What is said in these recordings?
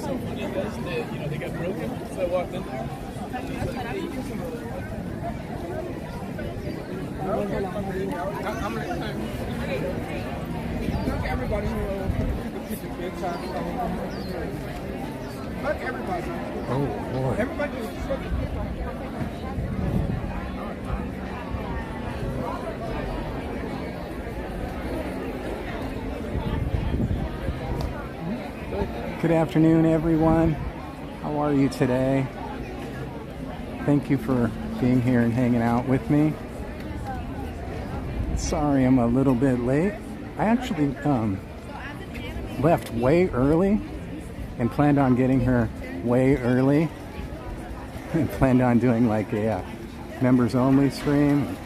so funny, guys, that, you know, they got broken, so I walked in there. Everybody Look, everybody. Oh, boy. Everybody. Good afternoon, everyone. How are you today? Thank you for being here and hanging out with me. Sorry I'm a little bit late. I actually left way early and planned on getting her way early and planned on doing like a members only stream.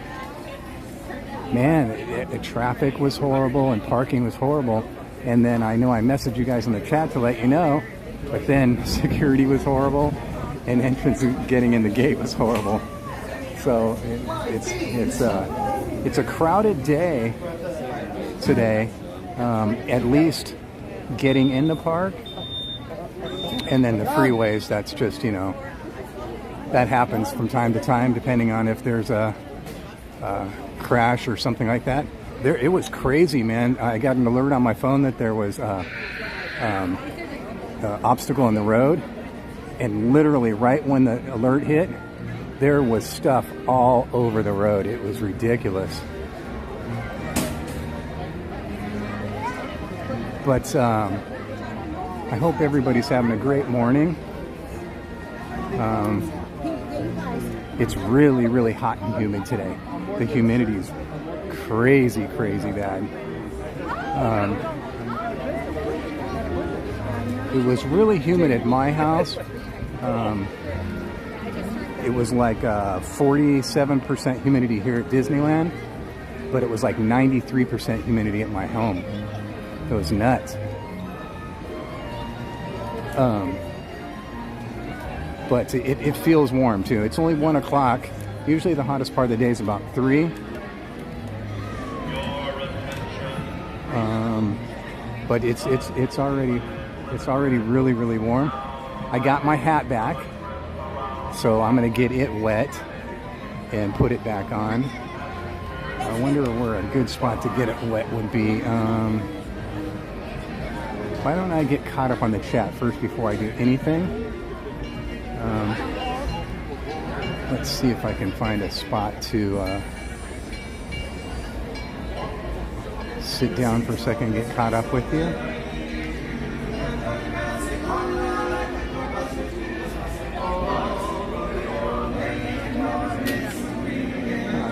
Man, the traffic was horrible and parking was horrible. And then I know I messaged you guys in the chat to let you know, but then security was horrible and entrance getting in the gate was horrible. So it's a crowded day today, at least getting in the park. And then the freeways, that's just, you know, that happens from time to time depending on if there's a crash or something like that. It was crazy, man. I got an alert on my phone that there was an obstacle in the road, and literally right when the alert hit, there was stuff all over the road. It was ridiculous. But I hope everybody's having a great morning. It's really, really hot and humid today. The humidity's crazy bad. It was really humid at my house. It was like 47% humidity here at Disneyland, but it was like 93% humidity at my home. It was nuts. But it feels warm too. It's only 1 o'clock. Usually the hottest part of the day is about 3. But it's already really warm. I got my hat back, so I'm gonna get it wet and put it back on. I wonder where a good spot to get it wet would be. Why don't I get caught up on the chat first before I do anything? Let's see if I can find a spot to sit down for a second and get caught up with you.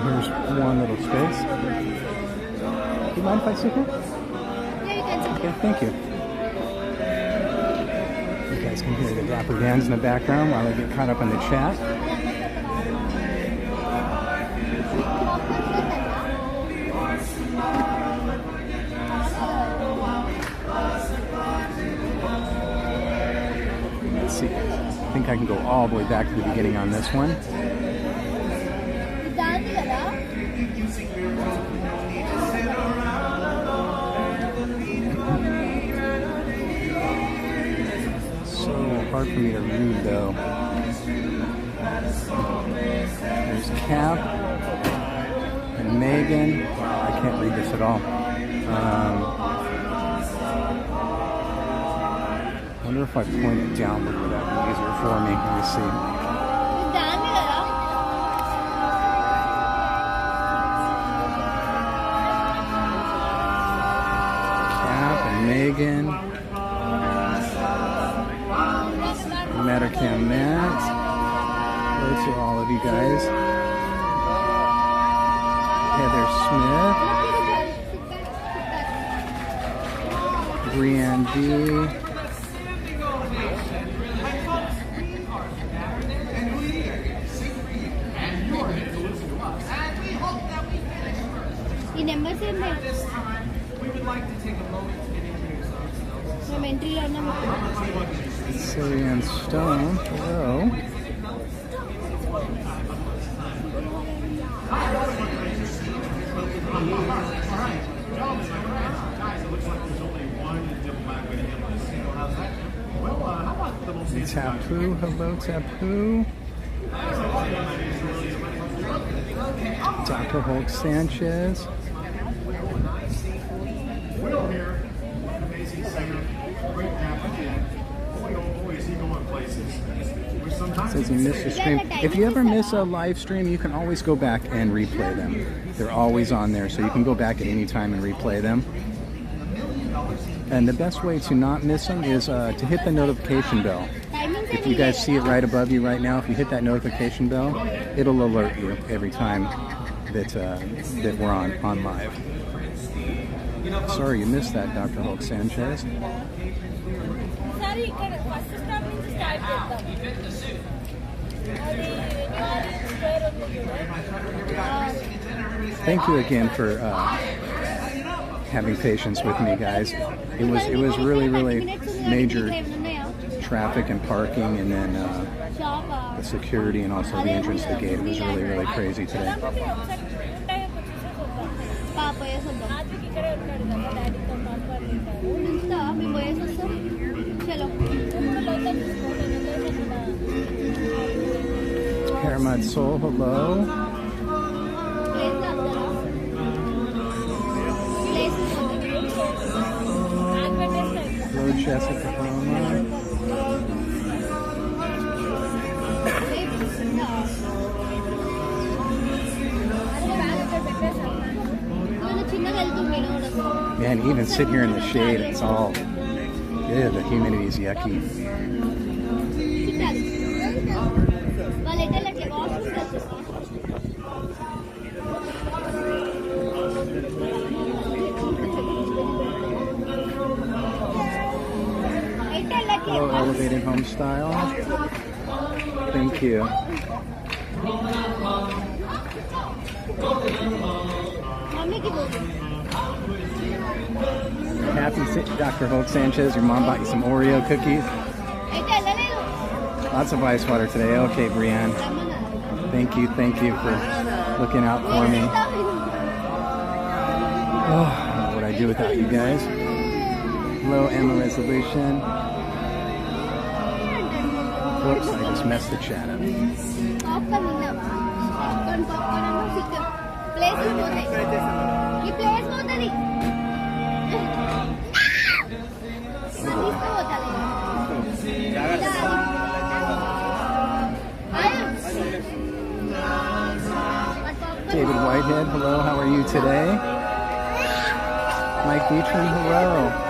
Here's one little space. Do you mind if I sit here? Yeah, you can sit. Okay, thank you. You guys can hear the Dapper Dans in the background while I get caught up in the chat. See, I think I can go all the way back to the beginning on this one. So hard for me to read though. There's Cap and Megan. I can't read this at all. I wonder if I point it downward, would that be easier for me? Let me see. Cap and Megan. Metacam Matt. Hello to all of you guys. Heather Smith. Brianne D. We would like to take a moment to get into yourselves. Cillian Stone, hello. Guys, it looks like there's only one diplomatic way to handle this. How's that? Well, how about Tapu, hello Tapu. Dr. Holt Sanchez. Will here, amazing singer, great rapper. Boy, is he going places. Says he missed a stream. If you ever miss a live stream, you can always go back and replay them. They're always on there, so you can go back at any time and replay them. And the best way to not miss them is to hit the notification bell. If you guys see it right above you right now, if you hit that notification bell, it'll alert you every time that we're on live. Sorry you missed that, Dr. Holt Sanchez. Thank you again for having patience with me, guys. It was really major traffic and parking, and then the security, and also the entrance to the gate. It was really crazy today. Paramount Soul, hello. Hello, Jessica Palmer. Man, even sit here in the shade, it's all, yeah, the humidity's yucky. Hello, Elevated Home Style. Thank you. Happy Dr. Holt Sanchez, your mom bought you some Oreo cookies. Lots of ice water today. Okay, Brianne. Thank you for looking out for me. Oh, what would I do without you guys? Hello, Emma Resolution. Whoops, I just messed the chat up. David Whitehead, hello, how are you today? Mike Beecham, hello.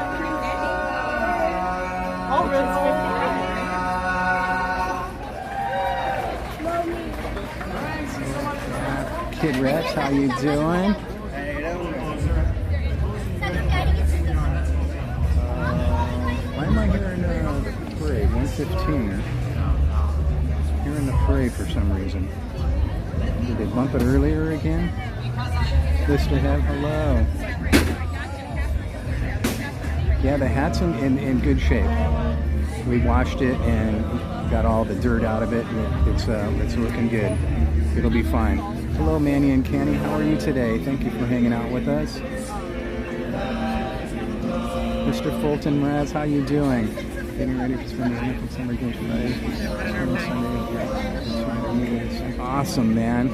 Kid Rex, how you doing? Why am I here in the parade? 1:15. Here in the parade for some reason. Did they bump it earlier again? Mr. Hev, hello. Yeah, the hat's in good shape. We washed it and got all the dirt out of it. It's looking good. It'll be fine. Hello, Manny and Canny. How are you today? Thank you for hanging out with us. Mr. Fulton Raz, how you doing? Getting ready for spending the Olympic Summer Games Friday. Awesome, man.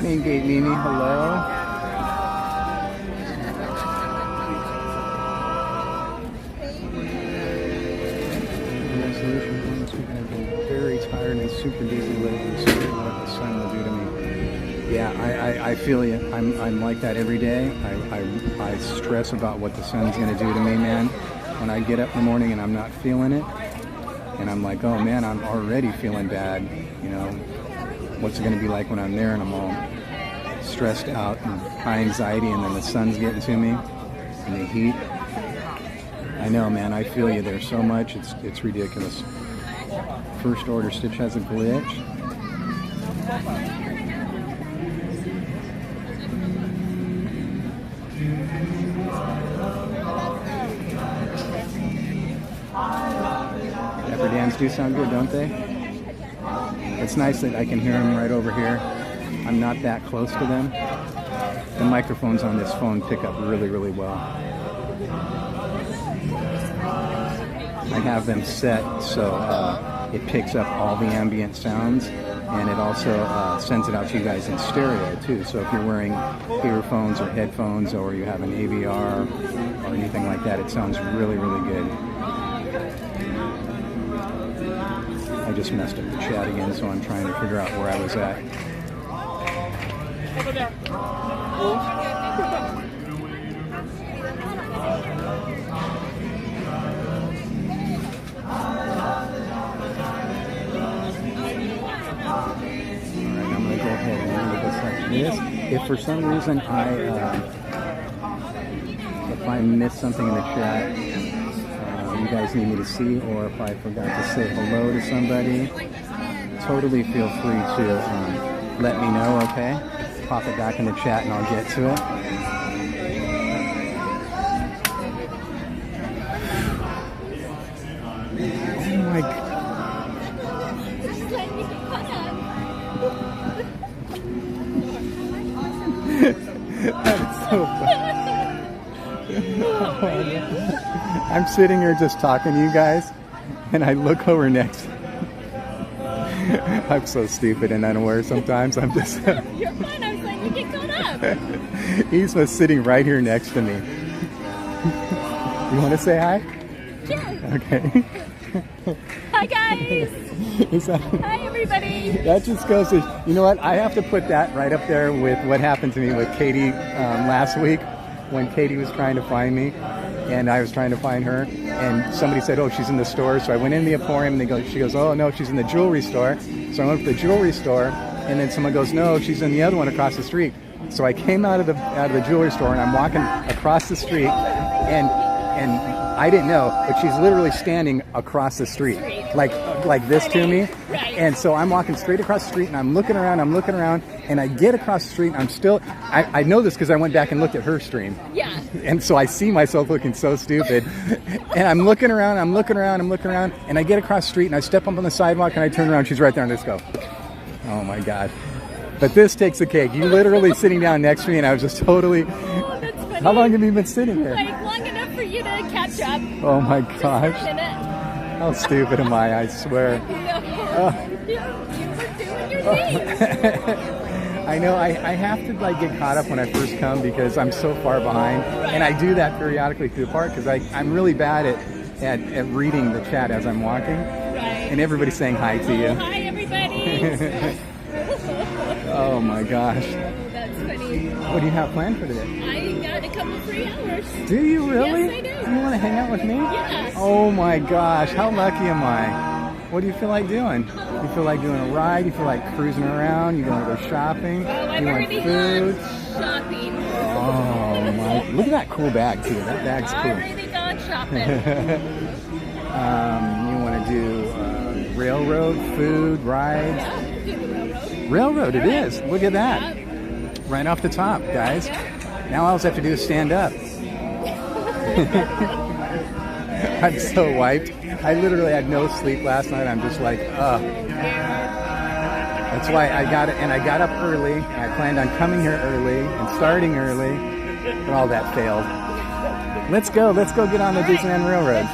Main Gate Mimi, hello. Very tired and super busy lately, so what the sun will do to me. Yeah, I feel you. I'm like that every day. I stress about what the sun's gonna do to me, man. When I get up in the morning and I'm not feeling it, and I'm like, oh man, I'm already feeling bad. You know, what's it gonna be like when I'm there and I'm all stressed out and high anxiety, and then the sun's getting to me and the heat. I know, man, I feel you there so much. It's ridiculous. First order Stitch has a glitch. Sedans do sound good, don't they? It's nice that I can hear them right over here. I'm not that close to them. The microphones on this phone pick up really, really well. I have them set so it picks up all the ambient sounds, and it also sends it out to you guys in stereo too. So if you're wearing earphones or headphones, or you have an AVR or anything like that, it sounds really, really good. I just messed up the chat again, so I'm trying to figure out where I was at. Over there. If for some reason if I missed something in the chat, you guys need me to see, or if I forgot to say hello to somebody, totally feel free to let me know, okay? Pop it back in the chat and I'll get to it. Oh my God. That's so funny. I'm sitting here just talking to you guys, and I look over next. I'm so stupid and unaware sometimes. I'm just. You're fine. I was like, you get caught up. He's just sitting right here next to me. You want to say hi? Sure. Okay. Hi, guys. Hi, everybody. That just goes to, you know what? I have to put that right up there with what happened to me with Katie last week, when Katie was trying to find me and I was trying to find her, and somebody said, oh, she's in the store. So I went in the Emporium, and she goes, oh no, she's in the jewelry store. So I went to the jewelry store, and then someone goes, no, she's in the other one across the street. So I came out of the jewelry store, and I'm walking across the street, and I didn't know, but she's literally standing across the street, like this to me. And so I'm walking straight across the street, and I'm looking around, and I get across the street, and I'm still, I know this because I went back and looked at her stream. Yeah. And so I see myself looking so stupid, and I'm looking around, and I get across the street, and I step up on the sidewalk, and I turn around, she's right there, and I just go, oh my God. But this takes the cake. You literally sitting down next to me, and I was just totally, Oh, that's funny. How long have you been sitting here? Like, long enough for you to catch up. Oh my Just gosh. for a minute. How stupid am I swear. You were doing your thing. I know, I have to like get caught up when I first come because I'm so far behind. And I do that periodically through the park because I'm really bad at reading the chat as I'm walking. Right. And everybody's saying hi to you. Hi, everybody. Oh my gosh. That's funny. What do you have planned for today? I got a couple free hours. Do you really? Yes, I do. You want to hang out with me? Yes. Oh my gosh, how lucky am I? What do you feel like doing? You feel like doing a ride? You feel like cruising around? You want to go shopping? Oh, I've you want already food? gone shopping. Oh my! Look at that cool bag too. That bag's cool. Already gone shopping. You want to do railroad, food, rides? Yeah, do the railroad. Railroad, it is. Look at that. Right off the top, guys. Now all I have to do is stand up. I'm so wiped. I literally had no sleep last night. I'm just like, ugh. That's why I got it, and I got up early. I planned on coming here early and starting early, but all that failed. Let's go get on the Disneyland Railroad.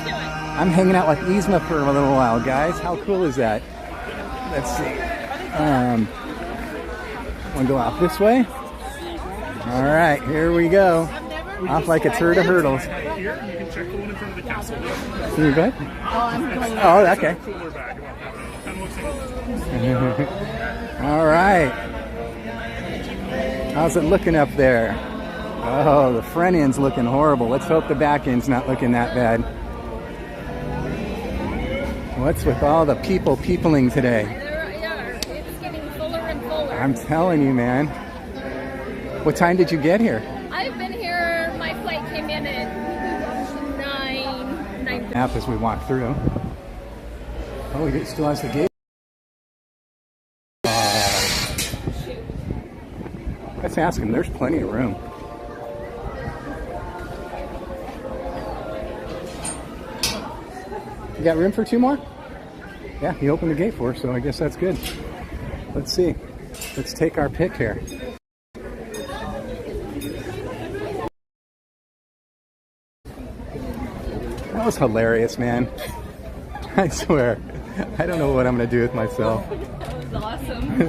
I'm hanging out with Yzma for a little while, guys. How cool is that? Let's see. Want to go out this way? All right, here we go. Off like a turd of hurdles. Here, you can check the one in front of the castle. You good? Oh, okay. All right. How's it looking up there? Oh, the front end's looking horrible. Let's hope the back end's not looking that bad. What's with all the peopling today? It's getting fuller and fuller. I'm telling you, man. What time did you get here? I've been here, my flight came in at 9. App as we walk through. Oh, he still has the gate. Let's ask him. There's plenty of room. You got room for 2 more? Yeah, he opened the gate for us, so I guess that's good. Let's see. Let's take our pick here. That was hilarious, man. I swear. I don't know what I'm going to do with myself. That was awesome.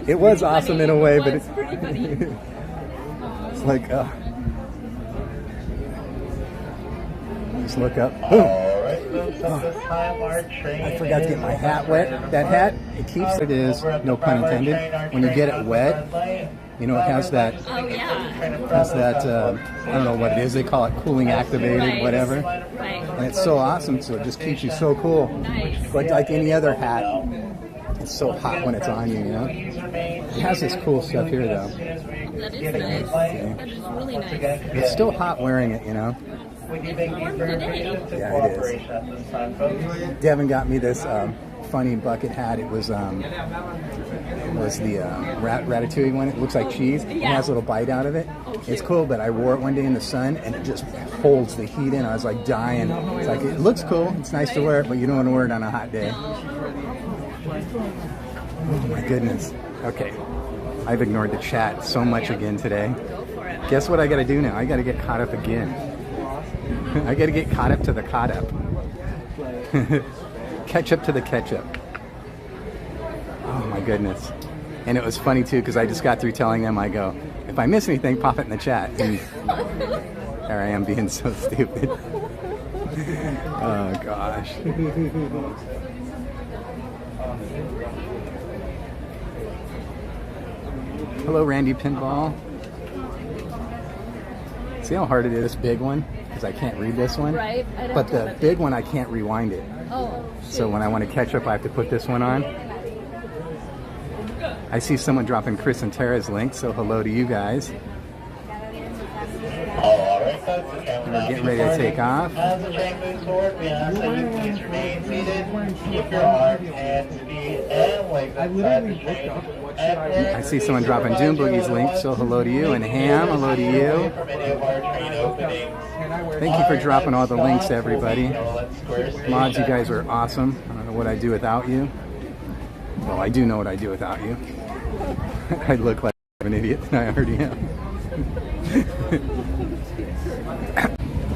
It was awesome in a way, but it's pretty funny. it's like, just look up. Boom. I forgot to get my hat wet. That hat, it keeps it is, no pun intended. When you get it wet, you know, it has that, Oh, yeah. has that, I don't know what it is, they call it cooling activated, Right. whatever. Right. And it's so awesome, so it just keeps you so cool. Nice. Like any other hat, it's so hot when it's on you, you know? It has this cool stuff here, though. That is nice. That is really nice. It's still hot wearing it, you know? It's warm today. Yeah, it is. Devin got me this funny bucket hat. It was the ratatouille one. It looks like cheese. It has a little bite out of it. It's cool, but I wore it one day in the sun, and it just holds the heat in. I was like dying. It's like, it looks cool. It's nice to wear it, but you don't want to wear it on a hot day. Oh my goodness. Okay. I've ignored the chat so much again today. Guess what I got to do now? I got to get caught up again. I got to get caught up to the caught up. Catch up to the ketchup. Oh my goodness. And it was funny too, because I just got through telling them, I go, if I miss anything, pop it in the chat. And there I am being so stupid. Oh gosh. Hello, Randy Pinball. See how hard it is, this big one? Because I can't read this one. Right. But the big one, I can't rewind it. Oh, So when I want to catch up, I have to put this one on. I see someone dropping Chris and Tara's link, so hello to you guys. We're getting ready to take off. As the train moves forward, we ask that you please remain seated, keep your arms, hands, feet, and legs inside the train. I see someone dropping Doom Boogie's link, so hello to you. And Ham, hello to you. Thank you for dropping all the links, everybody. Mods, you guys are awesome. I don't know what I'd do without you. Well, I do know what I'd do without you. I look like an idiot, and I already am.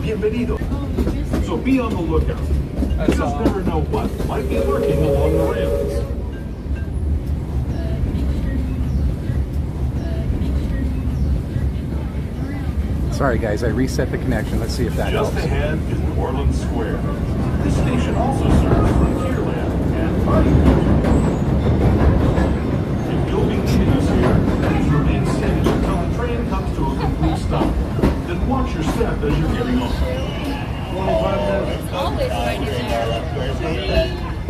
Bienvenido. So be on the lookout. You just never know what might be lurking along the rails. Sorry, guys, I reset the connection. Let's see if that Just helps. ahead is New Orleans Square. This station also serves Frontierland and Bayou. If you'll be leaving us here, please remain seated until the train comes to a complete stop. Then watch your step as you're getting off. it's always right in there.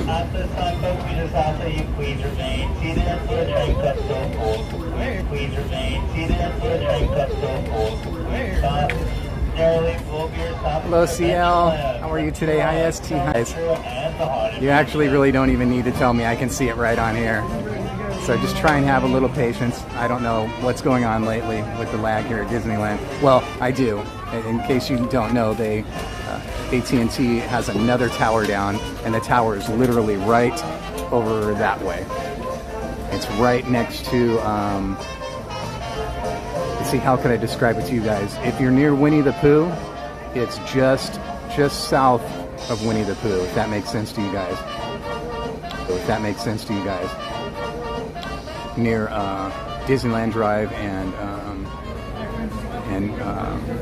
At this time, folks, we just ask that you please remain seated until the train comes to a full complete. Please remain seated until the train comes to a full complete stop. Generally, will be your stop. Hello, CL. How are you today? IST. Guys, you actually really don't even need to tell me. I can see it right on here. So just try and have a little patience. I don't know what's going on lately with the lag here at Disneyland. Well, I do. In case you don't know, they AT&T has another tower down, and the tower is literally right over that way. It's right next to, let's see, how could I describe it to you guys? If you're near Winnie the Pooh, it's just south of Winnie the Pooh, if that makes sense to you guys. If that makes sense to you guys. Near Disneyland Drive and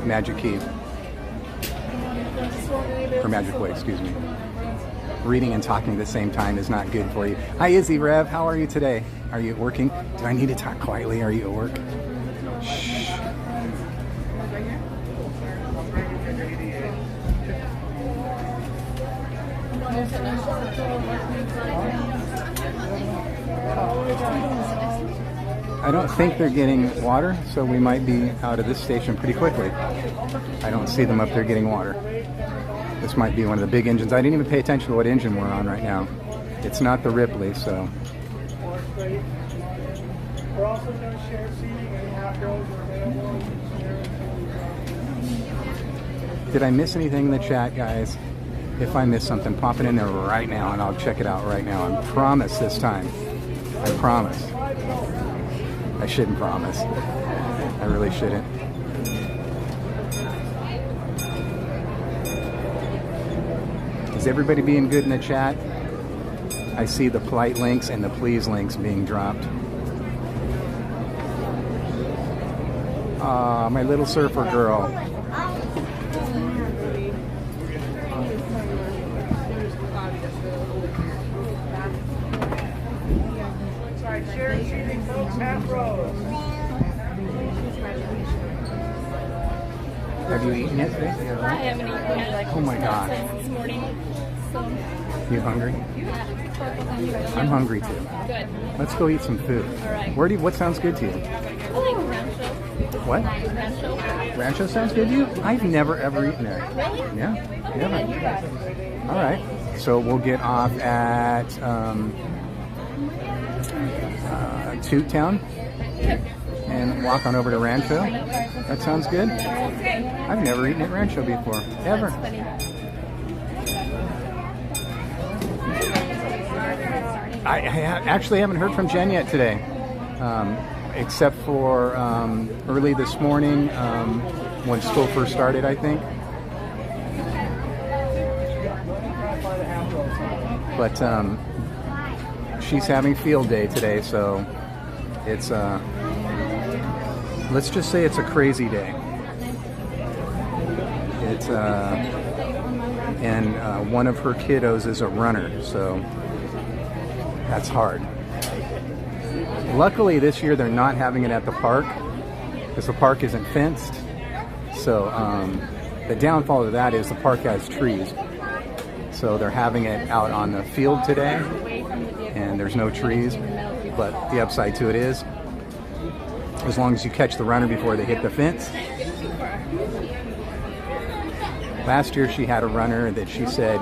Magic Key. Or Magic Way, excuse me. Reading and talking at the same time is not good for you. Hi Izzy Rev, how are you today? Are you working? Do I need to talk quietly? Are you at work? Shh. I don't think they're getting water, so we might be out of this station pretty quickly. I don't see them up there getting water. This might be one of the big engines. I didn't even pay attention to what engine we're on right now. It's not the Ripley, so. We're also going to share seating. Any half rows are available. Did I miss anything in the chat, guys? If I miss something, pop it in there right now and I'll check it out right now. I promise this time. I promise. I shouldn't promise. I really shouldn't. Is everybody being good in the chat? I see the polite links and the please links being dropped. Ah, my little surfer girl. Sorry, share seating, folks, half rows. Have you eaten yet today? I haven't eaten yet. Like, Oh my gosh. this morning. So, You hungry? yeah. I'm hungry too. Good. Let's go eat some food. All right. What sounds good to you? I like rancho. What? Rancho. Rancho sounds good to you? I've never ever eaten there. Really? Yeah, never. All right. So we'll get off at Toot Town and walk on over to Rancho. That sounds good. I've never eaten at Rancho before, ever. I actually haven't heard from Jen yet today, except for early this morning when school first started, I think. But she's having field day today, so it's let's just say it's a crazy day. It's and one of her kiddos is a runner, so that's hard. Luckily this year they're not having it at the park because the park isn't fenced. So the downfall of that is the park has trees. So they're having it out on the field today and there's no trees. But the upside to it is, as long as you catch the runner before they hit the fence. Last year she had a runner that she said,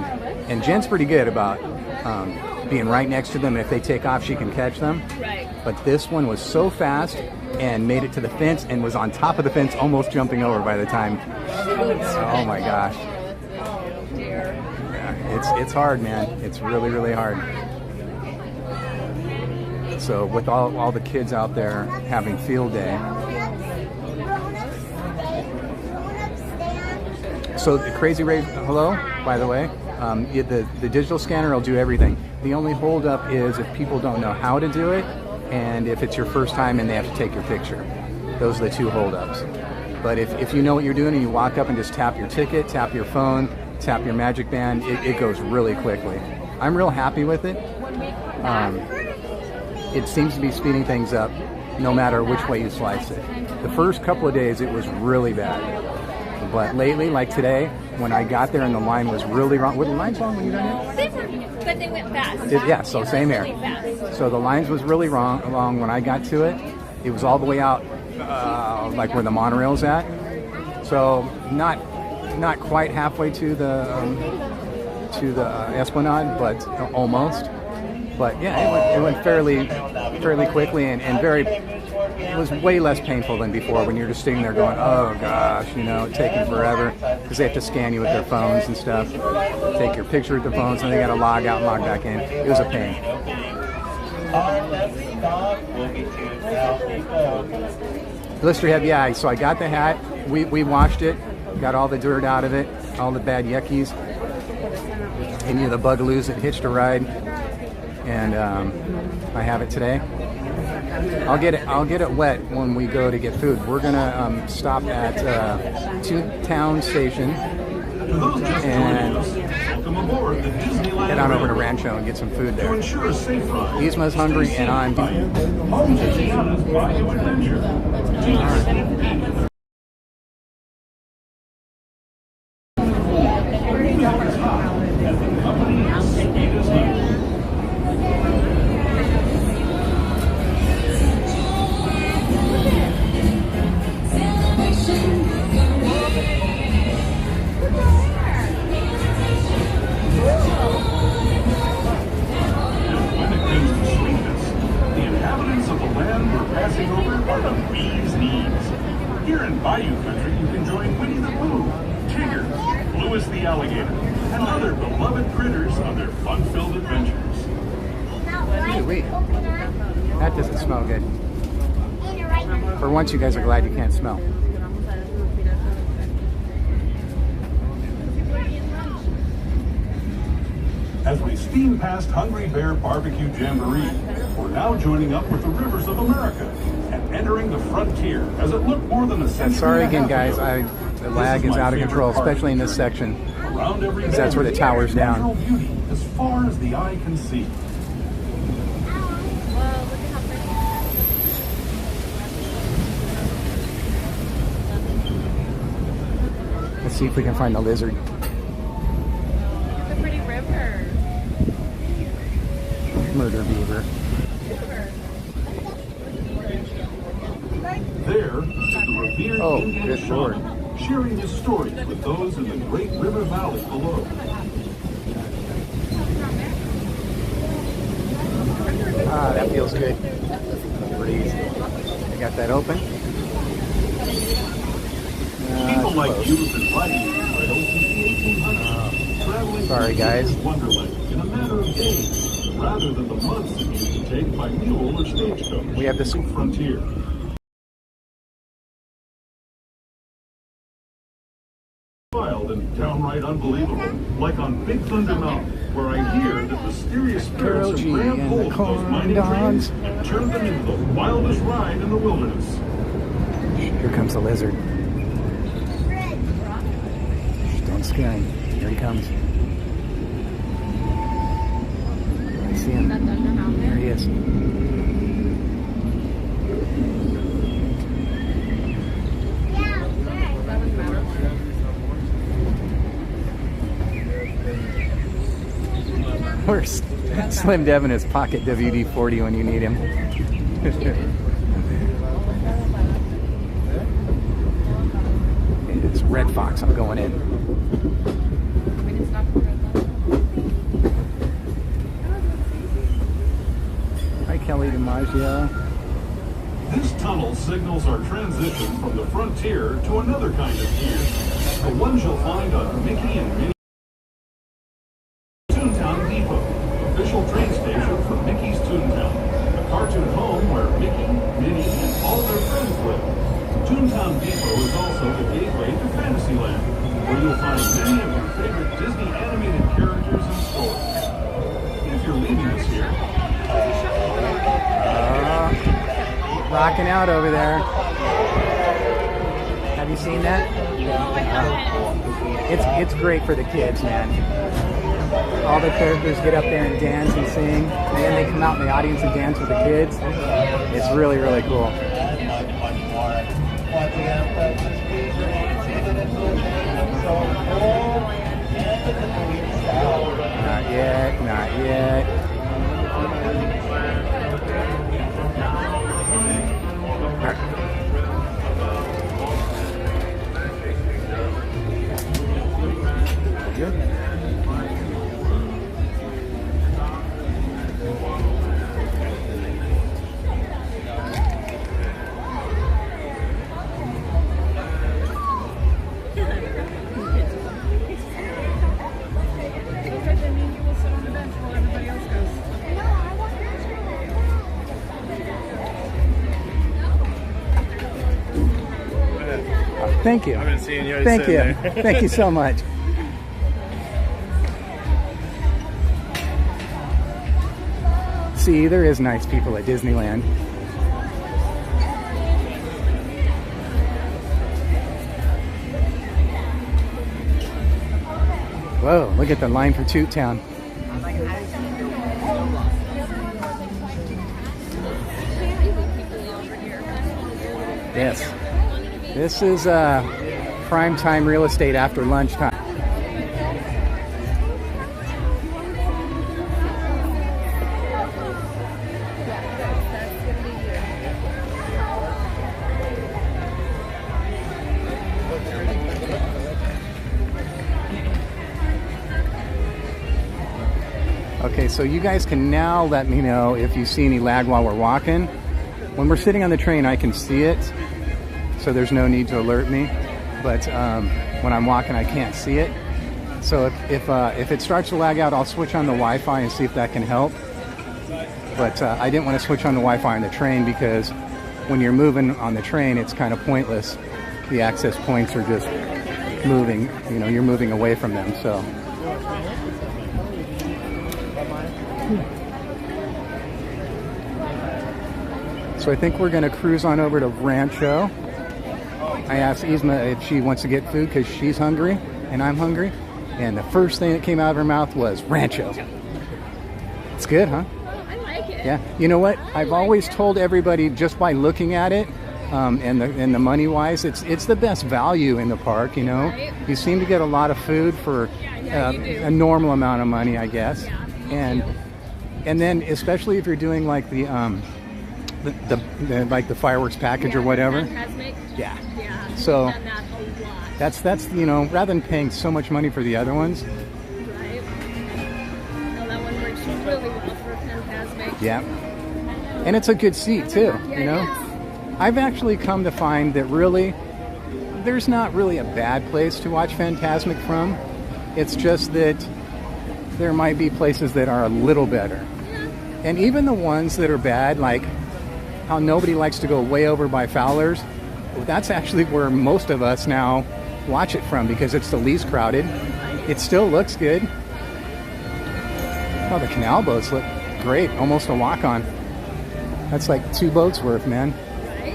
and Jen's pretty good about being right next to them. If they take off, she can catch them. Right. But this one was so fast and made it to the fence and was on top of the fence, almost jumping over by the time. Oh my gosh. Yeah, it's hard, man. It's really, really hard. So with all the kids out there having field day. So the Crazy Ray, hello, by the way. The digital scanner will do everything. The only holdup is if people don't know how to do it, and if it's your first time and they have to take your picture. Those are the two holdups. But if you know what you're doing and you walk up and just tap your ticket, tap your phone, tap your magic band, it goes really quickly. I'm real happy with it. It seems to be speeding things up no matter which way you slice it. The first couple of days it was really bad. But lately, like today, when I got there and the line was really long. Were the lines long when you got it? They were, but they went fast. Yeah, so same here. Really fast. So the lines was really long when I got to it. It was all the way out, like where the monorail's at. So not quite halfway to the Esplanade, but almost. But yeah, it went fairly quickly and very. It was way less painful than before when you're just sitting there going, oh gosh, you know, taking forever because they have to scan you with their phones and stuff, take your picture with the phones, and they got to log out and log back in. It was a pain. Blister head, yeah. So I got the hat. We washed it, got all the dirt out of it, all the bad yuckies, any of the bugaloos that hitched a ride, and I have it today. I'll get it wet when we go to get food. We're gonna stop at Toot Town Station and head on over to Rancho and get some food there. Yzma's hungry and I'm hungry. Here in Bayou country, you can join Winnie the Pooh, Tigger, Louis the Alligator, and other beloved critters on their fun-filled adventures. Wait, that doesn't smell good. For once, you guys are glad you can't smell. As we steam past Hungry Bear Barbecue Jamboree, we're now joining up with the rivers of America and entering the frontier as it looked more than a century. Sorry and a again, half guys. ago. The lag is out of control, especially in this section, because that's where the tower's down. Beauty as far as the eye can see. Let's see if we can find the lizard. It's a pretty river. Murder beaver. There is the revered Indian good Lord. shaman, sharing his stories with those in the great river valley below. Ah, that feels good. Breathe. I got that open. People like you have been riding these trails since the 1800s, traveling Sorry, guys. through Wonderland in a matter of days, rather than the months it used to take by mule or stagecoach. We have this frontier. Wild and downright unbelievable, like on Big Thunder Mountain, where I hear that mysterious spirits have grabbed hold of those mining trains and turned them into the wildest ride in the wilderness. Here comes the lizard. Shh, don't scare him. Here he comes. I see him. There he is. Where's Slim Devin his pocket WD-40 when you need him? It's Red Fox. I'm going in. Hi, Kelly DiMaggio. This tunnel signals our transition from the frontier to another kind of gear. The ones you'll find on Mickey and Minnie Toontown Depot, official train station for Mickey's Toontown, a cartoon home where Mickey, Minnie, and all their friends live. Toontown Depot is also the gateway to Fantasyland, where you'll find many of your favorite Disney animated characters and stories. If you're leaving us here, Rocking out over there. Have you seen that? No, I haven't. It's great for the kids, man. All the characters get up there and dance and sing, and then they come out in the audience and dance with the kids. It's really, really cool. Not yet, not yet. Good. Thank you. I've been seeing you. Thank you. Thank you so much. See, there is nice people at Disneyland. Whoa, look at the line for Toot Town. Yes. This is prime time real estate after lunchtime. Okay, so you guys can now let me know if you see any lag while we're walking. When we're sitting on the train, I can see it, so there's no need to alert me. But when I'm walking, I can't see it. So if it starts to lag out, I'll switch on the Wi-Fi and see if that can help. But I didn't want to switch on the Wi-Fi on the train because when you're moving on the train, it's kind of pointless. The access points are just moving, you know, you're moving away from them. So I think we're going to cruise on over to Rancho. I asked Yzma if she wants to get food because she's hungry and I'm hungry. And the first thing that came out of her mouth was Rancho. It's good, huh? I like it. Yeah. You know what? I've always told everybody just by looking at it, and the money wise, it's the best value in the park. You know, you seem to get a lot of food for a normal amount of money, I guess. And then especially if you're doing like the like the fireworks package or whatever. Yeah. So that's you know, rather than paying so much money for the other ones. Right. No, that one works really well for Fantasmic. Yeah. And it's a good seat too, Yeah, you know. I've actually come to find that really there's not really a bad place to watch Fantasmic from. It's just that there might be places that are a little better. Yeah. And even the ones that are bad, like how nobody likes to go way over by Fowler's, that's actually where most of us now watch it from because it's the least crowded. It still looks good. Oh, the canal boats look great. Almost a walk-on. That's like 2 boats worth, man. Right.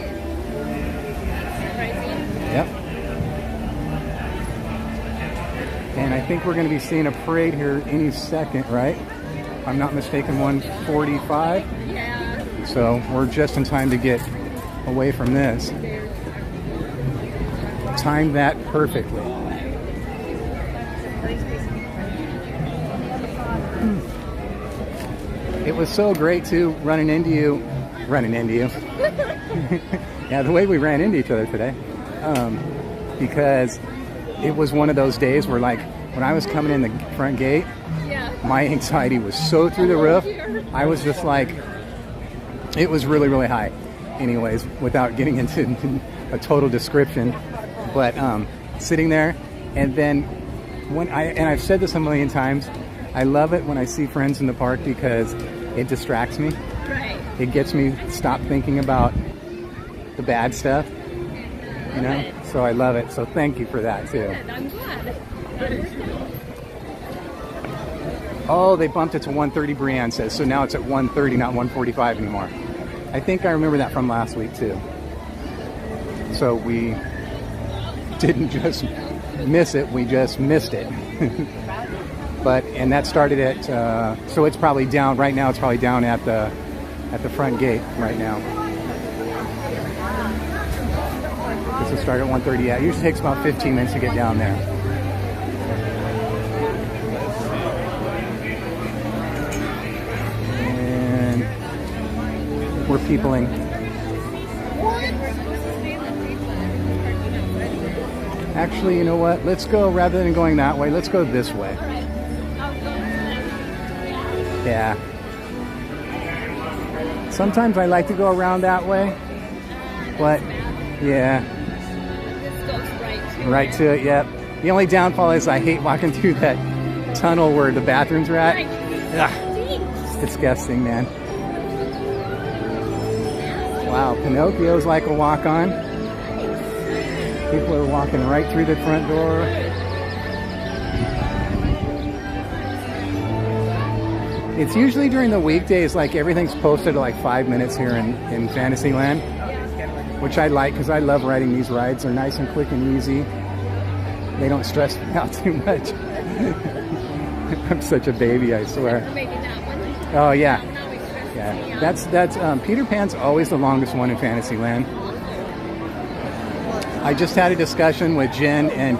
Surprising. Yep. And I think we're going to be seeing a parade here any second, right? If I'm not mistaken, 1:45. Yeah. So we're just in time to get away from this. Timed that perfectly. It was so great too running into you. Yeah, the way we ran into each other today. Because it was one of those days where, like, when I was coming in the front gate, my anxiety was so through the roof. I was just like, it was really, really high. Anyways, without getting into a total description. But sitting there, and then and I've said this a million times, I love it when I see friends in the park because it distracts me. Right. It gets me to stop thinking about the bad stuff, you know? So I love it. So thank you for that too. Good. I'm glad. Oh, they bumped it to 1:30, Brianne says. So now it's at 1:30, not 1:45 anymore. I think I remember that from last week too. So we didn't just miss it, we just missed it. And that started at so it's probably down right now. It's probably down at the front gate right now. This will start at 1:30. Yeah, it usually takes about 15 minutes to get down there. And we're peopling. Actually, you know what? Let's go, rather than going that way, let's go this way. Yeah. Sometimes I like to go around that way, but yeah. This goes right to it, yep. The only downfall is I hate walking through that tunnel where the bathrooms are at. Ugh, it's disgusting, man. Wow, Pinocchio's like a walk-on. People are walking right through the front door. It's usually during the weekdays, like everything's posted at like 5 minutes here in Fantasyland, which I like because I love riding these rides. They're nice and quick and easy. They don't stress me out too much. I'm such a baby, I swear. Oh yeah, yeah. That's Peter Pan's always the longest one in Fantasyland. I just had a discussion with Jen and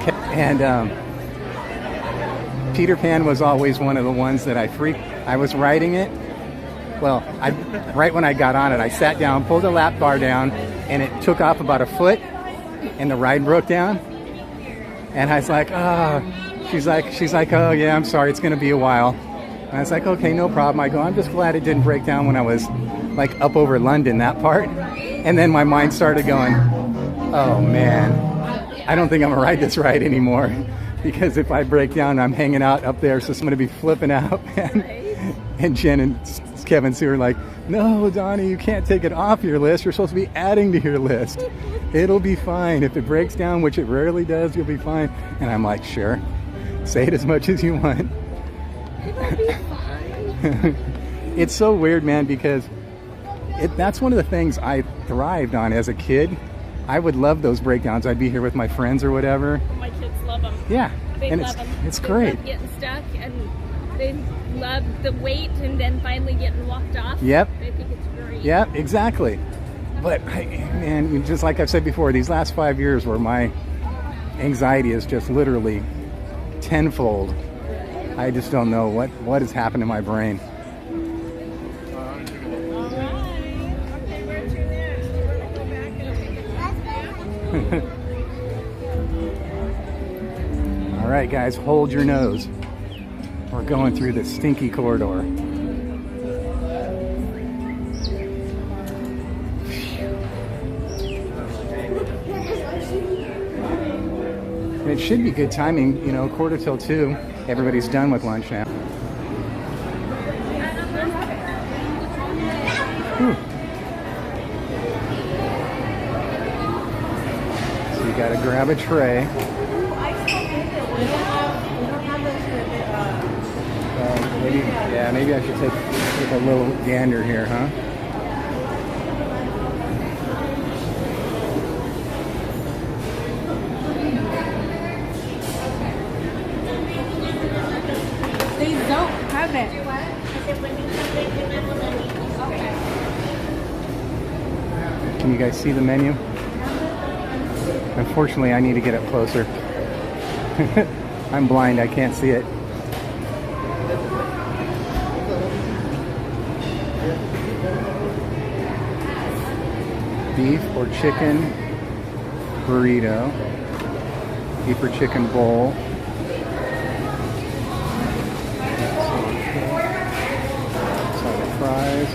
Peter Pan was always one of the ones that I was riding it. Well, right when I got on it, I sat down, pulled the lap bar down, and it took off about a foot, and the ride broke down. And I was like, oh, she's like, oh yeah, I'm sorry, it's gonna be a while. And I was like, okay, no problem. I go, I'm just glad it didn't break down when I was like up over London, that part. And then my mind started going, oh man, I don't think I'm gonna ride this ride anymore. because if I break down, I'm hanging out up there, so I'm gonna be flipping out, man. And Jen and Kevin Sue are like, no, Donnie, you can't take it off your list. You're supposed to be adding to your list. It'll be fine. If it breaks down, which it rarely does, you'll be fine. And I'm like, sure, say it as much as you want. It'll be fine. It's so weird, man, because that's one of the things I thrived on as a kid. I would love those breakdowns. I'd be here with my friends or whatever. My kids love them. Yeah, They and love them. it's They great. love getting stuck, and they love the wait and then finally getting walked off. Yep. They think it's great. Yeah, exactly. But man, just like I've said before, these last 5 years where my anxiety is just literally tenfold. I just don't know what has happened to my brain. All right, guys, hold your nose. We're going through the stinky corridor. It should be good timing, you know, 1:45. Everybody's done with lunch now. Whew. So you gotta grab a tray. Maybe I should take a little gander here, huh? They don't have it. Can you guys see the menu? Unfortunately, I need to get up closer. I'm blind, I can't see it. Beef or chicken burrito, beef or chicken bowl, side of fries.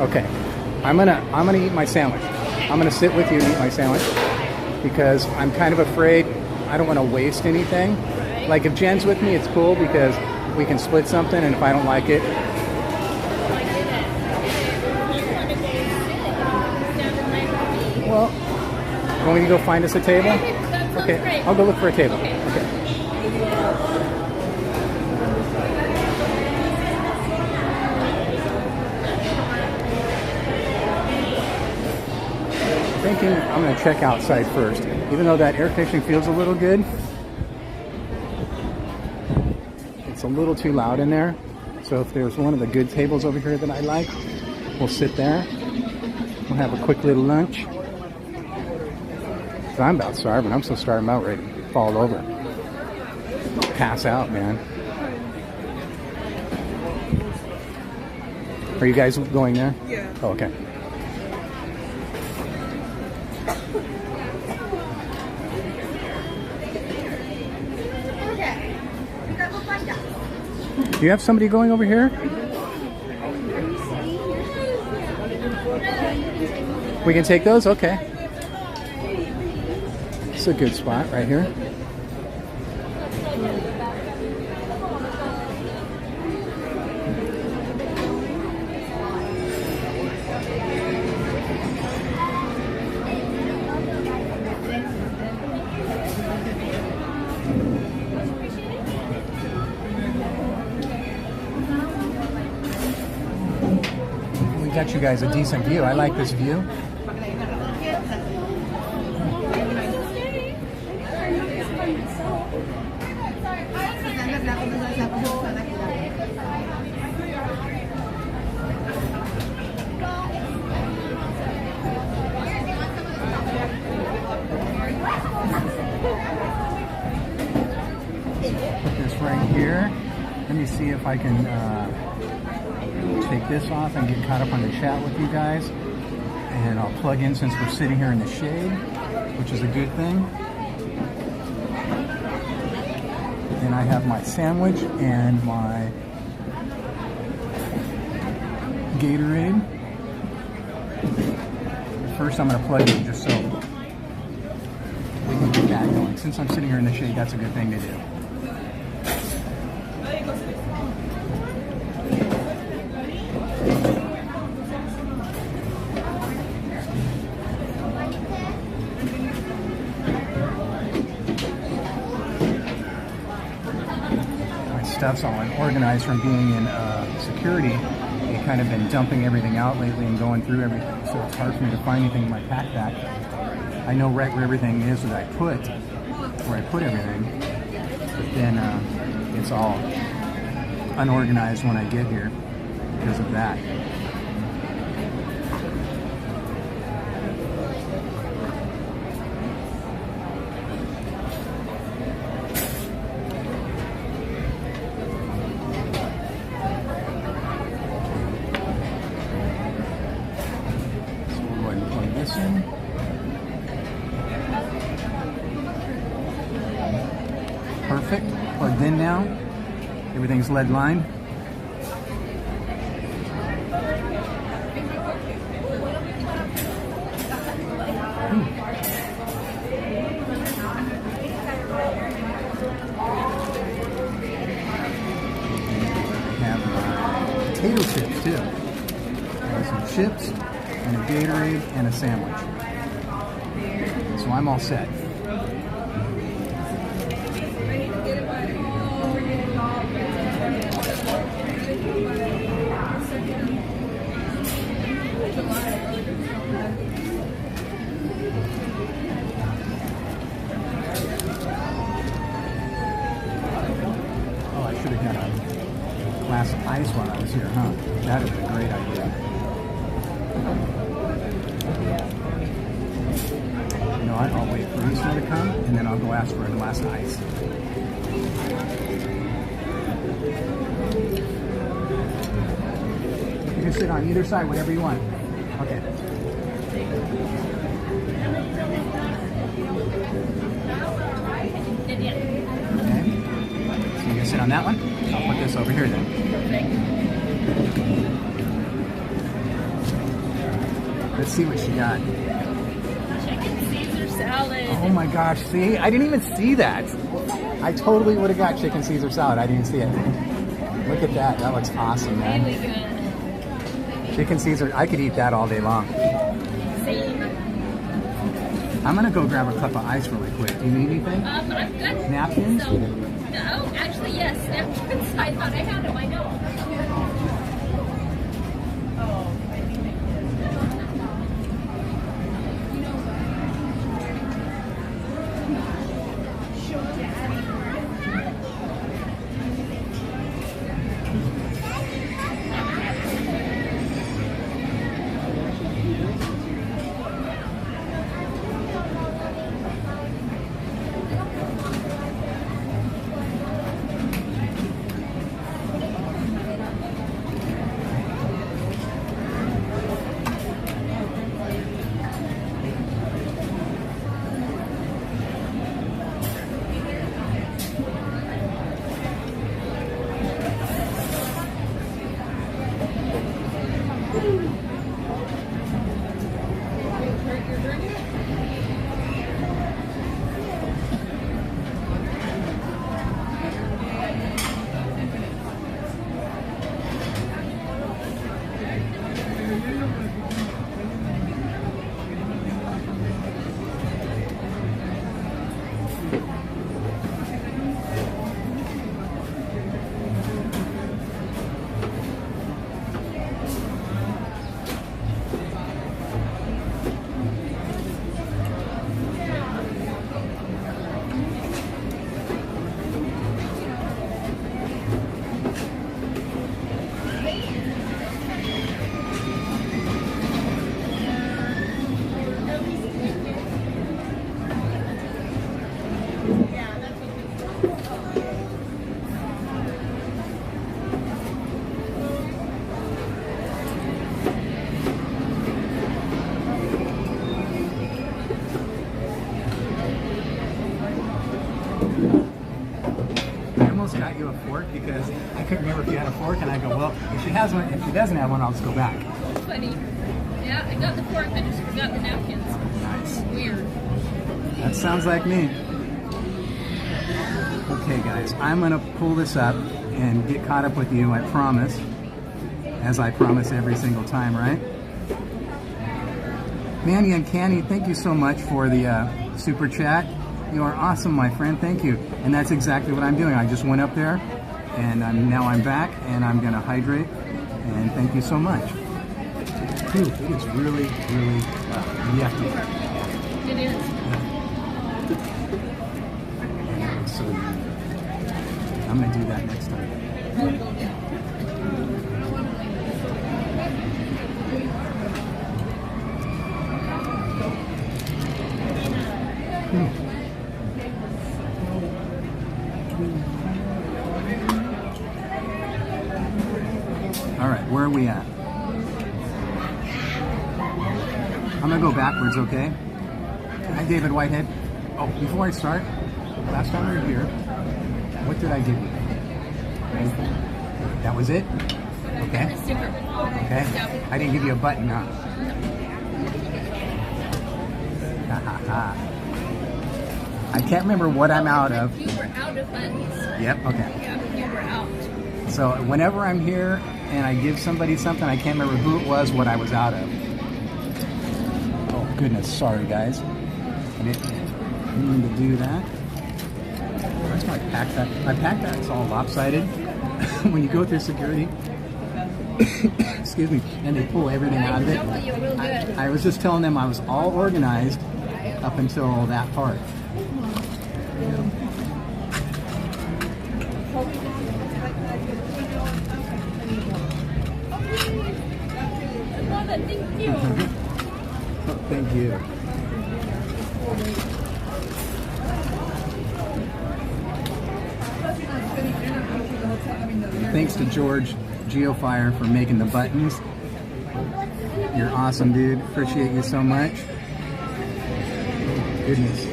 Okay, I'm gonna eat my sandwich. I'm gonna sit with you and eat my sandwich because I'm kind of afraid I don't want to waste anything. Like if Jen's with me, it's cool because we can split something, and if I don't like it, well, you want me to go find us a table? Okay, I'll go look for a table. Okay. Thinking I'm going to check outside first, even though that air conditioning feels a little good. It's a little too loud in there, so if there's one of the good tables over here that I like, we'll sit there. We'll have a quick little lunch. So I'm about starving. I'm so starving, I'm about ready to fall over, pass out, man. Are you guys going there? Yeah. Oh, okay. Do you have somebody going over here? We can take those? Okay. It's a good spot right here. Got you guys a decent view. I like this view. Put this right here. Let me see if I can take this off and get caught up on the chat with you guys. And I'll plug in since we're sitting here in the shade, which is a good thing. And I have my sandwich and my Gatorade. First, I'm going to plug in just so we can get that going. Since I'm sitting here in the shade, that's a good thing to do. My stuff's all unorganized from being in security. I've kind of been dumping everything out lately and going through everything, so it's hard for me to find anything in my backpack. I know right where everything is that I put, where I put everything, but then it's all unorganized when I get here because of that. Perfect. Plugged in now. Everything's lead lined. I have my potato chips too. I have some chips and a Gatorade and a sandwich. So I'm all set. Oh, I should have had a glass of ice while I was here, huh? That would have been a great idea. You know what? I'll wait for Easter to come, and then I'll go ask for a glass of ice. You can sit on either side, whatever you want. Okay. Okay. So you can sit on that one. I'll put this over here then. Let's see what she got. Chicken Caesar salad. Oh my gosh, see? I didn't even see that. I totally would have got chicken Caesar salad. I didn't see it. Look at that. That looks awesome, man. Really good. Chicken Caesar, I could eat that all day long. Same. I'm gonna go grab a cup of ice really quick. Do you need anything? I'm good. Napkins? So, no, actually, yes. Napkins. I thought I had them. I know. a fork because I couldn't remember if he had a fork, and I go, well, if she has one, if she doesn't have one, I'll just go back. Funny. Yeah, I got the fork, I just forgot the napkins. Nice. Weird. That sounds like me. Okay, guys, I'm gonna pull this up and get caught up with you, I promise. As I promise every single time, right? Manny and Canny, thank you so much for the super chat. You are awesome, my friend. Thank you. And that's exactly what I'm doing. I just went up there, and now I'm back, and I'm gonna hydrate. And thank you so much. Whew, it is really, really yucky. It is. So I'm gonna do that next time. All right, where are we at? I'm gonna go backwards, okay? Hi, David Whitehead. Oh, before I start, last time we were here, what did I give you? That was it? Okay. Okay. I didn't give you a button, huh? Ha ha ha. I can't remember what I'm out of. You were out of buttons. Yep, okay. Yeah, you were out. So whenever I'm here and I give somebody something, I can't remember who it was, what I was out of. Oh goodness, sorry guys. I didn't mean to do that. That's why I packed that. My backpack's all lopsided. When you go through security, excuse me, and they pull everything out of it. I was just telling them I was all organized up until that part. Thank you. Thanks to George Geofire for making the buttons. You're awesome, dude. Appreciate you so much. Goodness.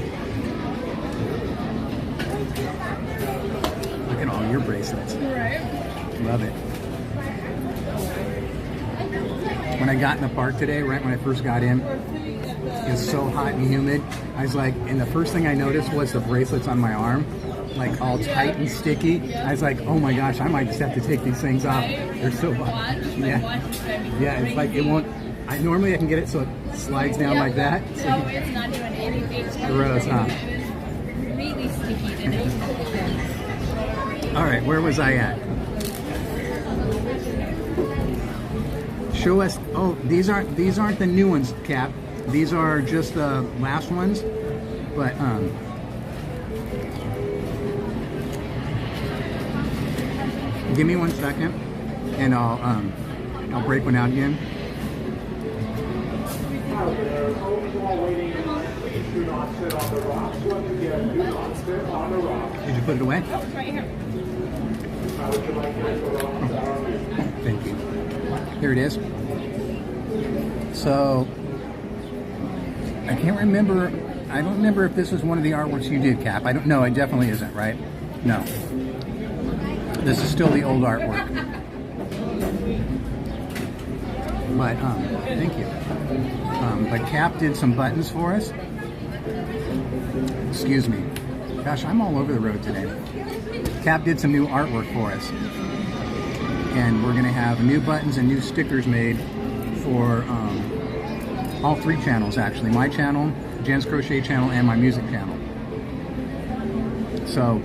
Look at all your bracelets. Right. Love it. When I got in the park today, right when I first got in, it was so hot and humid. I was like, and the first thing I noticed was the bracelets on my arm, like all tight and sticky. I was like, oh my gosh, I might just have to take these things off. They're so hot. Yeah, yeah. It's like it won't. Normally I can get it so it slides down like that. So No, it's not doing anything. gross, huh? It's really sticky today. All right, where was I at? Show us. Oh, these aren't the new ones, Cap. These are just the last ones. But give me 1 second, and I'll break one out again. Did you put it away? Oh, it's right here. Thank you. Here it is. So I can't remember. I don't remember if this was one of the artworks you did, Cap. I don't know. It definitely isn't, right? No. This is still the old artwork. But thank you. But Cap did some buttons for us. Excuse me. Gosh, I'm all over the road today. Cap did some new artwork for us. And we're going to have new buttons and new stickers made for all 3 channels, actually. My channel, Jen's Crochet channel, and my music channel. So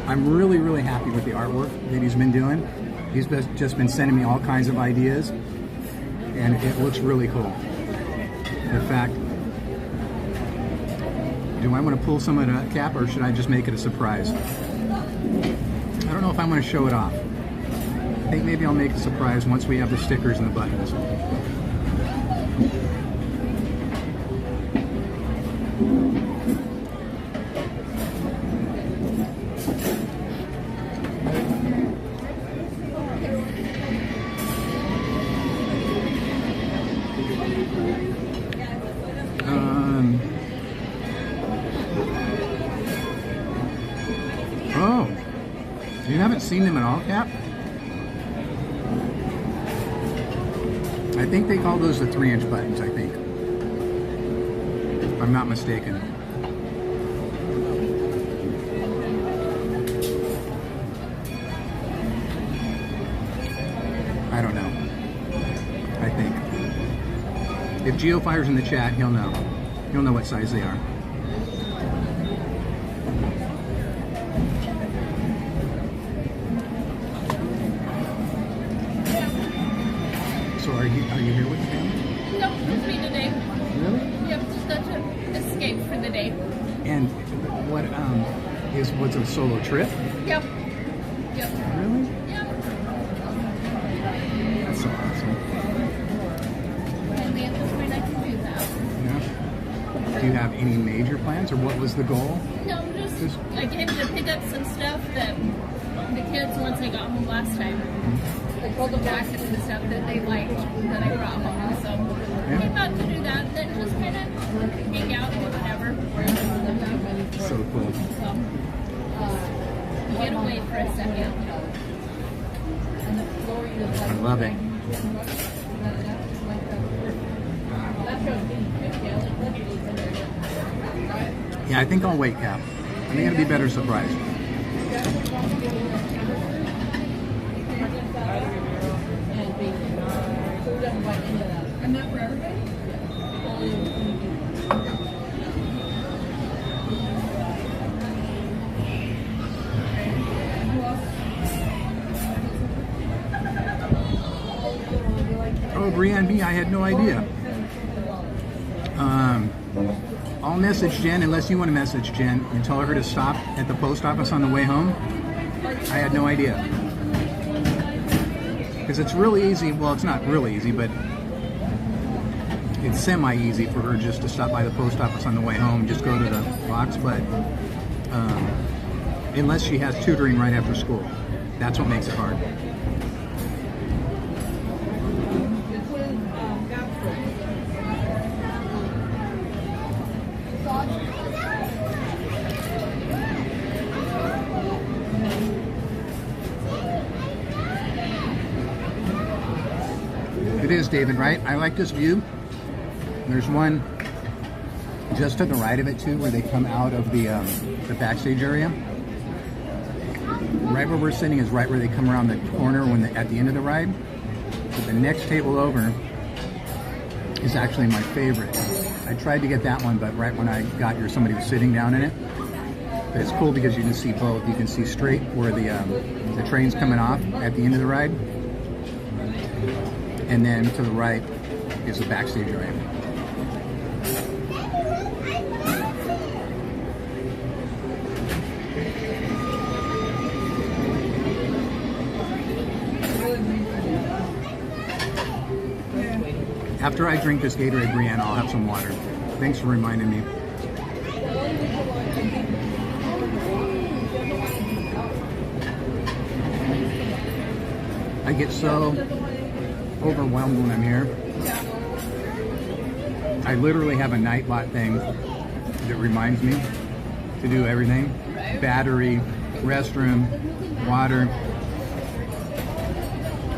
I'm really, really happy with the artwork that he's been doing. He's just been sending me all kinds of ideas, and it looks really cool. In fact, do I want to pull some of the Cap, or should I just make it a surprise? I don't know if I'm going to show it off. I think maybe I'll make a surprise once we have the stickers and the buttons. haven't seen them at all, Cap. I think they call those the 3-inch buttons, I think. If I'm not mistaken. I don't know. I think. If Geofire's in the chat, he'll know. He'll know what size they are. So are you here with the family? No, just me today. Really? Yep, just got to escape for the day. And what what's a solo trip? Yep. Yep. Really? Yep. That's so awesome. And the end of the night I can do that. Yeah. Do you have any major plans, or what was the goal? No, just I came to pick up some stuff that the kids, once I got home last time, like all the jackets and stuff that they liked that I brought home. So I came out to do that, then just kind of hang out and whatever. So cool. So get away for a second. I love it. Yeah, I think I'll wait, Cap. I think it'll be better surprise. And that for everybody? Oh, Brianne B, I had no idea. I'll message Jen unless you want to message Jen and tell her to stop at the post office on the way home. I had no idea. Because it's really easy. Well, it's not really easy, but it's semi-easy for her just to stop by the post office on the way home, just go to the box. But unless she has tutoring right after school, that's what makes it hard. It is, David, right? I like this view. There's one just to the right of it too, where they come out of the backstage area. Right where we're sitting is right where they come around the corner at the end of the ride. But the next table over is actually my favorite. I tried to get that one, but right when I got here, somebody was sitting down in it. But it's cool because you can see both. You can see straight where the train's coming off at the end of the ride. And then to the right is the backstage area. After I drink this Gatorade, Brianna, I'll have some water. Thanks for reminding me. I get so overwhelmed when I'm here. I literally have a Nightbot thing that reminds me to do everything. Battery, restroom, water.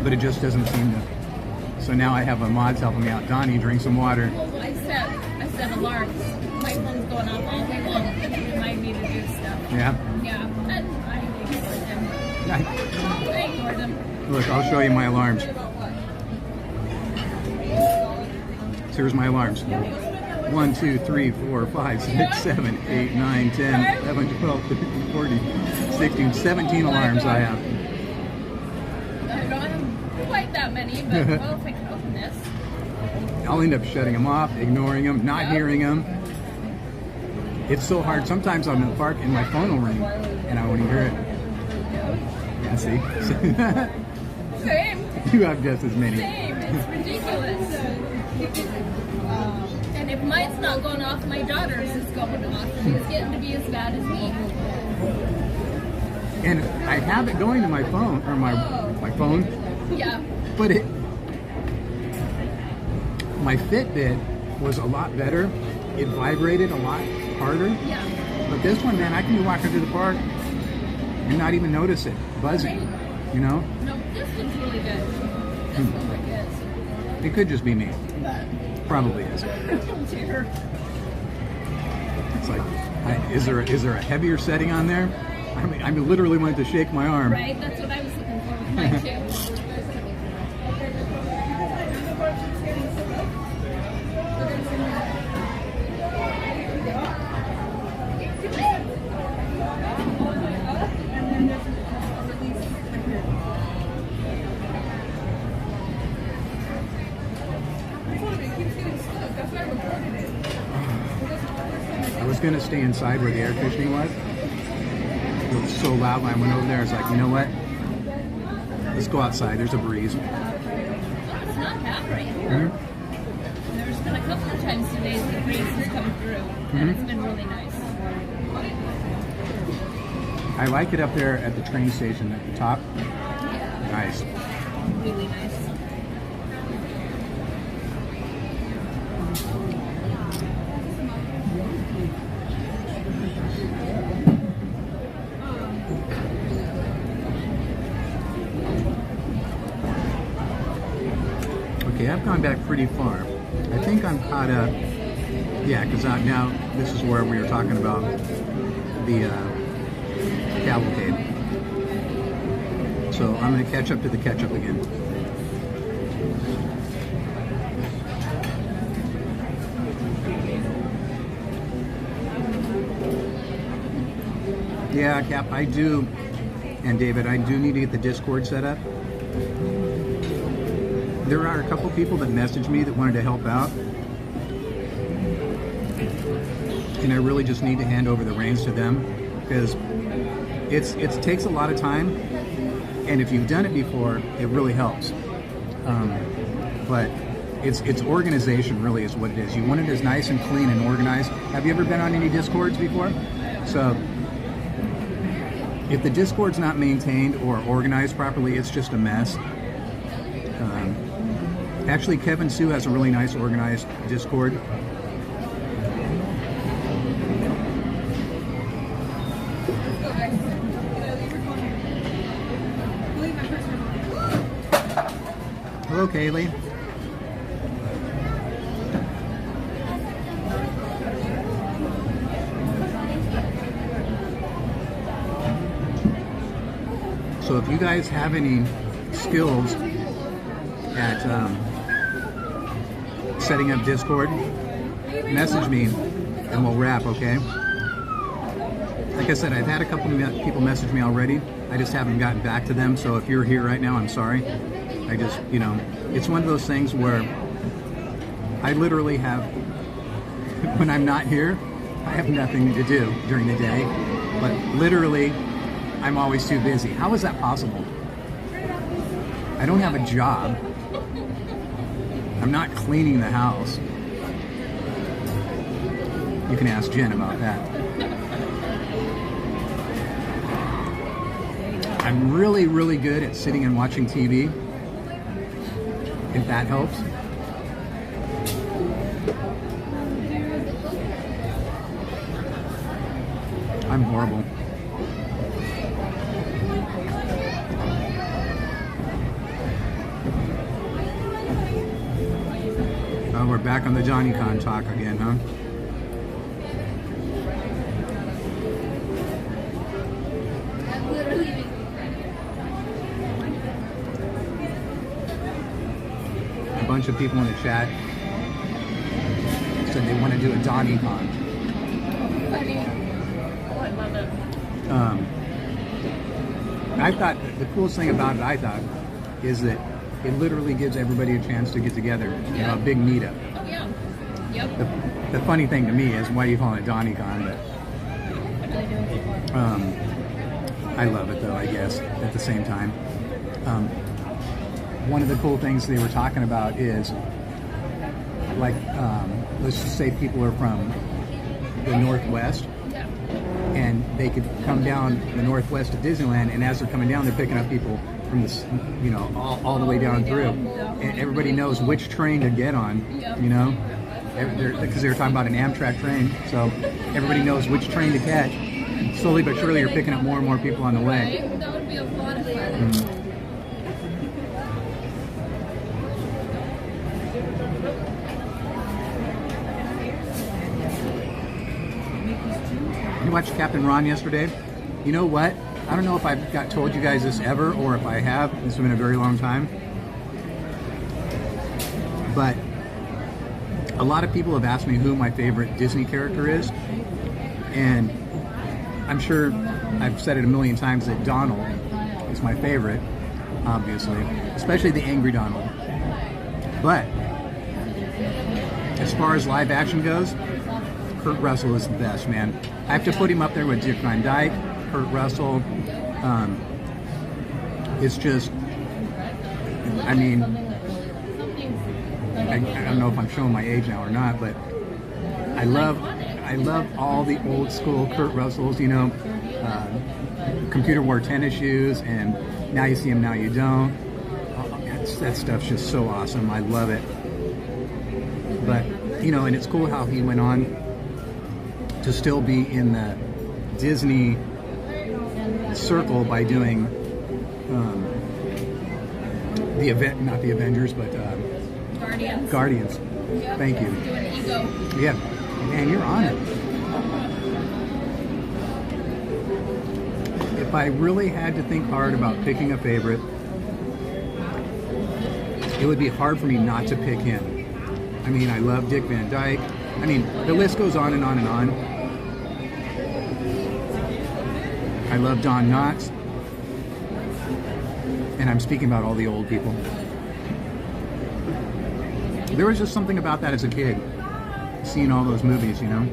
But it just doesn't seem to. So now I have a mods helping me out. Donnie, drink some water. I set alarms. My phone's going off all day long to remind me to do stuff. Yeah? Yeah. And I ignore them. I ignore them. Look, I'll show you my alarms. Here's my alarms. 1, 2, 3, 4, 5, 6, 7, 8, 9, 10, 11, 12, 13, 14, 16, 17 alarms I have. I don't have quite that many, but we'll take a look at this. I'll end up shutting them off, ignoring them, not hearing them. It's so hard. Sometimes I'm in the park and my phone will ring and I won't even hear it. Yeah, see? Same. You have just as many. Same. It's ridiculous. And if mine's not going off, my daughter's is going off. And it's getting to be as bad as me. And I have it going to my phone, or my phone. Yeah. But my Fitbit was a lot better. It vibrated a lot harder. Yeah. But this one, man, I can be walking through the park and not even notice it buzzing, you know? No, this one's really good. This one like is. It could just be me. Probably is. Dear. It's like, is there a heavier setting on there? I literally wanted to shake my arm. Right, that's what I was looking for with mine too. I was gonna stay inside where the air conditioning was. It was so loud when I went over there. I was like, you know what? Let's go outside. There's a breeze. It's not bad right here. There's been a couple of times today that the breeze has come through, and it's been really nice. I like it up there at the train station at the top. Yeah. Nice. Really nice. Okay, I've gone back pretty far. I think I'm caught up. Yeah, because now this is where we were talking about the cavalcade. So I'm going to catch up to the ketchup again. Yeah, Cap, I do, and David, I do need to get the Discord set up. There are a couple people that messaged me that wanted to help out, and I really just need to hand over the reins to them because it takes a lot of time, and if you've done it before, it really helps. But it's organization really is what it is. You want it as nice and clean and organized. Have you ever been on any Discords before? So if the Discord's not maintained or organized properly, it's just a mess. Actually, Kevin Sue has a really nice organized Discord. Hello, Kaylee. So if you guys have any skills at setting up Discord, message me and we'll wrap, okay? Like I said, I've had a couple people message me already. I just haven't gotten back to them. So if you're here right now, I'm sorry. I just, you know, it's one of those things where I literally have, when I'm not here, I have nothing to do during the day. But literally, I'm always too busy. How is that possible? I don't have a job. I'm not cleaning the house. You can ask Jen about that. I'm really, really good at sitting and watching TV, if that helps. I'm horrible. Oh, we're back on the JohnnyCon talk again, huh? A bunch of people in the chat said they want to do a DonnieCon. I thought the coolest thing about it, is that it literally gives everybody a chance to get together, you know, a big meetup. Oh yeah. Yep. The funny thing to me is why you call it DonnieCon, but I love it though, I guess, at the same time. One of the cool things they were talking about is, like, let's just say people are from the Northwest, and they could come down the Northwest to Disneyland, and as they're coming down, they're picking up people from this, you know, all the way down through, and everybody knows which train to get on, you know, because they were talking about an Amtrak train, so everybody knows which train to catch. slowly but surely you're picking up more and more people on the way. Right? That would be a lot of fun. You watched Captain Ron yesterday? You know what? I don't know if I've told you guys this ever, or if I have. It's been a very long time. But a lot of people have asked me who my favorite Disney character is. And I'm sure I've said it a million times that Donald is my favorite, obviously. Especially the angry Donald. But as far as live action goes, Kurt Russell is the best, man. I have to put him up there with Dick Van Dyke, Kurt Russell. It's just, I mean, I don't know if I'm showing my age now or not, but I love all the old school Kurt Russells, you know, computer wore tennis shoes, and Now You See Him, Now You Don't. That stuff's just so awesome. I love it. But, you know, and it's cool how he went on to still be in the Disney circle by doing the event, not the Avengers, but Guardians. Yep. Thank you. Doing Ego. Yeah, man, you're on it. If I really had to think hard about picking a favorite, it would be hard for me not to pick him. I mean, I love Dick Van Dyke. I mean, the list goes on and on and on. I love Don Knotts. And I'm speaking about all the old people. There was just something about that as a kid, seeing all those movies, you know?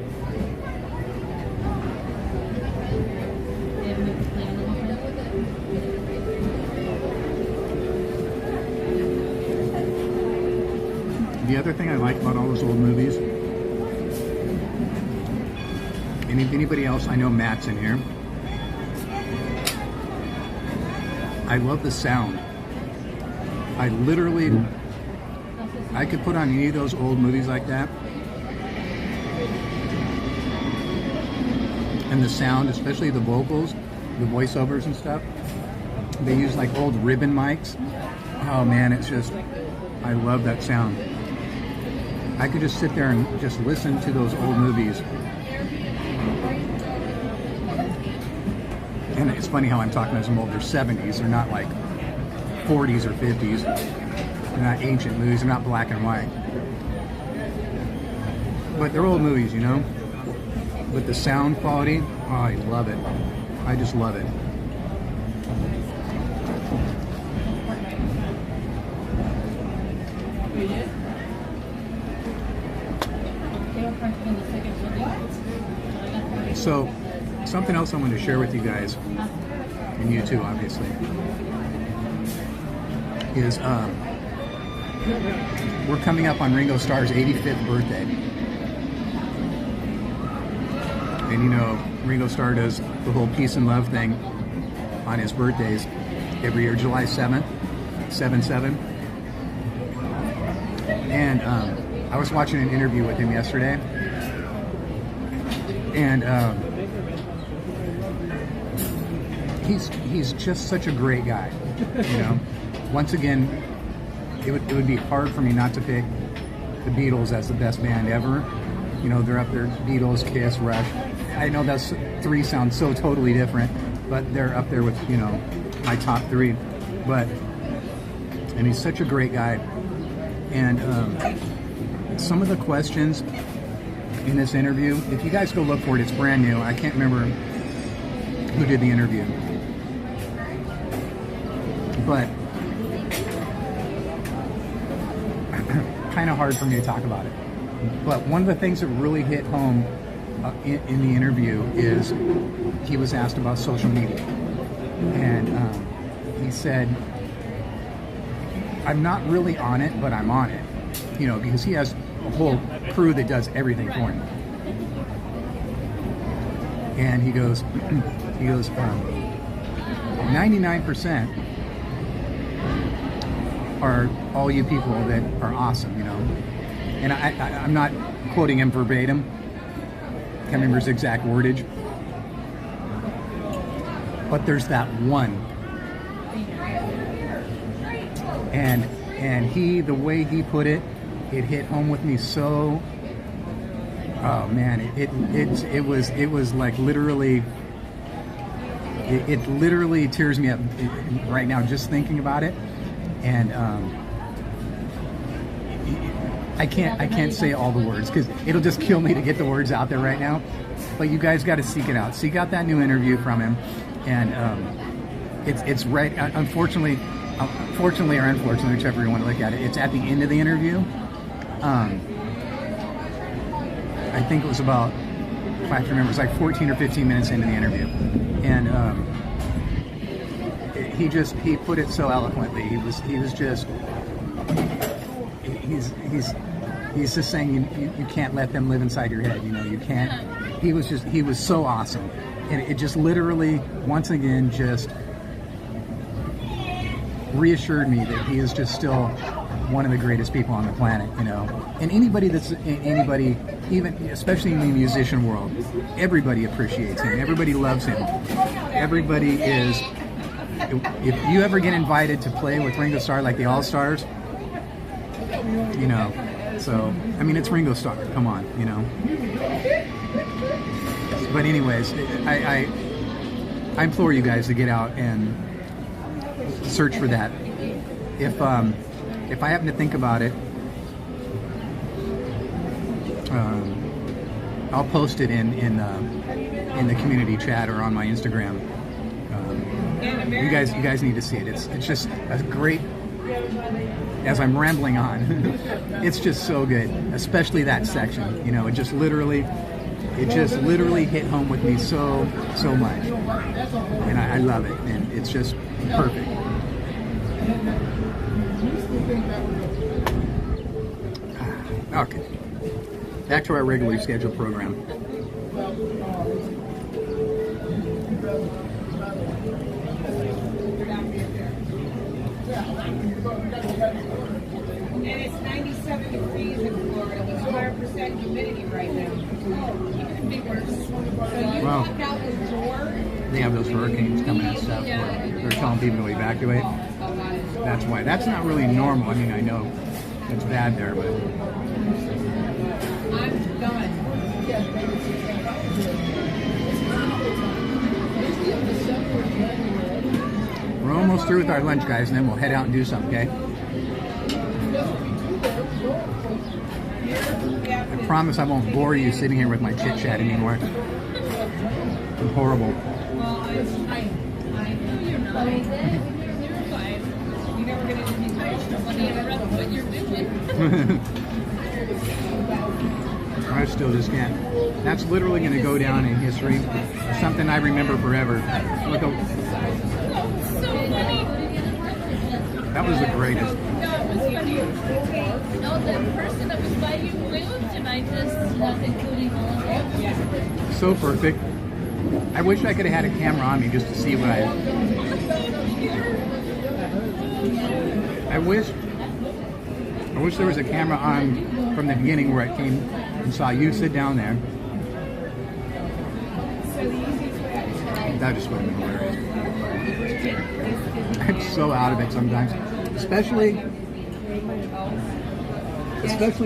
The other thing I like about all those old movies, and if anybody else, I know Matt's in here, I love the sound. I literally, I could put on any of those old movies like that, and the sound, especially the vocals, the voiceovers and stuff, they use like old ribbon mics. Oh man, it's just, I love that sound. I could just sit there and just listen to those old movies. And it's funny how I'm talking as I'm older. 70s, they're not like 40s or 50s. They're not ancient movies, they're not black and white. But they're old movies, you know? With the sound quality, oh, I love it. I just love it. So, something else I wanted to share with you guys, and you too, obviously, is we're coming up on Ringo Starr's 85th birthday. And you know, Ringo Starr does the whole peace and love thing on his birthdays every year, July 7th, 7/7. And I was watching an interview with him yesterday, and he's just such a great guy, you know. Once again, it would be hard for me not to pick the Beatles as the best band ever. You know, they're up there, Beatles, Kiss, Rush. I know those three sound so totally different, but they're up there with, you know, my top three. But, and he's such a great guy. And some of the questions in this interview, if you guys go look for it, it's brand new. I can't remember who did the interview. But kind of hard for me to talk about it. But one of the things that really hit home in the interview is he was asked about social media. And he said, I'm not really on it, but I'm on it. You know, because he has a whole crew that does everything for him. And he goes, 99% are all you people that are awesome, you know. And I'm not quoting him verbatim. Can't remember his exact wordage. but there's that one. And he, the way he put it, it hit home with me so. Oh man, it was like literally. It literally tears me up right now just thinking about it, and I can't say all the words because it'll just kill me to get the words out there right now. But you guys got to seek it out. Seek out that new interview from him, and it's right. Unfortunately, fortunately or unfortunately, whichever you want to look at it, it's at the end of the interview. I think it was about, if I remember, it was like 14 or 15 minutes into the interview, and he put it so eloquently. He's just saying you can't let them live inside your head. You know, you can't. He was so awesome, and it just literally once again just reassured me that he is just still one of the greatest people on the planet, you know. And anybody, even especially in the musician world, everybody appreciates him. Everybody loves him. Everybody is. If you ever get invited to play with Ringo Starr like the All Stars, you know. So I mean, it's Ringo Starr. Come on, you know. But anyways, I implore you guys to get out and search for that. If I happen to think about it, I'll post it in the community chat or on my Instagram. You guys need to see it. It's just a great. As I'm rambling on, it's just so good, especially that section. You know, it just literally hit home with me so much, and I love it, and it's just perfect. Okay, back to our regularly scheduled program. And it's 97 degrees in Florida with 100% humidity right now. It could be worse. So you walk out the door. They have those hurricanes coming and stuff. They're telling people to evacuate. That's why. That's not really normal. I mean, I know it's bad there, but. I'm done. We're almost through with our lunch, guys, and then we'll head out and do something, okay? I promise I won't bore you sitting here with my chit-chat anymore. It's horrible. Well, I know you're not. You're fine. You're never going to be tired when you interrupt what you're doing. I still just can't. That's literally going to go down in history. Something I remember forever. Look, So funny. that was the greatest. No, it was funny. No, the person that was by you moved, and I just was including all of them. So perfect. I wish I could have had a camera on me just to see what I wish there was a camera on from the beginning where I came and saw you sit down there. That just would have been hilarious. I'm so out of it sometimes, especially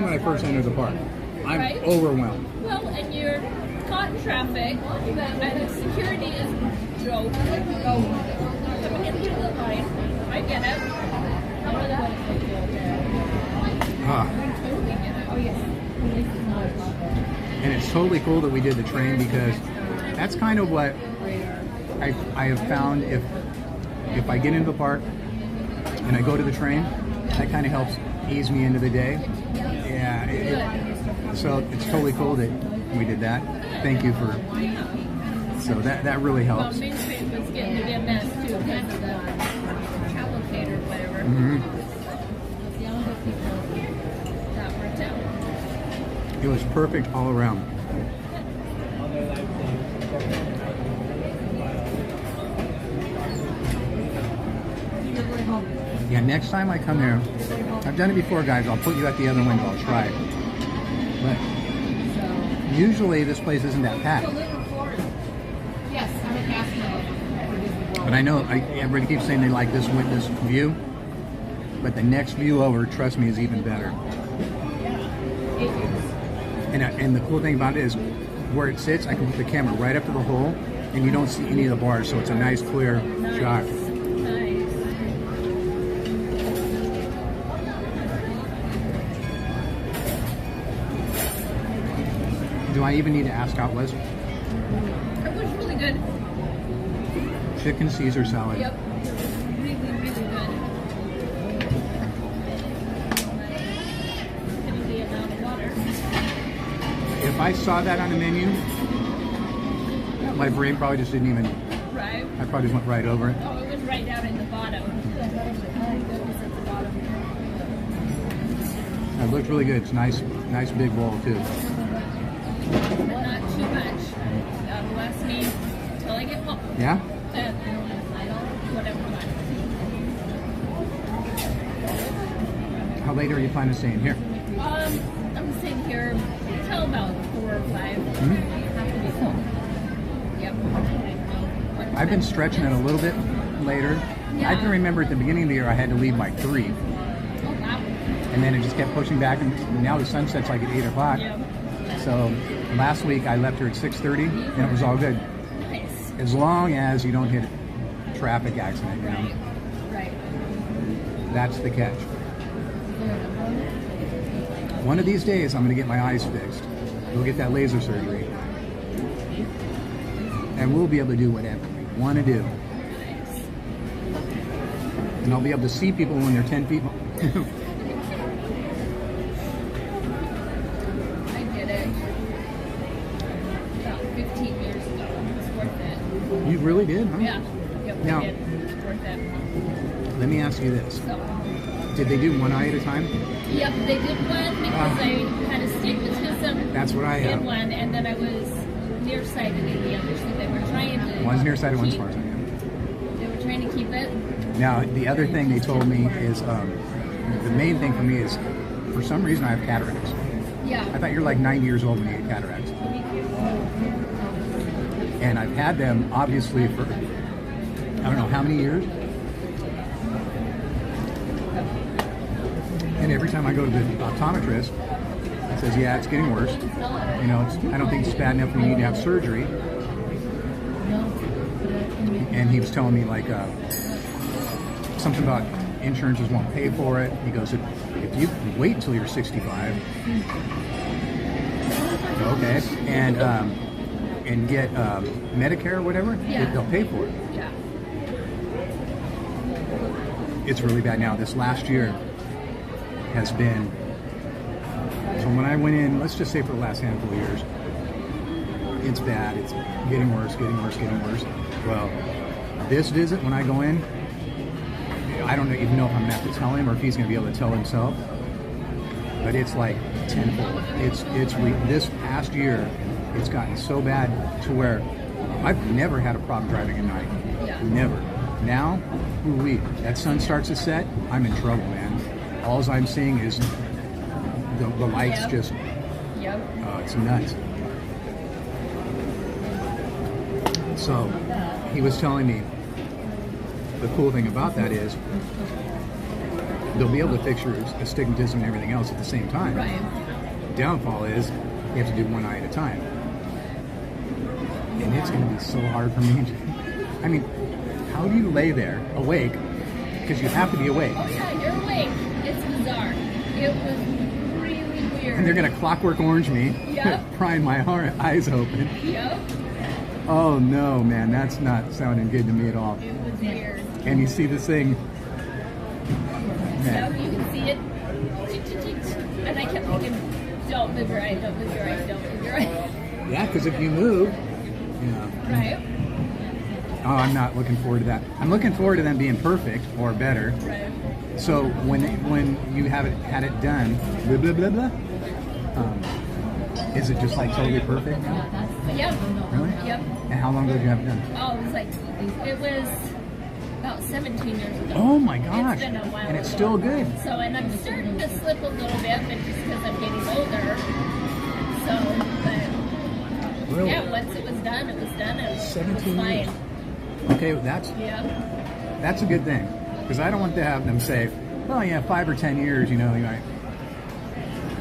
when I first enter the park. I'm Right? overwhelmed. Well, and you're caught in traffic, and security is joke. Coming into the line. I get it. And it's totally cool that we did the train, because that's kind of what I have found. If I get into the park and I go to the train, that kind of helps ease me into the day. Yeah, so it's totally cool that we did that. Thank you for. So that really helps. Well, Main Street was getting to be a mess too, kind of the cavalcade or whatever. That worked out. It was perfect all around. Yeah, next time I come here, I've done it before, guys. I'll put you at the other window. I'll try it. But usually this place isn't that packed. Yes, I'm a cast member. But I know everybody keeps saying they like this view, but the next view over, trust me, is even better. And the cool thing about it is where it sits, I can put the camera right up to the hole, and you don't see any of the bars, so it's a nice clear shot. Nice. Do I even need to ask how it was? It was really good. Chicken Caesar salad. Yep. Really, really good. Gonna be amount of water. If I saw that on the menu, my brain probably just didn't even, Right. I probably just went right over it. Oh, it was right down at the bottom. It was at the bottom. It looked really good. It's nice big bowl too. Not too much. That'll last me till I get home. Yeah? Whatever. How late are you planning on staying here? I'm staying here till about 4 or 5. Mm-hmm. Have to be home. Yep. I've been stretching it a little bit later. Yeah. I can remember at the beginning of the year I had to leave by 3. Oh, wow. And then it just kept pushing back, and now the sun sets like at 8 o'clock. Yep. So last week I left her at 6:30, and it was all good. Nice. As long as you don't hit a traffic accident, you know? Right. That's the catch. One of these days I'm going to get my eyes fixed. We'll get that laser surgery. And we'll be able to do whatever we want to do. And I'll be able to see people when they're 10 feet. I did it about 15 years ago. It's worth it. You really did, huh? Yeah. Yep, Now- I did. It's worth it. Let me ask you this. So, Did they do one eye at a time? yep, they did one because I had astigmatism That's what I have. in one, and then I was nearsighted in the other, so they were trying to One's nearsighted, one's keep- farsighted. They were trying to keep it. Now, the other thing they told me is, the main thing for me is, for some reason I have cataracts. Yeah. I thought you're like 90 years old when you get cataracts. And I've had them, obviously, for, I don't know how many years. And every time I go to the optometrist, it says, yeah, it's getting worse. You know, I don't think it's bad enough we need to have surgery. And he was telling me, like, something about insurances won't pay for it. He goes, if you wait until you're 65, okay, and get Medicare or whatever, Yeah. they'll pay for it. Yeah. It's really bad now. This last year has been, so when I went in, let's just say for the last handful of years, it's bad. It's getting worse, getting worse, getting worse. Well, this visit, when I go in, I don't even know if I'm going to have to tell him or if he's going to be able to tell himself, but it's like tenfold. This past year, it's gotten so bad to where I've never had a problem driving at night. Yeah. Never. Now, that sun starts to set, I'm in trouble, man. All I'm seeing is the lights Yep. just, Yep. it's nuts. So, he was telling me, the cool thing about that is, they'll be able to fix your astigmatism and everything else at the same time. Right. The downfall is, you have to do one eye at a time. And it's going to be so hard for me. I mean, how do you lay there, awake, because you have to be awake, Oh yeah, you're awake. It's bizarre. It was really weird. and they're going to clockwork orange me, Yep. prying my eyes open. Yep. Oh no, man, that's not sounding good to me at all. It was weird. And you see this thing, Yep, man, you can see it. And I kept thinking, don't move your eye, don't move your eye, don't move your eye. yeah, because if you move, yeah. Right? Oh, I'm not looking forward to that. I'm looking forward to them being perfect or better. Right. So when you had it done, blah, blah, blah, blah, is it just like totally perfect now? Yep. Really? Yep. And how long ago did you have it done? Oh, it was about 17 years ago. Oh my gosh! It's been a while And it's ago. still good. So, and I'm starting to slip a little bit, but just because I'm getting older. So, but Really? yeah, once it was done, it was done. It was 17 fine. years. Okay, that's a good thing, because I don't want to have them say, well, yeah, 5 or 10 years, you know, you're like,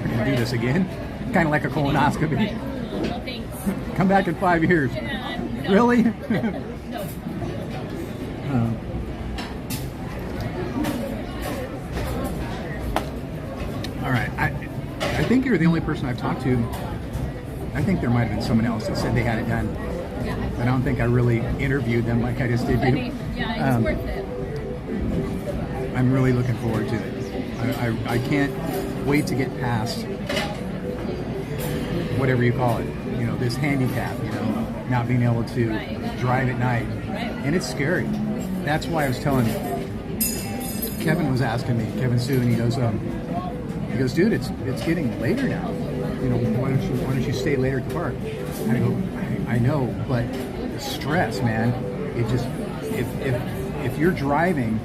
we're going to do this again. Kind of like a colonoscopy. Right. No, thanks. Come back in 5 years. No. Really? No. All right. I think you're the only person I've talked to. I think there might have been someone else that said they had it done. I don't think I really interviewed them like I just did you. Yeah, it's worth it. I'm really looking forward to it. I can't wait to get past whatever you call it. You know, this handicap, you know, not being able to drive at night. And it's scary. That's why I was telling Kevin was asking me, Kevin Sue, and he goes, dude, it's getting later now. You know, why don't you stay later at the park? And I go, I know, but the stress, man. It just, if you're driving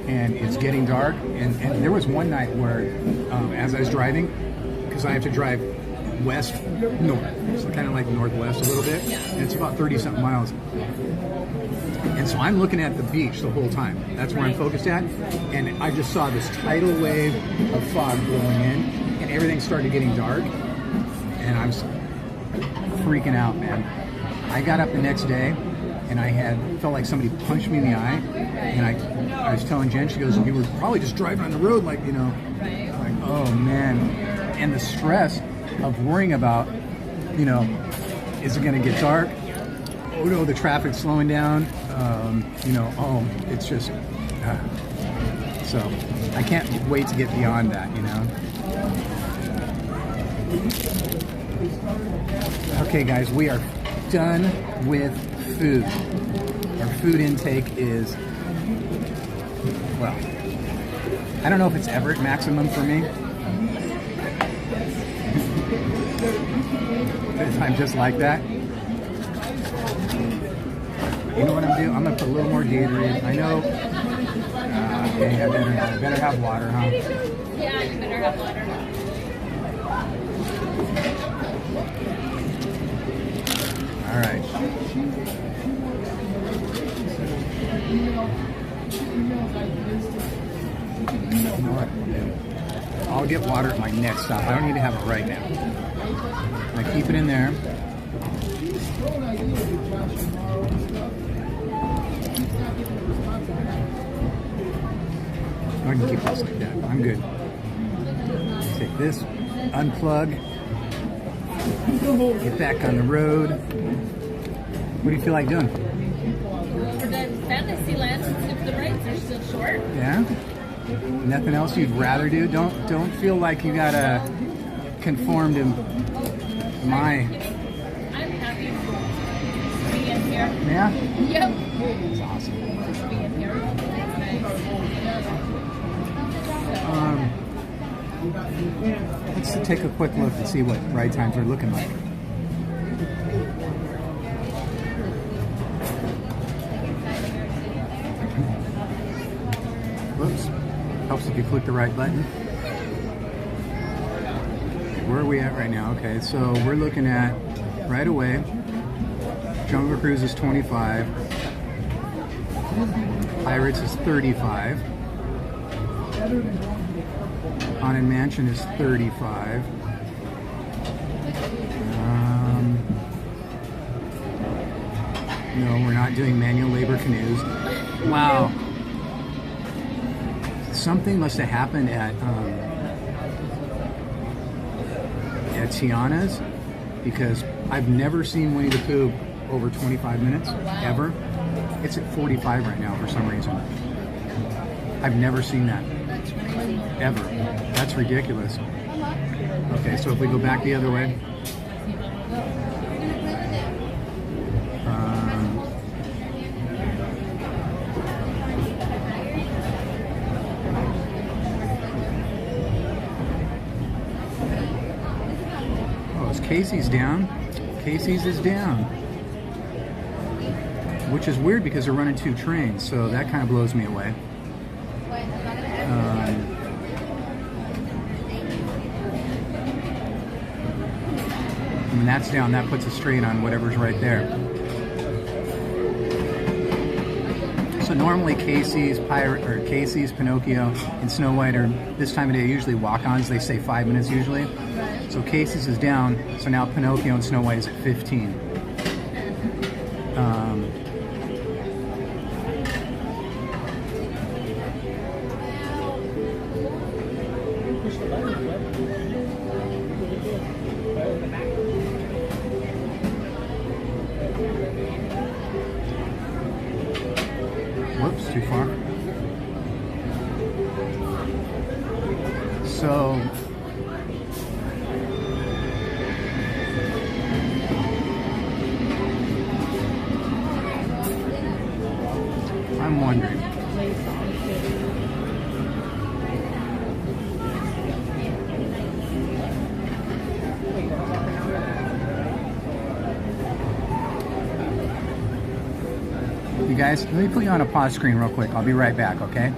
and it's getting dark, and there was one night where, as I was driving, because I have to drive west, north, so kind of like northwest a little bit, and it's about 30-something miles. And so I'm looking at the beach the whole time. That's where I'm focused at. And I just saw this tidal wave of fog blowing in, and everything started getting dark. And I was freaking out, man. I got up the next day, and I felt like somebody punched me in the eye. And I was telling Jen, she goes, you were probably just driving on the road, like, you know, like, oh man. And the stress of worrying about, you know, is it going to get dark? Oh no, the traffic's slowing down. You know, oh, it's just, so I can't wait to get beyond that, you know. Okay guys, we are done with food. Our food intake is, well, I don't know if it's ever at maximum for me. I'm just like that. You know what I'm doing? I'm gonna put a little more Gatorade. I know. Okay, I better have water, huh? Yeah, you better have water. All right. You know what? I'll get water at my next stop. I don't need to have it right now. I keep it in there. I can keep this like that. I'm good. Take this, unplug, get back on the road. What do you feel like doing? For the Fantasyland, if the rides are still short. Yeah? Nothing else you'd rather do? Don't feel like you gotta conform to my... I'm happy being here. Yeah? Yep. That's awesome. Just being here. It's nice. Let's take a quick look and see what ride times are looking like. Whoops. Helps if you click the right button. Where are we at right now? Okay, so we're looking at right away. Jungle Cruise is 25. Pirates is 35. Haunted Mansion is 35. No, we're not doing manual labor canoes. Wow. Something must have happened at Tiana's, because I've never seen Winnie the Pooh over 25 minutes, ever. It's at 45 right now for some reason. I've never seen that. That's crazy. Ever. That's ridiculous. Okay, so if we go back the other way. Oh, is Casey's down? Casey's is down. Which is weird because they're running 2 trains, so that kind of blows me away. When that's down, that puts a strain on whatever's right there. So normally Casey's, Pinocchio, and Snow White are this time of day usually walk-ons. They say 5 minutes usually. So Casey's is down. So now Pinocchio and Snow White is at 15. Whoops, too far. So I'm wondering. You guys, let me put you on a pause screen real quick. I'll be right back, okay?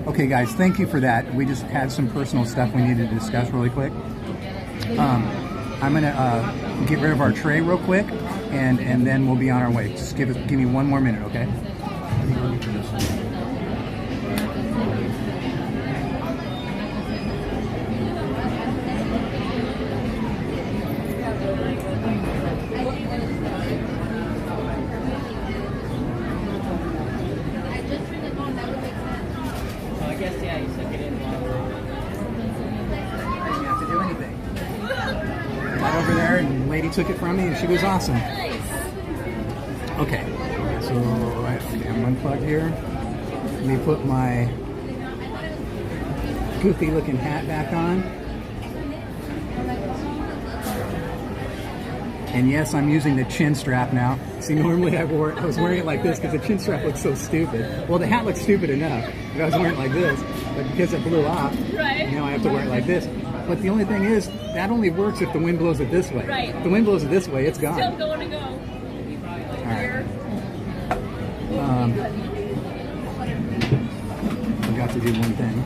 Okay, guys, thank you for that. We just had some personal stuff we needed to discuss really quick. I'm gonna get rid of our tray real quick, and then we'll be on our way. Just give me 1 more minute, okay? Took it from me and she was awesome. Okay, so I'm unplugged here. Let me put my goofy looking hat back on. And yes, I'm using the chin strap now. See, normally I was wearing it like this because the chin strap looks so stupid. Well, the hat looks stupid enough, but I was wearing it like this. But because it blew off, now I have to wear it like this. But the only thing is, that only works if the wind blows it this way. Right. If the wind blows it this way, it's gone. Still going to go. Alright. Forgot to do one thing.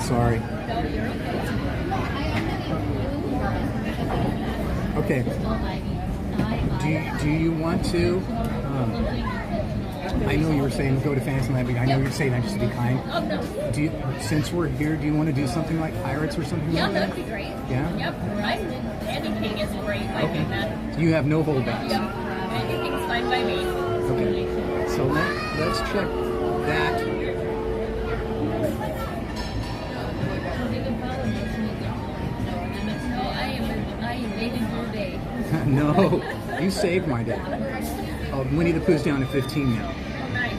Sorry. Okay. Do you want to? I know you were saying go to Fantasyland, but I know you're saying that just to be kind. Oh, no. Since we're here, do you want to do something like Pirates or something like that? Yeah, that'd be great. Yeah? Yep. Anything is great. I think that. You have no holdbacks. Yep. Anything's fine by me. Okay. So let's check that. No, you saved my day. Oh, Winnie the Pooh's down to 15 now. Nice.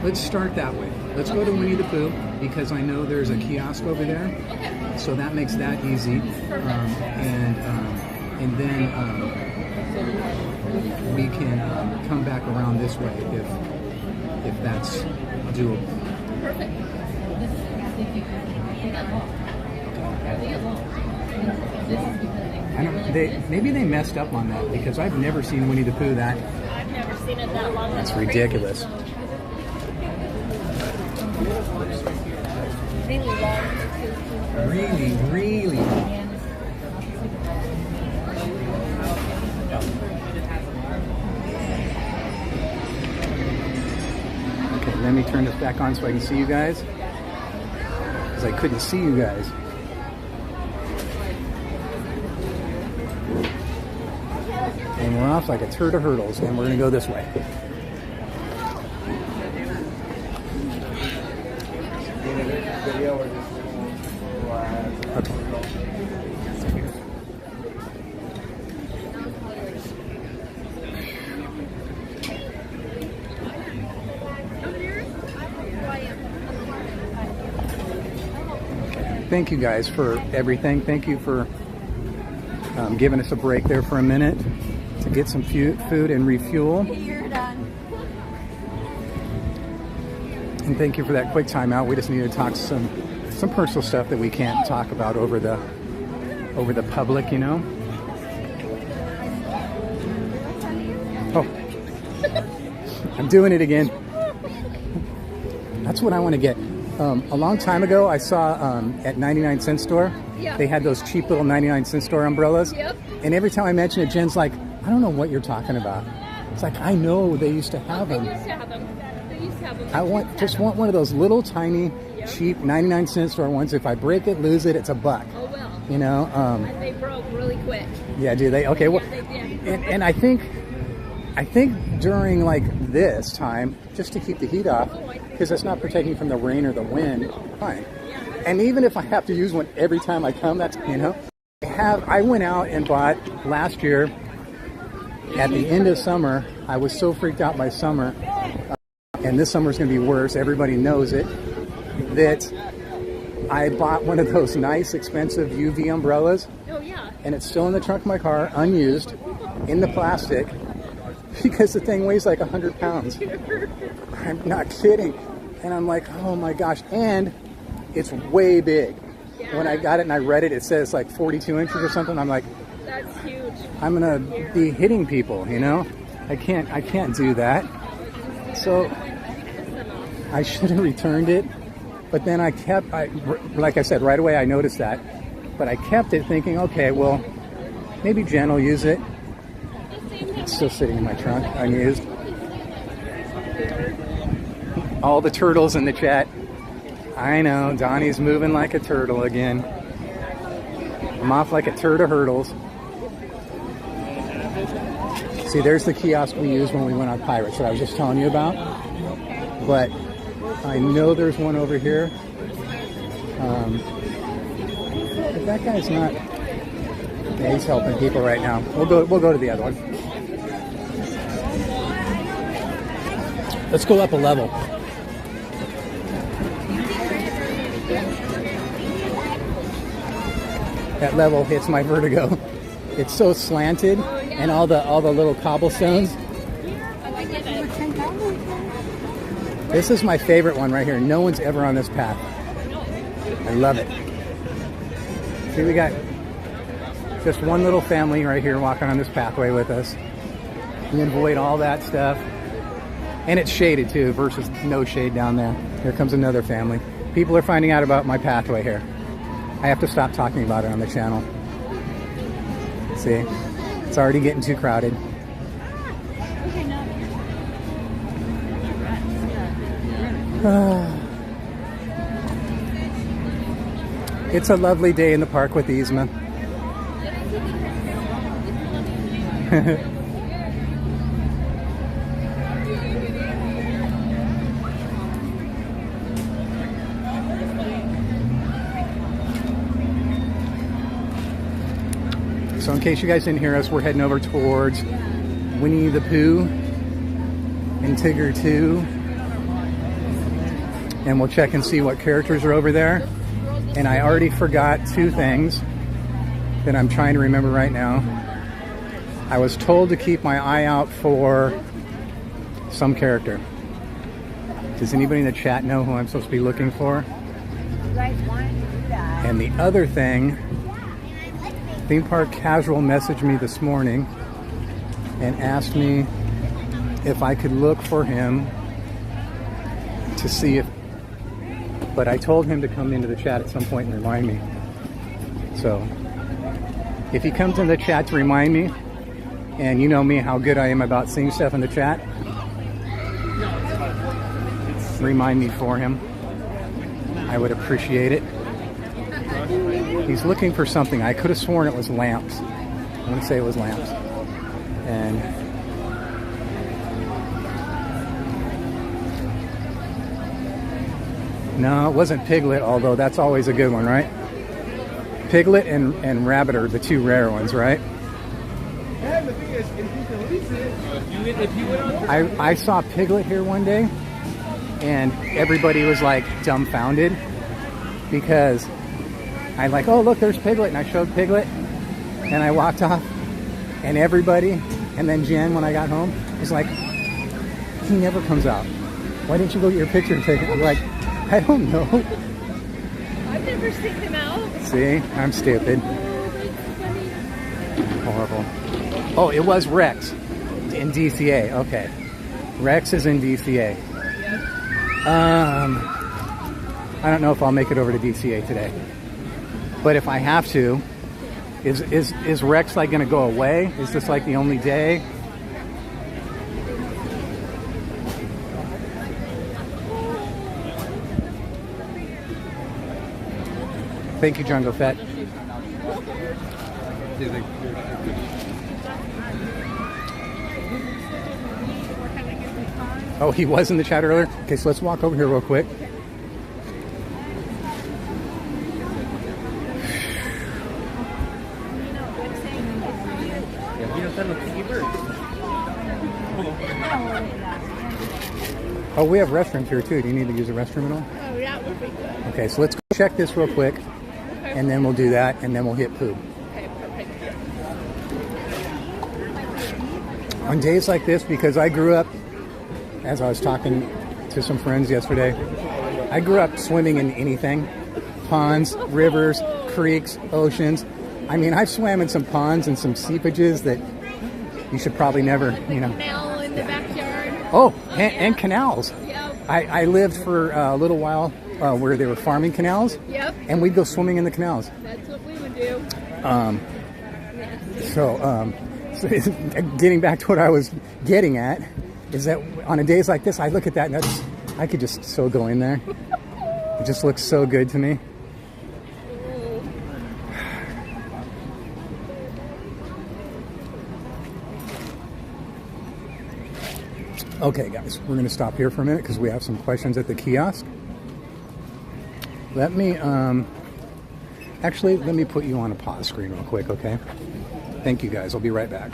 Let's start that way. Let's go to Winnie the Pooh because I know there's a kiosk over there. Okay. So that makes that easy. And then we can come back around this way if that's doable. Perfect. Maybe they messed up on that because I've never seen Winnie the Pooh that. I've never seen it that long. That's ridiculous. Really, really long. Okay, let me turn this back on so I can see you guys. Because I couldn't see you guys. And we're off like a turd of hurdles, and we're going to go this way. Okay. Thank you guys for everything. Thank you for giving us a break there for a minute to get some food and refuel. You're done. And thank you for that quick time out. We just need to talk some personal stuff that we can't talk about over the public, you know. Oh, I'm doing it again. That's what I want to get. A long time ago, I saw at 99-cent store, they had those cheap little 99-cent store umbrellas. Yep. And every time I mention it, Jen's like, I don't know what you're talking about. It's like, I know they used to have them. They used to have them. I want one of those little tiny, cheap 99-cent store ones. If I break it, lose it, it's $1. Oh, well. You know? They broke really quick. Yeah, do they? Okay, well, Yeah, they did. and I think during like this time, just to keep the heat off, because it's not protecting from the rain or the wind, fine. And even if I have to use one every time I come, that's, you know. I went out and bought last year at the end of summer. I was so freaked out by summer, and this summer's going to be worse. Everybody knows it. That I bought one of those nice, expensive UV umbrellas. Oh, yeah. And it's still in the trunk of my car, unused, in the plastic. because the thing weighs like 100 pounds. I'm not kidding. And I'm like, oh my gosh. And it's way big. When I got it and I read it, it says like 42 inches or something. I'm like, That's huge. I'm gonna be hitting people, you know? I can't do that. So I should have returned it. But then like I said, right away I noticed that. But I kept it thinking, okay, well, maybe Jen will use it. It's still sitting in my trunk, unused. All the turtles in the chat. I know, Donnie's moving like a turtle again. I'm off like a turd of hurdles. See, there's the kiosk we used when we went on Pirates that I was just telling you about. But I know there's one over here. But that guy's not... Yeah, he's helping people right now. We'll go to the other one. Let's go up a level. That level hits my vertigo. It's so slanted, and all the little cobblestones. This is my favorite one right here. No one's ever on this path. I love it. See, we got just one little family right here walking on this pathway with us. We avoid all that stuff. And it's shaded too, versus no shade down there. Here comes another family. People are finding out about my pathway here. I have to stop talking about it on the channel. See, it's already getting too crowded. It's a lovely day in the park with Yzma. So in case you guys didn't hear us, we're heading over towards Winnie the Pooh and Tigger 2. And we'll check and see what characters are over there. And I already forgot two things that I'm trying to remember right now. I was told to keep my eye out for some character. Does anybody in the chat know who I'm supposed to be looking for? And the other thing, Theme Park Casual messaged me this morning and asked me if I could look for him to see if... But I told him to come into the chat at some point and remind me. So, if he comes in the chat to remind me, and you know me, how good I am about seeing stuff in the chat, remind me for him. I would appreciate it. He's looking for something. I could have sworn it was lamps. I want to say it was lamps. And no, it wasn't Piglet, although that's always a good one, right? Piglet and Rabbit are the two rare ones, right? I saw Piglet here one day, and everybody was like dumbfounded because I'm like, oh look, there's Piglet, and I showed Piglet, and I walked off, and everybody, and then Jen, when I got home, was like, he never comes out. Why didn't you go get your picture and take it? I'm like, I don't know. I've never seen him out. See, I'm stupid. Horrible. Oh, it was Rex in DCA. Okay, Rex is in DCA. I don't know if I'll make it over to DCA today. But if I have to, is Rex like going to go away? Is this like the only day? Thank you, Jungle Fett. Oh, he was in the chat earlier? Okay, so let's walk over here real quick. Oh, we have restrooms here too. Do you need to use a restroom at all? Oh, that would be good. Okay, so let's go check this real quick, and then we'll do that, and then we'll hit Pooh. Okay, perfect. On days like this, because I grew up, as I was talking to some friends yesterday, I grew up swimming in anything. Ponds, rivers, creeks, oceans. I mean, I've swam in some ponds and some seepages that you should probably never, you know. Canal in the backyard. Oh, and canals. Yep. I lived for a little while where they were farming canals. Yep. And we'd go swimming in the canals. That's what we would do. So getting back to what I was getting at is that on a days like this, I look at that and I could just so go in there. It just looks so good to me. Okay, guys, we're going to stop here for a minute because we have some questions at the kiosk. Let me, actually, let me put you on a pause screen real quick, okay? Thank you, guys. I'll be right back.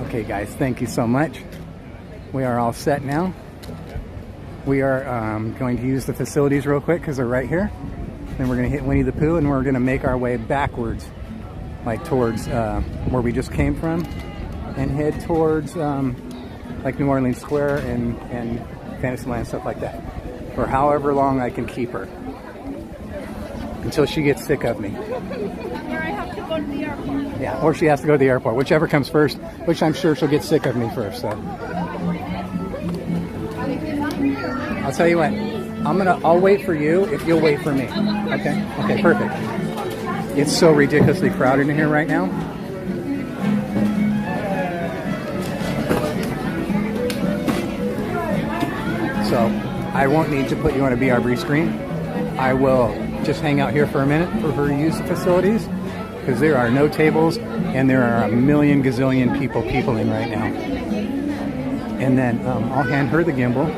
Okay, guys, thank you so much. We are all set now. We are going to use the facilities real quick because they're right here. Then we're going to hit Winnie the Pooh and we're going to make our way backwards, like towards where we just came from, and head towards like New Orleans Square and Fantasyland, stuff like that, for however long I can keep her, until she gets sick of me. Or I have to go to the airport. Yeah, or she has to go to the airport, whichever comes first, which I'm sure she'll get sick of me first. So I'll tell you what, I'll wait for you if you'll wait for me. Okay? Okay, perfect. It's so ridiculously crowded in here right now. So I won't need to put you on a BRB screen. I will just hang out here for a minute for her to use the facilities, because there are no tables and there are a million gazillion people peopling right now. And then I'll hand her the gimbal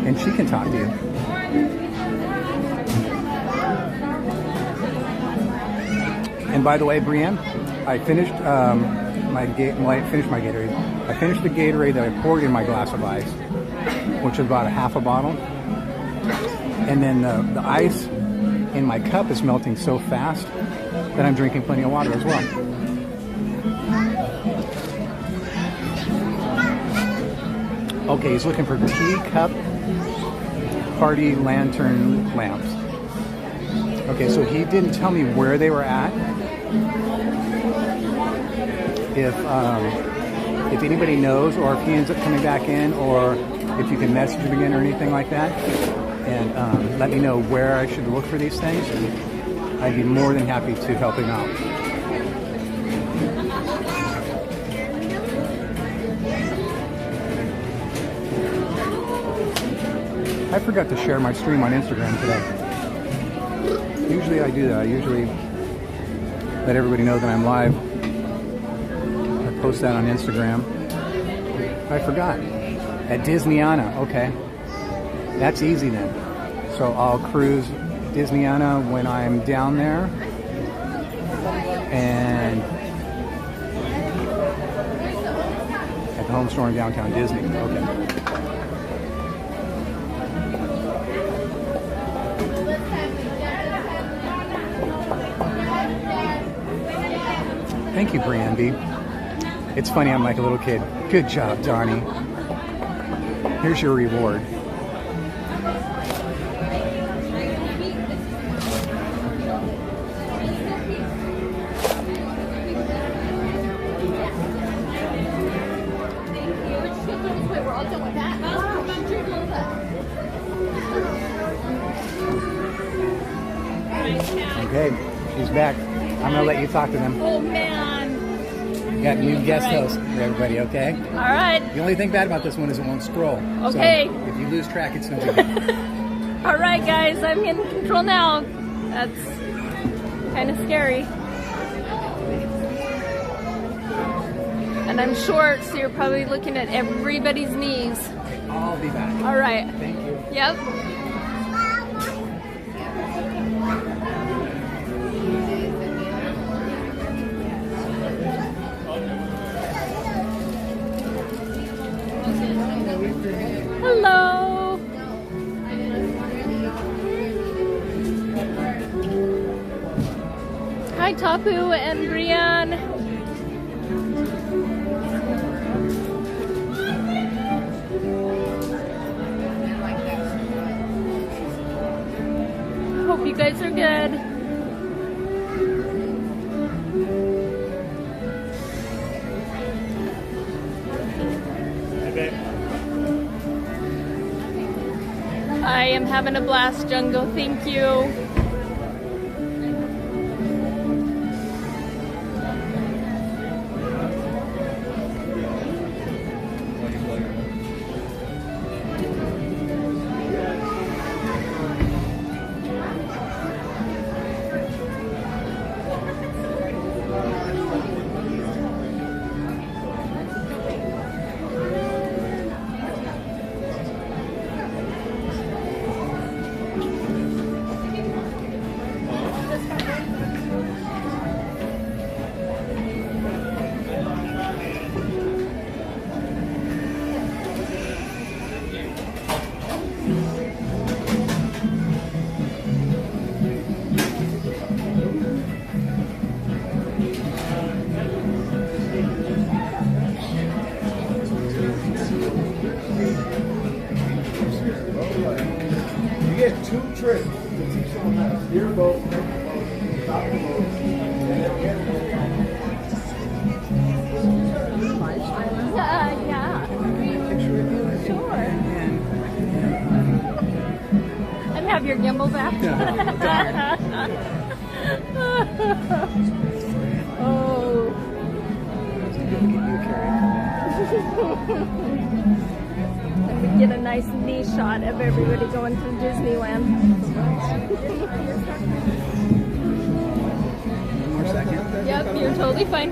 and she can talk to you. And by the way, Brienne, I finished my Gatorade. I finished the Gatorade that I poured in my glass of ice, which is about a half a bottle. And then the ice in my cup is melting so fast that I'm drinking plenty of water as well. Okay, he's looking for teacup party lantern lamps. Okay, so he didn't tell me where they were at, if anybody knows, or if he ends up coming back in, or if you can message him again or anything like that, and let me know where I should look for these things, and I'd be more than happy to help him out. I forgot to share my stream on Instagram today. Usually I do that. I usually let everybody know that I'm live. I post that on Instagram. I forgot. At Disneyana, okay. That's easy then. So I'll cruise Disneyana when I'm down there. And at the home store in downtown Disney. Okay. Thank you, Brandy. It's funny, I'm like a little kid. Good job, Donnie. Here's your reward. Okay, she's back. I'm gonna let you talk to them. Oh man. Got new guest host for everybody, okay? All right. The only thing bad about this one is it won't scroll. Okay. So if you lose track, it's no big deal. All right, guys, I'm in control now. That's kind of scary. And I'm short, so you're probably looking at everybody's knees. I'll be back. All right. Thank you. Yep. Hello. Hi, Tapu and Brianne. Hope you guys are good. I am having a blast, Jungle. Thank you. Your gimbal back. Oh. And we get a nice knee shot of everybody going through Disneyland. One more second. Yep, you're totally fine.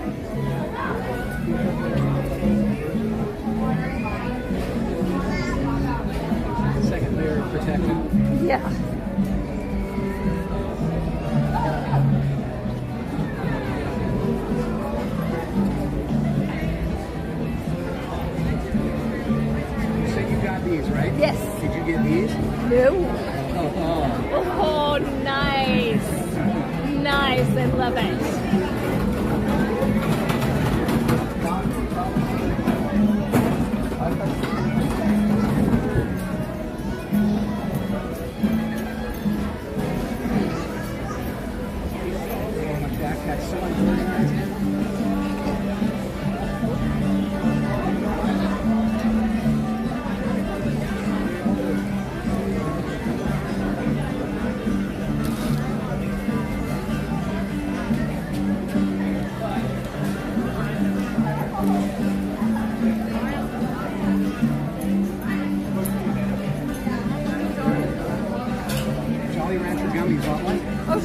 Second layer of protection. Yeah. You said you got these, right? Yes. Did you get these? No. Oh. Oh, nice. Nice. I love it.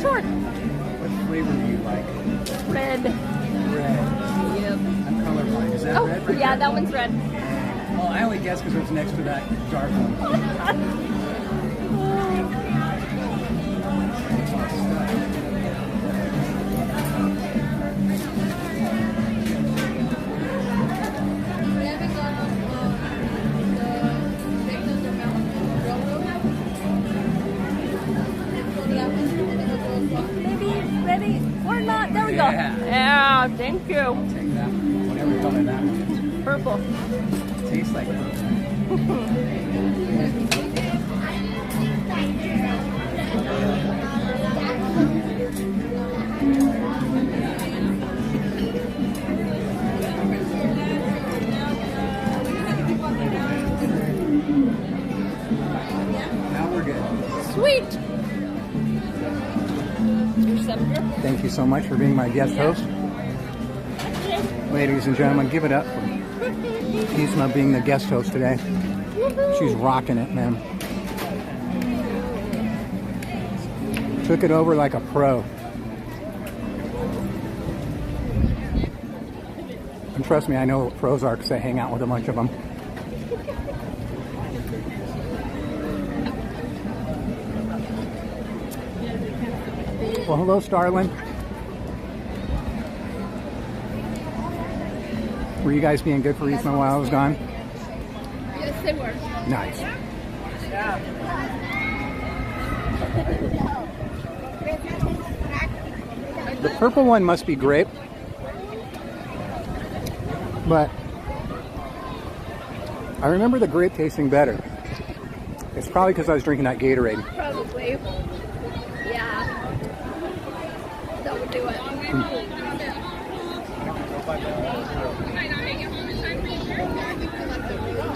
short. What flavor do you like? Red. Red. Yep. I'm colorblind. Is that red right yeah, there? that one's red. Well, I only guessed because it was next to that dark one. Ready or not? There we go. Yeah, thank you. I'll take that one. Whatever color that one is. Purple. Tastes like purple. Now we're good. Sweet. Your scepter. Thank you so much for being my guest host. Ladies and gentlemen, give it up for Yzma being the guest host today. She's rocking it, man. Took it over like a pro. And trust me, I know what pros are because I hang out with a bunch of them. Well, hello, Starlin. Were you guys being good for Yzma while I was gone? Yes, they were. Nice. The purple one must be grape, but I remember the grape tasting better. It's probably because I was drinking that Gatorade. Probably. Yeah. That would do it.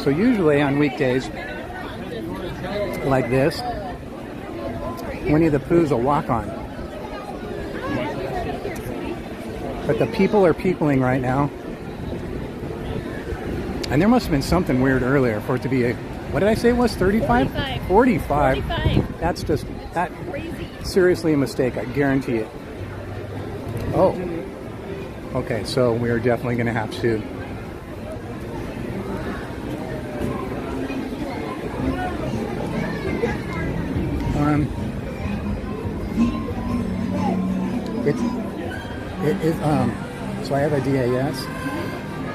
So usually on weekdays like this, Winnie the Pooh's a walk-on. But the people are peopling right now. And there must have been something weird earlier for it to be a, what did I say it was, 35? 45. That's just, that Crazy. seriously a mistake, I guarantee it. Oh. Okay, so we are definitely going to have to so I have a DAS,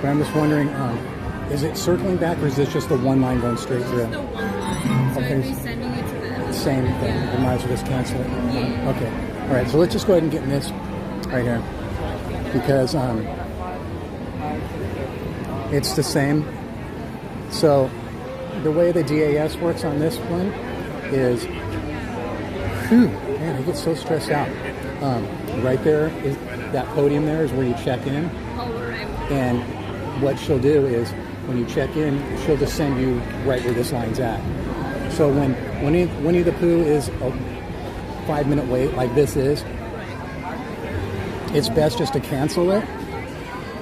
but I'm just wondering, is it circling back or is this just the one line going straight through? Just the one line. So Okay. it'd be sending it to the Same thing. We might as well just cancel it. Yeah. Okay. All right. So let's just go ahead and get in this right here because it's the same. So the way the DAS works on this one is, whew, man, I get so stressed out. Right there is that podium. There is where you check in, and what she'll do is when you check in, she'll just send you right where this line's at. So when Winnie the Pooh is a 5-minute wait like this is, it's best just to cancel it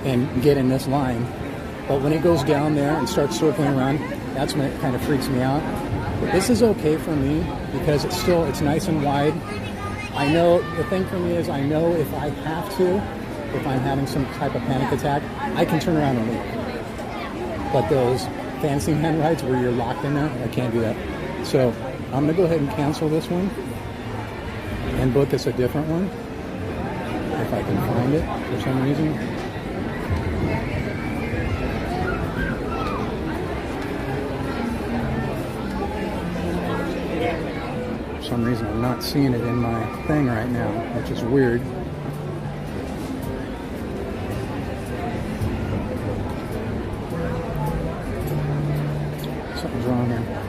and get in this line. But when it goes down there and starts circling around, that's when it kind of freaks me out. But this is okay for me because it's nice and wide. I know the thing for me is I know if I have to, if I'm having some type of panic attack, I can turn around and leave. But those fancy hand rides where you're locked in there, I can't do that. So I'm gonna go ahead and cancel this one and book us a different one if I can find it for some reason. For some reason I'm not seeing it in my thing right now, which is weird. Something's wrong here.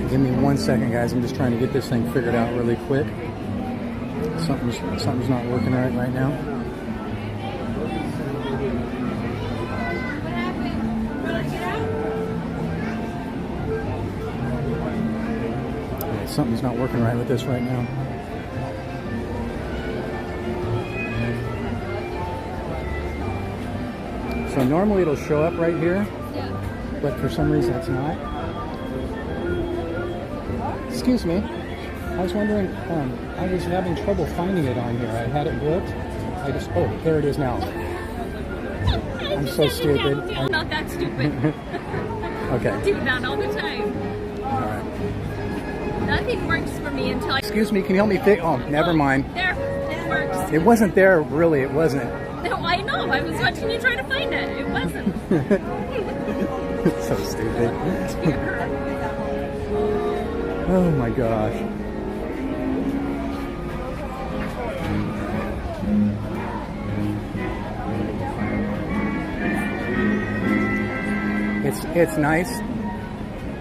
Give me 1 second, guys. I'm just trying to get this thing figured out really quick. Something's not working right now. Something's not working right with this right now. So normally it'll show up right here, but for some reason it's not. Excuse me. I was wondering, I was having trouble finding it on here. I had it booked. Oh, there it is now. I'm so stupid. I'm not that stupid. Okay. I do that all the time. All right. Nothing works for me until I... Excuse me, can you help me fix? Oh, never mind. There, it works. It wasn't there, really. It wasn't. No, I know. I was watching you try to find it. It wasn't. So stupid. Oh my gosh. It's nice,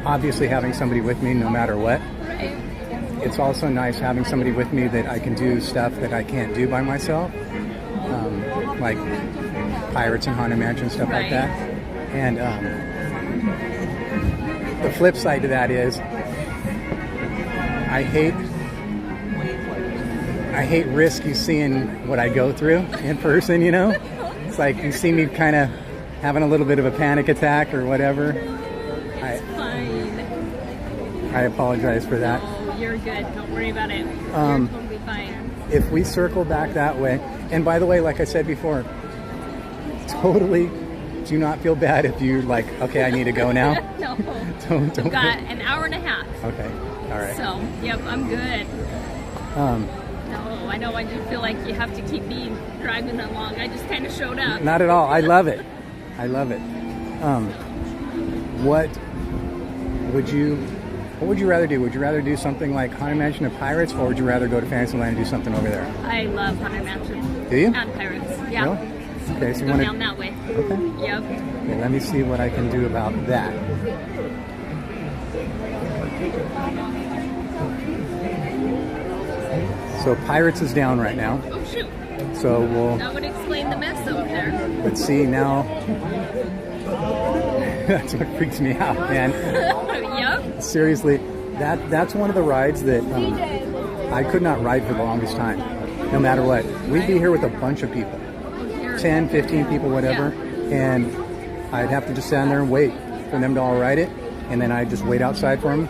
obviously, having somebody with me no matter what. Right. It's also nice having somebody with me that I can do stuff that I can't do by myself, like Pirates and Haunted Mansion, stuff like that. And the flip side to that is I hate risk you seeing what I go through in person, you know? It's like you see me kind of having a little bit of a panic attack or whatever. It's fine. I apologize for that. Oh, you're good. Don't worry about it. You're totally fine. If we circle back that way, and by the way, like I said before, totally do not feel bad if you're like, okay, I need to go now. No. Don't We've got an hour and a half. Okay. All right. So, yep, I'm good. No, I know I do feel like you have to keep me driving along. I just kind of showed up. Not at all. I love it. I love it. What would you rather do? Would you rather do something like Haunted Mansion of Pirates, or would you rather go to Fantasyland and do something over there? I love Haunted Mansion. Do you? And Pirates. Yeah. Really? Okay, so you Go want down that way. Okay. Yep. Okay, let me see what I can do about that. So Pirates is down right now. Oh shoot. So we'll. That would explain the mess over there. Let's see now. That's what freaks me out, man. Yep. Seriously, that's one of the rides that I could not ride for the longest time. No matter what, we'd be here with a bunch of people, 10, 15 people, whatever, and I'd have to just stand there and wait for them to all ride it, and then I'd just wait outside for them,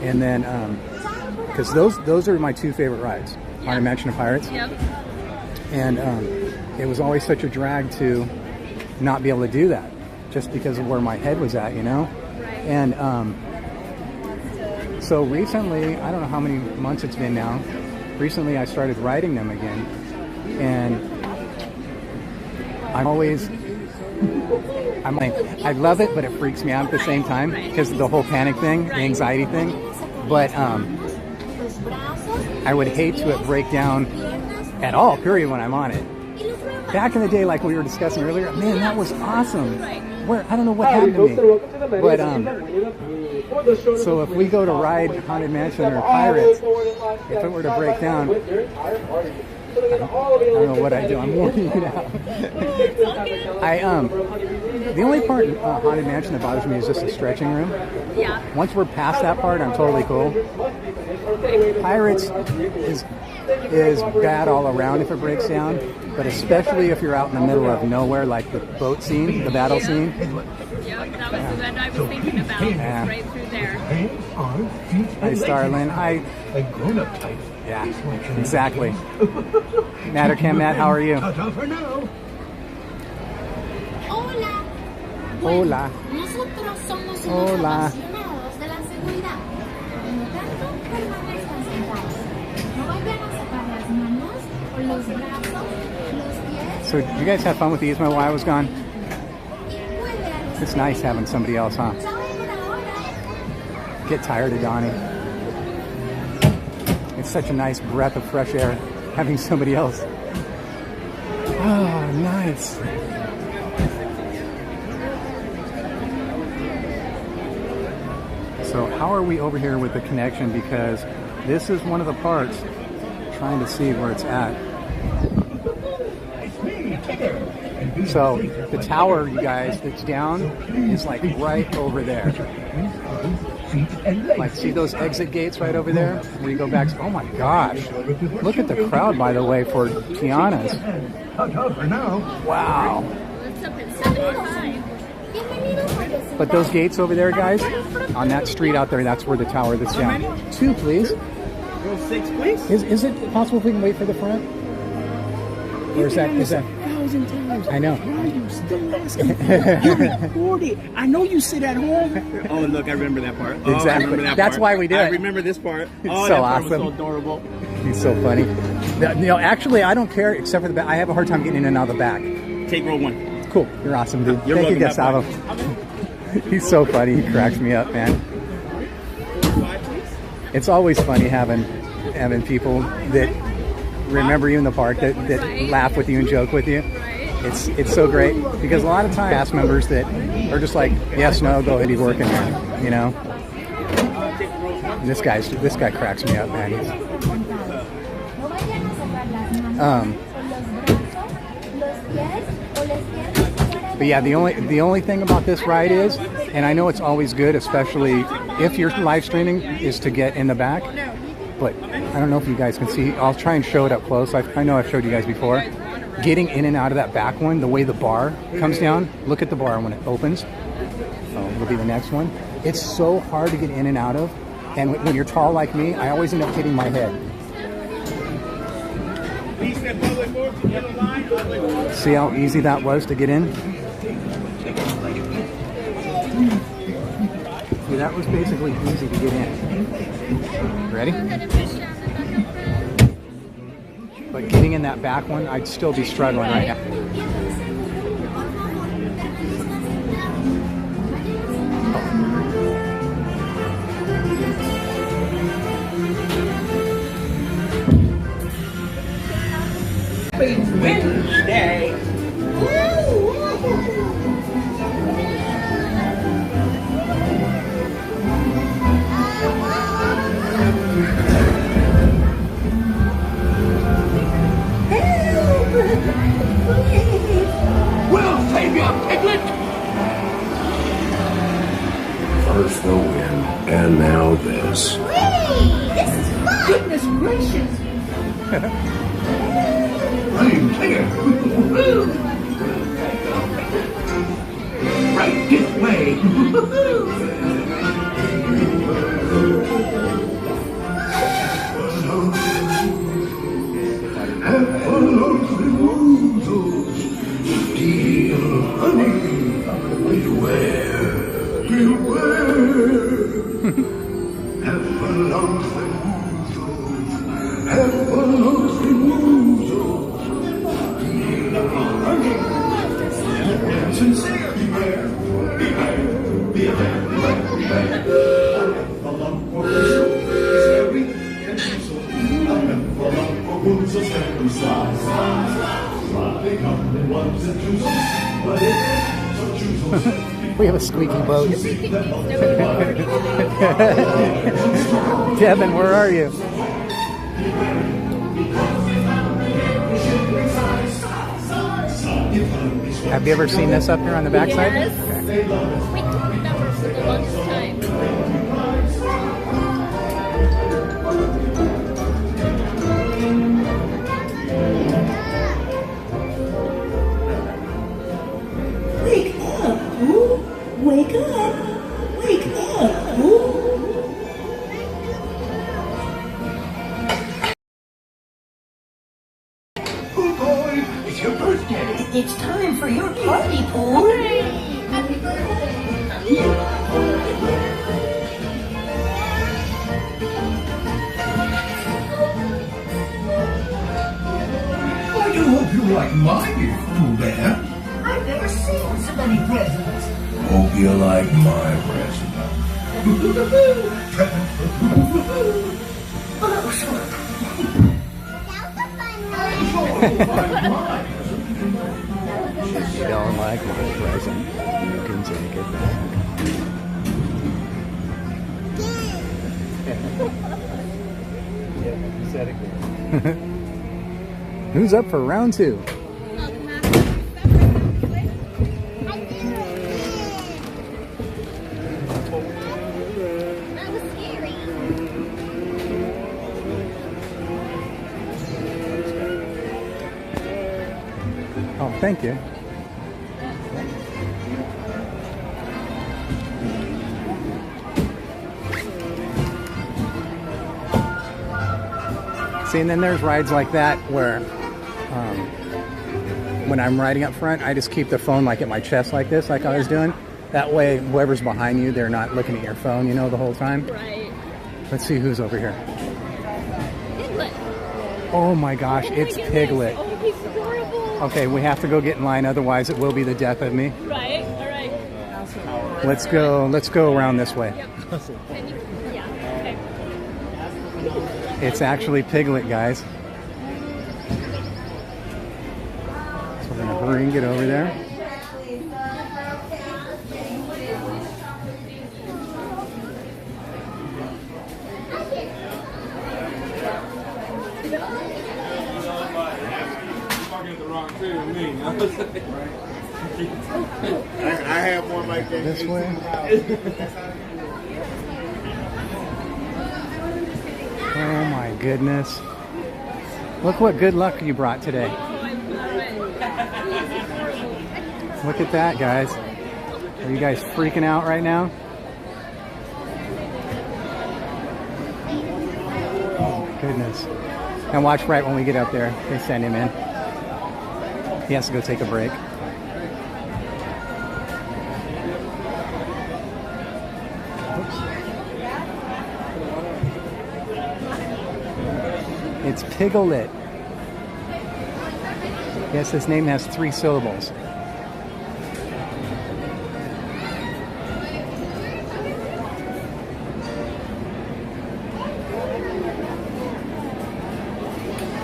and then because those are my two favorite rides, Haunted Mansion of Pirates. Yep. And it was always such a drag to not be able to do that, just because of where my head was at, you know? And so recently, I don't know how many months it's been now, recently I started riding them again. And I'm like, I love it, but it freaks me out at the same time because of the whole panic thing, the anxiety thing. But I would hate to it break down at all, period, when I'm on it. Back in the day, like we were discussing earlier, man, that was awesome. Where I don't know what happened to me, but so if we go to ride Haunted Mansion or Pirates, if it were to break down, I don't know what I do. I'm warning you now. The only part in Haunted Mansion that bothers me is just the stretching room. Yeah. Once we're past that part, I'm totally cool. Pirates is bad all around if it breaks down, but especially if you're out in the middle of nowhere, like the boat scene, the battle scene. Yep, that was the one I was thinking about. Yeah. Right through there. Hi, Starlin. Hi. A grown-up type. Yeah, exactly. Matt or Cam, Matt, how are you? For now. Hola. Hola. Nosotros somos unos Hola. apasionados de la seguridad. Por lo tanto, permanezcan sentados. No vayan a sacar las manos o los brazos, los pies. So, did you guys have fun with these while I was gone? It's nice having somebody else, huh? Get tired of Donnie. It's such a nice breath of fresh air having somebody else. Oh, nice. So how are we over here with the connection? Because this is one of the parts, trying to see where it's at. It's me, Tigger. And be So the tower, you guys, that's down is like right over there. Like, see those exit gates right over there? Where you go back. Oh my gosh. Look at the crowd, by the way, for Tiana's. Wow. It's up at 75. But those gates over there, guys, on that street out there, that's where the tower that's down. 2, please. 6, please. Is it possible if we can wait for the front? Or is that? 1,000 times. I know. Why are you still asking? You record it. I know you sit at home. Oh, look, I remember that part. Oh, Exactly. I remember that That's part. why we do it. I remember this part. Oh, so that part awesome. was so adorable. He's so funny. Actually, I don't care except for the back. I have a hard time getting in and out of the back. Take row 1. Cool. You're awesome, dude. You're Thank you, welcome. Gustavo. He's so funny. He cracks me up, man. It's always funny having people that remember you in the park, that laugh with you and joke with you. It's so great because a lot of times cast members that are just like, yes, no, go ahead, be working there, you know. And this guy cracks me up, man. But yeah, the only thing about this ride is, and I know it's always good, especially if you're live streaming, is to get in the back. But I don't know if you guys can see. I'll try and show it up close. I know I've showed you guys before. Getting in and out of that back one, the way the bar comes down. Look at the bar when it opens. Oh, it'll be the next one. It's so hard to get in and out of. And when you're tall like me, I always end up hitting my head. See how easy that was to get in? See, that was basically easy to get in. Ready? But getting in that back one, I'd still be struggling right now. Wednesday. We'll save you, Piglet! First the wind, and now this. This is fun! Goodness gracious! Rain, take it! Right this way! Beware, beware. Have a lousy woozles. Have a lousy woozles. Sincere, beware, beware, beware, beware. A lump for woozles, scary and woozles. A lump for woozles, scary, slide, slide, slide. They come in ones and twos, but it We have a squeaky boat. Devin, where are you? Have you ever seen this up here on the backside? Yes. We talked about it for the longest time. Wake up, Pooh! Wake up! Wake up, Pooh! Pooh boy, it's your birthday. It's time for your party, Pooh! Happy birthday! I do hope you like my gift, Pooh Bear. I've never seen so many presents. Hope you like my present. Oh, that was fun. If you don't like my present, you can take it back. Yeah, you said it good. Who's up for round 2? Thank you. See, and then there's rides like that where when I'm riding up front, I just keep the phone like at my chest like this, like I was doing. That way, whoever's behind you, they're not looking at your phone, you know, the whole time. Right. Let's see who's over here. Piglet. Oh my gosh, it's Piglet. Oh, he's adorable. Okay, we have to go get in line, otherwise it will be the death of me. Right, all right. Let's go around this way. Yep. Yeah, okay. It's actually Piglet, guys. So we're gonna hurry and get over there. I have one like that. This way. Oh my goodness. Look what good luck you brought today. Look at that, guys. Are you guys freaking out right now? Oh my goodness. And watch right when we get up there. They send him in. He has to go take a break. It's Piglet. Yes, his name has 3 syllables.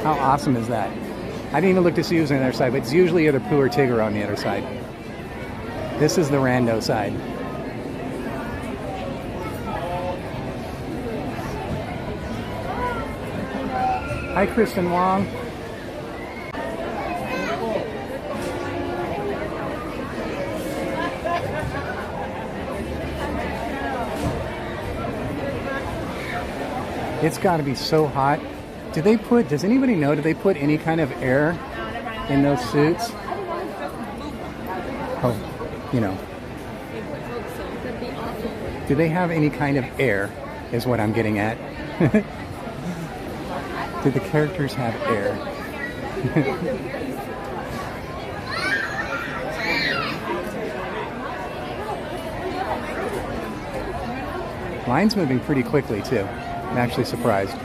How awesome is that? I didn't even look to see who's on the other side, but it's usually either Pooh or Tigger on the other side. This is the rando side. Hi, Kristen Wong. It's got to be so hot. Does anybody know, do they put any kind of air in those suits? Oh, you know. Do they have any kind of air, is what I'm getting at. Do the characters have air? Line's moving pretty quickly too. I'm actually surprised.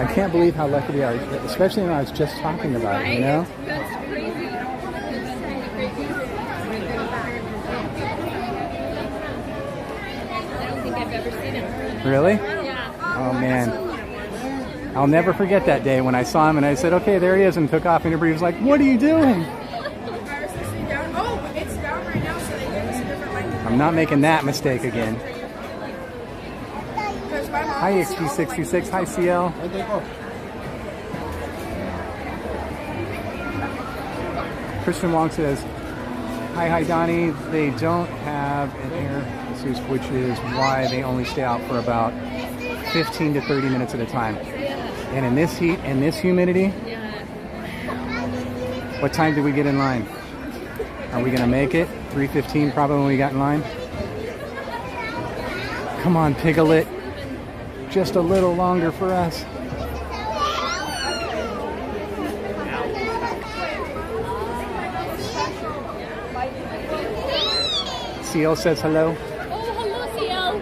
I can't believe how lucky we are, especially when I was just talking about it, you know? That's crazy. I don't think I've ever seen him. Really? Yeah. Oh man. I'll never forget that day when I saw him and I said, okay, there he is, and took off, and everybody was like, what are you doing? Oh, it's down right now, so they give us a different light. I'm not making that mistake again. Hi, XP66. Hi, CL. Christian Wong says, hi, Donnie. They don't have an air suit, which is why they only stay out for about 15 to 30 minutes at a time. And in this heat and this humidity, what time did we get in line? Are we going to make it? 3:15 probably when we got in line. Come on, Piglet. Just a little longer for us. CL says hello. Oh, hello, CL.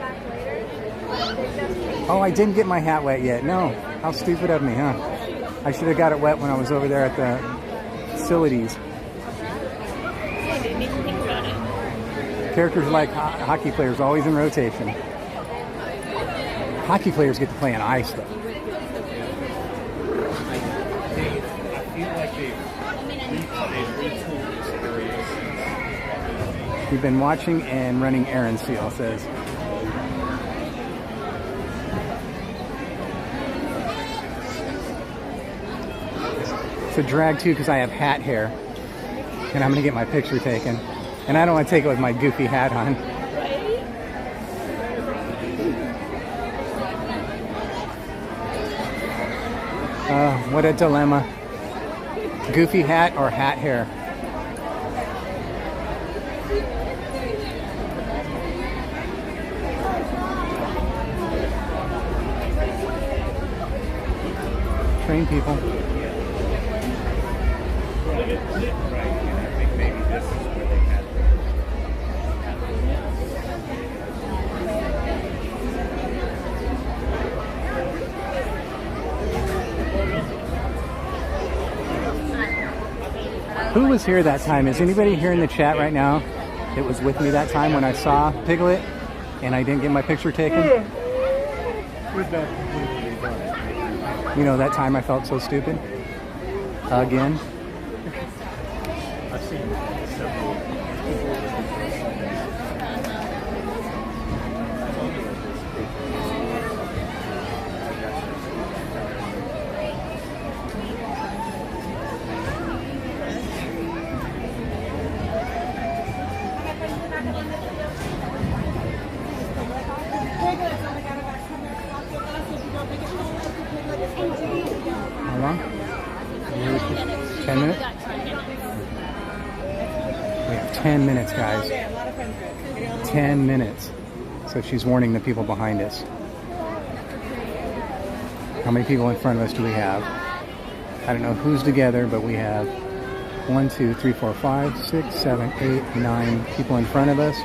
Oh, I didn't get my hat wet yet. No. How stupid of me, huh? I should have got it wet when I was over there at the facilities. I didn't even think about it. Characters like hockey players, always in rotation. Hockey players get to play on ice, though. We've been watching and running errands, CL says. It's a drag too because I have hat hair, and I'm gonna get my picture taken, and I don't want to take it with my goofy hat on. What a dilemma. Goofy hat or hat hair? Train people. Who was here that time? Is anybody here in the chat right now that was with me that time when I saw Piglet and I didn't get my picture taken? You know, that time I felt so stupid? Again? I've seen several people. How long? 10 minutes? We have 10 minutes, guys. 10 minutes. So she's warning the people behind us. How many people in front of us do we have? I don't know who's together, but we have 1, 2, 3, 4, 5, 6, 7, 8, 9 people in front of us.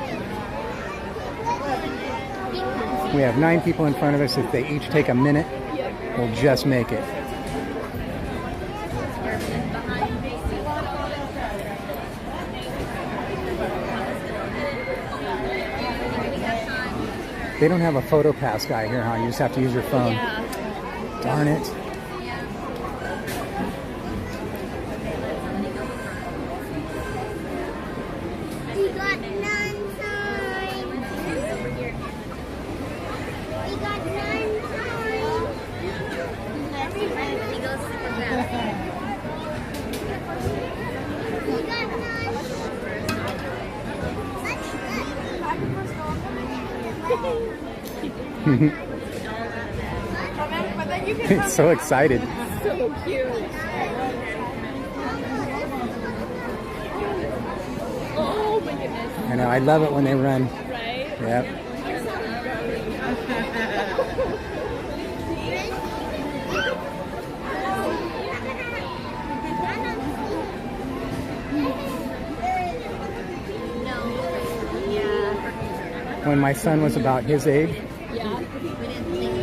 We have 9 people in front of us. If they each take a minute, we'll just make it. They don't have a photo pass guy here, huh? You just have to use your phone. Yeah. Darn it. We got none time. We got none time. He goes super fast. We got He's so excited. So cute. Oh my goodness. I know, I love it when they run. Right? Yep. When my son was about his age,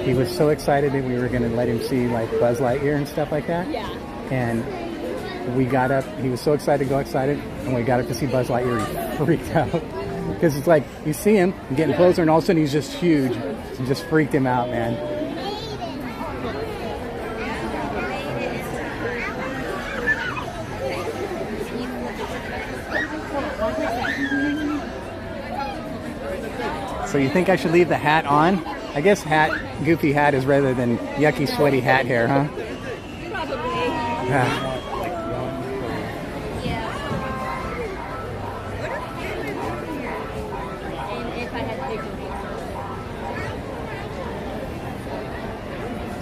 he was so excited that we were going to let him see like Buzz Lightyear and stuff like that. Yeah. And we got up, he was so excited, and we got up to see Buzz Lightyear. He freaked out. Because it's like, you see him getting closer and all of a sudden he's just huge. It just freaked him out, man. So you think I should leave the hat on? I guess goofy hat is rather than yucky, sweaty hat hair, huh? Probably. Yeah.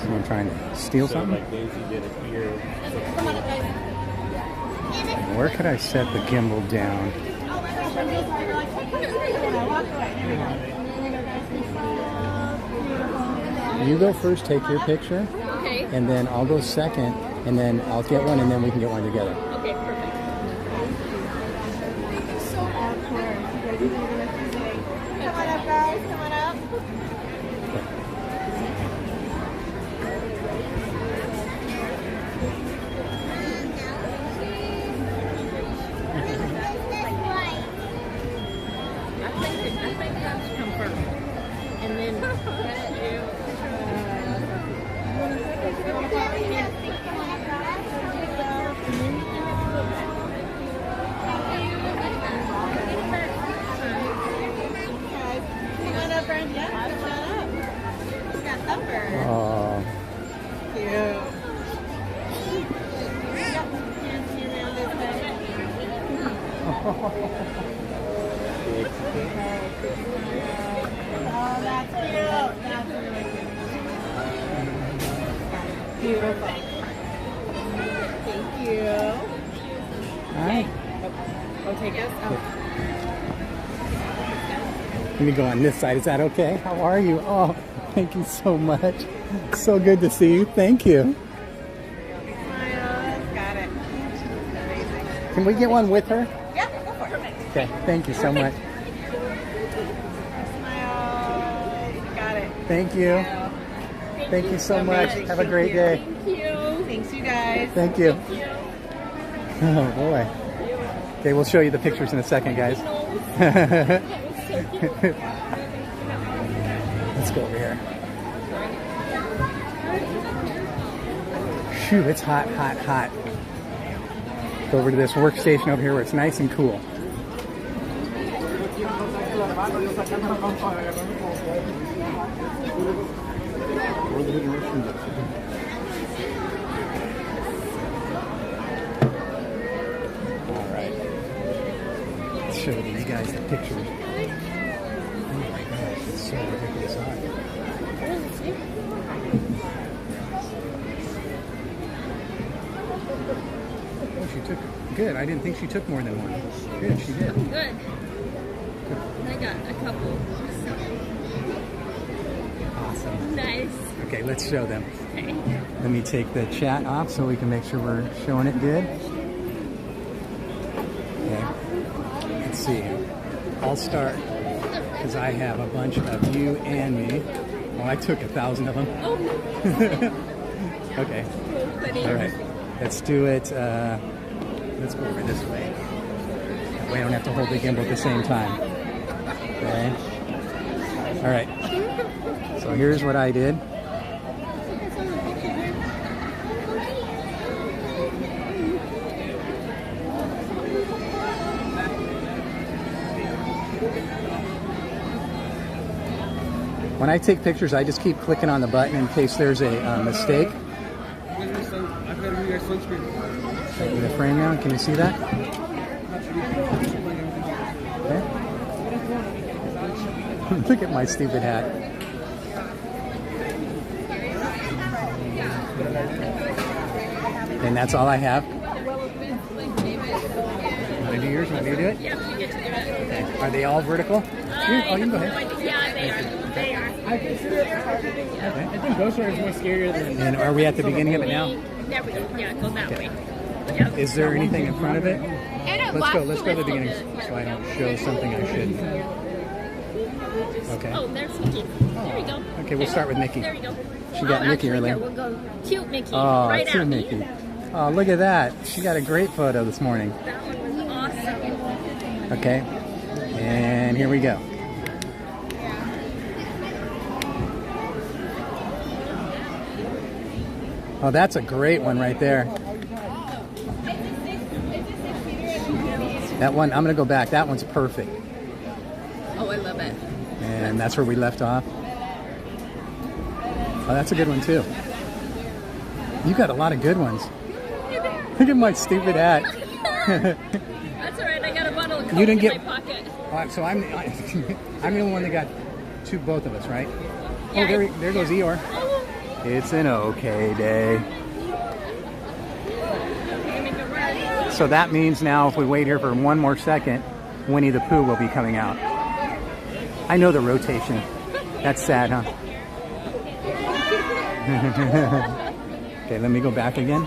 Someone trying to steal something? Where could I set the gimbal down? You go first, take your picture. Okay. And then I'll go second, and then I'll get one, and then we can get one together. Okay, perfect. So awkward. Come on up, guys. Come on up. I think that's come first. And then that's cute. That's really cute. Beautiful. Thank you. All right. Go take us. Oh. Let me go on this side. Is that okay? How are you? Oh, thank you so much. So good to see you. Thank you. Got it. Amazing. Can we get one with her? Yeah, go for it. Okay. Thank you so much. Smiles. Got it. Thank you. Thank you so much. Have a great day. Thank you. Thanks, you guys. Thank you. Oh, boy. Okay, we'll show you the pictures in a second, guys. Let's go over here. Phew, it's hot, hot, hot. Go over to this workstation over here where it's nice and cool. All right. Let's show these guys the pictures. Oh my gosh, it's so ridiculous hot. Oh, she took, good. I didn't think she took more than one. Good, she did. Good. I got a couple. Awesome. Nice. Okay, let's show them. Okay. Let me take the chat off so we can make sure we're showing it good. Okay. Let's see. I'll start because I have a bunch of you and me. Well, I took 1,000 of them. Oh. Okay. All right. Let's do it. Let's go over this way. That way I don't have to hold the gimbal at the same time. Okay. All right. So here's what I did. When I take pictures, I just keep clicking on the button in case there's a mistake. In the frame now, can you see that? Okay. Look at my stupid hat. And that's all I have. Want to do yours? Want me to do it? Yeah, you get to do it. Okay. Are they all vertical? Oh, you can go ahead. Yeah, they are. They are. I think Ghost Rider is more scarier than. And are we at the beginning of it now? There we go. Yeah, go that way. Is there anything in front of it? Let's go to the beginning so I don't show something I shouldn't. Okay. Oh, there's Mickey. There we go. Okay, we'll start with Mickey. There we go. She got Mickey earlier. We'll go cute Mickey. Oh, right cute out. Mickey. Oh, look at that. She got a great photo this morning. That one was awesome. Okay. And here we go. Oh, that's a great one right there. That one, I'm going to go back. That one's perfect. Oh, I love it. And that's where we left off. Oh, that's a good one too. You got a lot of good ones. Look at my stupid hat. That's all right. I got a bottle of Coke You didn't in get. my pocket. So I'm the only one that got both of us, right? Yeah, Oh, there goes Eeyore. It's an okay day. So that means now if we wait here for one more second, Winnie the Pooh will be coming out. I know the rotation. That's sad, huh? Okay, let me go back again.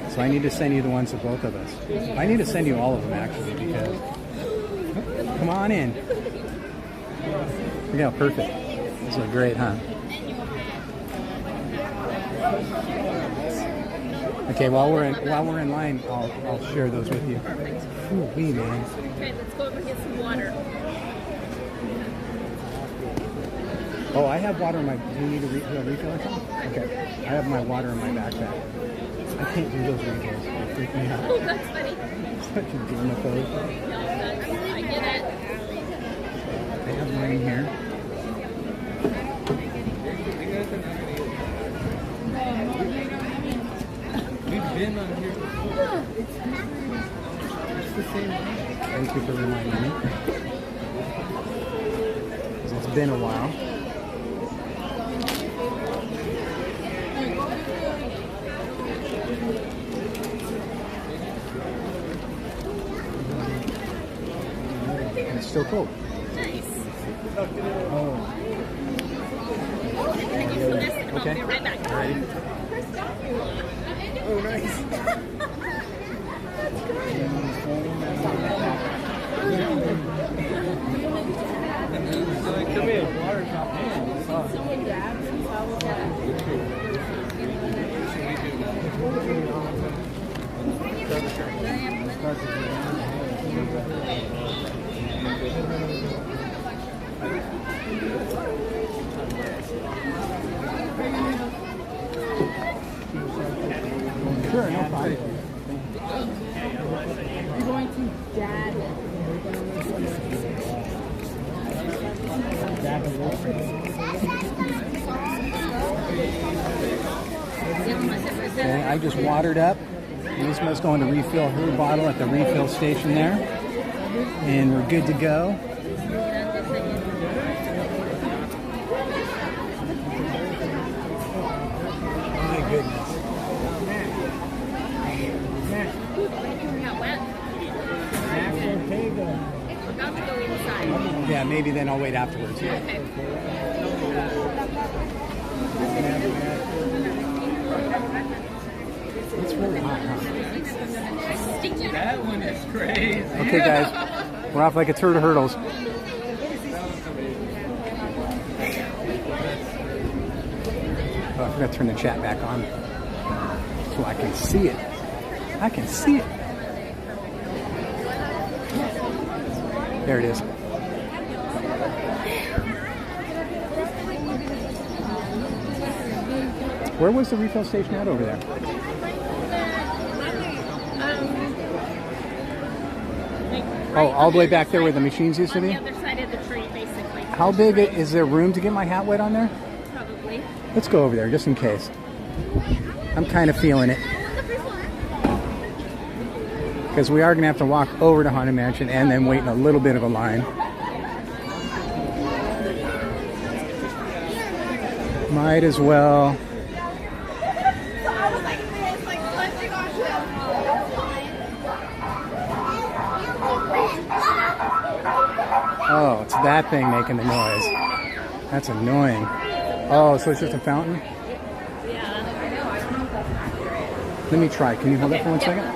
So I need to send you the ones of both of us. I need to send you all of them actually because... Oh, come on in. Look how perfect. These are great, huh? Okay, while we're in line, I'll share those with you. Ooh, wee, man. Okay, let's go over and get some water. Oh, I have water in my... Do you need a refill or something? Okay. I have my water in my backpack. I can't do those refills. They freak me out. Oh, that's funny. Such a germaphobe. No, I get it. Thank you for reminding me. 'Cause it's been a while. And it's still cold. Nice. Oh. Okay. I'll be right back. Ready? Oh, nice. Come in. Water top hand. Someone grabs some towels out. Sure, no problem. You're going to dad. Okay, I just watered up. Yuzma's going to refill her bottle at the refill station there. And we're good to go. My goodness. Not wet. We're about to go inside. Yeah, maybe then I'll wait afterwards. Okay. It's really hot, huh? That one is crazy. Okay, guys. We're off like a turd of hurdles. Oh, I forgot to turn the chat back on so I can see it. I can see it. There it is. Where was the refill station at over there? Oh, all the way back there where the machines used to be? On the other side of the tree, basically. How big is there room to get my hat wet on there? Probably. Let's go over there just in case. I'm kind of feeling it. Because we are going to have to walk over to Haunted Mansion and then wait in a little bit of a line. Might as well. Oh, it's that thing making the noise. That's annoying. Oh, so it's just a fountain? Yeah. Let me try. Can you hold that for 1 second?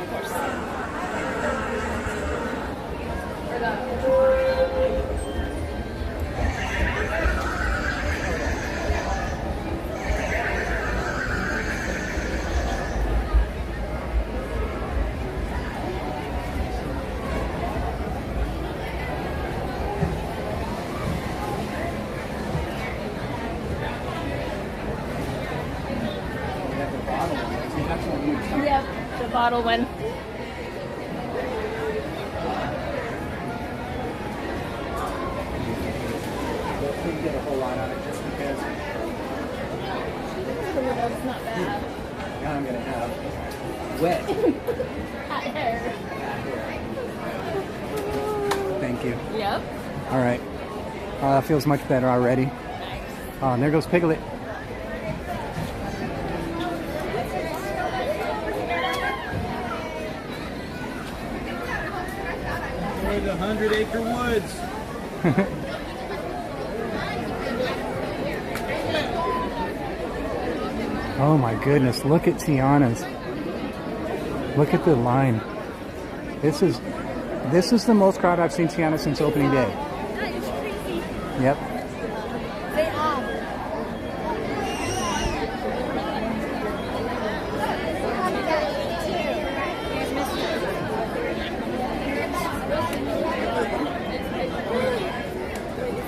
Yep, the bottle one. Couldn't get a whole lot on it just because. That's not bad. Now I'm gonna have wet. Hot hair. Thank you. Yep. All right. Feels much better already. Nice. Oh, and there goes Piglet. For the 100-acre woods. Oh my goodness, look at Tiana's. Look at the line. This is the most crowd I've seen Tiana since opening day. That is crazy. Yep. They are.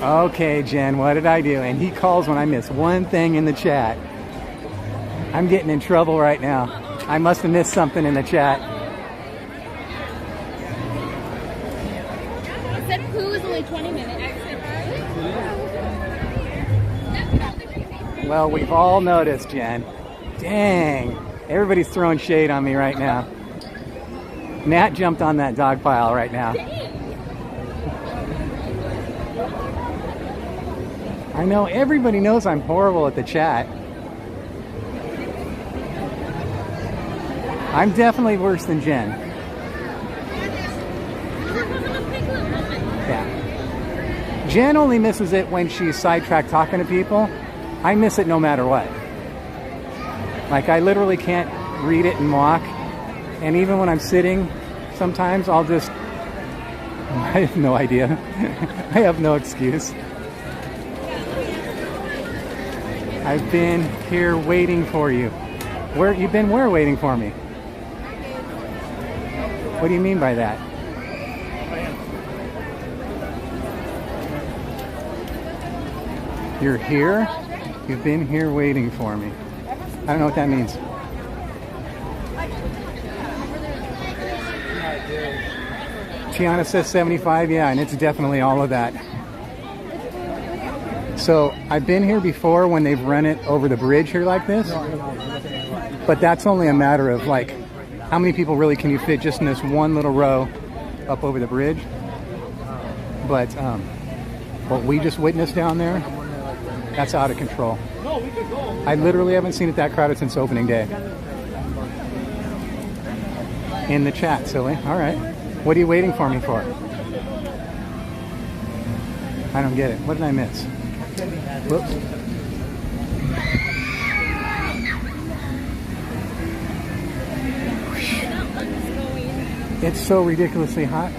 Okay, Jen, what did I do? And he calls when I miss one thing in the chat. I'm getting in trouble right now. I must have missed something in the chat. I said Pooh is only 20 minutes. Well, we've all noticed, Jen. Dang. Everybody's throwing shade on me right now. Nat jumped on that dog pile right now. I know everybody knows I'm horrible at the chat. I'm definitely worse than Jen. Yeah. Jen only misses it when she's sidetracked talking to people. I miss it no matter what. Like, I literally can't read it and walk. And even when I'm sitting, sometimes I'll just... I have no idea. I have no excuse. I've been here waiting for you. Where you've been where waiting for me? What do you mean by that? You're here? You've been here waiting for me. I don't know what that means. Tiana says 75, yeah, and it's definitely all of that. So I've been here before when they've run it over the bridge here like this, but that's only a matter of like, how many people really can you fit just in this one little row up over the bridge? But what we just witnessed down there, that's out of control. I literally haven't seen it that crowded since opening day. In the chat, silly. All right. What are you waiting for me for? I don't get it. What did I miss? Whoops. It's so ridiculously hot.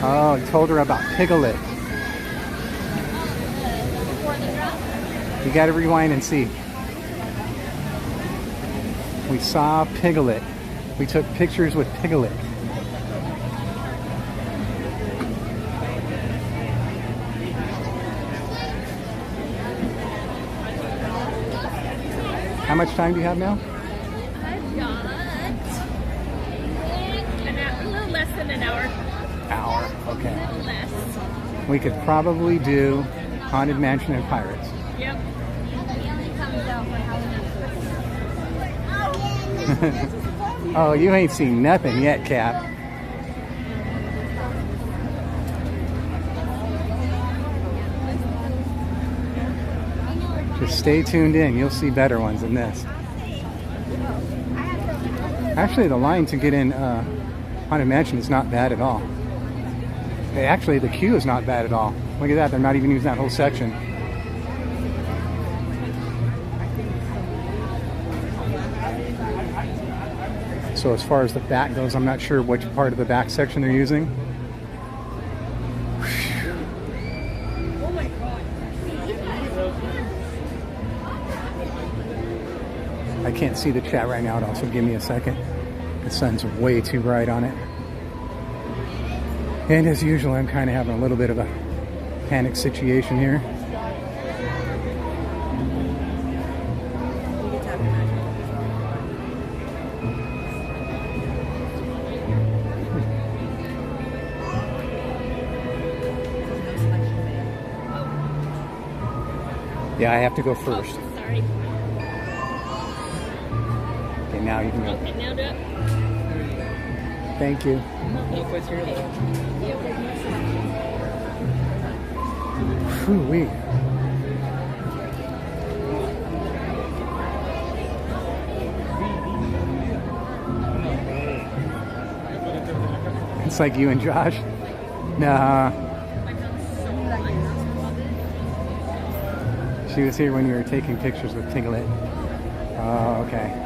Oh, I told her about Piglet. You gotta rewind and see. We saw Piglet. We took pictures with Piglet. How much time do you have now? I've got a little less than an hour. Hour, okay. A little less. We could probably do Haunted Mansion and Pirates. Yep. Oh, you ain't seen nothing yet, Cap. Just stay tuned in. You'll see better ones than this. Actually, the line to get in Haunted Mansion is not bad at all. Actually, the queue is not bad at all. Look at that. They're not even using that whole section. So as far as the back goes, I'm not sure which part of the back section they're using. Oh my God. I can't see the chat right now at all, so give me a second. The sun's way too bright on it. And as usual, I'm kind of having a little bit of a panic situation here. Yeah, I have to go first. Oh, sorry. Okay, now you can go. Okay, now do it. Thank you. Whew-wee. It's like you and Josh. Nah. She was here when we were taking pictures with Piglet. Oh, okay.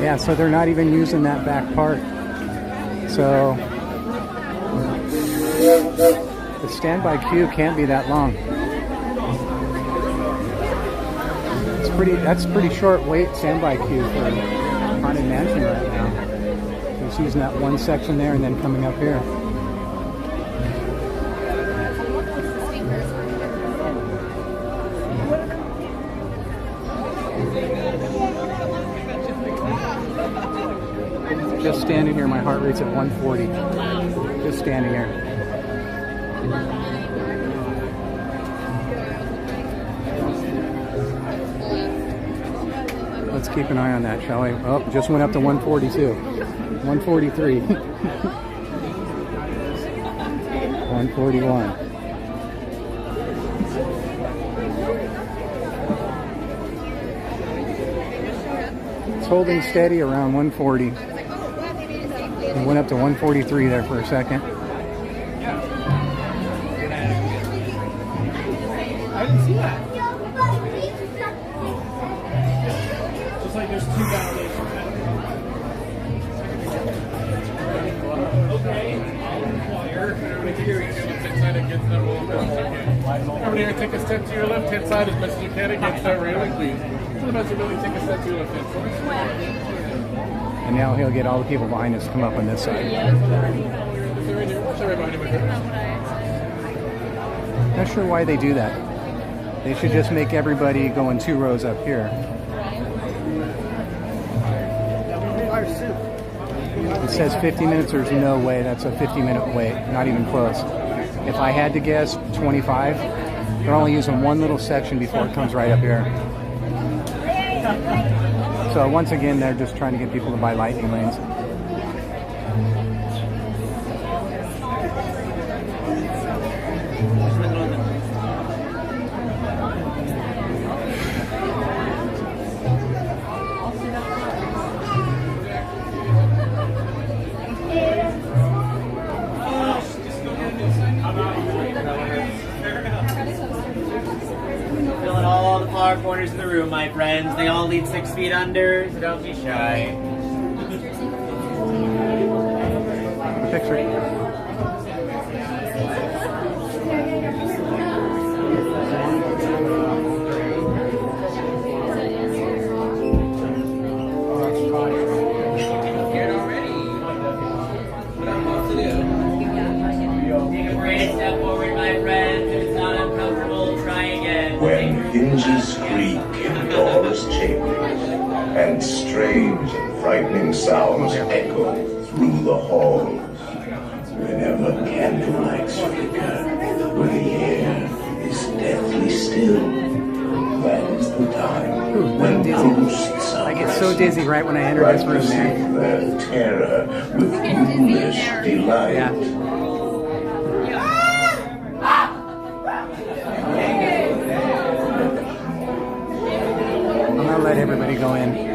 Yeah, so they're not even using that back part. So the standby queue can't be that long. That's pretty short wait standby queue for Haunted Mansion right now. Just using that one section there and then coming up here. Just standing here, my heart rate's at 140. Just standing here. keep an eye on that, shall we? Oh, just went up to 142. 143. 141. It's holding steady around 140. It went up to 143 there for a second. I didn't see that. Just like there's 2 validations. Okay, I'll inquire. Everybody here, take a step to your left-hand side as much as you can against that railing, please. To the best of your ability, take a step to your left-hand side. And now he'll get all the people behind us to come up on this side. Not sure why they do that. They should just make everybody go in 2 rows up here. It says 50 minutes. There's no way that's a 50-minute wait. Not even close. If I had to guess, 25. They're only using one little section before it comes right up here. So once again, they're just trying to get people to buy lightning lanes. Filling all the far corners of the room, my friends. They all lead 6 feet under, so don't be shy. Picture. When hinges creak and doors chafe, and strange and frightening sounds echo through the halls, whenever candlelights flicker, when the air is deathly still, that is the time when ghosts are I get so dizzy right when I enter this room, man. their terror with ghoulish delight. Yeah. Let everybody go in.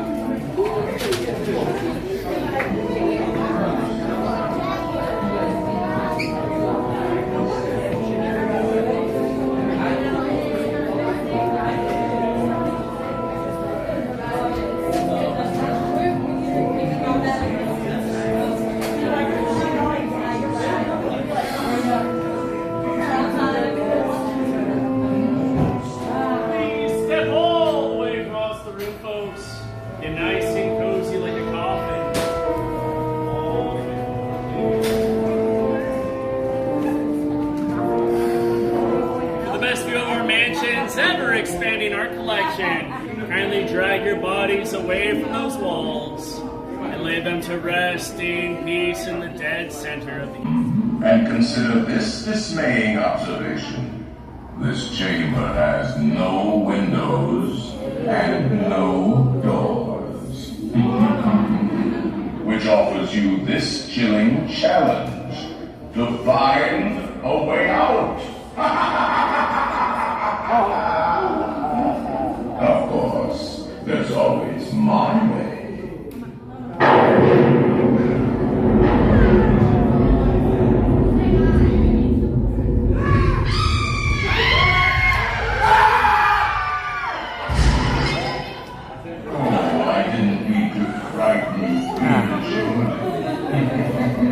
Expanding our collection, kindly drag your bodies away from those walls and lay them to rest in peace in the dead center of the And consider this dismaying observation. This chamber has no windows and no doors. Which offers you this chilling challenge to find a way out. Of course, there's always my way.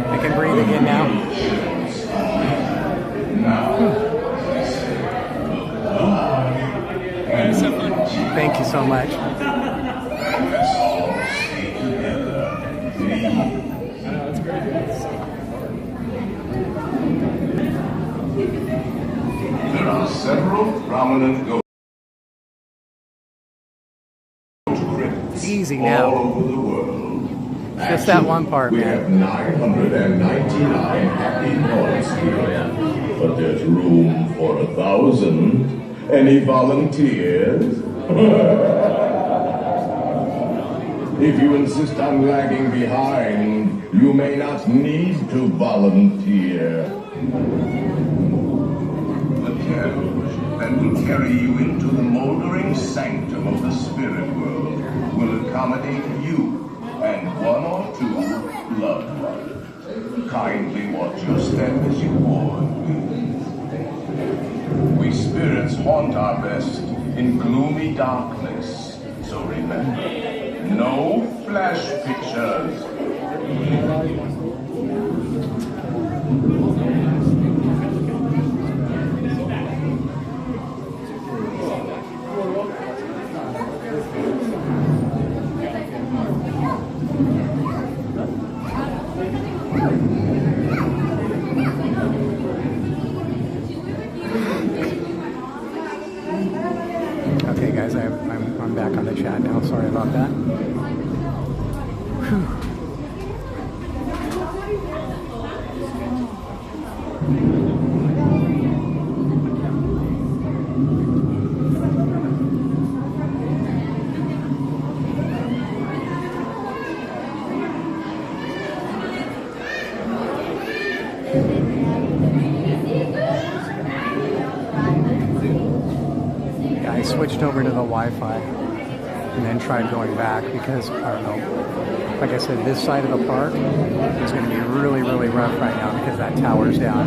I can breathe again now. Thank you so much. There are several prominent ghost crypts easy now. all over the world. Just that one part, we man. have 999 happy points here, but there's room for 1,000. Any volunteers? If you insist on lagging behind, you may not need to volunteer. The carriage that will carry you into the moldering sanctum of the spirit world will accommodate you and one or two loved ones. Kindly watch your step as you board. We spirits haunt our best in gloomy darkness, so remember, no flash pictures. Okay, guys, I'm back on the chat now. Sorry about that. Whew. I switched over to the Wi-Fi and then tried going back because, I don't know, like I said, this side of the park is going to be really, really rough right now because that tower's down.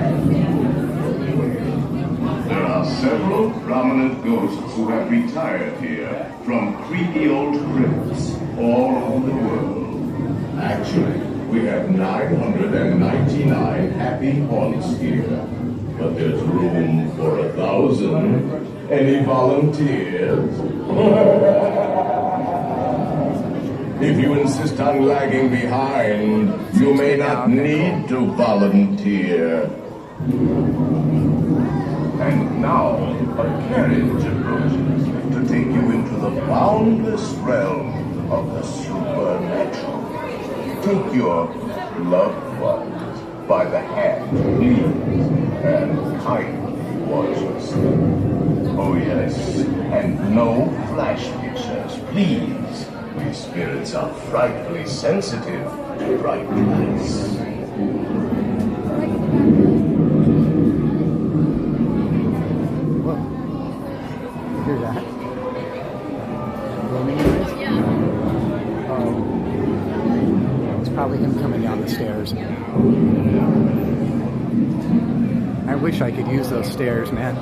There are several prominent ghosts who have retired here from creepy old crypts all over the world. Actually, we have 999 happy haunts here, but there's room for 1,000. Any volunteers? If you insist on lagging behind, you may not need to volunteer. And now, a carriage approaches to take you into the boundless realm of the supernatural. Take your loved ones by the hand, please, and kindly watch your step. Oh yes, and no flash pictures, please. We spirits are frightfully sensitive to bright lights. Whoa. Hear that? Yeah. Oh. It's probably him coming down the stairs. I wish I could use those stairs, man.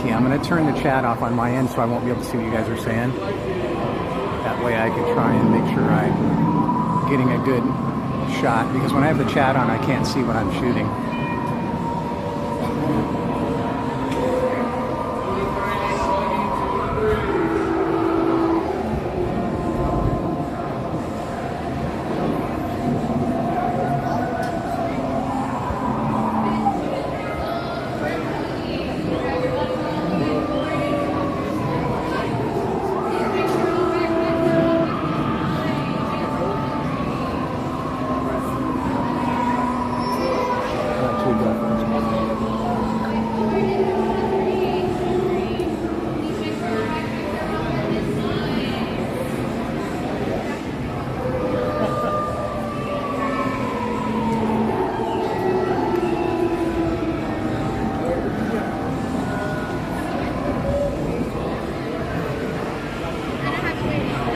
I'm going to turn the chat off on my end so I won't be able to see what you guys are saying. That way I can try and make sure I'm getting a good shot, because when I have the chat on I can't see what I'm shooting.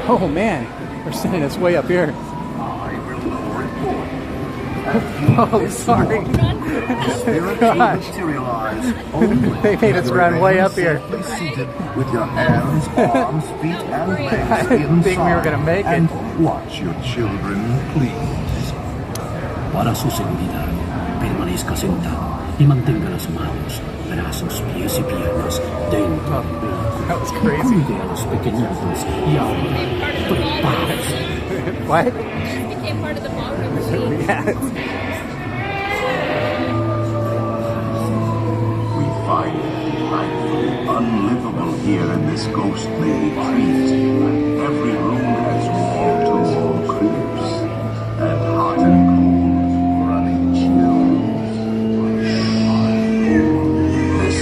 Oh man, they're sending us way up here. Oh, sorry. Gosh. They made us run way up here. With your hands, arms, feet, and legs I didn't think we were going to make it. And watch your children, please. Para su seguridad, permanezca sentado y mantenga las manos, brazos, pies y piernas dentro del vehículo. That was crazy. Cuide a los pequeñitos y ahora prepárense. What? It became part of the ballroom scene. Yes. We find life unlivable here in this ghostly retreat. Every room has wall to wall creeps and hot and cold running chills. This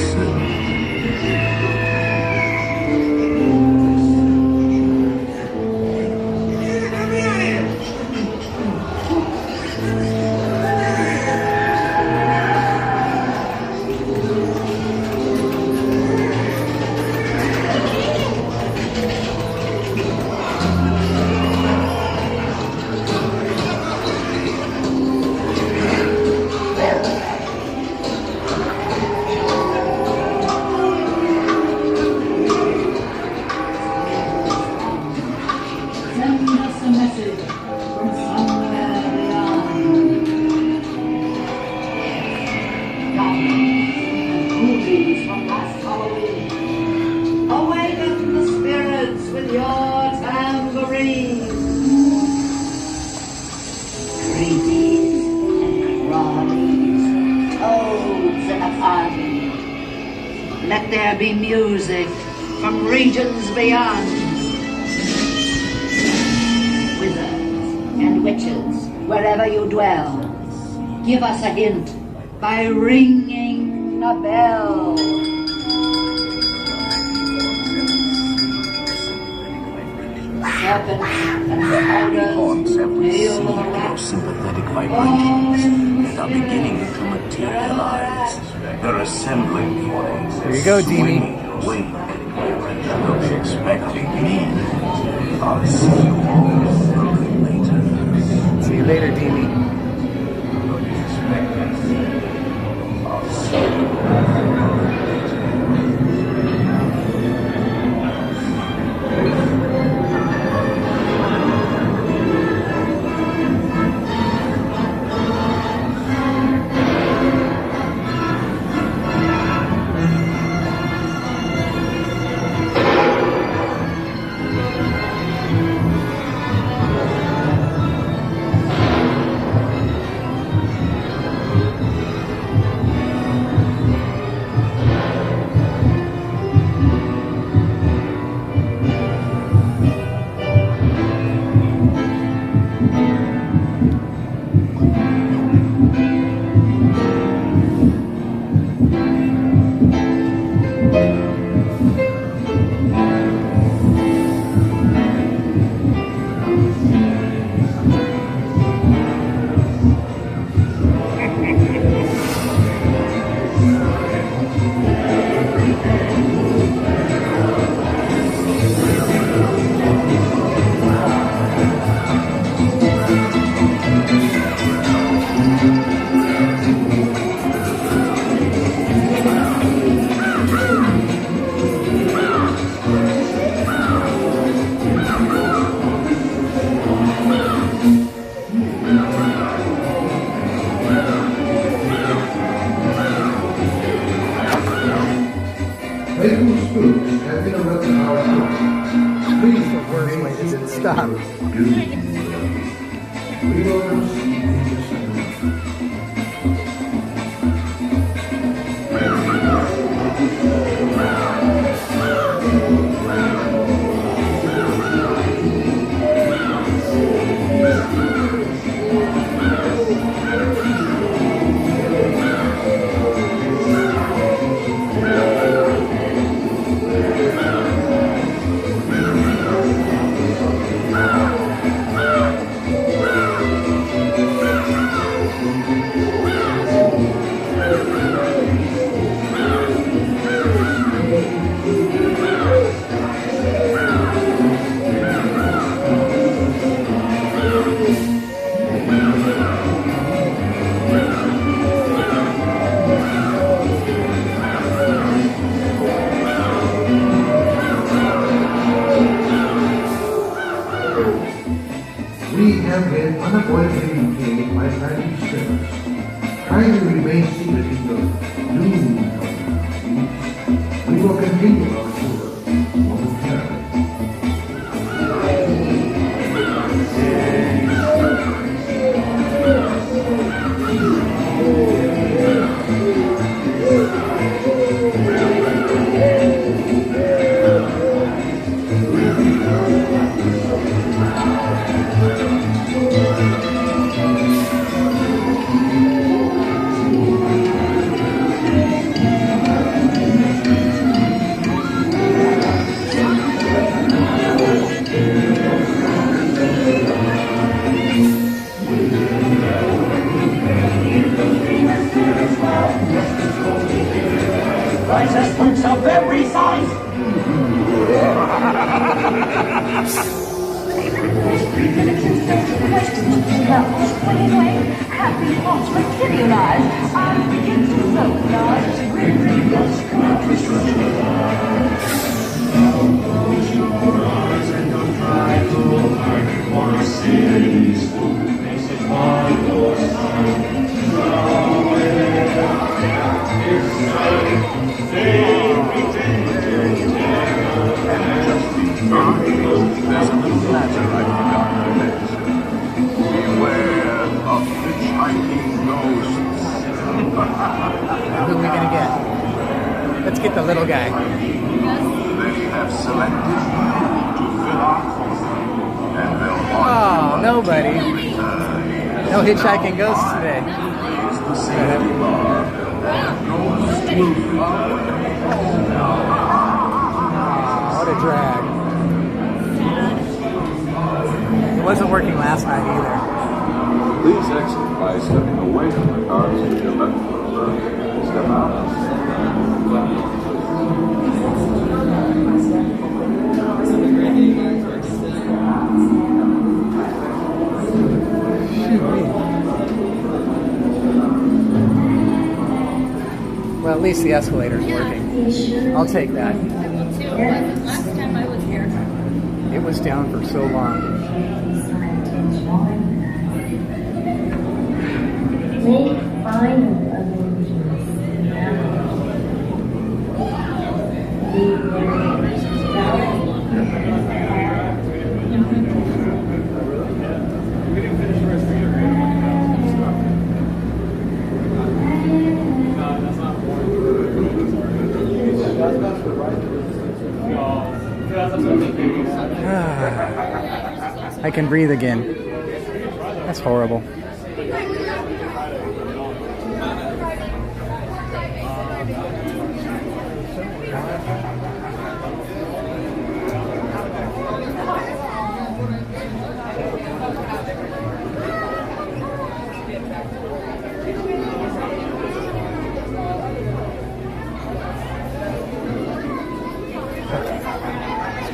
send us a message from somewhere beyond. Goblins and ghoulies from last Halloween, awaken the spirits with your tambourines. Creepies and crawlies, toads and a party. Let there be music from regions beyond. Wizards and witches, wherever you dwell, give us a hint by ringing a bell. Serpents and spiders, hail the rats, sympathetic vibrations and are beginning to materialize. They're assembling for us. Here you go, Deanie. Wait, they'll be expecting me. I'll see you all a little later. See you later, Deanie. They'll be expecting me. I'll see you all. Close your eyes and don't try to hide. answer I forgot to mention. Beware of hitchhiking ghosts. Who are we gonna get? Let's get the little guy. They have selected you to fill our corner, and they'll Oh, nobody. No hitchhiking ghosts today. the same bar. Ghosts will follow. What a drag. It wasn't working last night either. Please exit by stepping away from the cars to your left. Step out. Well, at least the escalator's working. I'll take that. Last time I was here. It was down for so long. Make final arrangements now. Be I can breathe again. That's horrible.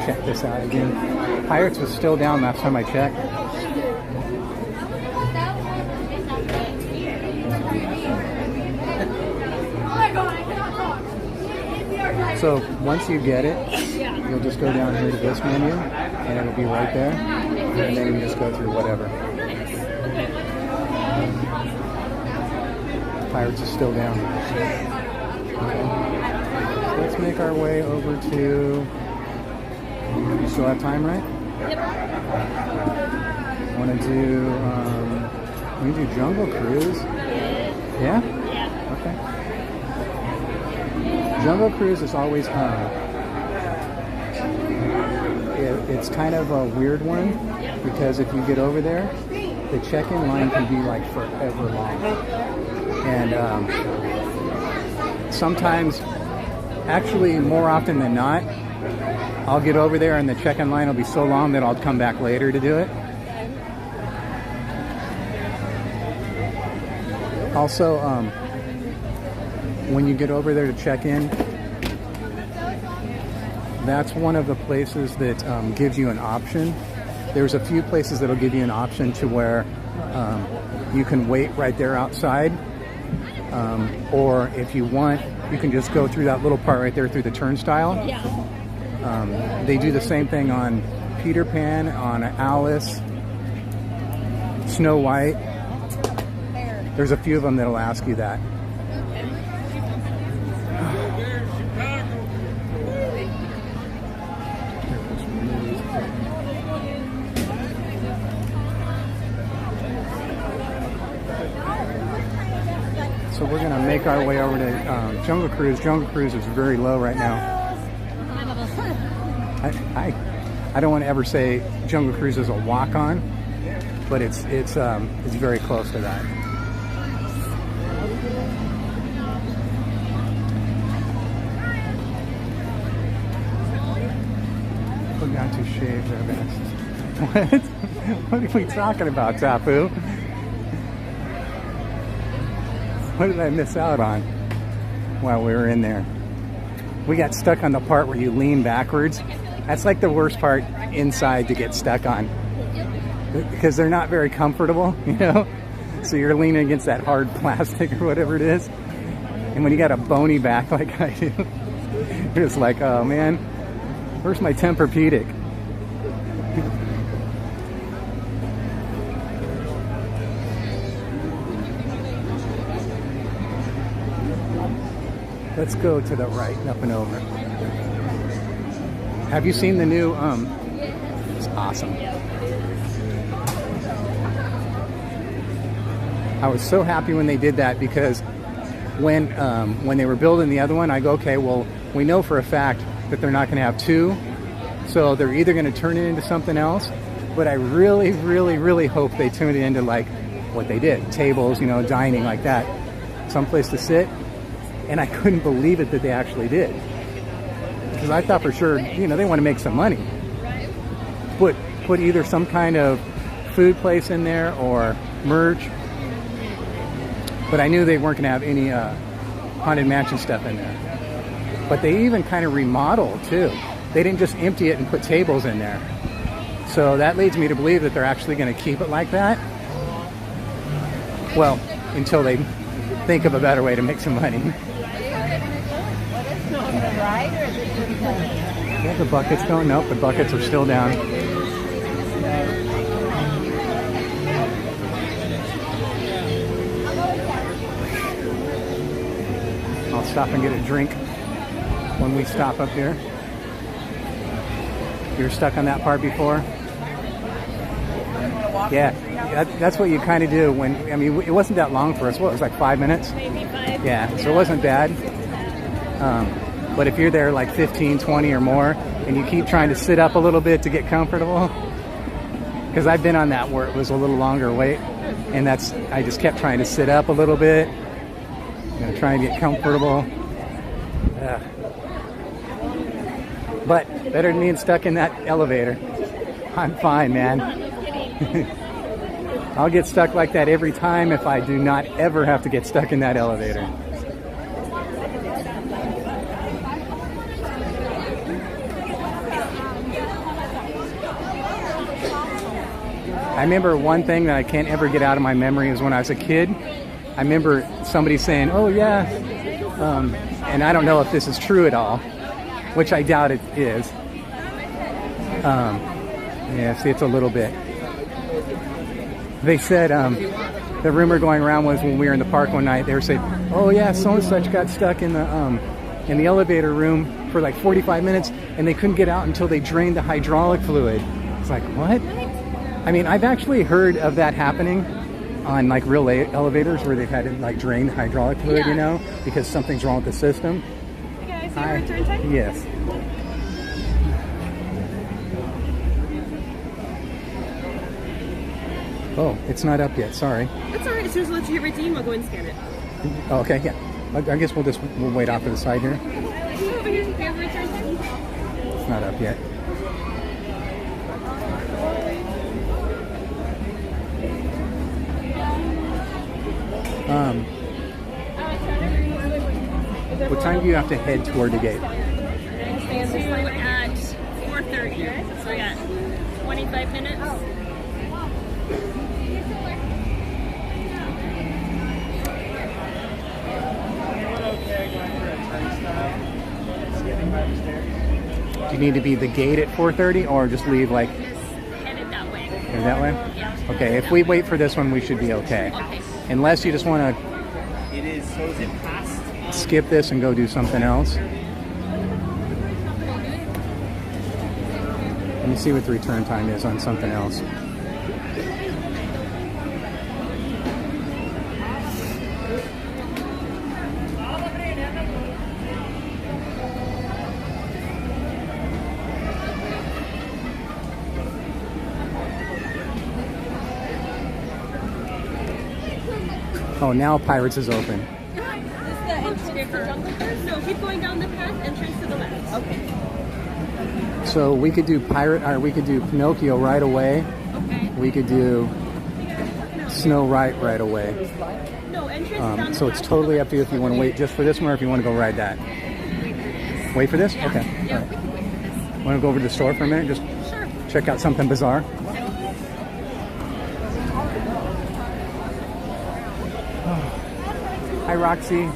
Check this out again. Pirates was still down last time I checked. So once you get it, you'll just go down here to this menu and it'll be right there. And then you just go through whatever. Pirates is still down. Okay. So let's make our way over to... You still have time, right? Yep. Want to do, we do Jungle Cruise? Yeah? Yeah. Okay. Jungle Cruise is always fun. It's kind of a weird one because if you get over there, the check-in line can be like forever long. And sometimes, actually more often than not, I'll get over there and the check-in line will be so long that I'll come back later to do it. Also, when you get over there to check in, that's one of the places that gives you an option. There's a few places that'll give you an option to where you can wait right there outside. Or if you want, you can just go through that little part right there through the turnstile. Yeah. They do the same thing on Peter Pan, on Alice, Snow White. There's a few of them that'll ask you that. So we're going to make our way over to Jungle Cruise. Jungle Cruise is very low right now. I don't want to ever say Jungle Cruise is a walk-on, but it's very close to that. Forgot to shave their vests. What? What are we talking about, Tapu? What did I miss out on while we were in there? We got stuck on the part where you lean backwards. That's like the worst part inside to get stuck on. Because they're not very comfortable, you know? So you're leaning against that hard plastic or whatever it is. And when you got a bony back like I do, you're just like, oh man, where's my Tempur-Pedic? Let's go to the right, up and over. Have you seen the new, it's awesome. I was so happy when they did that, because when they were building the other one, I go, okay, well, we know for a fact that they're not going to have two, so they're either going to turn it into something else. But I really, really, really hope they turn it into like what they did, tables, you know, dining like that, someplace to sit. And I couldn't believe it that they actually did, because I thought for sure, you know, they want to make some money. Put either some kind of food place in there or merch. But I knew they weren't going to have any Haunted Mansion stuff in there. But they even kind of remodeled too. They didn't just empty it and put tables in there. So that leads me to believe that they're actually going to keep it like that. Well, until they think of a better way to make some money. Yeah, the buckets going? Nope, the buckets are still down. I'll stop and get a drink when we stop up here. You were stuck on that part before? Yeah, that's what you kind of do when, I mean, it wasn't that long for us. What, it was like 5 minutes? Maybe 5. Yeah, so it wasn't bad. But if you're there like 15, 20 or more, and you keep trying to sit up a little bit to get comfortable, because I've been on that where it was a little longer wait, and I just kept trying to sit up a little bit, you know, try and get comfortable. But better than being stuck in that elevator. I'm fine, man. I'll get stuck like that every time if I do not ever have to get stuck in that elevator. I remember one thing that I can't ever get out of my memory is when I was a kid. I remember somebody saying, oh yeah, and I don't know if this is true at all, which I doubt it is. Yeah, see, it's a little bit. They said, the rumor going around was when we were in the park one night, they were saying, oh yeah, so-and-such got stuck in the elevator room for like 45 minutes and they couldn't get out until they drained the hydraulic fluid. It's like, what? I mean, I've actually heard of that happening on like real elevators where they've had to like drain hydraulic fluid, you know, because something's wrong with the system. Hey guys, your return time? Yes. Oh, it's not up yet, sorry. That's alright, as soon as I let you hit redeem, I'll go and scan it. Oh, okay, yeah. I guess we'll wait off to the side here. Over here, do you have a return time? It's not up yet. What time do you have to head toward the gate? To at 4:30. So we got 25 minutes. Do you need to be the gate at 4:30 or just leave like... Headed that way. Headed that way? Yeah. Okay, if we wait for this one, we should be okay. Okay. Unless you just want to... It is, so is it past? Skip this and go do something else. Let me see what the return time is on something else. Oh, now Pirates is open. No, keep going down the path, entrance to the left. Okay. So we could do we could do Pinocchio right away. Okay. We could do Snow White right away. No, entrance so it's totally up to you if you want to wait just for this one or if you want to go ride that. Wait for this? Yeah. Okay. Yeah, Right. we can wait for this. Want to go over to the store for a minute? Just Sure. check out something bizarre. Hi, Roxy.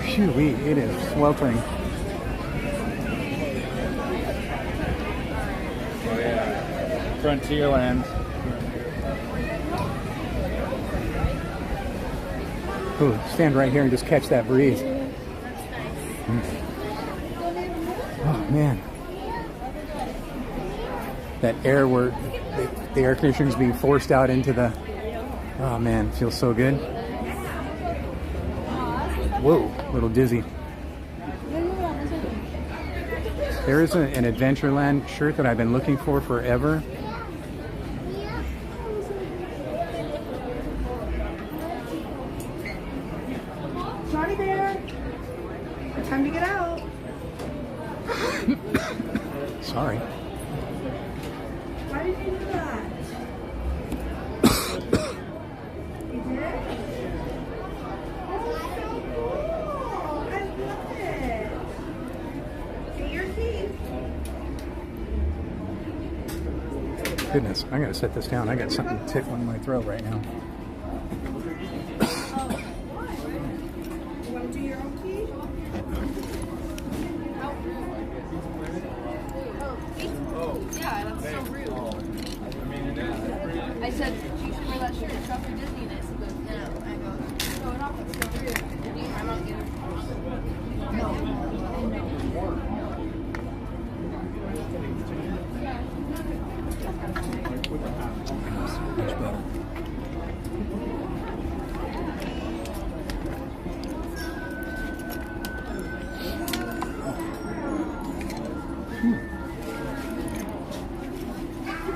Phew-wee, it is sweltering. Oh yeah, Frontierland. Ooh, stand right here and just catch that breeze. Oh man, that air where the air conditioning is being forced out into the, oh man, feels so good. Whoa, a little dizzy. There is an Adventureland shirt that I've been looking for forever. Johnny Bear, time to get out. Sorry. Why did you do that? You did? Oh, so cool. I love it. Get your teeth. Goodness, I gotta set this down. I got something to tickle in my throat right now. You want to do your own key? Yeah, that's so rude. I said, you should wear that shirt. It's not for Disneyness. He goes, no. I go, throw it off. It's so rude. I'm not gonna. No. Much better.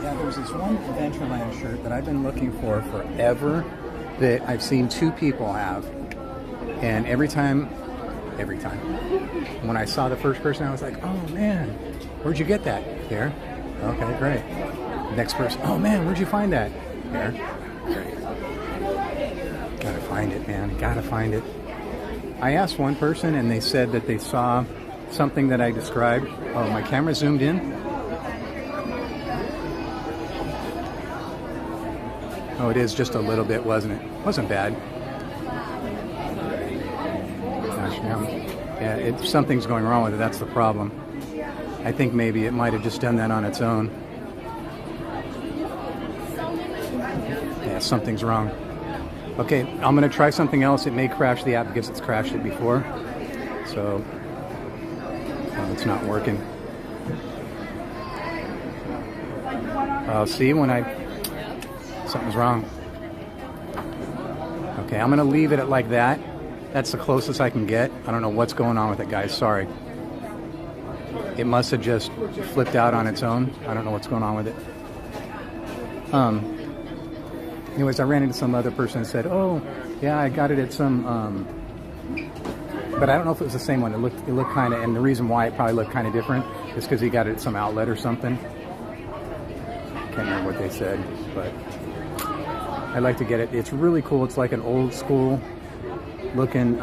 Yeah, there's this one Adventureland shirt that I've been looking for forever that I've seen two people have. And every time, when I saw the first person, I was like, oh man, where'd you get that? There. Okay, great. Next person, oh man, where'd you find that? There. Great. Gotta find it, man. Gotta find it. I asked one person and they said that they saw something that I described. Oh, my camera zoomed in. Oh, it is just a little bit, wasn't it? Wasn't bad. Gosh, yeah, something's going wrong with it. That's the problem. I think maybe it might have just done that on its own. Yeah, something's wrong. Okay, I'm going to try something else. It may crash the app because it's crashed it before. So, it's not working. See, when something's wrong. Okay, I'm going to leave it at like that. That's the closest I can get. I don't know what's going on with it, guys. Sorry. It must have just flipped out on its own. I don't know what's going on with it. Anyways, I ran into some other person and said, oh, yeah, I got it at some, but I don't know if it was the same one. It looked kind of, and the reason why it probably looked kind of different is because he got it at some outlet or something. Can't remember what they said, but I'd like to get it. It's really cool. It's like an old school looking,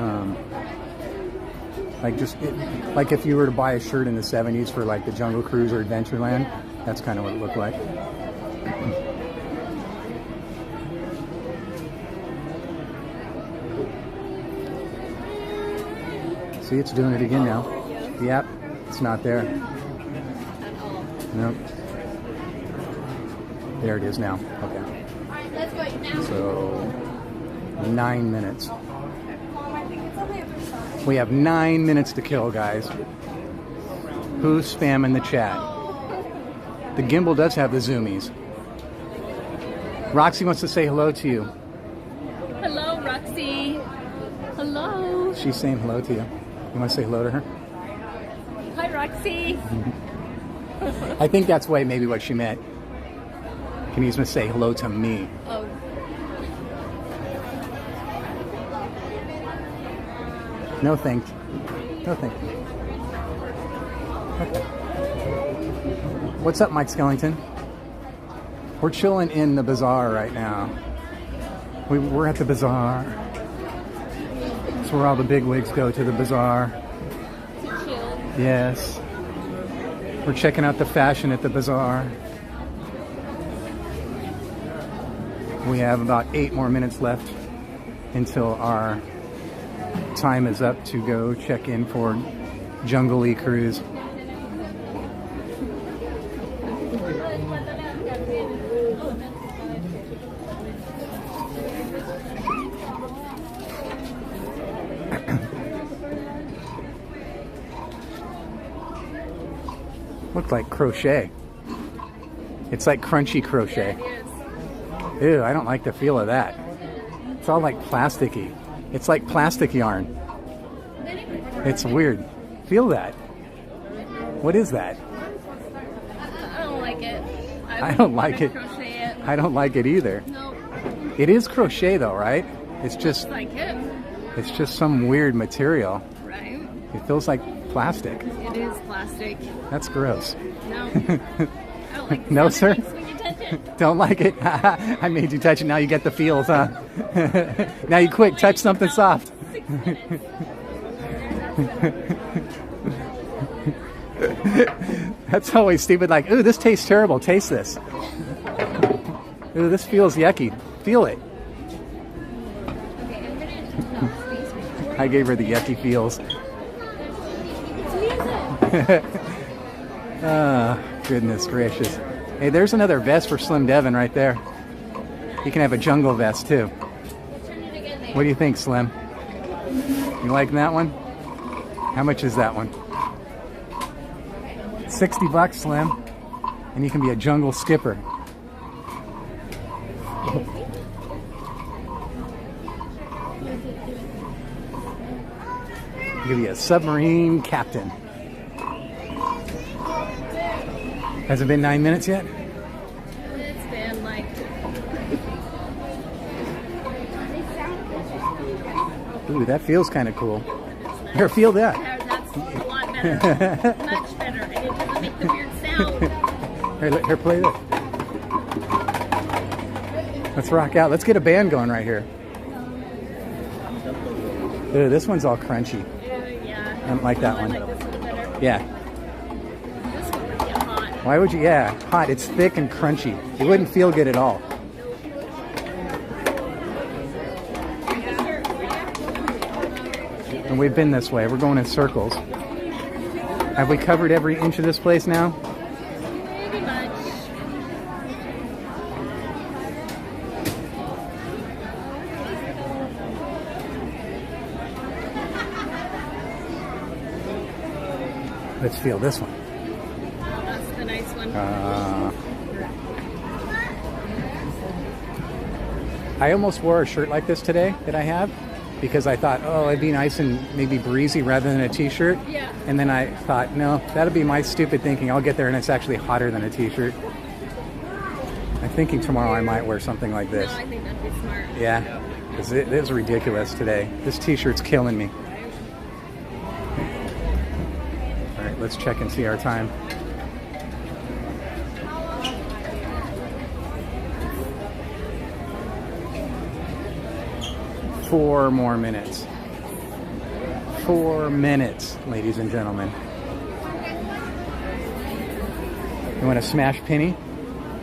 like if you were to buy a shirt in the 70s for like the Jungle Cruise or Adventureland, that's kind of what it looked like. See, it's doing it again now. The app, it's not there. Nope. There it is now. Okay. So, 9 minutes. We have 9 minutes to kill, guys. Who's spamming the chat? The gimbal does have the zoomies. Roxy wants to say hello to you. Hello, Roxy. Hello. She's saying hello to you. You want to say hello to her? Hi, Roxy. I think that's maybe what she meant. Can you just say hello to me? Oh. No thanks. No thanks. Okay. What's up, Mike Skellington? We're chilling in the bazaar right now. We're at the bazaar. That's where all the big wigs go, to the bazaar. To chill. Yes. We're checking out the fashion at the bazaar. We have about 8 more minutes left until our time is up to go check in for Jungle Cruise. Looked like crochet. It's like crunchy crochet. Ew, I don't like the feel of that. It's all like plasticky. It's like plastic yarn. It's weird. Feel that. What is that? I don't like it. I don't like it. Crochet it. I don't like it either. Nope. It is crochet though, right? It's just Like it. it's just some weird material. Right. It feels like plastic. It is plastic. That's gross. No. I don't like the No, sound sir. it makes when you touch it. Don't like it? I made you touch it. Now you get the feels, huh? Now you quick, touch something soft. That's always stupid. Like, ooh, this tastes terrible. Taste this. Ooh, this feels yucky. Feel it. I gave her the yucky feels. Oh, goodness gracious. Hey, there's another vest for Slim Devin right there. He can have a jungle vest too. What do you think, Slim? You like that one? How much is that one? $60, Slim. And you can be a jungle skipper. You can be a submarine captain. Has it been 9 minutes yet? It's been like... Ooh, that feels kind of cool. Here, feel that. That's a lot better. Much better. And it doesn't make the weird sound. Here, play this. Let's rock out. Let's get a band going right here. Ooh, this one's all crunchy. Yeah. I don't like that one. I like this one better. Yeah. This one would get hot. Why would you? Yeah, hot. It's thick and crunchy. It wouldn't feel good at all. And we've been this way. We're going in circles. Have we covered every inch of this place now? Pretty much. Let's feel this one. That's the nice one. I almost wore a shirt like this today that I have because I thought, oh, it'd be nice and maybe breezy rather than a t-shirt. Yeah. And then I thought, no, that'll be my stupid thinking. I'll get there and it's actually hotter than a t-shirt. I'm thinking tomorrow I might wear something like this. No, I think that'd be smart. Yeah, because it is ridiculous today. This t-shirt's killing me. All right, let's check and see our time. Four more minutes. 4 minutes, ladies and gentlemen. You want a smash penny?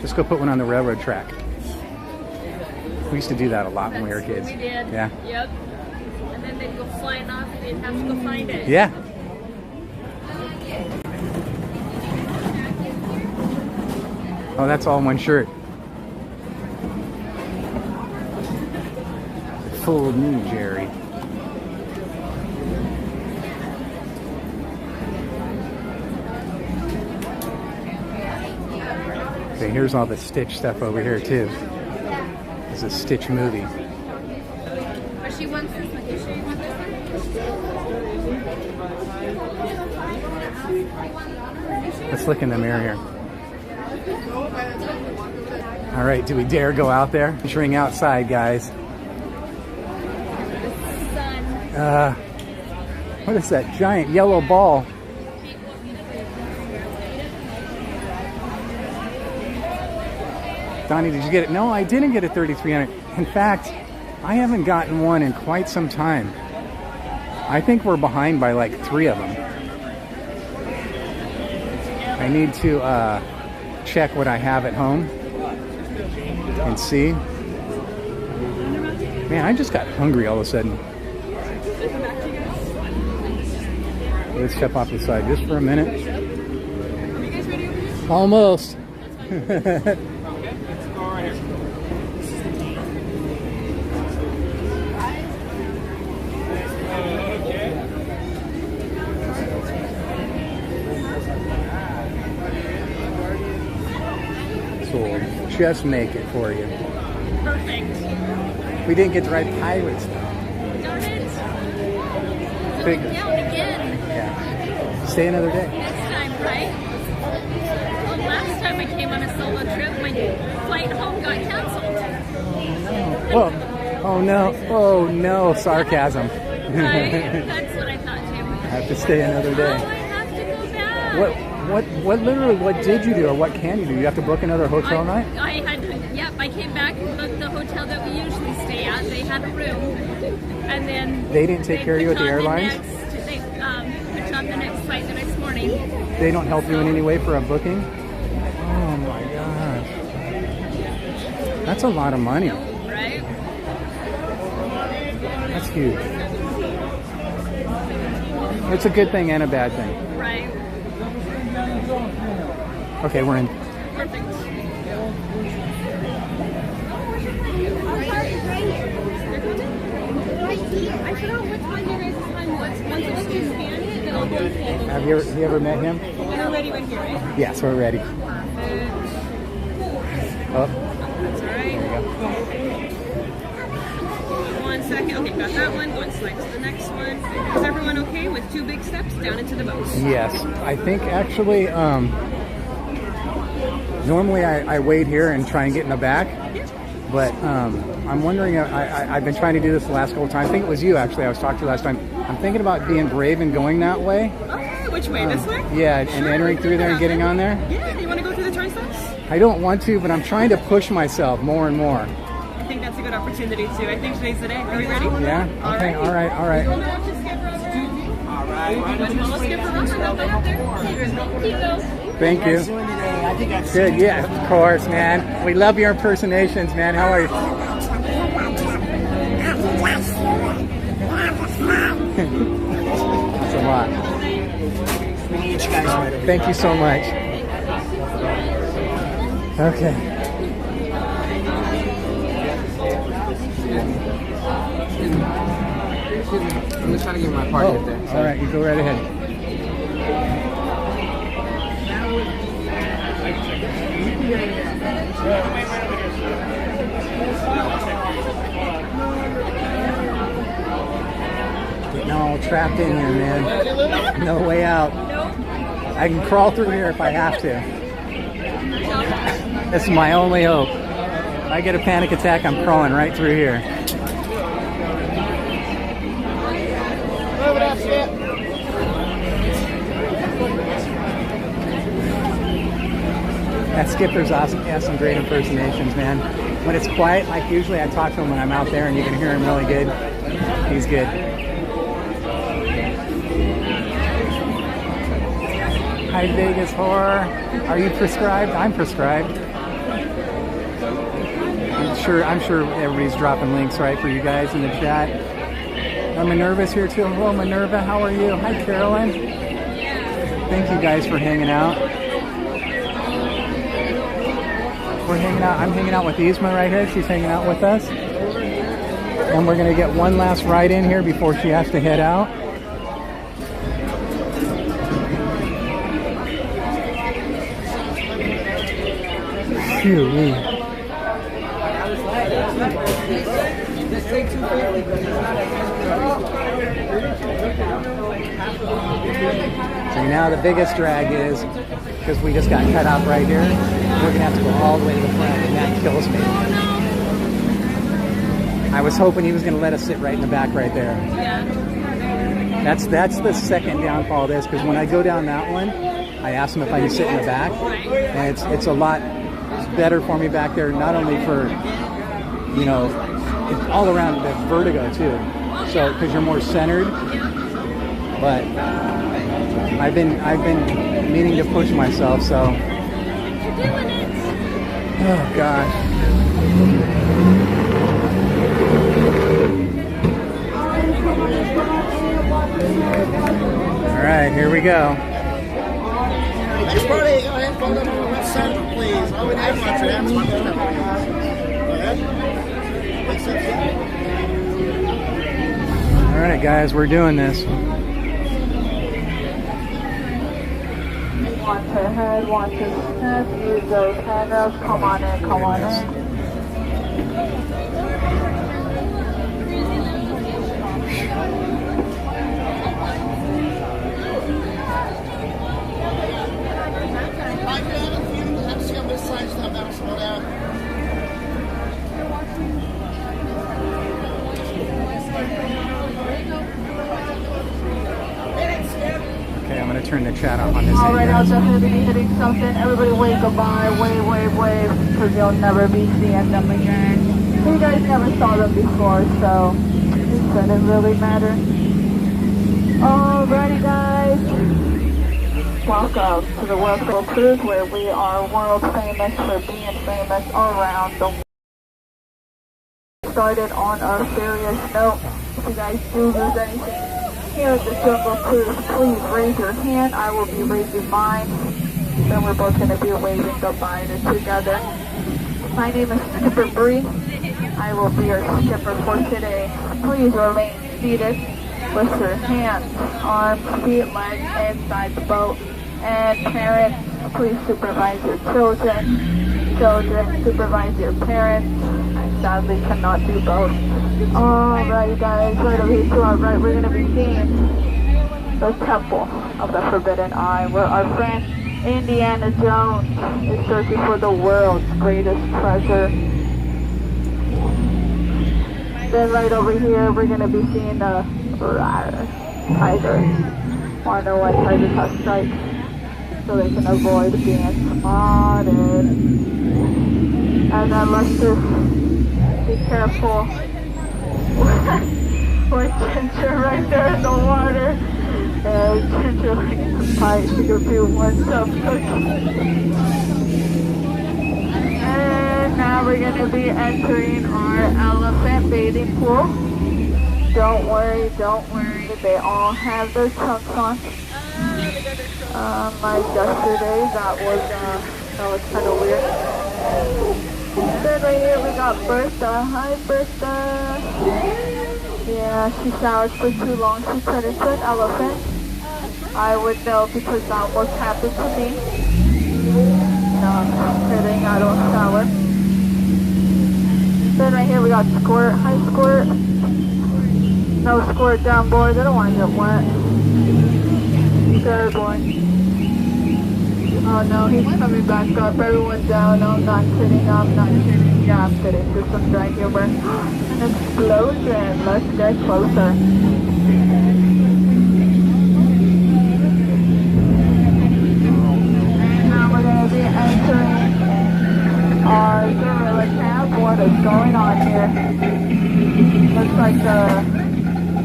Just go put one on the railroad track. We used to do that a lot when we were kids. We did. Yeah. Yep. And then they'd go flying off and you'd have to go find it. Yeah. Oh, that's all in one shirt. Fooled me, Jerry. Okay, here's all the Stitch stuff over here too. It's a Stitch movie. But she wants this one. You sure you want this one? Let's look in the mirror here. All right, do we dare go out there? Venturing outside, guys. What is that giant yellow ball? Donnie, did you get it? No, I didn't get a 3300. In fact, I haven't gotten one in quite some time. I think we're behind by like 3 of them. I need to check what I have at home and see. Man, I just got hungry all of a sudden. Let's step off the side just for a minute. Almost. sold. Just make it for you. Perfect. We didn't get to ride Pirates though. Darn it. So Big- we're down again. Yeah. Stay another day. Next time, right? Well, last time I came on a solo trip, my flight home got canceled. Whoa. Oh no. Oh no. Sarcasm. Right? That's what I thought too. I have to stay another Oh, day. I have to go back. What did you do, or what can you do? You have to book another hotel night? I came back and booked the hotel that we usually stay at. They had a room, and then They didn't take care of you at the airlines? They put you on the next flight the next morning. They don't help you in any way for a booking? Oh my gosh. That's a lot of money. Right? That's huge. It's a good thing and a bad thing. Right. Okay, we're in. Perfect. I forgot which one your guys' time was. Once it's expanded, then I'll go ahead. Have you ever met him? We're ready right here, right? Yes, we're ready. Oh. That's alright. 1 second. Okay, got that one. Going slide to the next one. Is everyone okay with 2 big steps down into the boat? Yes, I think actually, normally I wait here and try and get in the back, but I'm wondering, I've been trying to do this the last couple of times. I think it was you actually I was talking to last time. I'm thinking about being brave and going that way. Okay, which way? This way? Yeah, and entering through there and getting on there. Yeah, you want to go through the turnstiles? I don't want to, but I'm trying to push myself more and more. I think that's a good opportunity too. I think today's the day. Are we ready? Yeah? Okay, all right. Alright. Thank you. Good, yeah, of course, man. We love your impersonations, man. How are you? That's a lot. Thank you so much. Okay. I'm just trying to get my party up there. All right, you go right ahead. Getting all trapped in here, man. No way out. I can crawl through here if I have to. This is my only hope. If I get a panic attack, I'm crawling right through here. That skipper's awesome. He has some great impersonations, man. When it's quiet, like usually I talk to him when I'm out there and you can hear him really good. He's good. Hi, Vegas Horror. Are you prescribed? I'm prescribed. I'm sure everybody's dropping links, right, for you guys in the chat. Minerva's here too. Hello, Minerva. How are you? Hi, Carolyn. Thank you guys for hanging out. We're hanging out. I'm hanging out with Yzma right here. She's hanging out with us. And we're going to get one last ride in here before she has to head out. Phew. So now the biggest drag is, because we just got cut out right here, we're going to have to go all the way to the front, and that kills me. I was hoping he was going to let us sit right in the back right there. That's the second downfall of this, because when I go down that one, I asked him if I can sit in the back, and it's a lot better for me back there, not only for, you know, it's all around the vertigo too, so because you're more centered. But I've been meaning to push myself, so. Oh gosh. All right, here we go. Next party, go ahead and fold up on the left center, please. Oh, we didn't want your hands on the step, please. Go ahead. All right, guys, we're doing this. Watch her head, watch her step, use those handrails. Come on in, come on in. Okay, I'm gonna turn the chat off on this Alright, end. I'll definitely be hitting something. Everybody wave goodbye, wave, wave, wave, because you'll never be seeing them again. You guys never saw them before, so it shouldn't really matter. Alrighty, guys. Welcome to the World Cruise, where we are world famous for being famous around the world. Started on a serious note. If you guys do lose anything here at the Jungle Cruise, please raise your hand. I will be raising mine. Then we're both going to be waving goodbye together. My name is Skipper Bree. I will be your skipper for today. Please remain seated with your hands, arms, feet, legs inside the boat. And parents, please supervise your children. Children, supervise your parents. I sadly cannot do both. Alright guys, right over here to our right, we're going to be seeing the Temple of the Forbidden Eye, where our friend Indiana Jones is searching for the world's greatest treasure. Then right over here, we're going to be seeing the tigers. Want to know why tigers have stripes? So they can avoid being spotted. And then let's just be careful with Ginger right there in the water. Ginger likes to fight. She could do one tough cookie. And now we're going to be entering our elephant bathing pool. Don't worry, they all have their trunks on. Like yesterday, that was kind of weird. Then right here we got Bertha. Hi Bertha. Yeah, she showered for too long. She turned into an elephant. I would know because that almost happened to me. No, I'm just kidding. I don't shower. Then right here we got Squirt. Hi Squirt. No Squirt down, boy. They don't want to get wet. Good boy. Oh no, he's coming back up. Everyone down. No, I'm not kidding. I'm not kidding. Yeah, I'm kidding. Just some dry humor. An explosion. Let's get closer. And now we're going to be entering our gorilla camp. What is going on here? Looks like the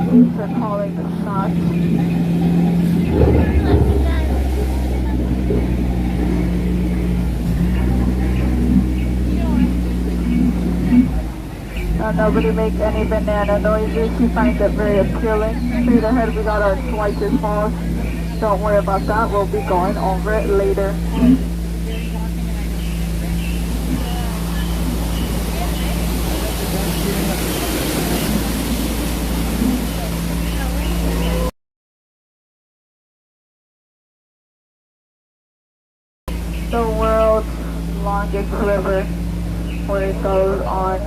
police are calling the shots. Nobody make any banana noises. She finds it very appealing. Straight ahead we got our Schweitzer Falls. Don't worry about that. We'll be going over it later. The world's longest river, where it goes on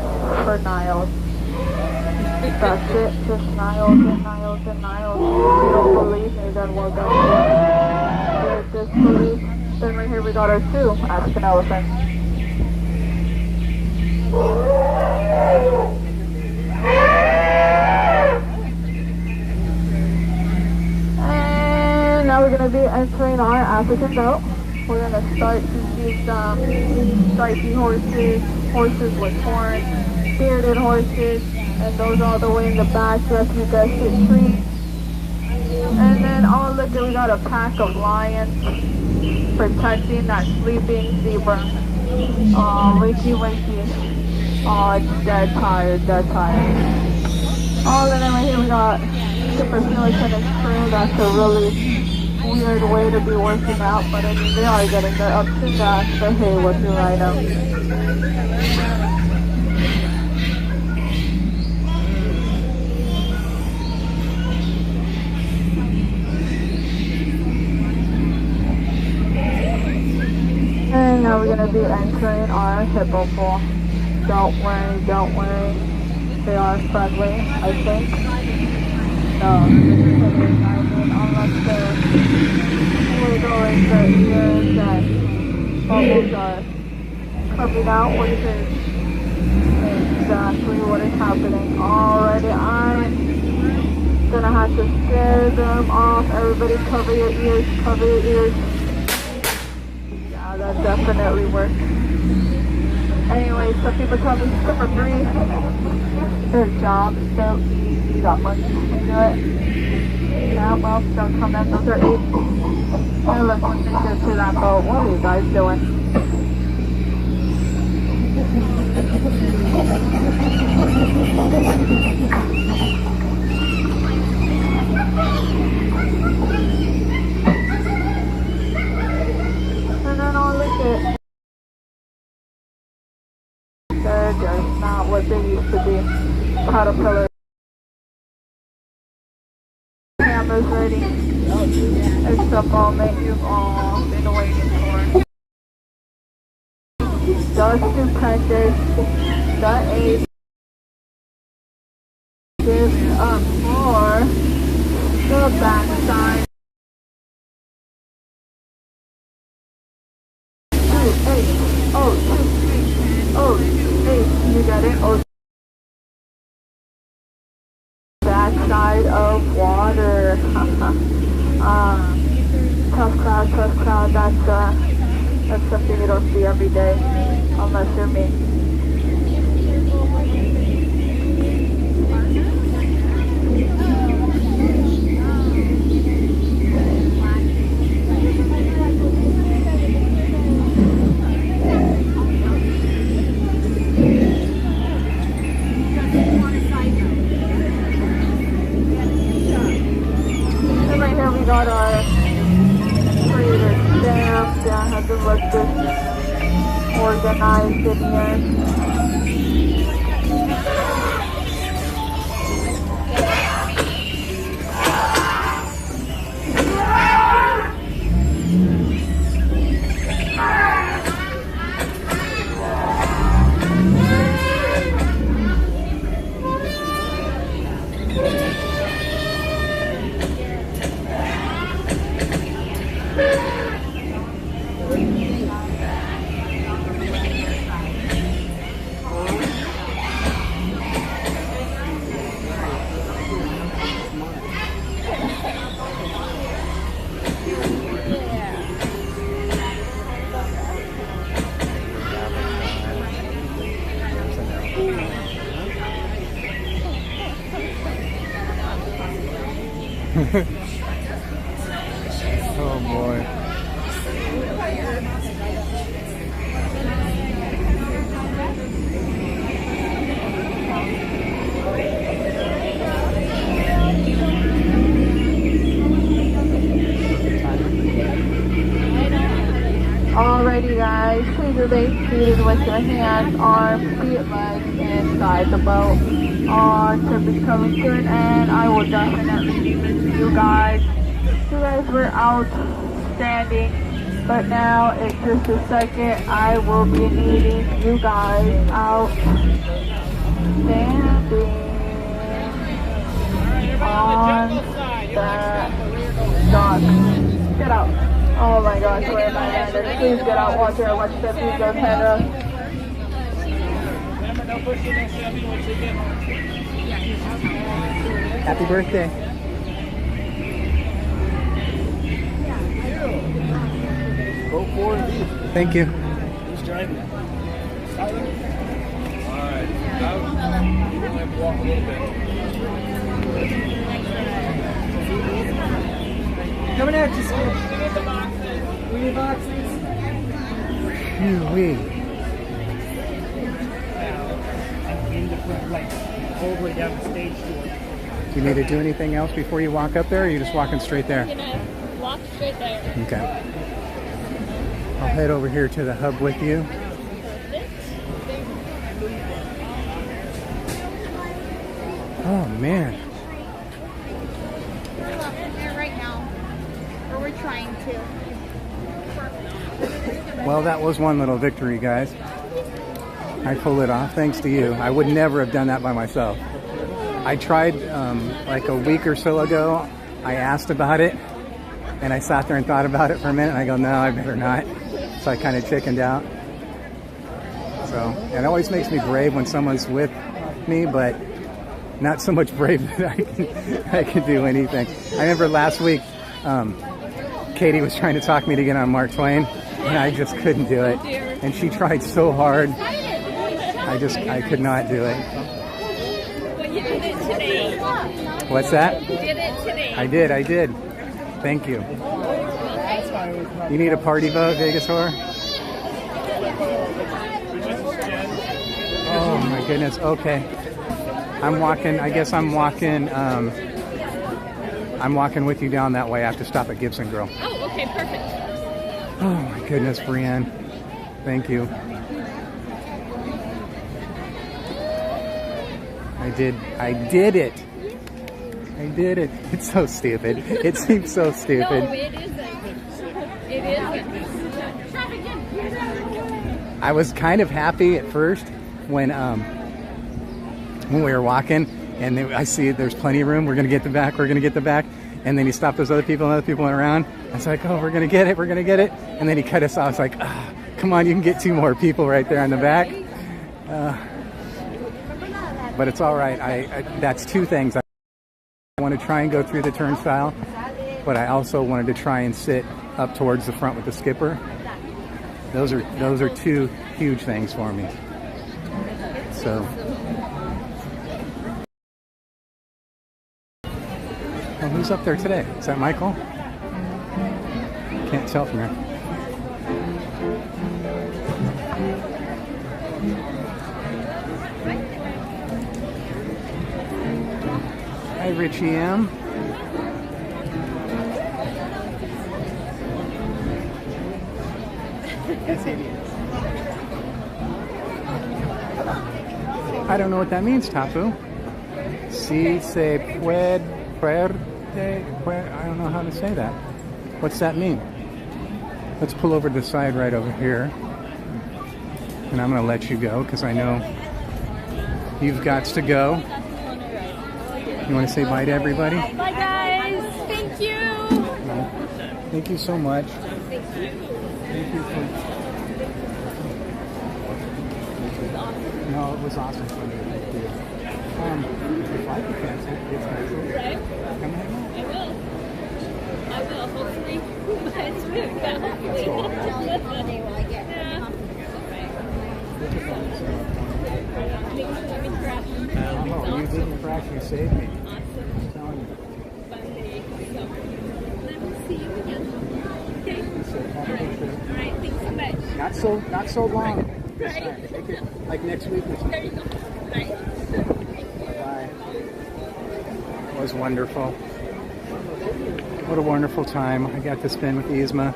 for Niles. That's it, just Niles and Niles and Niles. If you don't believe me, then we'll go with disbelief. Then right here we got our two African elephants. And now we're going to be entering our African belt. We're going to start to see some stripy horses, horses with horns, bearded horses, and those all the way in the back, just you guys should treat. And then, oh look, we got a pack of lions protecting that sleeping zebra. Oh, wakey wakey. Oh, it's dead tired, dead tired. Oh, and then right here we got Skipper Felix and his crew. That's a really weird way to be working out, but I mean, they are getting their ups and downs, so hey, what do I know? And now we're gonna be entering our hippo pool. Don't worry, don't worry. They are friendly, I think. No, unless they're wiggling their ears and bubbles are coming out, which is exactly what is happening. Already, I'm gonna have to scare them off. Everybody cover your ears, cover your ears. Yeah, that definitely works. Anyway, some people tell me super brief. Their job is so easy, that much you can do it. Yeah, well, don't tell them those are 8. Hey, look, let's just get to that boat. What are you guys doing? And then I'll look at. They're just not what they used to be. Caterpillars. Cameras ready. It's the moment you've all been waiting for. The stupendous, the 8. Give up for the backside. 2, 8. Oh, 2, 3. Oh, 8. You got it. Oh. Backside of water. Tough crowd. That's something you don't see every day, unless you're me. We got our creator stamp. Yeah, has to look this organized in here. Oh boy. Alrighty guys, please remain seated with your hands, arms, feet, legs inside the boat. Our trip is coming soon and I will definitely be missing you guys. You guys were outstanding, but now in just a second I will be needing you guys outstanding on that dock. Get out. Oh my gosh, where am I landed? Please get out, water, watch the videos, Hannah. Happy birthday. Go forward, leave. Thank you. Who's driving? Alright, now we're going to have to walk a little bit. Coming out, just we need boxes. Wee. In the front, like all the way down the stage door. Do you need to do anything else before you walk up there, or are you just walking straight there? I'm gonna walk straight there. Okay. I'll head over here to the hub with you. Oh man. We're up in there right now. Or we're trying to. Well, that was one little victory, guys. I pulled it off thanks to you. I would never have done that by myself. I tried like a week or so ago. I asked about it, and I sat there and thought about it for a minute, and I go, no, I better not. So I kind of chickened out. So it always makes me brave when someone's with me, but not so much brave that I can do anything. I remember last week, Katie was trying to talk me to get on Mark Twain, and I just couldn't do it. And she tried so hard. I could not do it. Well, you did it today. What's that? You did it today. I did. Thank you. You need a party boat, Vegas Horror? Oh my goodness, okay. I'm walking with you down that way. I have to stop at Gibson Grill. Oh, okay, perfect. Oh my goodness, Brienne. Thank you. I did it. I did it. It's so stupid. It seems so stupid. No, it isn't. It isn't. I was kind of happy at first when we were walking, and I see there's plenty of room. We're gonna get the back. And then he stopped those other people, and other people went around. I was like, oh, we're gonna get it. And then he cut us off. I was like, come on, you can get 2 more people right there on the back. But it's all right. That's 2 things. I want to try and go through the turnstile, but I also wanted to try and sit up towards the front with the skipper. Those are 2 huge things for me. So. Oh, who's up there today? Is that Michael? Can't tell from here. Hi, Richie M. I don't know what that means, Tapu. Si se puede. I don't know how to say that. What's that mean? Let's pull over to the side right over here. And I'm going to let you go because I know you've got to go. You want to say bye to everybody? Bye, guys. Thank you. Thank you so much. Thank you. Thank you for... No, it was awesome for me. Thank you. If I could cancel, it's canceled. Right? Come hang out. I will. Hopefully. It's weird, but hopefully. Tell you Monday when I get Yeah. Oh, you didn't crash. You saved me. Awesome. I'm telling you. Monday. So, then we'll see you again. Okay? All right. Thanks so much. Not so long. Right. Take it like next week or something. There you go. Right. Bye. It was wonderful. What a wonderful time I got to spend with Yzma.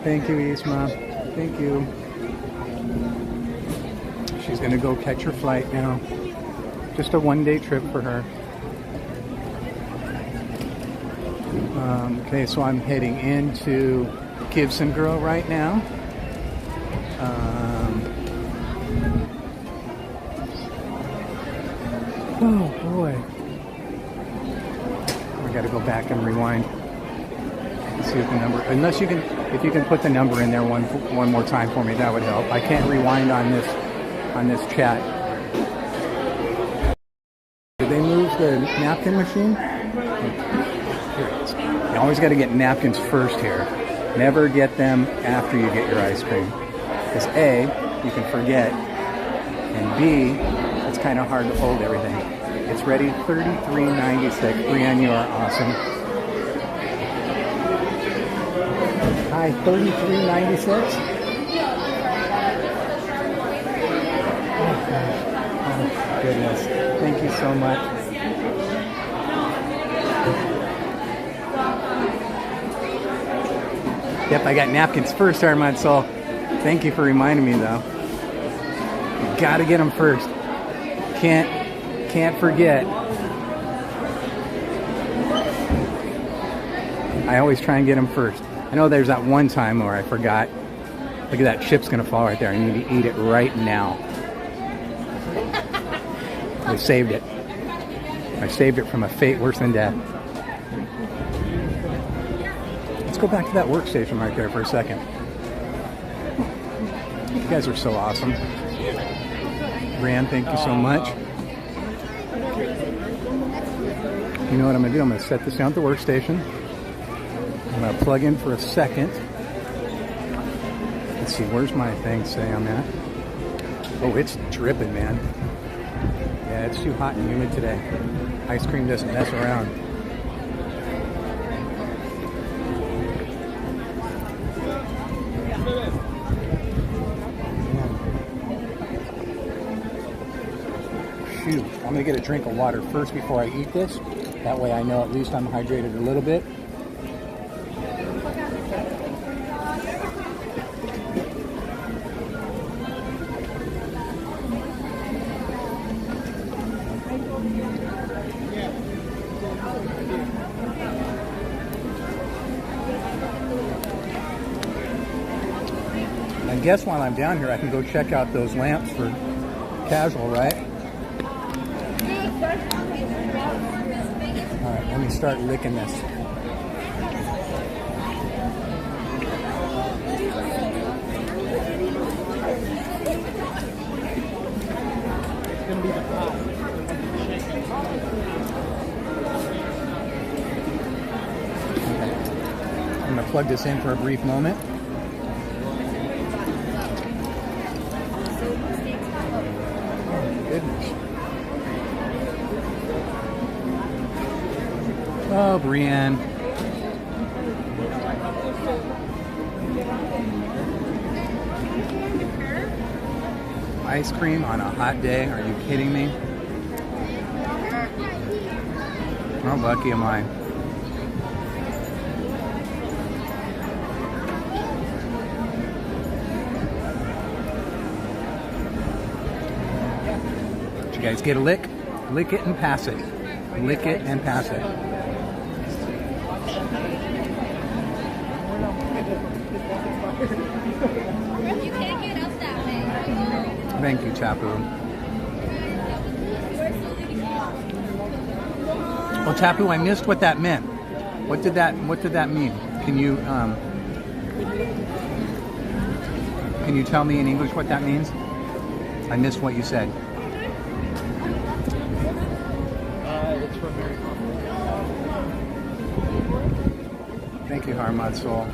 Thank you, Yzma. Thank you. She's going to go catch her flight now. Just a one-day trip for her. Okay, so I'm heading into Gibson Girl right now. Oh boy. I gotta go back and rewind. Let's see if the number, unless you can, if you can put the number in there one more time for me, that would help. I can't rewind on this chat. Did they move the napkin machine? Here it is. You always got to get napkins first here. Never get them after you get your ice cream. Because A, you can forget, and B, it's kind of hard to hold everything. It's ready, $33.96. Brienne, you are awesome. Hi, $33.96. Oh, goodness. Thank you so much. Yep, I got napkins first, Armand, so thank you for reminding me, though. You gotta get them first. Can't forget. I always try and get them first. I know there's that one time where I forgot. Look at that chip's gonna fall right there. I need to eat it right now. I saved it. I saved it from a fate worse than death. Let's go back to that workstation right there for a second. You guys are so awesome. Rand, thank you so much. You know what I'm gonna do? I'm gonna set this down at the workstation. I'm gonna plug in for a second. Let's see, where's my thing say on that? Oh, it's dripping, man. Yeah, it's too hot and humid today. Ice cream doesn't mess around. Shoot, I'm gonna get a drink of water first before I eat this. That way I know at least I'm hydrated a little bit. I guess while I'm down here, I can go check out those lamps for casual, right? All right, let me start licking this. Okay. I'm gonna plug this in for a brief moment. Oh, Brienne. Ice cream on a hot day? Are you kidding me? How lucky am I? Did you guys get a lick? Lick it and pass it. Lick it and pass it. You can't get up that way. Thank you, Tapu. Oh, Tapu, I missed what that meant. What did that mean? Can you tell me in English what that means? I missed what you said. It's from Mary. Thank you, Harmad Soul.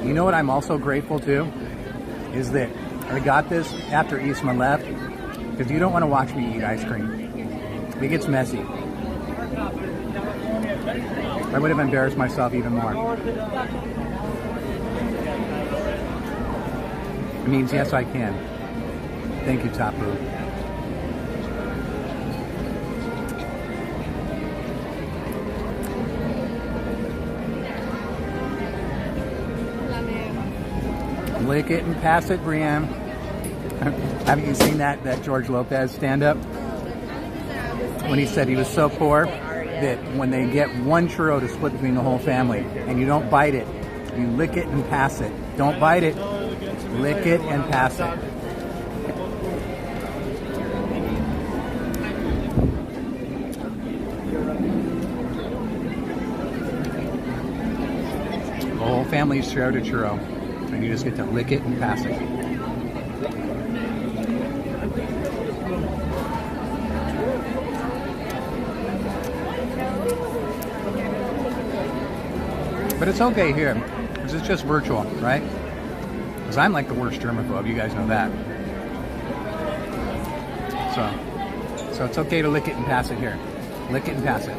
You know what I'm also grateful to? Is that I got this after Eastman left, because you don't want to watch me eat ice cream. It gets messy. I would have embarrassed myself even more. It means yes, I can. Thank you, Tapu. Lick it and pass it, Brienne. Haven't you seen that George Lopez stand-up? When he said he was so poor that when they get one churro to split between the whole family, and you don't bite it, you lick it and pass it. Don't bite it. Lick it and pass it. The whole family's shared a churro, and you just get to lick it and pass it. But it's okay here, because it's just virtual, right? Because I'm like the worst germaphobe, you guys know that. So it's okay to lick it and pass it here. Lick it and pass it.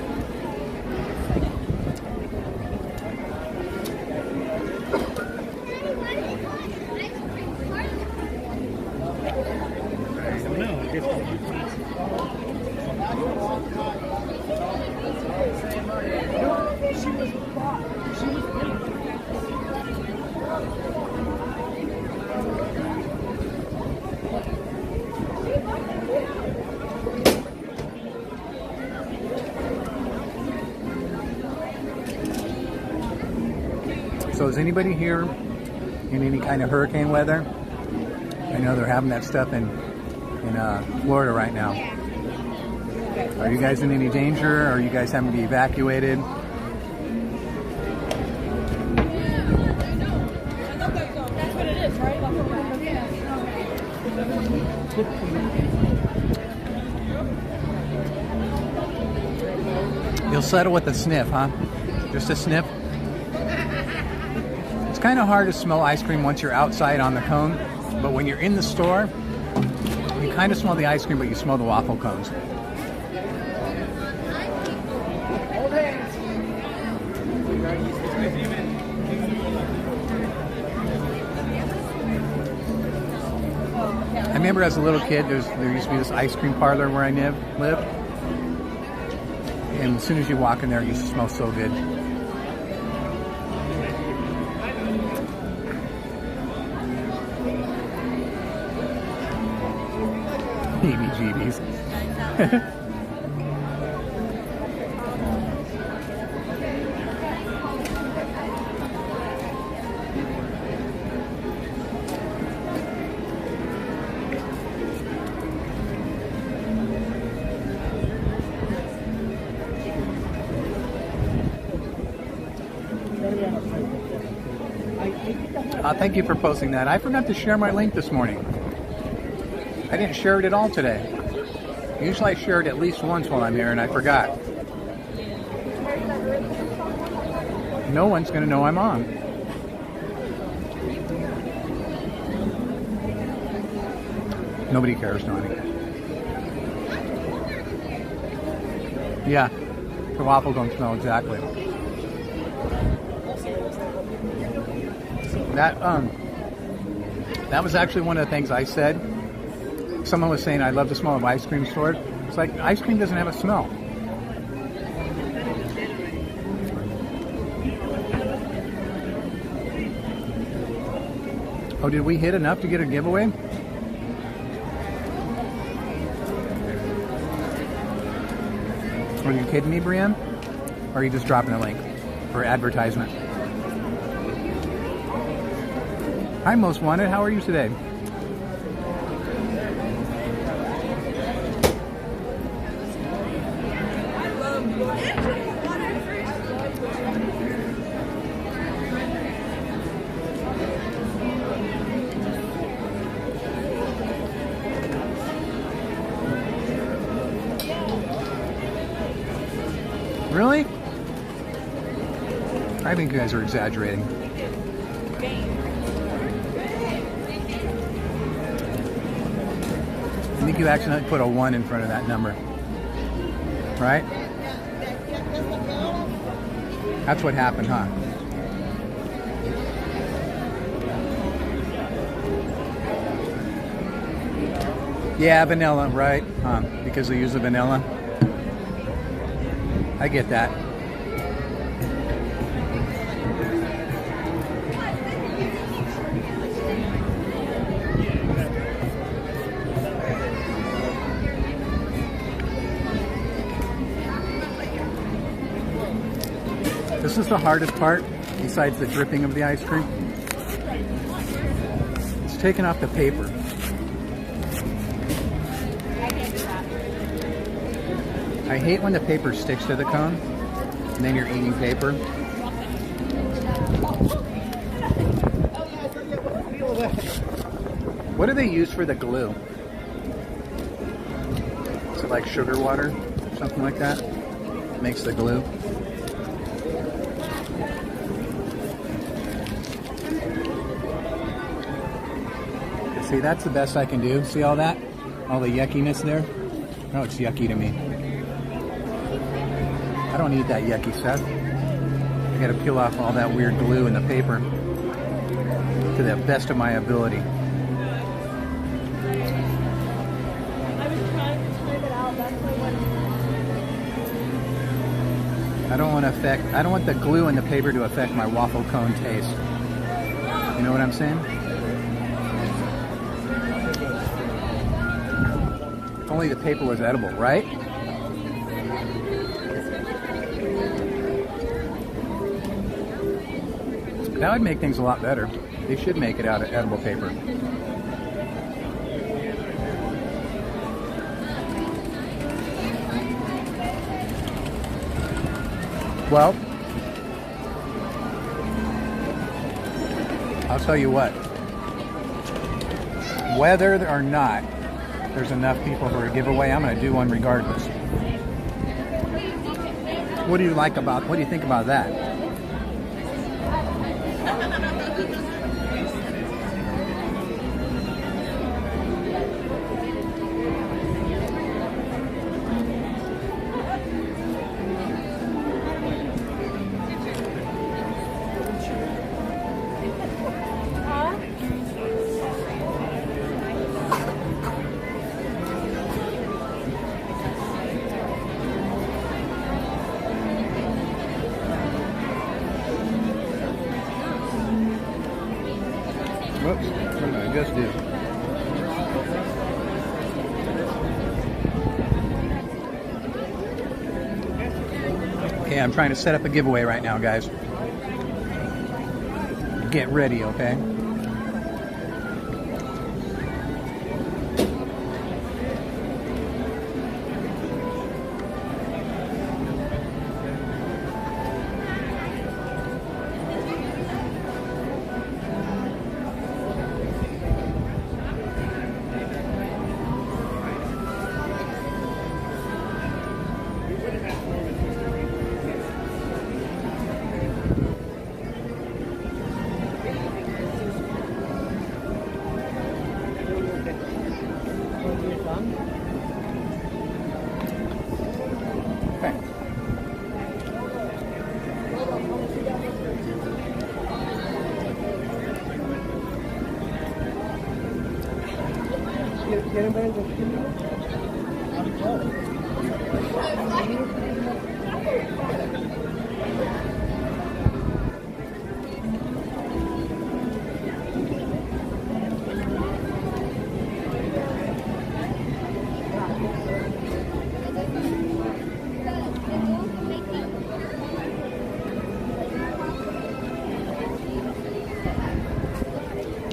So is anybody here in any kind of hurricane weather? I know they're having that stuff in Florida right now. Are you guys in any danger? Are you guys having to be evacuated? That's what it is, right? You'll settle with a sniff, huh? Just a sniff? It's kind of hard to smell ice cream once you're outside on the cone, but when you're in the store, you kind of smell the ice cream, but you smell the waffle cones. I remember as a little kid, there used to be this ice cream parlor where I lived. And as soon as you walk in there, it used to smell so good. Heebie-jeebies. Thank you for posting that. I forgot to share my link this morning. I didn't share it at all today. Usually I share it at least once while I'm here, and I forgot. No one's going to know I'm on. Nobody cares, Donnie. Yeah, the waffle cone smell, exactly. That was actually one of the things I said. Someone was saying I love the smell of ice cream stores. It's like ice cream doesn't have a smell. Oh, did we hit enough to get a giveaway? Are you kidding me, Brienne? Or are you just dropping a link for advertisement? Hi, Most Wanted. How are you today? Really? I think you guys are exaggerating. I think you accidentally put a 1 in front of that number. Right? That's what happened, huh? Yeah, vanilla, right? Because they use the vanilla. I get that. This is the hardest part, besides the dripping of the ice cream. It's taking off the paper. I hate when the paper sticks to the cone, and then you're eating paper. What do they use for the glue? Is it like sugar water? Something like that? Makes the glue. See, that's the best I can do. See all that? All the yuckiness there? Oh, it's yucky to me. I don't need that yucky stuff. I gotta peel off all that weird glue in the paper to the best of my ability. I don't want the glue in the paper to affect my waffle cone taste. You know what I'm saying? If only the paper was edible, right? That would make things a lot better. They should make it out of edible paper. Well, I'll tell you what. Whether or not there's enough people for a giveaway, I'm going to do one regardless. What do you think about that? Whoops, what did I just do? Okay, I'm trying to set up a giveaway right now, guys. Get ready, okay?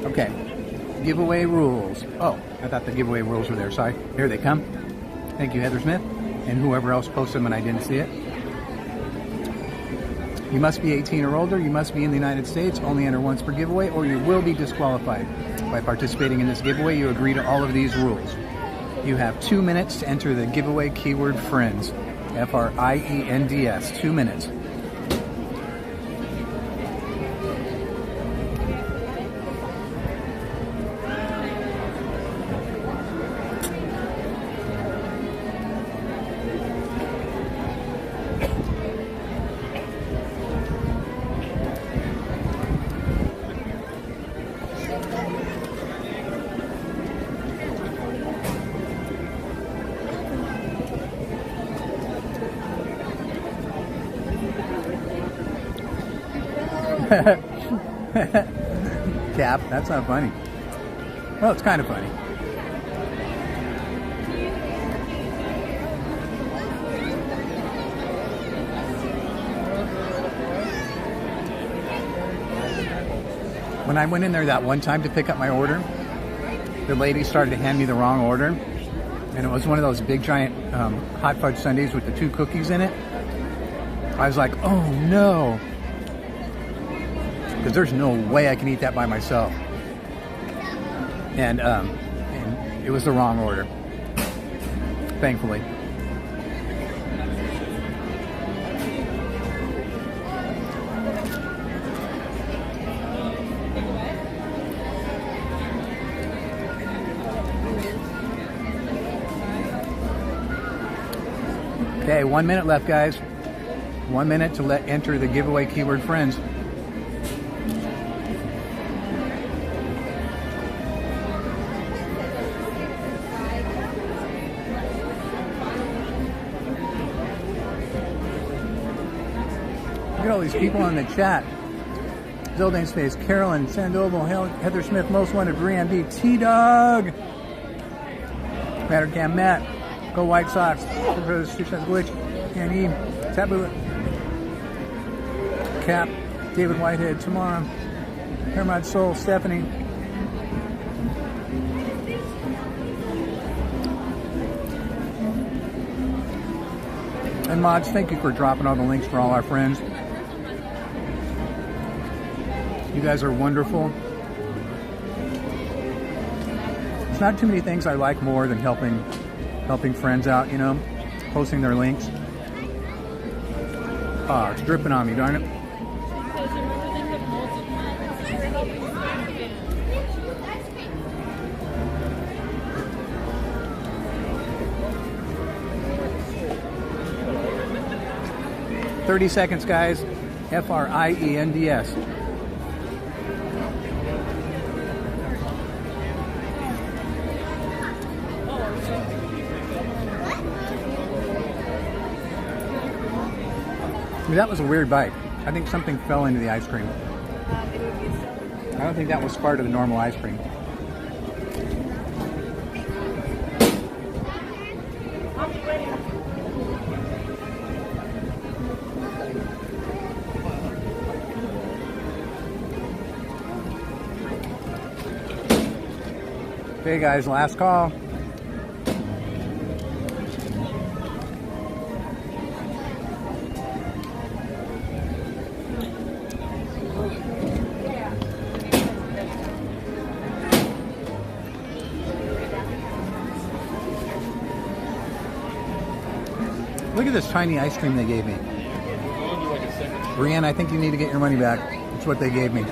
Okay, giveaway rules. Oh, I thought the giveaway rules were there. Sorry. Here they come. Thank you, Heather Smith, and whoever else posted them and I didn't see it. You must be 18 or older, you must be in the United States, only enter once per giveaway, or you will be disqualified. By participating in this giveaway, you agree to all of these rules. You have 2 minutes to enter the giveaway keyword FRIENDS. F-R-I-E-N-D-S. 2 minutes. Cap, that's not funny. Well, it's kind of funny. When I went in there that one time to pick up my order, the lady started to hand me the wrong order, and it was one of those big giant hot fudge sundaes with the 2 cookies in it. I was like, oh no. Because there's no way I can eat that by myself. And it was the wrong order, thankfully. Okay, 1 minute left, guys. 1 minute to enter the giveaway keyword FRIENDS. Look at all these people in the chat. Zildane Space, Carolyn, Sandoval, Heather Smith, Most Wanted, Brianne B, T-Dog, Mattercam Matt, Go White Sox, Glitch, Annie, Taboo, Cap, David Whitehead, tomorrow. Paramount Soul, Stephanie. And Mods, thank you for dropping all the links for all our friends. You guys are wonderful. There's not too many things I like more than helping friends out, you know, posting their links. Oh, it's dripping on me, darn it. "30 seconds, guys. FRIENDS. I mean, that was a weird bite. I think something fell into the ice cream. I don't think that was part of the normal ice cream. Okay guys, last call. Look at this tiny ice cream they gave me. Brienne, I think you need to get your money back. That's what they gave me.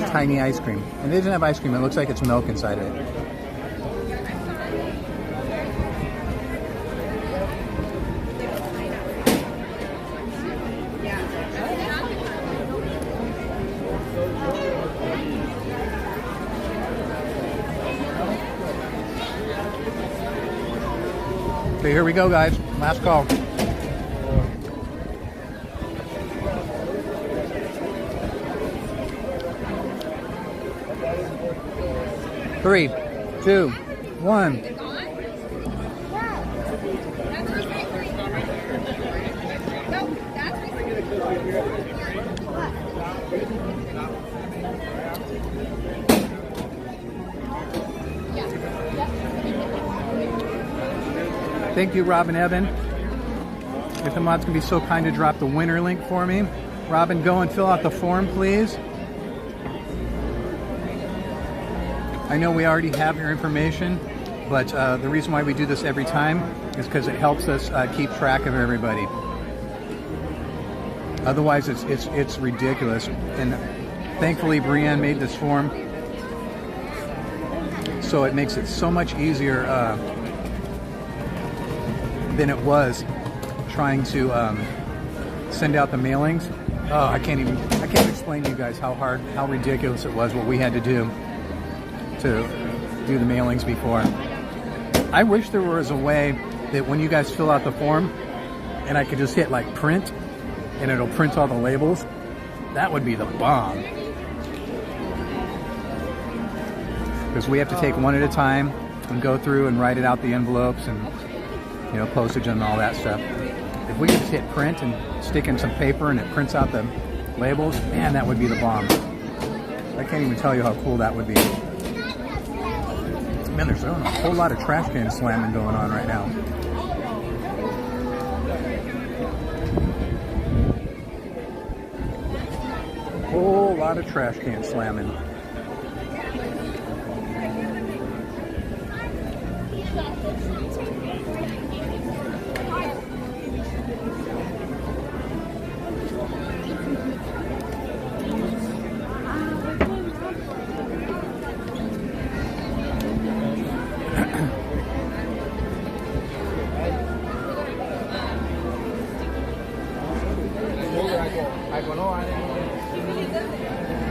Tiny ice cream. And they didn't have ice cream. It looks like it's milk inside of it. Okay, here we go, guys. Last call. Three, two, one. Thank you, Robin Evan. If the mods can be so kind to drop the winner link for me. Robin, go and fill out the form, please. I know we already have your information, but the reason why we do this every time is because it helps us keep track of everybody. Otherwise, it's ridiculous. And thankfully, Brienne made this form, so it makes it so much easier than it was trying to send out the mailings. Oh, I can't explain to you guys how hard, how ridiculous it was what we had to do the mailings before. I wish there was a way that when you guys fill out the form and I could just hit like print and it'll print all the labels. That would be the bomb. Because we have to take one at a time and go through and write it out the envelopes and, you know, postage and all that stuff. If we could just hit print and stick in some paper and it prints out the labels, man, that would be the bomb. I can't even tell you how cool that would be. Man, there's a whole lot of trash can slamming going on right now. Whole lot of trash can slamming.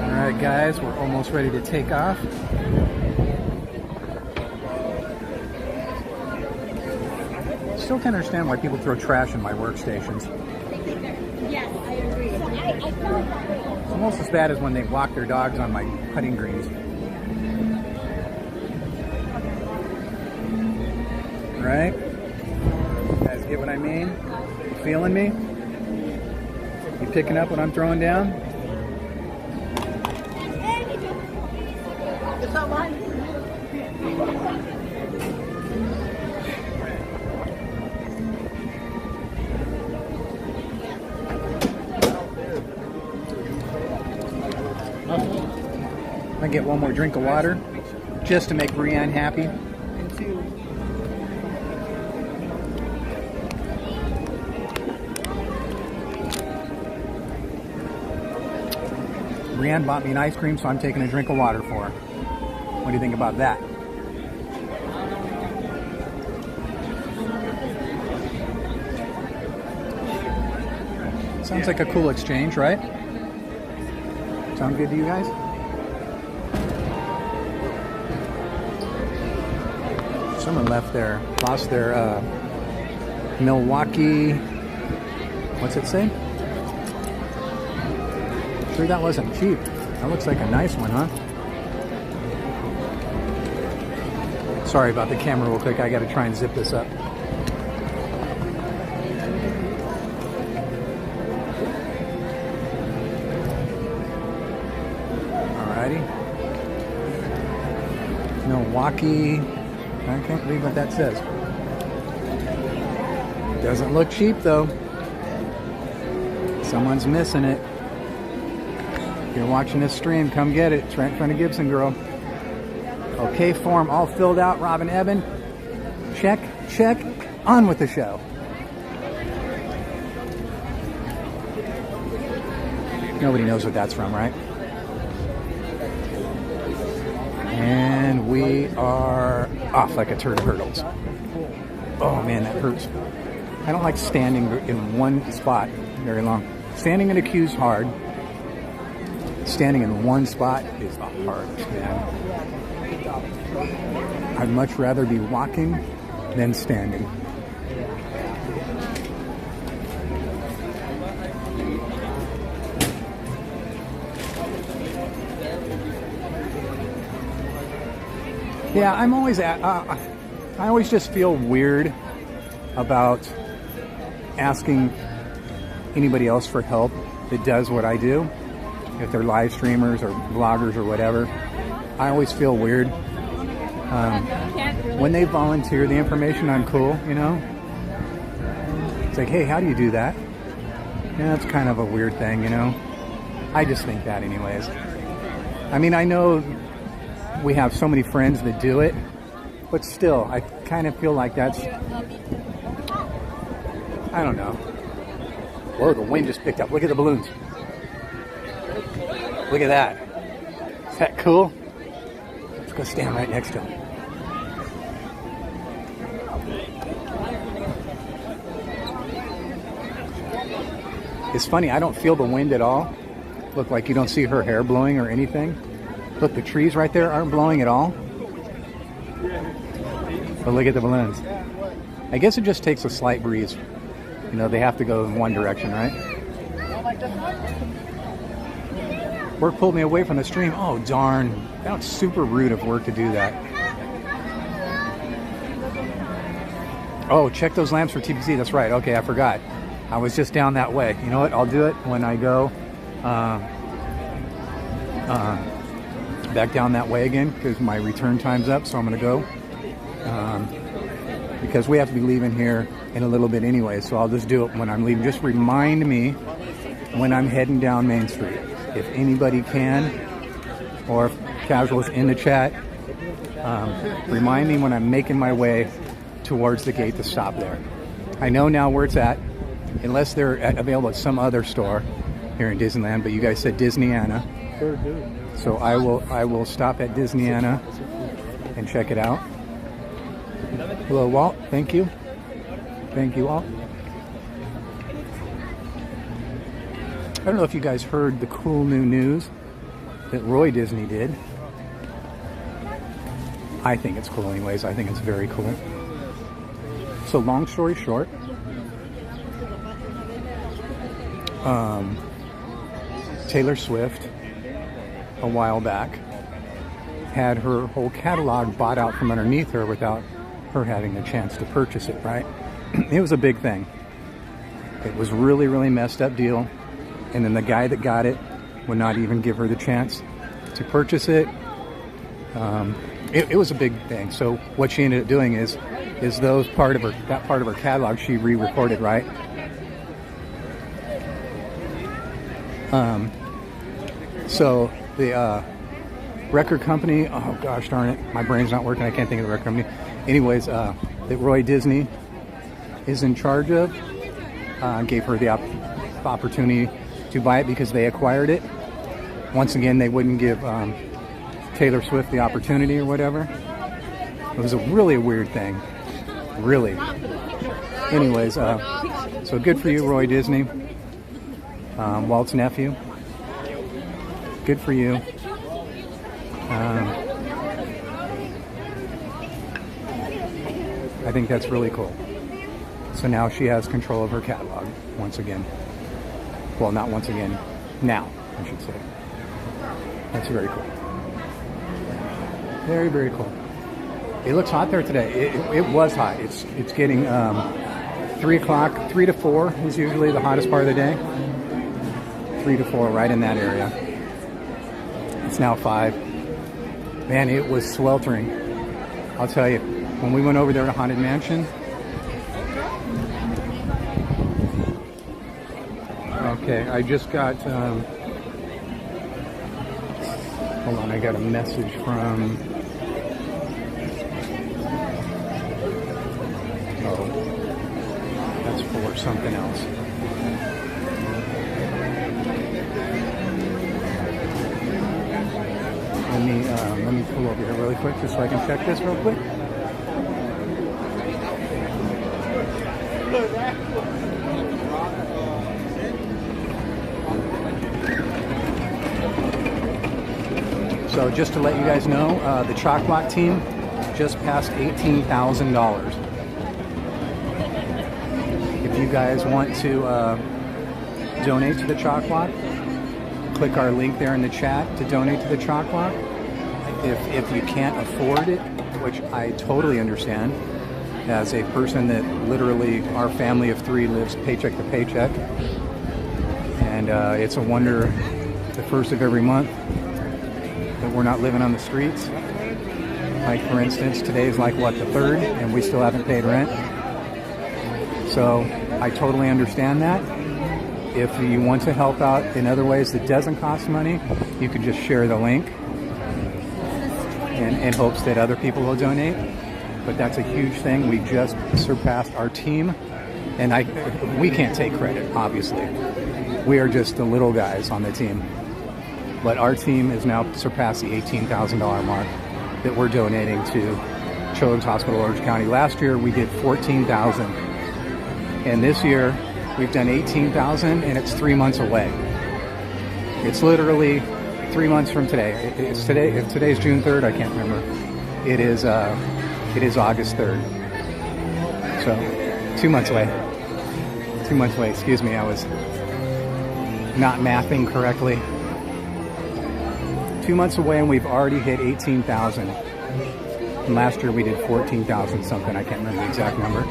Alright guys, we're almost ready to take off. Still can't understand why people throw trash in my workstations. Yes, I agree. It's almost as bad as when they walk their dogs on my putting greens. Right? You guys get what I mean? You feeling me? You picking up what I'm throwing down? I get one more drink of water just to make Brienne happy. Brienne bought me an ice cream, so I'm taking a drink of water for her. What do you think about that? Sounds like a cool exchange, right? Sound good to you guys? Someone lost their Milwaukee, what's it say? Sure, that wasn't cheap. That looks like a nice one, huh? Sorry about the camera real quick. I got to try and zip this up. Alrighty. Milwaukee. I can't believe what that says. Doesn't look cheap though. Someone's missing it. If you're watching this stream, come get it. It's right in front of Gibson Girl. Okay, form all filled out. Robin Eben. Check, check. On with the show. Nobody knows what that's from, right? And we are off like a turd of hurdles. Oh man, that hurts. I don't like standing in one spot very long. Standing in a queue's hard. Standing in one spot is the hardest, man. I'd much rather be walking than standing. Yeah, I'm always I always just feel weird about asking anybody else for help that does what I do. If they're live streamers or vloggers or whatever, I always feel weird. When they volunteer the information, I'm cool, you know? It's like, hey, how do you do that? Yeah, that's kind of a weird thing, you know? I just think that anyways. I mean, I know we have so many friends that do it, but still, I kind of feel like that's, I don't know. Whoa, the wind just picked up. Look at the balloons. Look at that. Is that cool? Let's go stand right next to him. It's funny, I don't feel the wind at all. Look, like you don't see her hair blowing or anything. Look, the trees right there aren't blowing at all. But look at the balloons. I guess it just takes a slight breeze. You know, they have to go in one direction, right? Work pulled me away from the stream. Oh, darn. That was super rude of work to do that. Oh, check those lamps for TPC. That's right. Okay, I forgot. I was just down that way. You know what? I'll do it when I go back down that way again because my return time's up. So I'm going to go because we have to be leaving here in a little bit anyway. So I'll just do it when I'm leaving. Just remind me when I'm heading down Main Street. If anybody can, or if casuals in the chat, remind me when I'm making my way towards the gate to stop there. I know now where it's at, unless they're available at some other store here in Disneyland, but you guys said Disneyana. So I will stop at Disneyana and check it out. Hello, Walt. Thank you. Thank you, Walt. I don't know if you guys heard the cool new news that Roy Disney did. I think it's cool anyways. I think it's very cool. So long story short, Taylor Swift, a while back, had her whole catalog bought out from underneath her without her having the chance to purchase it, right? It was a big thing. It was really, really messed up deal. And then the guy that got it would not even give her the chance to purchase it. It was a big thing. So what she ended up doing is that part of her catalog she re-recorded, right? So the record company, oh gosh darn it, my brain's not working, I can't think of the record company. Anyways, that Roy Disney is in charge of, gave her the opportunity to buy it because they acquired it. Once again, they wouldn't give Taylor Swift the opportunity or whatever. It was really a weird thing, really. Anyways, so good for you, Roy Disney, Walt's nephew. Good for you. I think that's really cool. So now she has control of her catalog once again. Well, not once again. Now, I should say. That's very cool. Very, very cool. It looks hot there today. It was hot. It's getting 3 o'clock, 3 to 4 is usually the hottest part of the day. 3 to 4, right in that area. It's now 5. Man, it was sweltering. I'll tell you, when we went over there to Haunted Mansion. Okay, I just got, hold on, I got a message from, oh, that's for something else. Let me pull over here really quick just so I can check this real quick. So just to let you guys know, the Chalk Block team just passed $18,000. If you guys want to donate to the Chalk Block, click our link there in the chat to donate to the Chalk Block. If you can't afford it, which I totally understand, as a person that literally, our family of 3 lives paycheck to paycheck, and it's a wonder the first of every month that we're not living on the streets. Like for instance, today's like what, the 3rd, and we still haven't paid rent. So I totally understand that. If you want to help out in other ways that doesn't cost money, you can just share the link in hopes that other people will donate. But that's a huge thing. We just surpassed our team, and we can't take credit, obviously. We are just the little guys on the team. But our team has now surpassed the $18,000 mark that we're donating to Children's Hospital Orange County. Last year we did $14,000, and this year we've done $18,000, and it's 3 months away. It's literally 3 months from today. It's today. If today's June 3rd, I can't remember. It is August 3rd. So 2 months away. 2 months away. Excuse me. I was not mathing correctly. 2 months away, and we've already hit 18,000. And last year we did 14,000 something. I can't remember the exact number.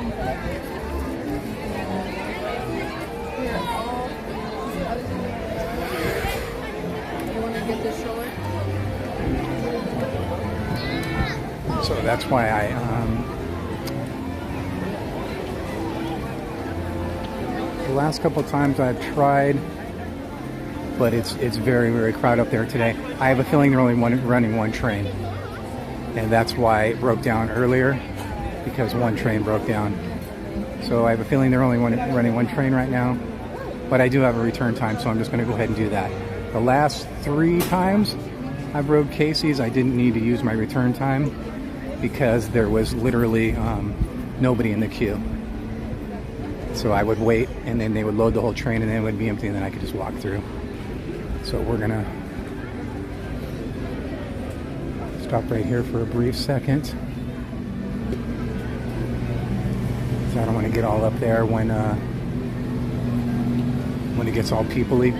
So that's why the last couple of times I've tried, but it's very, very crowded up there today. I have a feeling they're only running one train, and that's why it broke down earlier, because one train broke down. So I have a feeling they're only running one train right now, but I do have a return time, so I'm just going to go ahead and do that. The last 3 times I've rode Casey's, I didn't need to use my return time because there was literally nobody in the queue. So I would wait, and then they would load the whole train, and then it would be empty, and then I could just walk through. So we're gonna stop right here for a brief second. So I don't want to get all up there when it gets all people-y.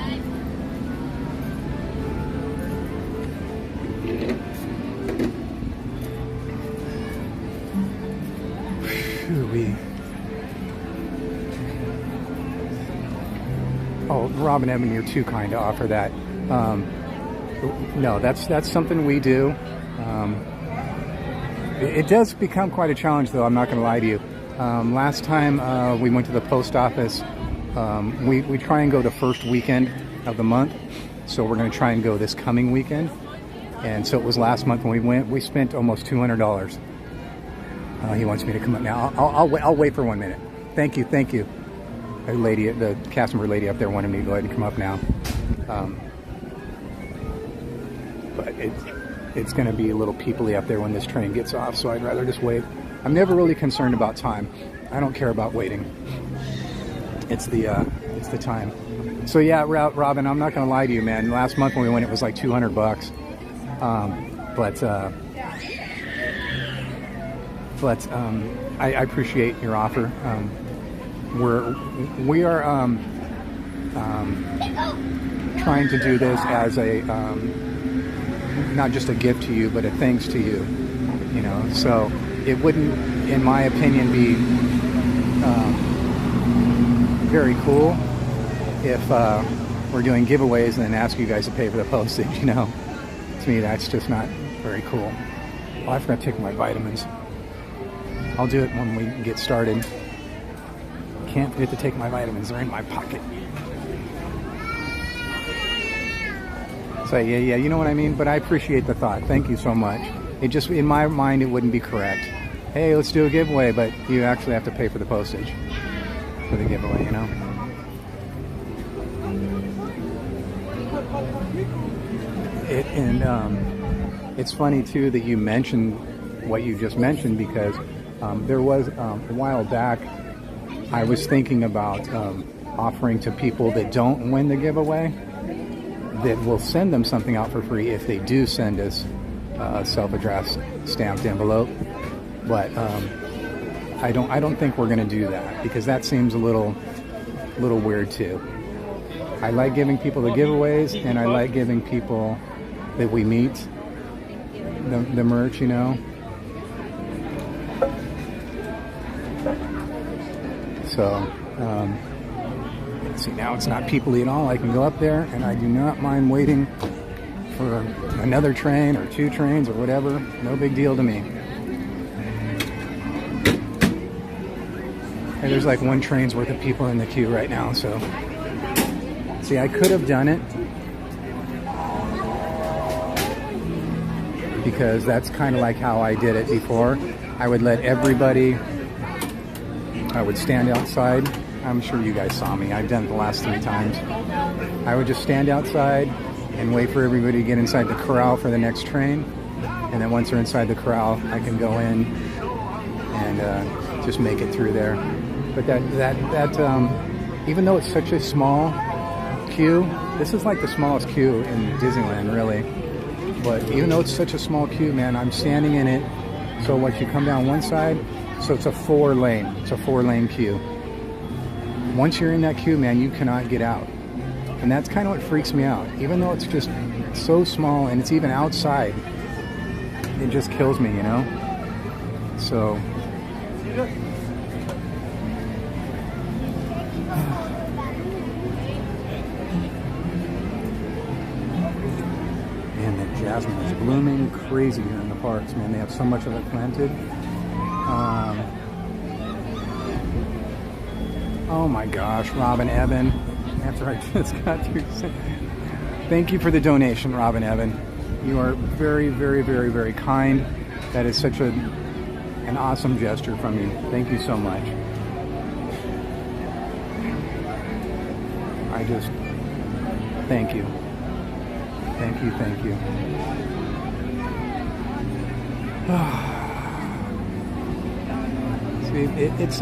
Oh, Rob and Evan, you're too kind to offer that. No, that's something we do. It does become quite a challenge, though. I'm not going to lie to you. Last time we went to the post office, we try and go the first weekend of the month. So we're going to try and go this coming weekend. And so it was last month when we went. We spent almost $200. He wants me to come up now. I'll wait for 1 minute. Thank you, thank you. A lady, the cast member lady up there wanted me to go ahead and come up now. But it's going to be a little peoply up there when this train gets off, so I'd rather just wait. I'm never really concerned about time. I don't care about waiting. It's the time. So yeah, Robin, I'm not going to lie to you, man. Last month when we went, it was like $200. I appreciate your offer. We are trying to do this as a not just a gift to you, but a thanks to you. You know, so it wouldn't, in my opinion, be very cool if we're doing giveaways and then ask you guys to pay for the postage. You know, to me, that's just not very cool. Oh, I forgot to take my vitamins. I'll do it when we get started. Can't forget to take my vitamins. They're in my pocket. So yeah, you know what I mean? But I appreciate the thought. Thank you so much. It just, in my mind, it wouldn't be correct. Hey, let's do a giveaway, but you actually have to pay for the postage for the giveaway, you know? It's funny, too, that you mentioned what you just mentioned, because there was, a while back, I was thinking about offering to people that don't win the giveaway, that we'll send them something out for free if they do send us a self-addressed stamped envelope. But I don't think we're going to do that, because that seems a little weird too. I like giving people the giveaways, and I like giving people that we meet the merch, you know. So see, now it's not peoply at all. I can go up there, and I do not mind waiting for another train or 2 trains or whatever. No big deal to me. And there's like 1 train's worth of people in the queue right now, so see, I could have done it, because that's kind of like how I did it before. I would let everybody, I would stand outside. I'm sure you guys saw me. I've done it the last 3 times. I would just stand outside and wait for everybody to get inside the corral for the next train. And then once they're inside the corral, I can go in and just make it through there. But that even though it's such a small queue, this is like the smallest queue in Disneyland, really. But even though it's such a small queue, man, I'm standing in it. So once you come down one side, so it's a 4-lane. It's a 4-lane queue. Once you're in that queue, man, you cannot get out. And that's kind of what freaks me out. Even though it's just so small and it's even outside, it just kills me, you know? So and the jasmine is blooming crazy here in the parks, man. They have so much of it planted. Oh my gosh, Robin Evan. After I just got through. Thank you for the donation, Robin Evan. You are very, very, very, very kind. That is such an awesome gesture from you. Thank you so much. I just, thank you. Thank you, thank you. See, it's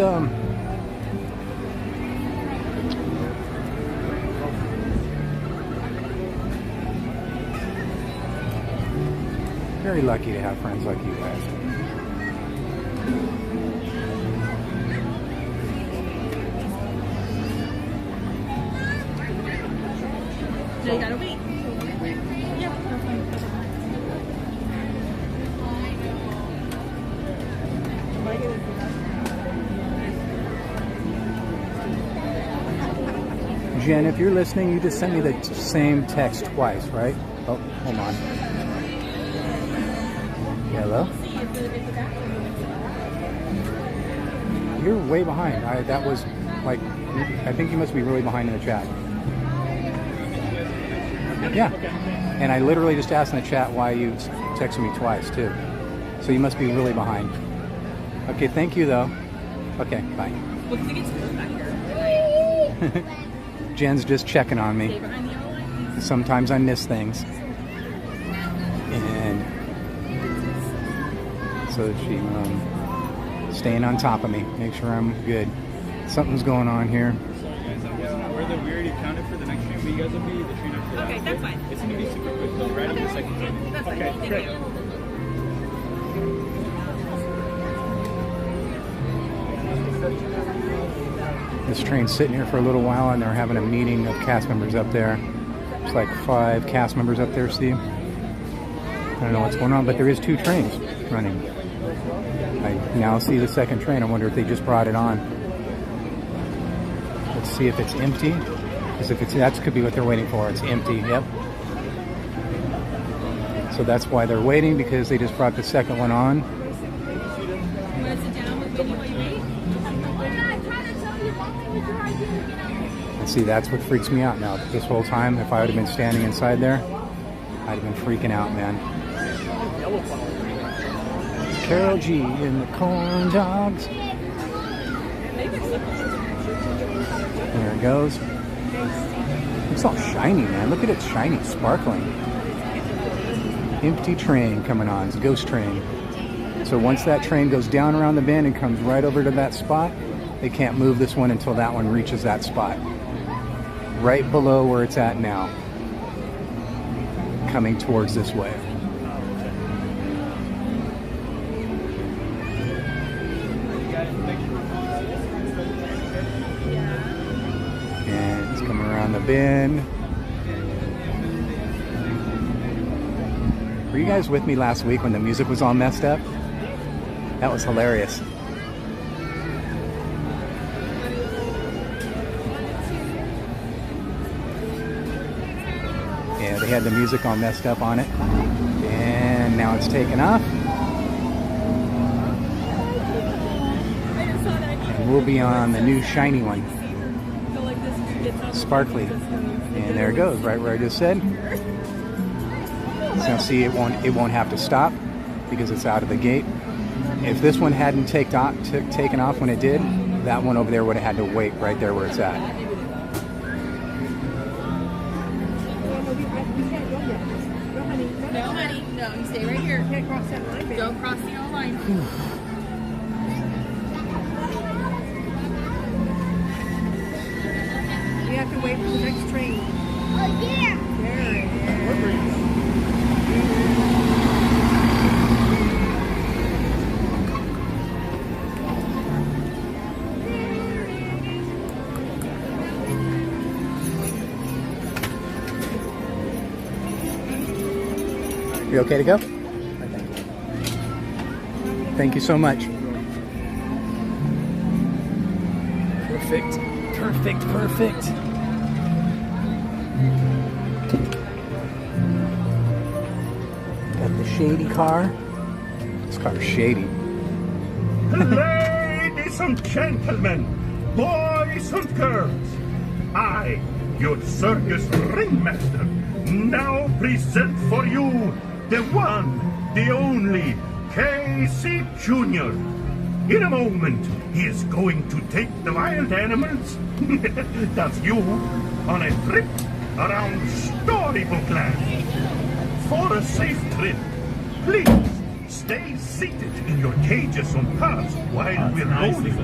very lucky to have friends like you guys. So you gotta wait. Jen, if you're listening, you just sent me the same text twice, right? Oh, hold on. Hello? You're way behind. That was like, I think you must be really behind in the chat. Yeah. And I literally just asked in the chat why you texted me twice too. So you must be really behind. Okay, thank you though. Okay, bye. Jen's just checking on me. Sometimes I miss things. And so she staying on top of me, make sure I'm good. Something's going on here. We're the we already counted for the next train, but you guys will be the train after that. Okay, that's fine. It's gonna be super quick though, right on the second train. That's fine. Okay, great. This train's sitting here for a little while and they're having a meeting of cast members up there. There's like 5 cast members up there, Steve. I don't know what's going on, but there is 2 trains running. I now see the second train. I wonder if they just brought it on. Let's see if it's empty. Because if it's, that could be what they're waiting for. It's empty, yep. So that's why they're waiting, because they just brought the second one on. And see, that's what freaks me out now. This whole time, if I would have been standing inside there, I'd have been freaking out, man. Carol G in the corn dogs. There it goes. It's all shiny, man. Look at it, shiny, sparkling. Empty train coming on. It's a ghost train. So once that train goes down around the bend and comes right over to that spot, they can't move this one until that one reaches that spot. Right below where it's at now. Coming towards this way. And it's coming around the bend. Were you guys with me last week when the music was all messed up? That was hilarious. Yeah, they had the music all messed up on it. And now it's taken off. And we'll be on the new shiny one. Sparkly. And there it goes, right where I just said. So see, it won't have to stop because it's out of the gate. If this one hadn't taken off when it did, that one over there would have had to wait right there where it's at. No, honey. No, you stay right here. Can't cross that line, baby. Don't cross the yellow line. We have to wait for the next train. Oh, yeah. There it is. You okay to go? Thank you so much. Perfect, perfect, perfect. Got the shady car. This car's shady. Ladies and gentlemen, boys and girls, I, your circus ringmaster, now present for you the one, the only, Casey Jr. In a moment, he is going to take the wild animals, that's you, on a trip around Storybook Land. For a safe trip, please stay seated in your cages on cars while we're rolling.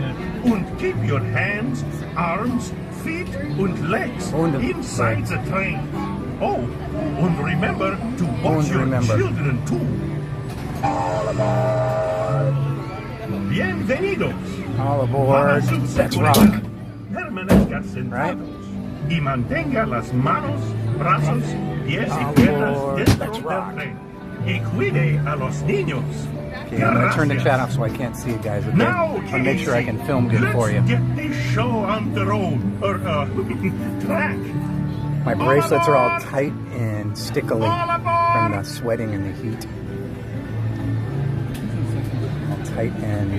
And keep your hands, arms, feet, and legs inside the train. Oh, and remember to watch your children too. All aboard! Bienvenidos! All aboard! Let's rock! Permanezca sentados y mantenga las manos, brazos, pies y piernas dentro del tren. Y cuide a los niños. Okay, I'm going to turn the chat off so I can't see you guys, okay? Now, I'll make sure I can film good for you. Let's get this show on the road, or track. My bracelets are all tight and stickly from the sweating and the heat. tight and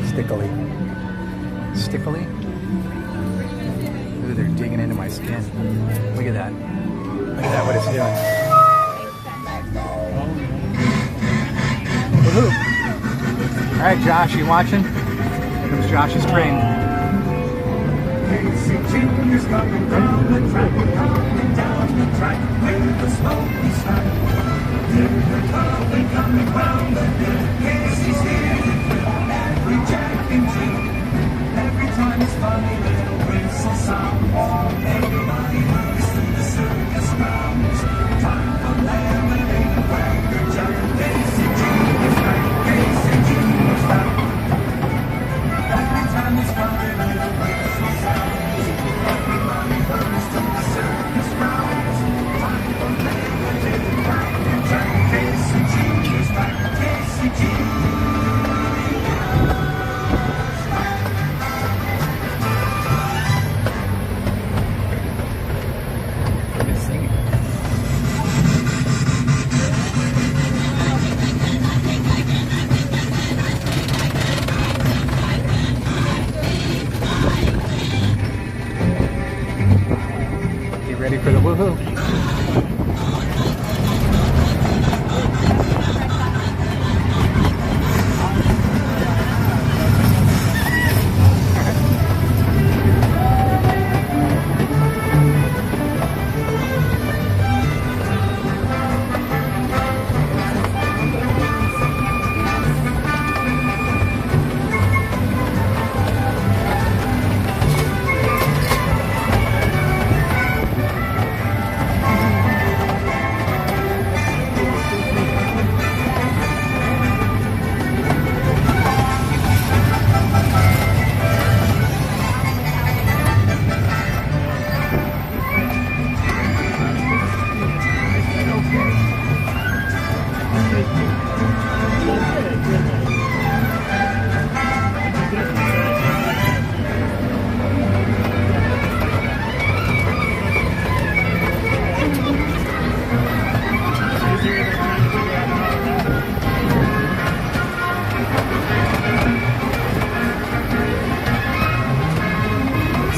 stickily. Stickily? Ooh, they're digging into my skin. Look at that. Look at that, what it's doing. Woohoo! Alright, Josh, you watching? Here comes Josh's train. Is coming down the track, coming down the track with the smoky stack. They're coming round the hill. Casey's here on every jack and jill. Every time his funny little whistle sounds, everybody runs to the circus grounds. Time for lemonade and cracker jack. Casey Jr.'s back. Casey Jr.'s back. Every time his funny little whistle sounds. Everybody runs to the circus grounds. Time for lemonade and cracker jack. Casey Jr.'s back. Casey Jr.'s back. Ready for the woohoo?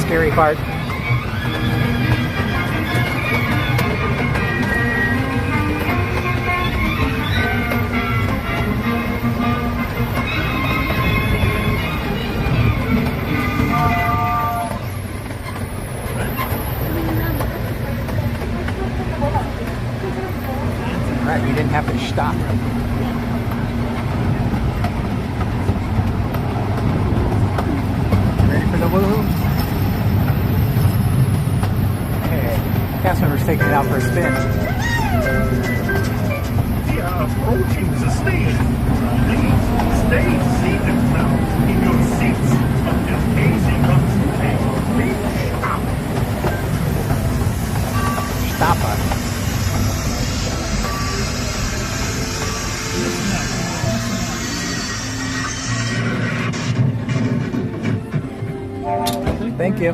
Scary part. Right, we didn't have to stop. Ready for the woohoo? Cast member's taking it out for a spin. We are approaching the station. Please stay seated now in your seats until Casey comes to take a big stop. Stop us. Thank you.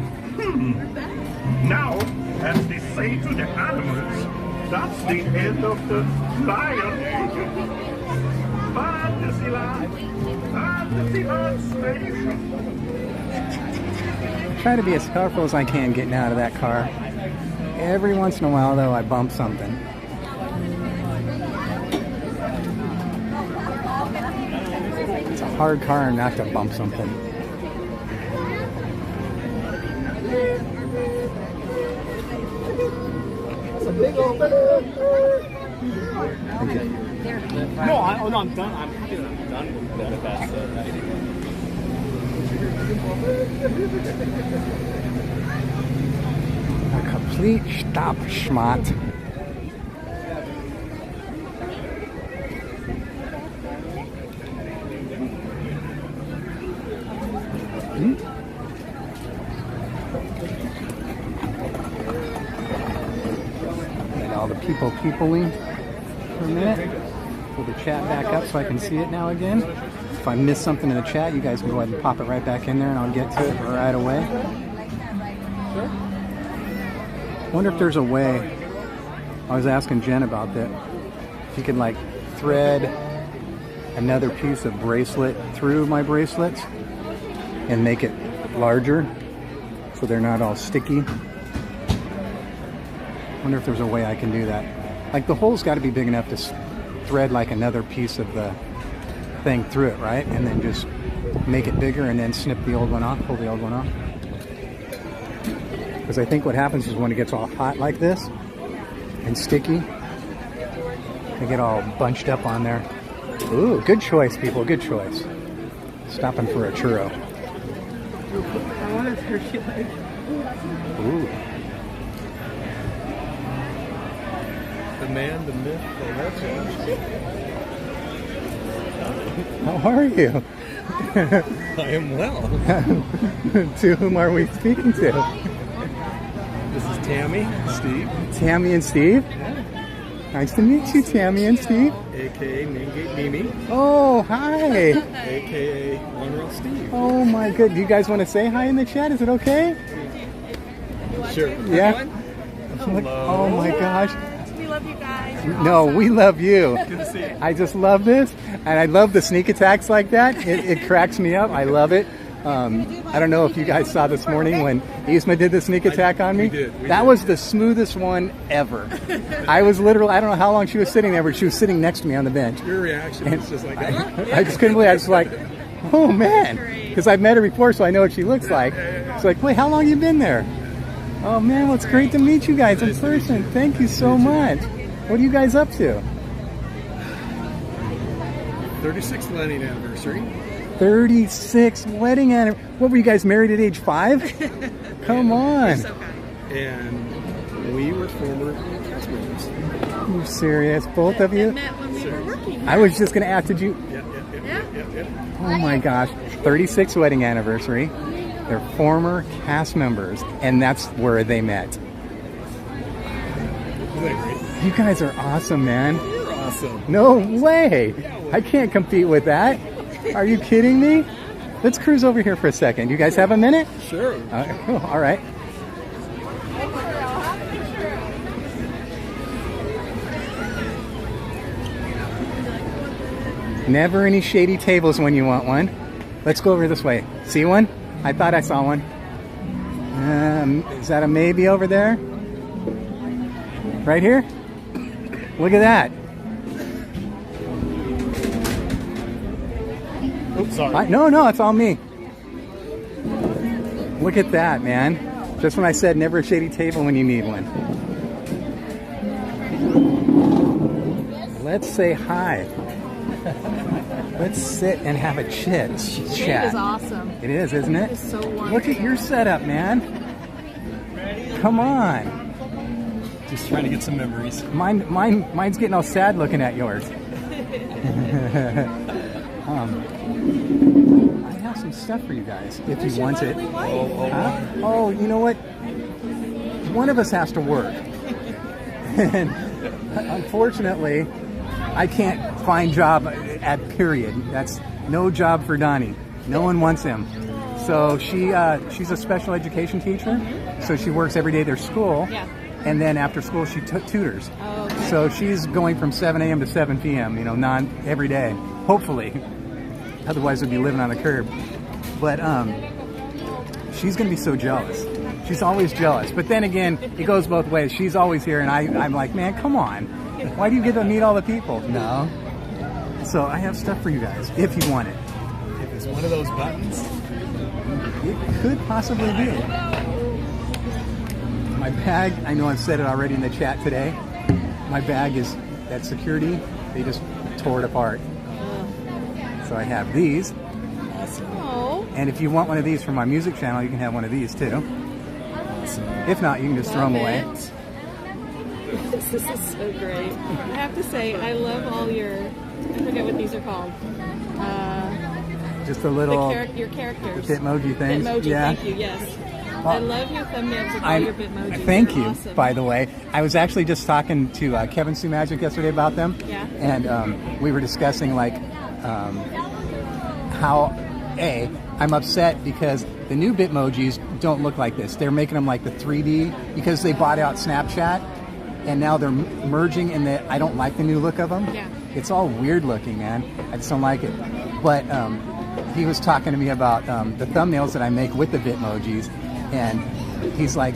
Now, as they say to the animals, that's the end of the lion age. Fantasyland Station. Try to be as careful as I can getting out of that car. Every once in a while, though, I bump something. It's a hard car not to bump something. Big old No, I'm done. I'm done with that. A complete stop schmott. All the peopling for a minute. Pull the chat back up so I can see it now again. If I miss something in the chat, you guys can go ahead and pop it right back in there and I'll get to it right away. Wonder if there's a way. I was asking Jen about that. If you could like thread another piece of bracelet through my bracelets and make it larger so they're not all sticky. Wonder if there's a way I can do that. Like the hole's got to be big enough to thread like another piece of the thing through it, right? And then just make it bigger and then snip the old one off, pull the old one off. Because I think what happens is when it gets all hot like this and sticky, they get all bunched up on there. Ooh, good choice, people, good choice. Stopping for a churro. I want a turkey leg. Ooh. The man, the myth, the legend. How are you? I am well. To whom are we speaking to? This is Tammy, Steve. Tammy and Steve? Yeah. Nice to meet you, Tammy and Steve. AKA Maingate Mimi. Oh, hi. AKA One Real Steve. Oh my good. Do you guys want to say hi in the chat? Is it okay? Sure. Yeah. Hello. Oh my gosh. We love you guys. No, we love you. Good to see you. I just love this, and I love the sneak attacks like that. It cracks me up. I love it. I don't know if you guys saw this morning when Isma did the sneak attack on me. That was the smoothest one ever. I was literally, I don't know how long she was sitting there, but she was sitting next to me on the bench. Your reaction was just like, I just couldn't believe it. I was like, oh man, because I've met her before, so I know what she looks like. It's like, wait, how long you been there? Oh man, well, it's great to meet you guys in person. Thank you so much. What are you guys up to? 36th wedding anniversary. 36 wedding anniversary. What, were you guys married at age 5? Come on. And we were former cast members. Are you serious? Both of you? Met when we were working. I was just going to ask, did you? Yep. Oh my gosh. 36th wedding anniversary. They're former cast members, and that's where they met. Isn't that great? You guys are awesome, man. You're awesome. No way. I can't compete with that. Are you kidding me? Let's cruise over here for a second. You guys have a minute? Sure. All right. Never any shady tables when you want one. Let's go over this way. See one? I thought I saw one. Is that a maybe over there? Right here? Look at that. Oops, sorry. No, it's all me. Look at that, man. Just when I said never a shady table when you need one. Let's say hi. Let's sit and have a chat. It is awesome. It is, isn't it? It is so wonderful. Look at your setup, man. Come on. Just trying to get some memories. Mine's getting all sad looking at yours. I have some stuff for you guys if you want it. Oh, you know what? One of us has to work. And unfortunately, I can't find job at period. That's no job for Donnie. No one wants him. So she's a special education teacher. So she works every day at their school. Yeah. And then after school, she tutors. Oh, okay. So she's going from 7 a.m. to 7 p.m., not every day, hopefully. Otherwise, we'd be living on the curb. But she's going to be so jealous. She's always jealous. But then again, it goes both ways. She's always here, and I'm like, man, come on. Why do you get to meet all the people? No. So I have stuff for you guys, if you want it. If it's one of those buttons. It could possibly be. My bag, I know I've said it already in the chat today. My bag is at security. They just tore it apart. So I have these. Awesome. And if you want one of these for my music channel, you can have one of these too. If not, you can just throw them away. This is so great. I have to say, I love all your, I forget what these are called. Just a little... your characters. Bitmoji things. Bitmoji, yeah. Thank you, yes. I love your thumbnails of all your Bitmojis. Thank you, awesome. by the way. I was actually just talking to Kevin Sue Magic yesterday about them. Yeah. And we were discussing like how, I'm upset because the new Bitmojis don't look like this. They're making them like the 3D because they bought out Snapchat and now they're merging and I don't like the new look of them. Yeah. it's all weird looking, man. I just don't like it. But he was talking to me about the thumbnails that I make with the Bitmojis, and he's like,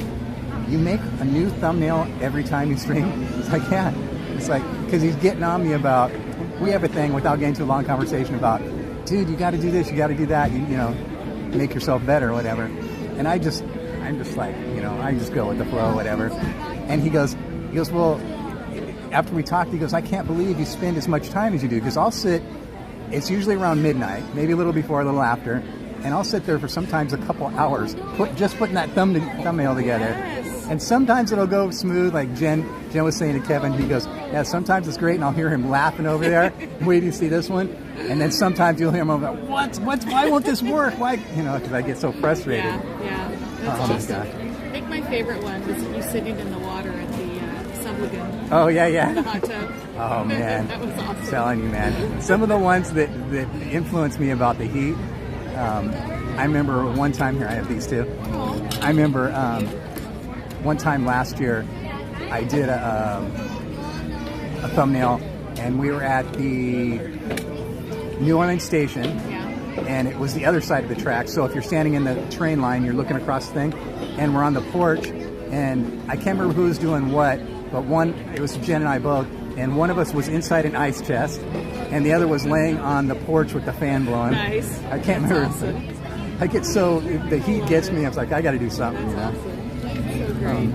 you make a new thumbnail every time you stream? It's like, yeah. It's like, because he's getting on me about, we have a thing, without getting too long conversation, about, dude, you got to do this, you got to do that, you know, make yourself better, whatever. And I'm just like, you know, I just go with the flow, whatever. And he goes, well, after we talked, he goes, I can't believe you spend as much time as you do, because I'll sit, it's usually around midnight, maybe a little before, a little after, and I'll sit there for sometimes a couple hours, just putting that thumbnail together. Yes. And sometimes it'll go smooth, like Jen was saying to Kevin, he goes, yeah, sometimes it's great, and I'll hear him laughing over there, waiting to see this one. And then sometimes you'll hear him over, why won't this work? Why? You know, because I get so frustrated. Yeah. Oh my gosh. I think my favorite one was you sitting in the water at the Sub Lagoon. Oh, yeah. In the hot tub. Oh, man. That was awesome. I'm telling you, man. Some of the ones that influenced me about the heat, I remember one time here, I have these too. Aww. I remember one time last year, I did a thumbnail, and we were at the New Orleans station, and it was the other side of the track. So if you're standing in the train line, you're looking across the thing, and we're on the porch, and I can't remember who was doing what, but it was Jen and I both, and one of us was inside an ice chest, and the other was laying on the porch with the fan blowing. Nice. I can't remember. Awesome. I get so, the heat gets me, I was like, I got to do something, you know? Awesome. So great.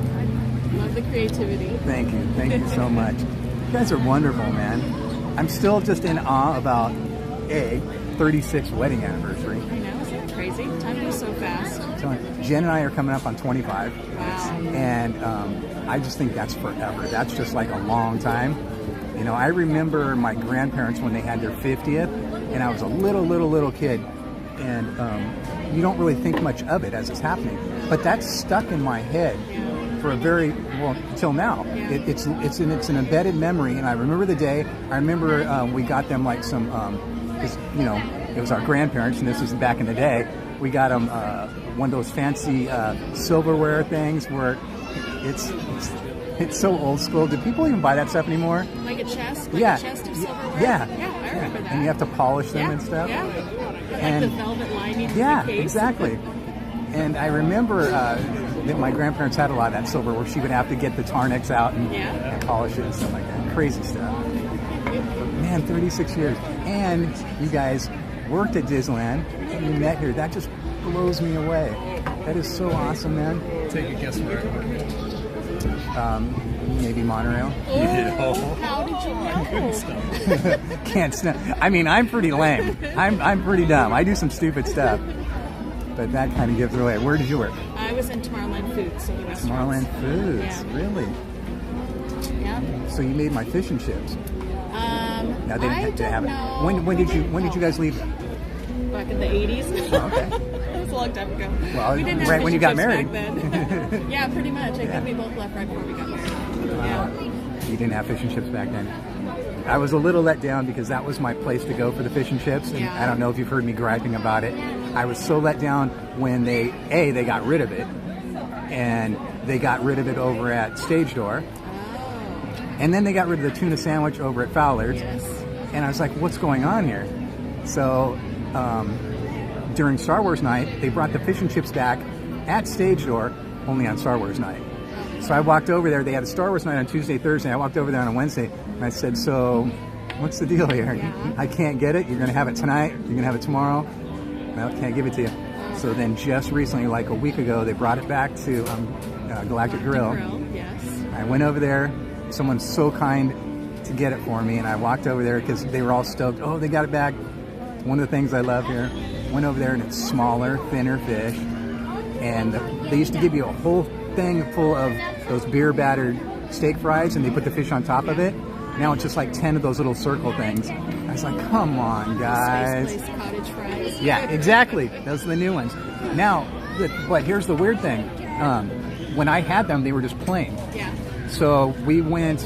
Love the creativity. Thank you so much. You guys are wonderful, man. I'm still just in awe about 36th wedding anniversary. I know, isn't that crazy? Time goes so fast. Jen and I are coming up on 25. Wow. And I just think that's forever. That's just like a long time. You know, I remember my grandparents when they had their 50th, and I was a little kid, and you don't really think much of it as it's happening. But that's stuck in my head for until now. It's an embedded memory, and I remember the day. I remember we got them like some, you know, it was our grandparents, and this was back in the day. We got them one of those fancy silverware things where it's so old school. Do people even buy that stuff anymore? Like a chest? A chest of silverware? Yeah, I remember that. And you have to polish them and stuff. Yeah. Like the velvet lining of the case. Exactly. And I remember that my grandparents had a lot of that silver where she would have to get the TORRANCE out and polish it and stuff like that. Crazy stuff. But man, 36 years. And you guys worked at Disneyland and you met here. That just blows me away. That is so awesome, man. Take a guess where I worked. Maybe Monorail. Oh, how did you know? Can't snap. I mean, I'm pretty lame. I'm pretty dumb. I do some stupid stuff. But that kind of gives it away. Where did you work? I was in TORRANCE Foods, so the restaurant. TORRANCE Foods, really? Yeah. So you made my fish and chips. No, they didn't have to have it. When did you guys leave? Back in the 80s. Oh, okay. That was a long time ago. Well, we didn't have right when you got married. Back then. Yeah, pretty much. I think we both left right before we got married. You didn't have fish and chips back then. I was a little let down because that was my place to go for the fish and chips. And I don't know if you've heard me griping about it. I was so let down when they got rid of it. And they got rid of it over at Stage Door. And then they got rid of the tuna sandwich over at Fowler's. Yes. And I was like, what's going on here? So during Star Wars night, they brought the fish and chips back at Stage Door, only on Star Wars night. So I walked over there. They had a Star Wars night on Tuesday, Thursday. I walked over there on a Wednesday, and I said, so what's the deal here? I can't get it. You're going to have it tonight. You're going to have it tomorrow. Well, can't give it to you. So then just recently, like a week ago, they brought it back to Galactic Grill. Yes. I went over there. Someone's so kind to get it for me, and I walked over there because they were all stoked. Oh, they got it back. One of the things I love here. Went over there, and it's smaller, thinner fish. And they used to give you a whole thing full of those beer battered steak fries, and they put the fish on top of it. Now it's just like 10 of those little circle things. I was like, come on, guys. Space Place cottage fries. Yeah, exactly. Those are the new ones. Now, but here's the weird thing. When I had them, they were just plain. Yeah. So we went,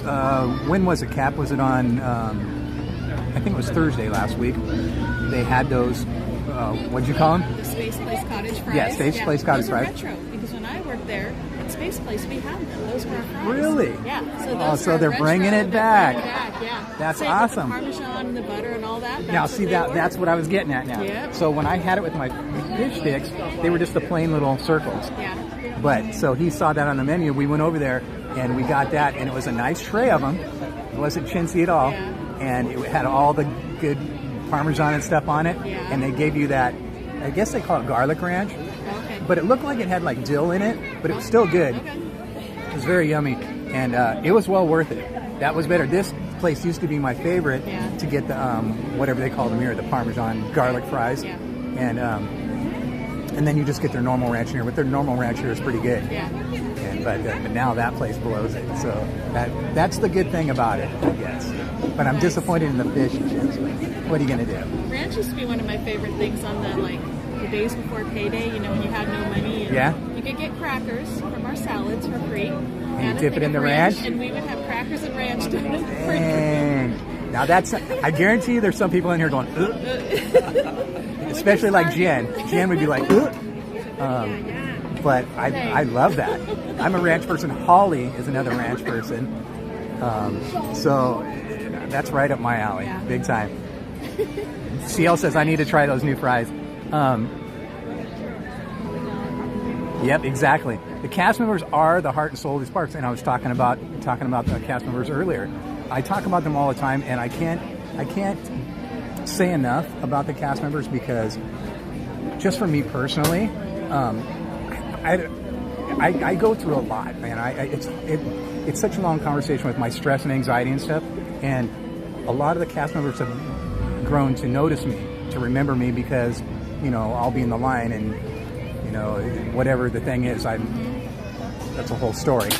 when was it, Cap? Was it on, I think it was Thursday last week. They had those, what'd you call them? The Space Place cottage fries. Yeah, Space Place cottage fries. Retro, because when I worked there, Space Ray's place, we had them. Those were our fries. Really? Yeah. So Oh, those so are they're French bringing fries it that back. bring it back, yeah. That's Same with awesome. The Parmesan and the butter and all that. Now, see that's what I was getting at now. Yep. So when I had it with my fish sticks, they were just the plain little circles. Yeah. But so he saw that on the menu. We went over there and we got that, and it was a nice tray of them. It wasn't chintzy at all, and it had all the good Parmesan and stuff on it. Yeah. And they gave you that. I guess they call it garlic ranch. Okay. But it looked like it had like dill in it, but it was still good. Okay. It was very yummy, and it was well worth it. That was better. This place used to be my favorite to get the whatever they call them here, the Parmesan garlic fries, and then you just get their normal ranch here. But their normal ranch here is pretty good. Yeah. And but now that place blows it. So that's the good thing about it, I guess. But I'm disappointed in the fish and chips. What are you gonna do? Ranch used to be one of my favorite things on the the days before payday. You know, when you had no money. And you could get crackers from our salads for free. And you dip it in the ranch? And we would have crackers and ranch done for free. Dang. Now that's, I guarantee you there's some people in here going, ugh. Especially like Jen. Jen would be like, ugh. But I love that. I'm a ranch person. Holly is another ranch person. So that's right up my alley, big time. CL says I need to try those new fries. Yep, exactly. The cast members are the heart and soul of these parks, and I was talking about the cast members earlier. I talk about them all the time, and I can't say enough about the cast members because, just for me personally, I go through a lot, man. It's such a long conversation with my stress and anxiety and stuff, and a lot of the cast members have grown to notice me, to remember me because, you know, I'll be in the line and, you know, whatever the thing is, that's a whole story.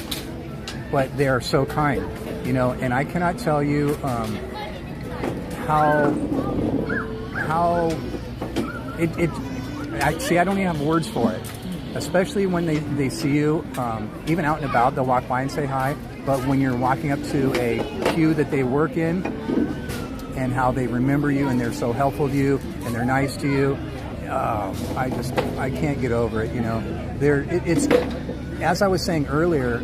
But they are so kind, you know, and I cannot tell you how I don't even have words for it. Especially when they see you, even out and about, they'll walk by and say hi. But when you're walking up to a queue that they work in, and how they remember you and they're so helpful to you and they're nice to you, I can't get over it. You know, it's as I was saying earlier,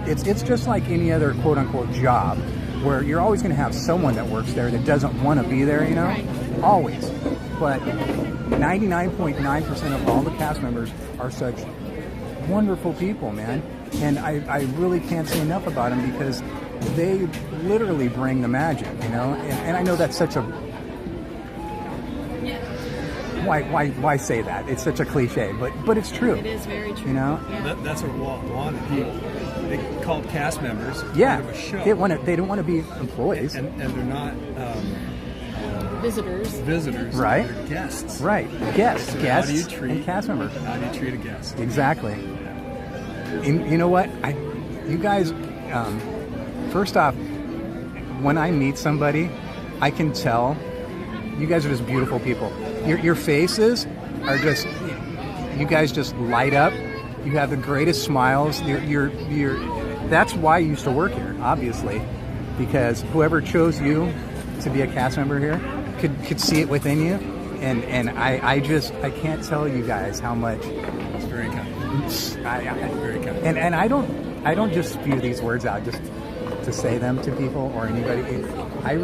it's just like any other quote unquote job, where you're always going to have someone that works there that doesn't want to be there. You know, always. But 99.9% of all the cast members are such wonderful people, man. And I really can't say enough about them because they literally bring the magic, you know. And I know that's such a why say that? It's such a cliche, but it's true. It is very true. You know, that's what Walt wanted. They called cast members. Yeah, part of a show. They don't want to be employees, and they're not. Visitors, right? They're guests, right? Guests, so guests, how do you treat and cast members? How do you treat a guest? Exactly. You know what? You guys. First off, when I meet somebody, I can tell you guys are just beautiful people. Your faces are just. You guys just light up. You have the greatest smiles. You're. That's why you used to work here, obviously, because whoever chose you to be a cast member here could see it within you, and I can't tell you guys how much. It's very kind. Very kind. And I don't just spew these words out just to say them to people or anybody. I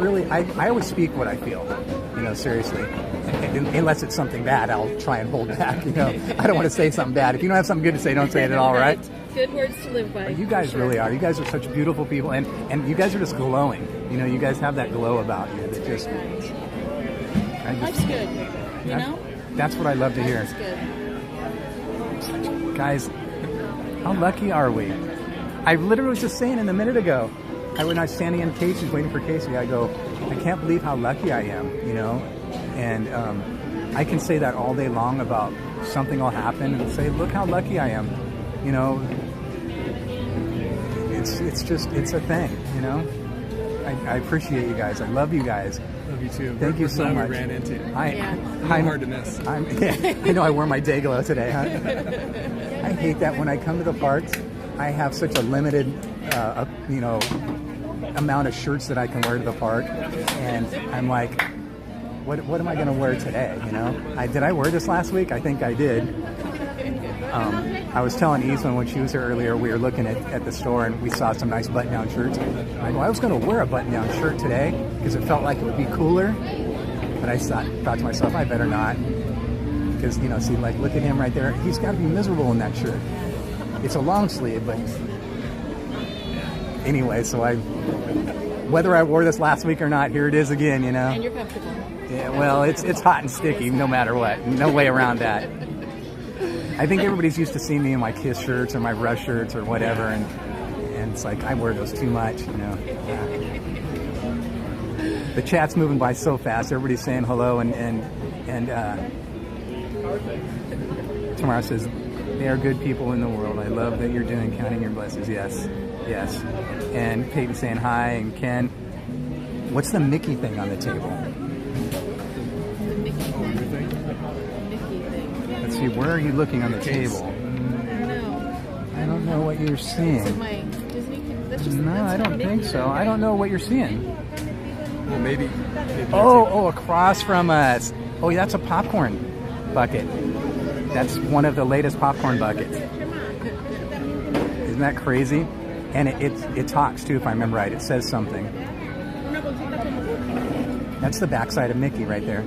always speak what I feel, you know, seriously. Unless it's something bad, I'll try and hold back. You know, I don't want to say something bad. If you don't have something good to say, don't say it at all, right? Good words to live by. But you guys really are. You guys are such beautiful people, and you guys are just glowing. You know, you guys have that glow about you that just. Life's good, you know. That's what I love to hear. Life's good. Guys, how lucky are we? I literally was just saying a minute ago. When I was standing in Casey's waiting for Casey, I go, I can't believe how lucky I am, you know? And I can say that all day long about something will happen and say, look how lucky I am. You know, it's a thing, you know? I appreciate you guys. I love you guys. Love you too. Thank you so much. We ran into. I'm hard to miss. I know I wore my day glow today, huh? I hate that when I come to the parks, I have such a limited, you know, amount of shirts that I can wear to the park, and I'm like, what am I going to wear today? You know, did I wear this last week? I think I did. I was telling Eastman when she was here earlier, we were looking at the store and we saw some nice button-down shirts. I was going to wear a button-down shirt today because it felt like it would be cooler. But I thought to myself, I better not. Because, you know, see, like, look at him right there. He's got to be miserable in that shirt. It's a long sleeve, but anyway, so whether I wore this last week or not, here it is again, you know. And you're comfortable. Yeah, well, it's hot and sticky no matter what. No way around that. I think everybody's used to seeing me in my Kiss shirts or my Rush shirts or whatever, and it's like I wear those too much, you know. The chat's moving by so fast. Everybody's saying hello, and Tamara says, they are good people in the world. I love that you're doing Counting Your Blessings. Yes, yes. And Peyton saying hi, and Ken. What's the Mickey thing on the table? The Mickey thing. Let's see, where are you looking on the table? I don't know what you're seeing. So my Disney, no, I don't think so. I don't know what you're seeing. Well, maybe oh, across from us. Oh, yeah, that's a popcorn bucket. That's one of the latest popcorn buckets. Isn't that crazy? And it talks too, if I remember right. It says something. That's the backside of Mickey right there.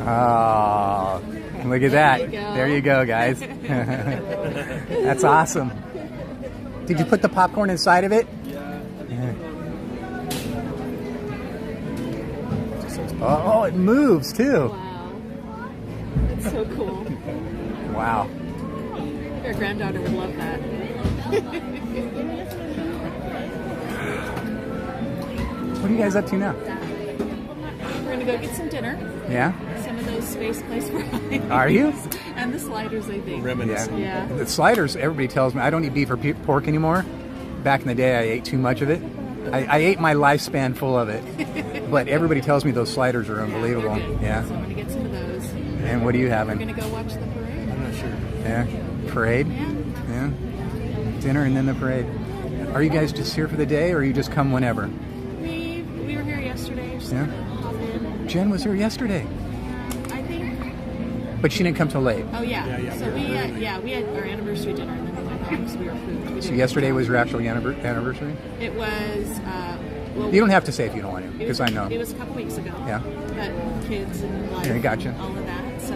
Oh, look at that. There you go, guys. That's awesome. Did you put the popcorn inside of it? Yeah. Oh, it moves too. Wow. That's so cool. Wow. Your granddaughter would love that. What are you guys up to now? We're going to go get some dinner. Yeah? Some of those space place fries. Are you? And the sliders, I think. Yeah. The sliders, everybody tells me, I don't eat beef or pork anymore. Back in the day, I ate too much of it. I ate my lifespan full of it. But everybody tells me those sliders are unbelievable. Yeah. So I'm going to get some of those. And what are you having? We're going to go watch the parade. I'm not sure. Yeah. Parade? Yeah. Dinner and then the parade. Are you guys just here for the day, or you just come whenever? We were here yesterday. Yeah. Jen was here yesterday. I think. But she didn't come till late. Oh, yeah. So we had our anniversary dinner and then we went home because we were food. So yesterday was your actual anniversary? It was. Well, you don't have to say if you don't want to, because I know. It was a couple weeks ago. Yeah. But kids and life, gotcha. all of that. So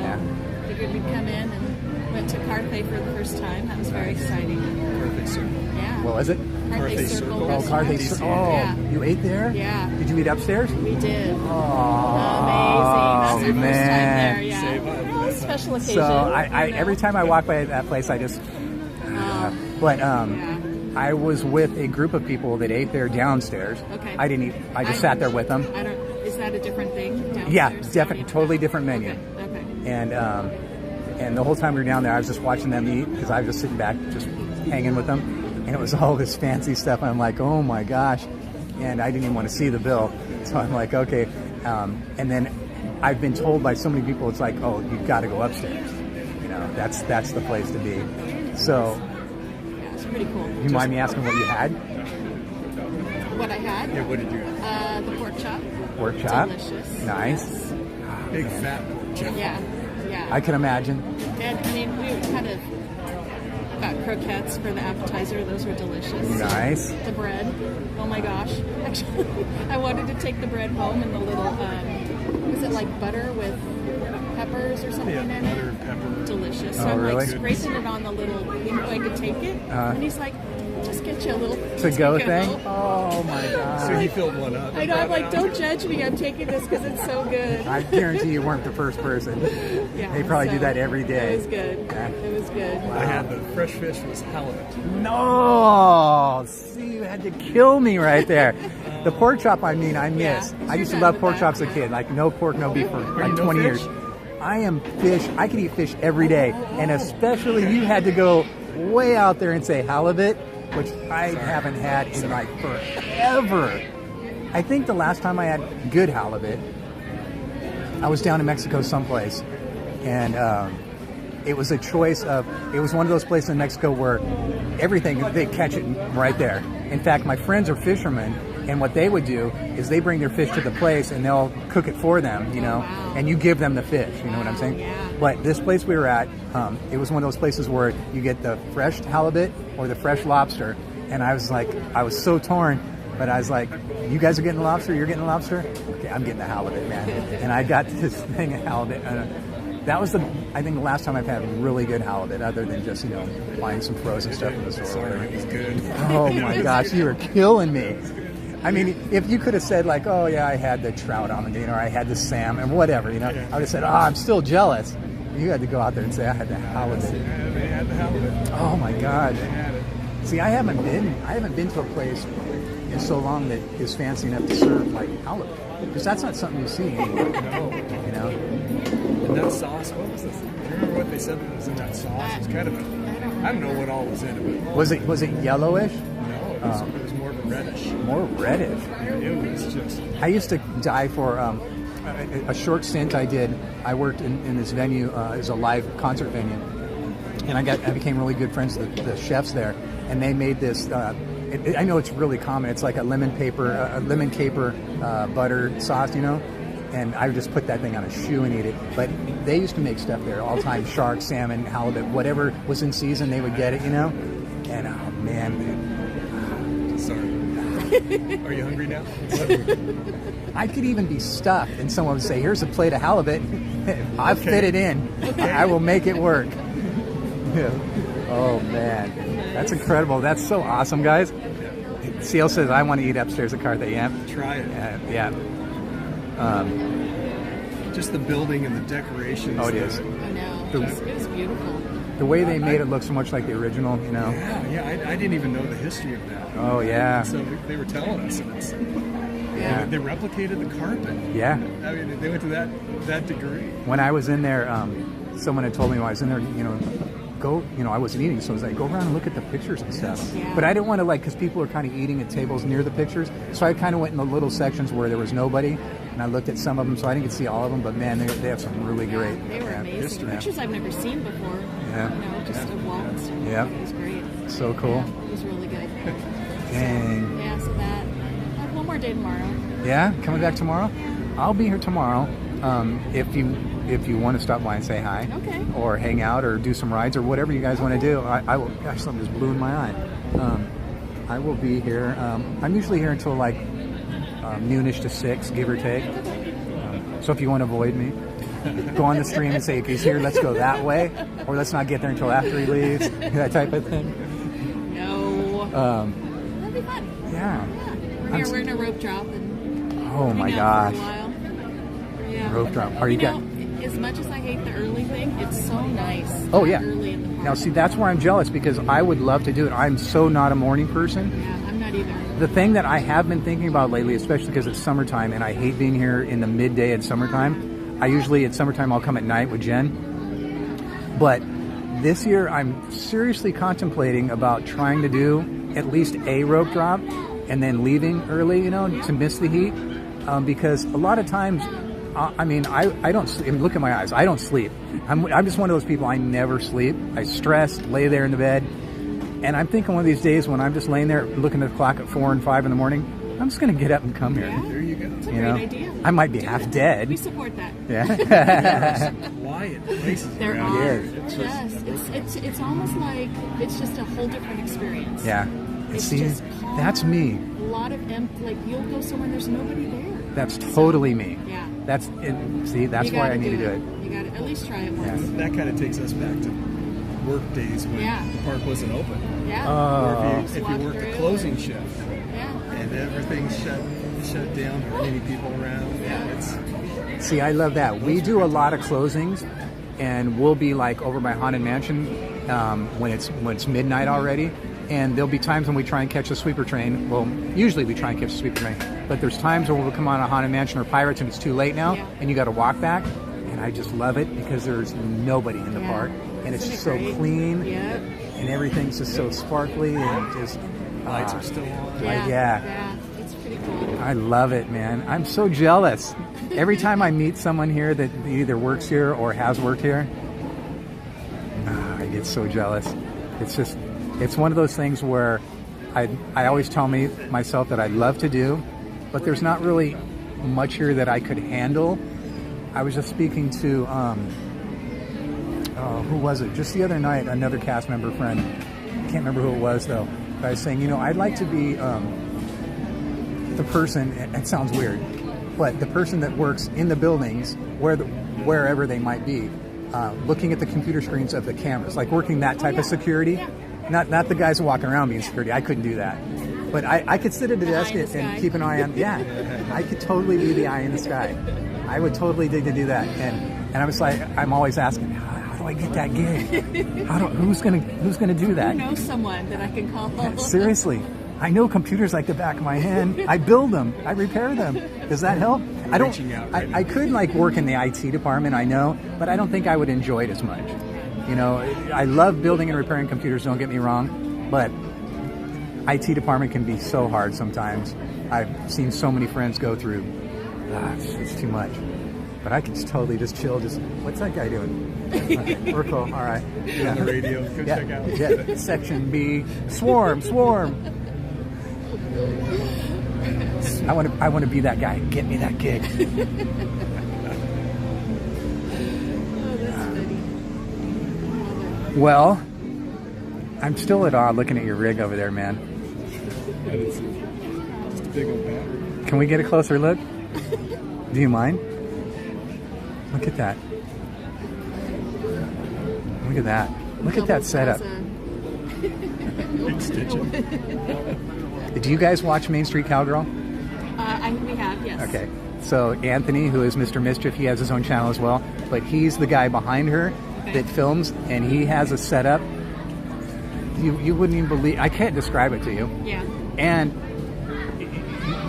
figured we'd come in and went to Carthay for the first time. That was very exciting. Carthay Circle. Yeah. What was it? Carthay Circle. Oh, Carthay Circle. Oh, yeah. You ate there? Yeah. Did you eat upstairs? We did. Oh, amazing. That's our first time there. Yeah. Well, special occasion. So every time I walk by that place, I just. I was with a group of people that ate there downstairs. Okay. I didn't eat. I just sat there with them. Is that a different thing? Downstairs? Yeah, definitely, totally different menu. Okay. And the whole time we were down there, I was just watching them eat because I was just sitting back, just hanging with them, and it was all this fancy stuff. And I'm like, oh my gosh, and I didn't even want to see the bill, so I'm like, okay. And then I've been told by so many people, it's like, oh, you've got to go upstairs. You know, that's the place to be. So. Pretty cool. You mind me asking what you had? What I had? Yeah, what did you have? The pork chop. Pork chop? Delicious. Nice. Big fat pork chop. Yeah. I can imagine. And I mean, we kind of got croquettes for the appetizer. Those were delicious. Nice. The bread. Oh my gosh. Actually, I wanted to take the bread home and the little, was it like butter with peppers or something in butter it? and pepper. Delicious. So Oh, I'm really? like scraping it on the little thing so I could take it. And he's like, just get you a little to-go thing? Oh my God. So he filled one up. I know, I'm like, don't judge me. I'm taking this because it's so good. I guarantee you weren't the first person. Yeah, they probably do that every day. It was good. Yeah. It was good. I had the fresh fish was halibut. No! See, you had to kill me right there. The pork chop, I miss. I used to love pork chops as a kid. Like, no pork, no beef for like 20 years. I am fish. I could eat fish every day. And especially you had to go way out there and say halibut, which I haven't had in like forever. I think the last time I had good halibut, I was down in Mexico someplace. And it was a choice of, it was one of those places in Mexico where everything, they catch it right there. In fact, my friends are fishermen, And what they would do is they bring their fish to the place and they'll cook it for them, you know, and you give them the fish, you know what I'm saying? But this place we were at, it was one of those places where you get the fresh halibut or the fresh lobster. And I was like, I was so torn, but I was like, you guys are getting the lobster, you're getting the lobster? Okay, I'm getting the halibut, man. And I got this thing of halibut. That was I think the last time I've had really good halibut, other than just, you know, buying some frozen stuff in the store. Sorry, it was good. Oh my gosh, you were killing me. I mean, if you could have said like, oh yeah, I had the trout on the game, or I had the salmon, whatever, you know, I would have said, oh, I'm still jealous. You had to go out there and say, I had the halibut. Yeah, they had the halibut. Oh my God. See, I haven't been to a place in so long that is fancy enough to serve like halibut, because that's not something you see anymore. No. You know. And that sauce, what was this? Do you remember what they said that was in that sauce? It was kind of I don't know what all was in it. Was it yellowish? No, it was more reddish. More reddish. It was just. I used to die for a short stint I did. I worked in this venue as a live concert venue, and I became really good friends with the chefs there, and they made this. I know it's really common. It's like a lemon caper butter sauce, you know. And I would just put that thing on a shoe and eat it. But they used to make stuff there all the time: shark, salmon, halibut, whatever was in season, they would get it, you know. And oh man. Sorry. Are you hungry now? I could even be stuffed, and someone would say, "Here's a plate of halibut. I fit it in. I will make it work." Oh man, that's incredible. That's so awesome, guys. CL says, "I want to eat upstairs at Carthay." Yeah, try it. Yeah. Just the building and the decorations. Oh, it is. I know. It was beautiful. The way they made it look so much like the original, you know. Yeah. I didn't even know the history of that. Oh yeah. So they were telling us, and they replicated the carpet. Yeah. I mean, they went to that degree. When I was in there, someone had told me when I was in there, you know, I wasn't eating, so I was like, go around and look at the pictures and stuff. Yeah. But I didn't want to, like, because people were kind of eating at tables near the pictures, so I kind of went in the little sections where there was nobody, and I looked at some of them, so I didn't get to see all of them, but man, they have some really great They were amazing. history. Pictures I've never seen before. Yeah. You know, just of Walt and stuff. Yeah. It was great. So cool. Yeah, it was really good. Dang. Yeah, so that. I have one more day tomorrow. Yeah? Coming back tomorrow? I'll be here tomorrow. If you want to stop by and say hi, okay, or hang out, or do some rides, or whatever you guys want to do, I will. Gosh, something just blew in my eye. I will be here. I'm usually here until like noonish to 6, give or take. So if you want to avoid me, go on the stream and say, "Okay, he's here. Let's go that way," or "Let's not get there until after he leaves." That type of thing. No. That'd be fun. Yeah. We're in a rope drop and. Oh my gosh. gosh. For a while. Yeah. Rope drop. Are you got? As much as I hate the early thing, it's so nice. Oh yeah. Early in the park. Now see, that's where I'm jealous, because I would love to do it. I'm so not a morning person. Yeah, I'm not either. The thing that I have been thinking about lately, especially because it's summertime and I hate being here in the midday at summertime. I usually at summertime I'll come at night with Jen. But this year I'm seriously contemplating about trying to do at least a rope drop and then leaving early, you know, to miss the heat. Because a lot of times, I don't sleep. Look at my eyes. I don't sleep. I'm just one of those people. I never sleep. I stress, lay there in the bed. And I'm thinking one of these days when I'm just laying there looking at the clock at 4 and 5 in the morning, I'm just going to get up and come here. Yeah, there you go. That's a great idea. I might be half dead. We support that. Yeah. Quiet places. There around are. here. Yes. It's almost like it's just a whole different experience. Yeah. It's See, just calm. that's me. A lot of like you'll go somewhere and there's nobody there. That's totally me. Yeah. That's why I need to do it. You got to at least try it once. Yeah. That kind of takes us back to work days when the park wasn't open. Yeah. Or if you worked the closing shift. Yeah. And everything's shut down, there aren't any people around. Yeah. See, I love that. We do a lot of closings, and we'll be like over by Haunted Mansion when it's midnight already. And there'll be times when we try and catch a sweeper train. Well, usually we try and catch a sweeper train. But there's times when we'll come on a Haunted Mansion or Pirates and it's too late now, and you got to walk back. And I just love it because there's nobody in the park. And it's just so clean. Yep. And everything's just so sparkly and just... Lights are still on. Yeah. It's pretty cool. I love it, man. I'm so jealous. Every time I meet someone here that either works here or has worked here, I get so jealous. It's one of those things where I always tell myself that I'd love to do, but there's not really much here that I could handle. I was just speaking to, who was it? Just the other night, another cast member friend. I can't remember who it was though. But I was saying, you know, I'd like to be the person, it sounds weird, but the person that works in the buildings, wherever they might be, looking at the computer screens of the cameras, like working that type of security. Not the guys walking around being security. I couldn't do that. But I could sit at a desk and keep an eye on, I could totally be the eye in the sky. I would totally dig to do that. And I was like, I'm always asking, how do I get that gig? Who's gonna do that? Who knows someone that I can call? Seriously. I know computers like the back of my hand. I build them. I repair them. Does that help? I could like work in the IT department, I know, but I don't think I would enjoy it as much. You know, I love building and repairing computers, don't get me wrong, but IT department can be so hard sometimes. I've seen so many friends go through, it's too much. But I can just totally just chill, what's that guy doing? We're cool, all right. Yeah. On the radio, go check out. Yeah, section B, swarm. I want to be that guy. Get me that gig. Well, I'm still at awe looking at your rig over there, man. Just a big old battery. Can we get a closer look? Do you mind? Look at that. Look at that. Look at that setup. Big stitching. Do you guys watch Main Street Cowgirl? We have, yes. Okay. So Anthony, who is Mr. Mischief, he has his own channel as well, but he's the guy behind her that films, and he has a setup. You wouldn't even believe. I can't describe it to you. Yeah. And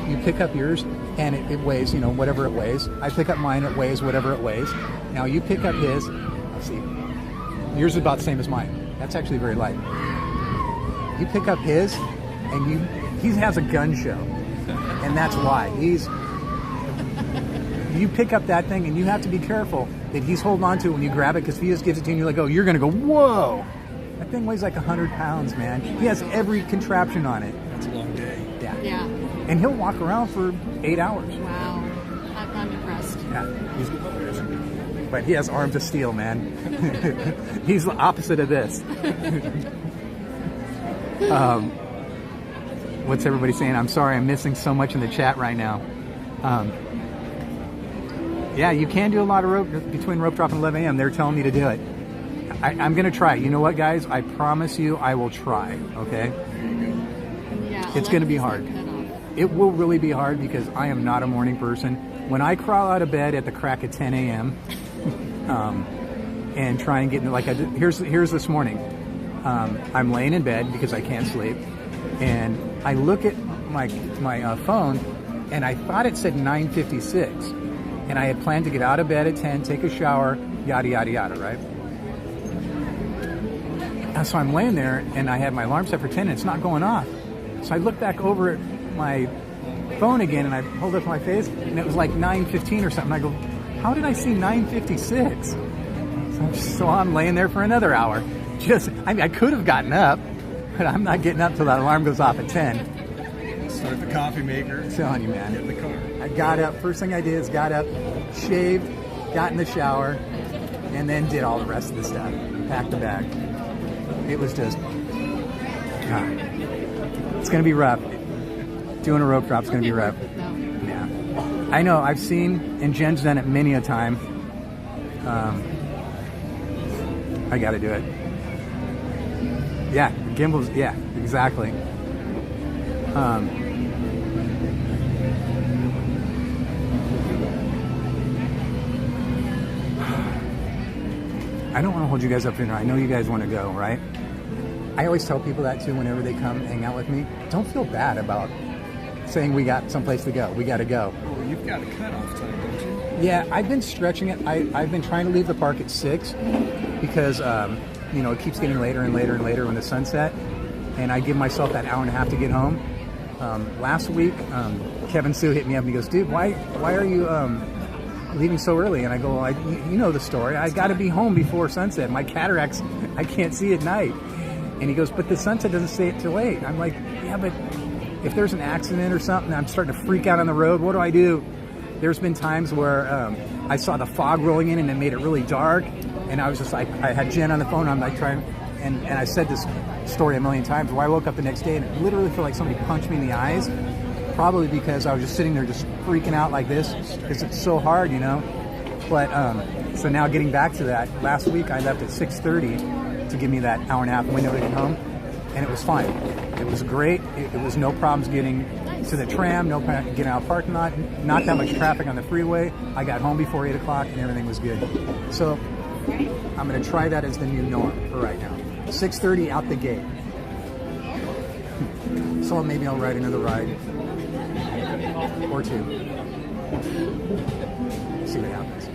you pick up yours, and it weighs, you know, whatever it weighs. I pick up mine, it weighs whatever it weighs. Now you pick up his. Let's see. Yours is about the same as mine. That's actually very light. You pick up his, and he has a gun show, and that's why you pick up that thing, and you have to be careful that he's holding on to it when you grab it, because if he just gives it to you and you're like, oh, you're gonna go, whoa, that thing weighs like 100 pounds, man. He has every contraption on it. It's a long day. Yeah. And he'll walk around for 8 hours. Wow. I'm impressed. Yeah. He's good. But he has arms of steel, man. He's the opposite of this. What's everybody saying? I'm sorry, I'm missing so much in the chat right now. Yeah, you can do a lot of rope between rope drop and 11 a.m. They're telling me to do it. I'm going to try. You know what, guys? I promise you I will try, okay? Yeah, it's going to be hard. It will really be hard because I am not a morning person. When I crawl out of bed at the crack of 10 a.m. And try and get into, like, here's this morning. I'm laying in bed because I can't sleep. And I look at my phone, and I thought it said 9:56. And I had planned to get out of bed at 10, take a shower, yada, yada, yada, right? And so I'm laying there, and I had my alarm set for 10, and it's not going off. So I look back over at my phone again, and I hold up my face, and it was like 9:15 or something. I go, how did I see 9:56? So I'm laying there for another hour. I could have gotten up, but I'm not getting up till that alarm goes off at 10. Start the coffee maker. I'm telling you, man. Get in the car. I got up. First thing I did is got up, shaved, got in the shower, and then did all the rest of the stuff. Packed the bag. It was just, it's going to be rough. Doing a rope drop is going to be rough. Yeah. I know. I've seen, and Jen's done it many a time. I got to do it. Yeah, gimbals. Yeah, exactly. I don't want to hold you guys up here. I know you guys want to go, right? I always tell people that too whenever they come hang out with me. Don't feel bad about saying we got someplace to go. We got to go. Oh, you've got a cutoff time, don't you? Yeah, I've been stretching it. I've been trying to leave the park at 6 because, you know, it keeps getting later and later and later when the sun's set. And I give myself that hour and a half to get home. Last week, Kevin Sue hit me up and he goes, dude, why are you leaving so early? And I go, well, you know the story. I got to be home before sunset. My cataracts, I can't see at night. And he goes, but the sunset doesn't stay till 8. I'm like, yeah, but if there's an accident or something, I'm starting to freak out on the road. What do I do? There's been times where I saw the fog rolling in and it made it really dark. And I was just like, I had Jen on the phone. I'm like trying, and I said this story a million times where I woke up the next day and it literally felt like somebody punched me in the eyes. Probably because I was just sitting there just freaking out like this because it's so hard, you know. But so now getting back to that, last week I left at 6:30 to give me that hour and a half window to get home, and it was fine. It was great. It was no problems getting to the tram, no problem getting out of the parking lot, not that much traffic on the freeway. I got home before 8 o'clock and everything was good. So I'm going to try that as the new norm for right now. 6:30 out the gate. So maybe I'll ride another ride or two. See what happens.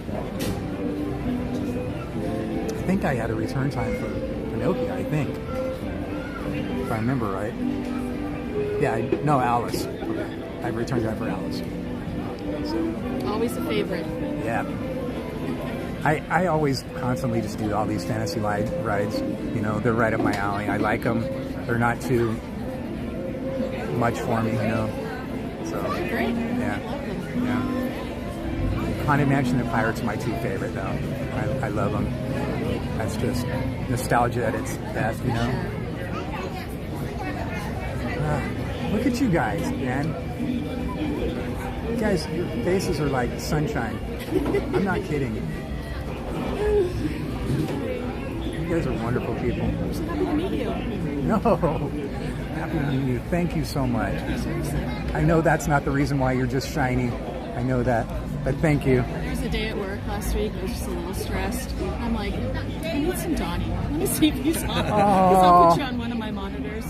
I think I had a return time for Pinocchio, I think. If I remember right. Yeah, no, Alice. Okay. I have a return time for Alice. So. Always a favorite. Yeah. I always constantly just do all these fantasy rides. You know, they're right up my alley. I like them. They're not too much for me, you know. So, great. Yeah. Yeah. Haunted Mansion and Pirates are my two favorite, though. I love them. That's just nostalgia at its best, you know. Look at you guys, man. You guys, your faces are like sunshine. I'm not kidding. You guys are wonderful people. I'm so happy to meet you. No. Happy to meet you. Thank you so much. I know that's not the reason why you're just shiny. I know that. But thank you. There was a day at work last week. I was just a little stressed. I'm like, I need some Donnie. Let me see if he's on. Because I'll put you on one of my monitors.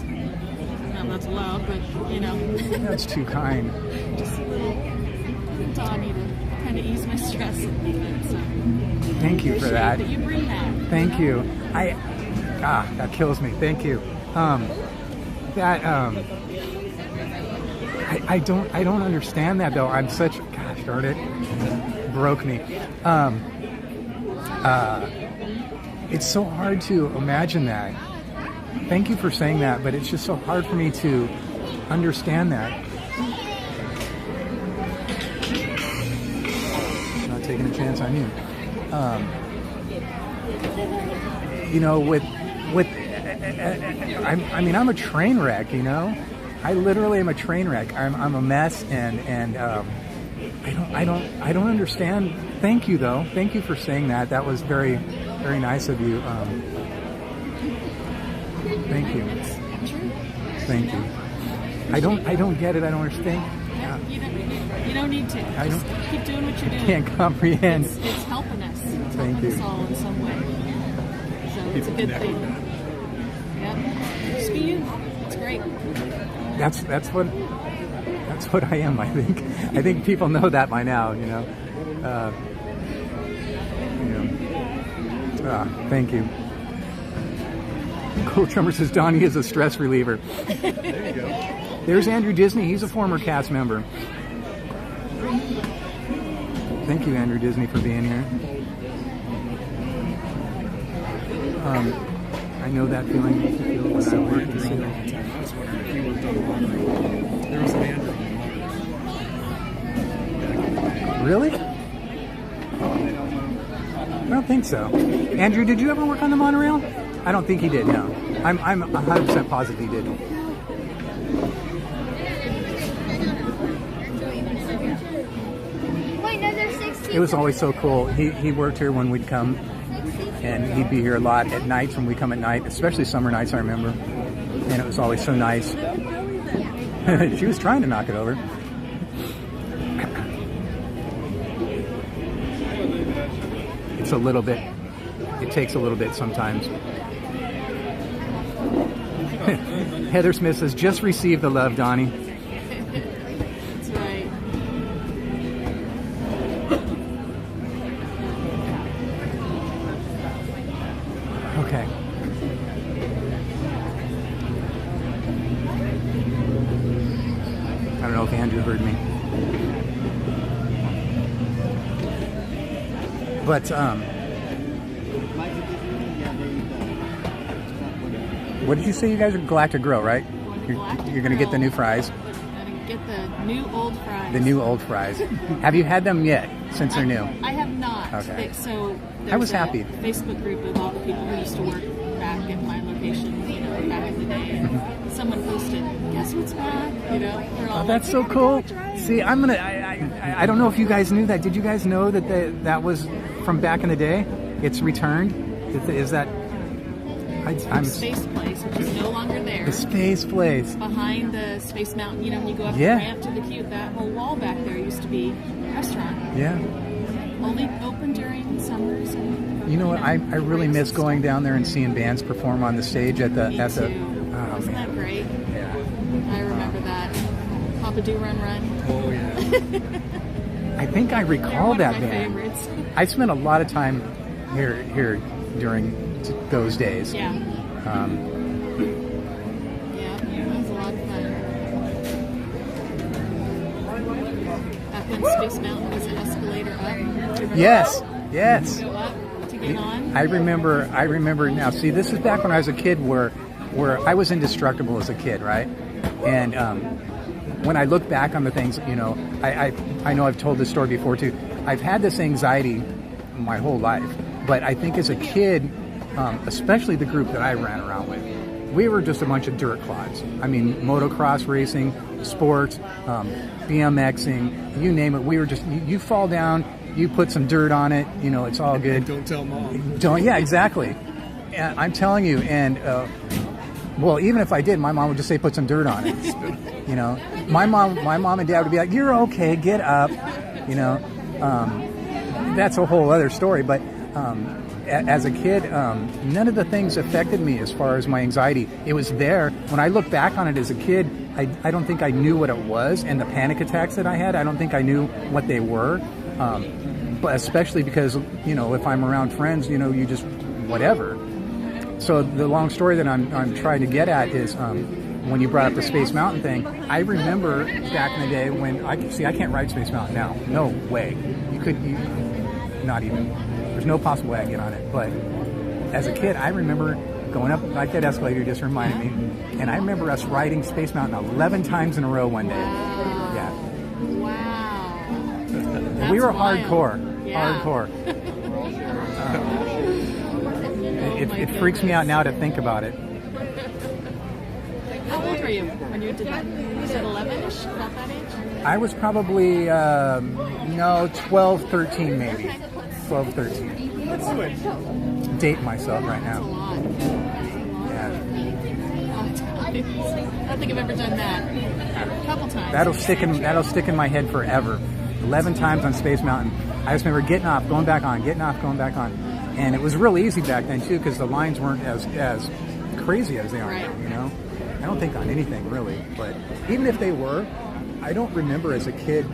I'm not allowed, but you know. That's too kind. Just a little Donnie to kind of ease my stress a little bit. So. Thank you for that. You bring that. Thank you. That kills me. Thank you. I don't understand that though. I'm such, gosh darn it, broke me. It's so hard to imagine that. Thank you for saying that, but it's just so hard for me to understand that. Not taking a chance on you. You know, I'm a train wreck, you know. I literally am a train wreck. I'm a mess, and I don't understand. Thank you though. Thank you for saying that. That was very, very nice of you. Thank you. Thank you. I don't get it. I don't understand. You don't need to. Just keep doing what you're doing. I can't comprehend. It's helping us. It's Thank helping you. us all in some way. So it's a good thing. Yep. Just be you. It's great. That's what I am. I think people know that by now. You know. Thank you. Cool Trummer says Donnie is a stress reliever. There you go. There's Andrew Disney. He's a former cast member. Thank you, Andrew Disney, for being here. I know that feeling. When I work in sales. I was wondering if you worked on the monorail. There was an Andrew on the monorail. Really? I don't think so. Andrew, did you ever work on the monorail? I don't think he did, no. I'm 100% positive he did. Wait, no, there's 16. It was always so cool. He worked here when we'd come, and he'd be here a lot at nights when we come at night, especially summer nights, I remember. And it was always so nice. She was trying to knock it over. It's a little bit, it takes a little bit sometimes. Heather Smith says, just receive the love, Donnie. That's right. Okay. I don't know if Andrew heard me. But, what did you say? You guys are Galactic Grill, right? You're gonna get the new fries. Gonna get the new old fries. The new old fries. Have you had them yet since they're new? I have not. Okay. So I was there's a happy. Facebook group of all the people who used to work back at my location, you know, back in the day. And someone posted, "Guess what's back?" You know, they're all Oh, that's like, so cool. See, I don't know if you guys knew that. Did you guys know that that was from back in the day? It's returned. Is that? I'm Space Place, which is no longer there. The Space Place. Behind the Space Mountain, you know, when you go up Yeah. the ramp to the cube, that whole wall back there used to be a restaurant. Yeah. Only open during summers. And You know what? I really miss going down there and seeing bands perform on the stage at the. Wasn't that great? Yeah. I remember that. Batuu Run Run. Oh yeah. I think I recall They're that one of my band. favorites. I spent a lot of time here during those days. Yeah. Yeah, that was a lot of fun. Back when Space Mountain was an escalator up. Do you remember Yes. that? Yes. Go up to get on. I remember now. See, this is back when I was a kid where I was indestructible as a kid, right? And when I look back on the things, you know, I know I've told this story before too. I've had this anxiety my whole life, but I think as a kid, especially the group that I ran around with, we were just a bunch of dirt clods. I mean, motocross racing, sports, BMXing, you name it. We were just, you fall down, you put some dirt on it, you know, it's all good. Don't tell mom. Yeah, exactly. And I'm telling you, and well, even if I did, my mom would just say, put some dirt on it. You know, my mom and dad would be like, you're okay, get up. You know, that's a whole other story. But as a kid, none of the things affected me as far as my anxiety. It was there. When I look back on it as a kid, I don't think I knew what it was. And the panic attacks that I had, I don't think I knew what they were. But especially because, you know, if I'm around friends, you know, you just, whatever. So the long story that I'm trying to get at is when you brought up the Space Mountain thing, I remember back in the day when I can't ride Space Mountain now. No way. Not even. There's no possible way I can get on it. But as a kid, I remember going up like that escalator just reminded me, and I remember us riding Space Mountain 11 times in a row one day. Yeah. Wow. We were wild. hardcore. Yeah. Hardcore. It freaks me out now to think about it. How old were you when you did that? You said 11-ish, about that age? I was probably, 12, 13 maybe. 12, 13. Date myself right now. Yeah. I don't think I've ever done that. A couple times. That'll stick in my head forever. 11 times on Space Mountain. I just remember getting off, going back on, getting off, going back on. And it was real easy back then too, because the lines weren't as crazy as they are now, you know? I don't think on anything really, but even if they were, I don't remember as a kid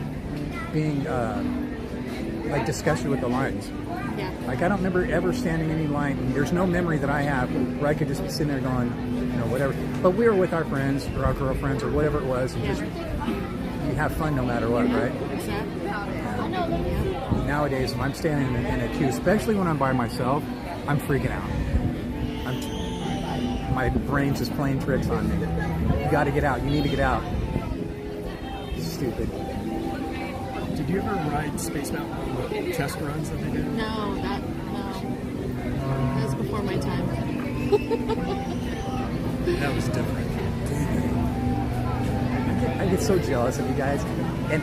being like disgusted with the lines. Yeah. Like I don't remember ever standing in any line. There's no memory that I have where I could just be sitting there going, you know, whatever. But we were with our friends or our girlfriends or whatever it was, and just you have fun no matter what, right? Exactly. Nowadays, when I'm standing in a queue, especially when I'm by myself, I'm freaking out. My brain's just playing tricks on me. You got to get out. You need to get out. Stupid. Did you ever ride Space Mountain, the test runs that they did? No. That was before my time. That was different. I get so jealous of you guys. And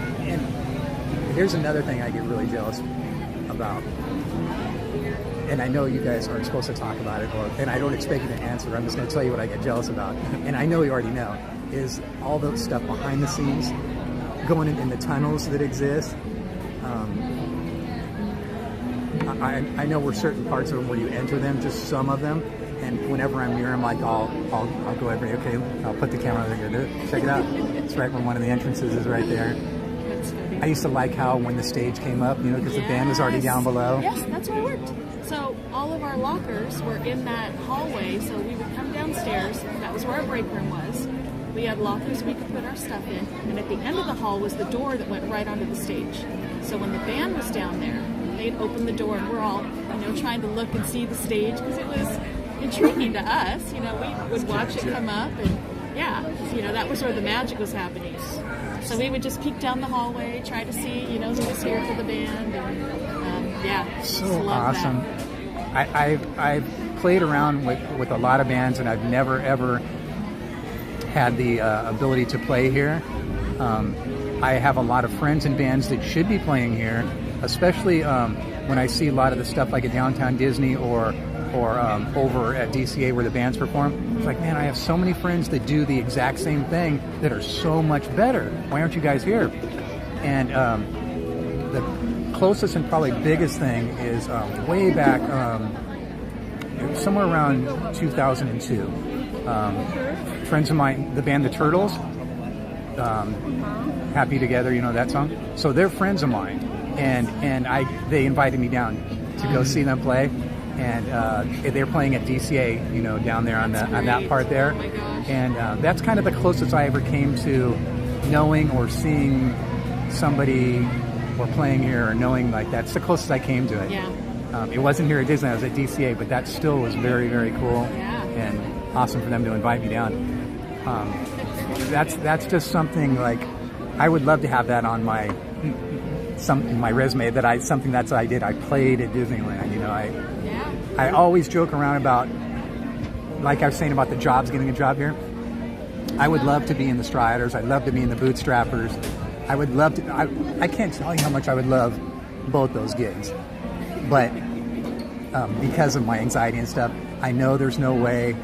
here's another thing I get really jealous about. And I know you guys aren't supposed to talk about it, and I don't expect you to answer. I'm just going to tell you what I get jealous about. And I know you already know, is all the stuff behind the scenes, going in the tunnels that exist. I know we're certain parts of them where you enter them, just some of them. And whenever I'm near them, like I'll go over. Okay, I'll put the camera over here. Check it out. It's right where one of the entrances is right there. That's funny. I used to like how when the stage came up, you know, because the band was already down below. Yes, that's where I worked. So all of our lockers were in that hallway, so we would come downstairs. That was where our break room was. We had lockers we could put our stuff in, and at the end of the hall was the door that went right onto the stage. So when the band was down there, they'd open the door, and we're all, you know, trying to look and see the stage, because it was intriguing to us. You know, we would watch it come up, and Yeah, you know, that was where the magic was happening. So we would just peek down the hallway, try to see, you know, who was here for the band, and yeah, so awesome. I've played around with a lot of bands, and I've never ever had the ability to play here. I have a lot of friends in bands that should be playing here, especially when I see a lot of the stuff like at Downtown Disney or over at DCA where the bands perform. It's like, man, I have so many friends that do the exact same thing that are so much better. Why aren't you guys here? And the closest and probably biggest thing is way back, somewhere around 2002. Friends of mine, the band The Turtles, Happy Together, you know that song? So they're friends of mine, and they invited me down to go see them play. And they're playing at DCA, you know, down there on that part there. And that's kind of the closest I ever came to knowing or seeing somebody or playing here or knowing, like, that's the closest I came to it. Yeah. It wasn't here at Disneyland, I was at DCA, but that still was very, very cool. Yeah. And awesome for them to invite me down. That's just something, like, I would love to have that on my resume, that I did. I played at Disneyland, you know. I always joke around about, like I was saying about the jobs, getting a job here. I would love to be in the Striders. I'd love to be in the Bootstrappers. I would love to. I can't tell you how much I would love both those gigs. But because of my anxiety and stuff, I know there's no way.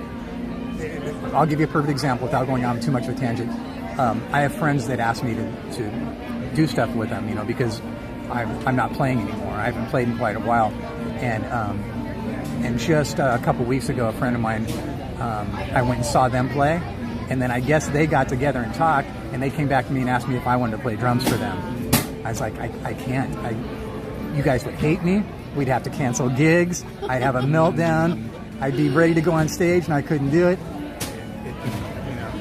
I'll give you a perfect example without going on too much of a tangent. I have friends that ask me to do stuff with them, you know, because I'm not playing anymore. I haven't played in quite a while. And just a couple weeks ago, a friend of mine, I went and saw them play, and then I guess they got together and talked, and they came back to me and asked me if I wanted to play drums for them. I was like, I can't. You guys would hate me. We'd have to cancel gigs. I'd have a meltdown. I'd be ready to go on stage, and I couldn't do it.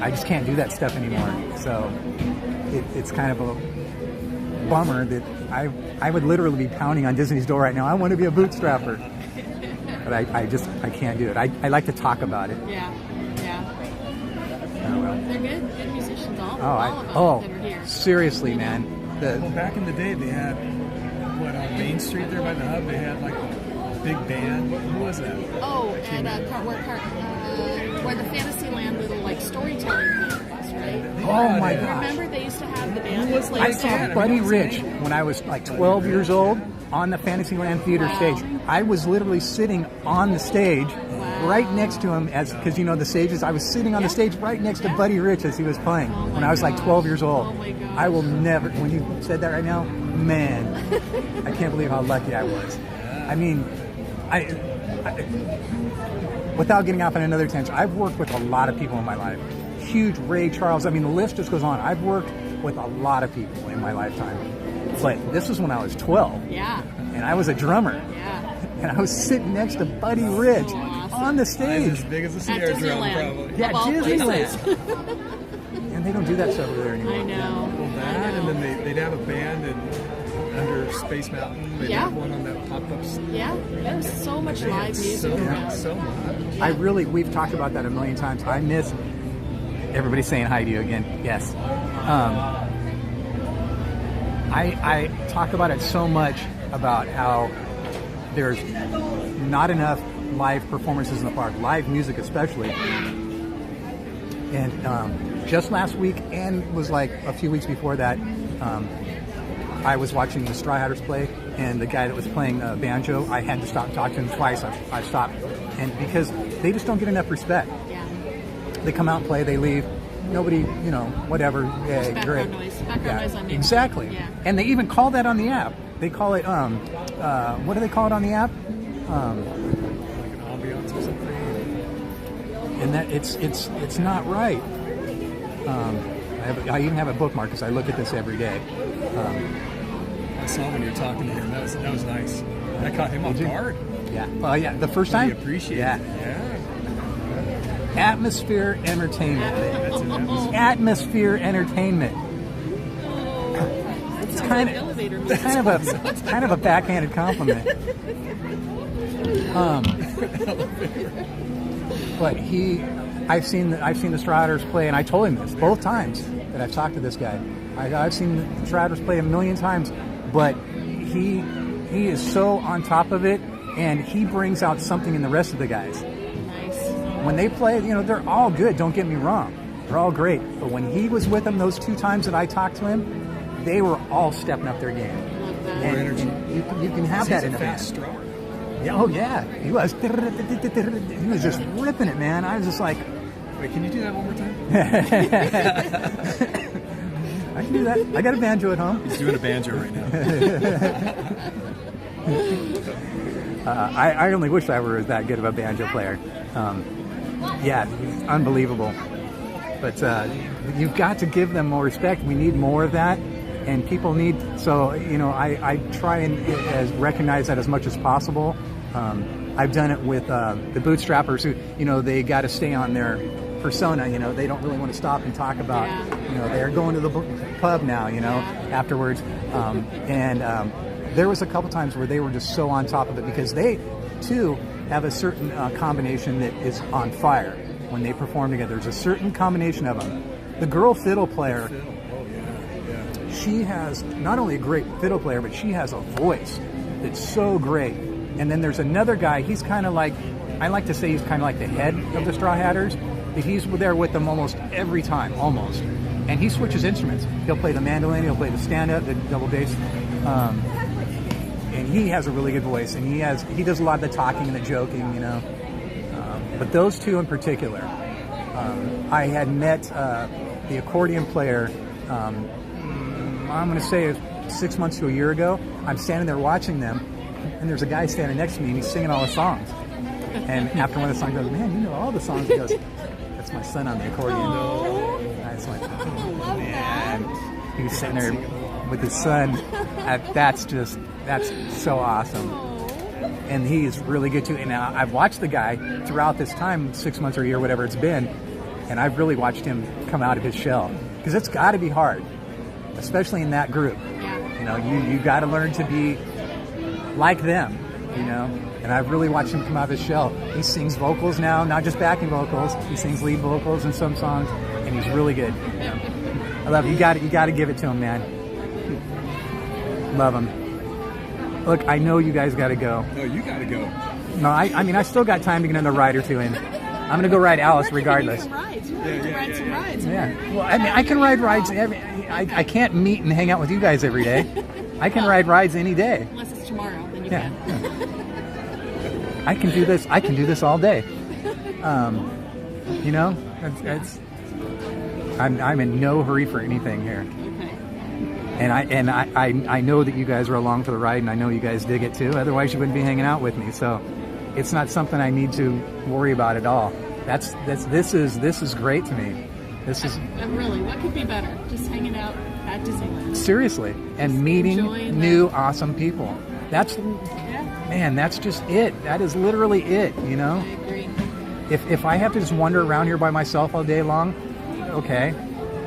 I just can't do that stuff anymore. So it's kind of a bummer that I would literally be pounding on Disney's door right now. I want to be a bootstrapper. But I can't do it. I like to talk about it. Yeah. Oh, well. They're good musicians, all of them that are here. Seriously, man. Well, back in the day, they had, on Main Street there by the hub, they had like a big band. Who was that? Oh, where the Fantasyland little, like, storytelling thing was, right? Oh my gosh. Remember they used to have the band? I saw Buddy Rich when I was like 12 years old on the Fantasyland Theater stage. I was literally sitting on the stage right next to him, because you know the stages. I was sitting on the stage right next to Buddy Rich as he was playing when I was like 12 years old. Oh my gosh. I will never, when you said that right now, man, I can't believe how lucky I was. I mean, without getting off on another tangent, I've worked with a lot of people in my life. Huge Ray Charles, I mean, the list just goes on. I've worked with a lot of people in my lifetime. But this was when I was 12. Yeah. And I was a drummer. Yeah. And I was sitting next to Buddy Rich on the stage. As big as a Sierra drum, probably. Yeah, Disneyland. And they don't do that stuff over there anymore. I know. Well, that, and then they'd have a band under Space Mountain. They'd have one on that pop-ups. Yeah, there's so much live music around. So much. We've talked about that a million times. I miss everybody saying hi to you again. Yes. I talk about it so much about how there's not enough live performances in the park, live music especially. And just last week, and was like a few weeks before that, I was watching the Striders play, and the guy that was playing banjo, I had to stop talking to him twice. I stopped, and because they just don't get enough respect. Yeah. They come out and play, they leave. Nobody, you know, whatever. Yeah, great. Background noise on exactly. Yeah. And they even call that on the app. They call it what do they call it on the app? Like an ambiance or something. And that it's not right. I even have a bookmark because I look at this every day. I saw when you were talking to him. That was nice. That caught him off guard. Yeah. Well, yeah. The first time. He appreciated. Yeah. Atmosphere entertainment. Atmosphere entertainment. It's kind of a backhanded compliment. But I've seen the Striders play, and I told him this both times that I've talked to this guy. I've seen the Striders play a million times, but he is so on top of it, and he brings out something in the rest of the guys. Nice. When they play, you know, they're all good. Don't get me wrong, they're all great. But when he was with them, those 2 times that I talked to him, they were all stepping up their game. More energy. You can have that in a fast band. drawer. Yeah, oh yeah, he was just ripping it, man. I was just like, wait, can you do that one more time? I can do that. I got a banjo at home. He's doing a banjo right now. I only wish I were that good of a banjo player. Yeah, he's unbelievable. But you've got to give them more respect. We need more of that. And people need, so, you know, I try and recognize that as much as possible. I've done it with the bootstrappers who, you know, they got to stay on their persona, you know, they don't really want to stop and talk about, you know, they're going to the pub now, you know, afterwards. There was a couple times where they were just so on top of it because they, too, have a certain combination that is on fire when they perform together. There's a certain combination of them. The girl fiddle player, she has not only a great fiddle player, but she has a voice that's so great. And then there's another guy, he's kind of like, I like to say he's kind of like the head of the Straw Hatters, but he's there with them almost every time, almost. And he switches instruments. He'll play the mandolin, he'll play the stand-up, the double bass. And he has a really good voice, and he does a lot of the talking and the joking, you know. But those two in particular, I had met the accordion player, I'm going to say 6 months to a year ago. I'm standing there watching them, and there's a guy standing next to me, and he's singing all the songs. And after one of the songs, goes, "Man, you know all the songs." He goes, "That's my son on the accordion." And I just went, "Oh man!" He was sitting there with his son. That's so awesome. And he is really good too. And I've watched the guy throughout this time, 6 months or a year, whatever it's been, and I've really watched him come out of his shell, because it's got to be hard, especially in that group. You know, you got to learn to be like them, you know. And I've really watched him come out of his shell. He sings vocals now, not just backing vocals. He sings lead vocals in some songs, and he's really good. You know? I love it. You got to give it to him, man. Love him. Look, I know you guys got to go. No, you got to go. No, I mean, I still got time to get another ride or two in. I'm going to go ride Alice regardless. Yeah. Well, I mean, I can ride rides I can't meet and hang out with you guys every day. I can ride rides any day. Unless it's tomorrow, then you can. I can do this. I can do this all day. You know, I'm in no hurry for anything here. And I know that you guys are along for the ride, and I know you guys dig it too. Otherwise, you wouldn't be hanging out with me. So, it's not something I need to worry about at all. This is great to me. This is really, what could be better? Just hanging out at Disneyland. Seriously, and meeting new awesome people. That's just it. That is literally it. You know. I agree. If I have to just wander around here by myself all day long, okay.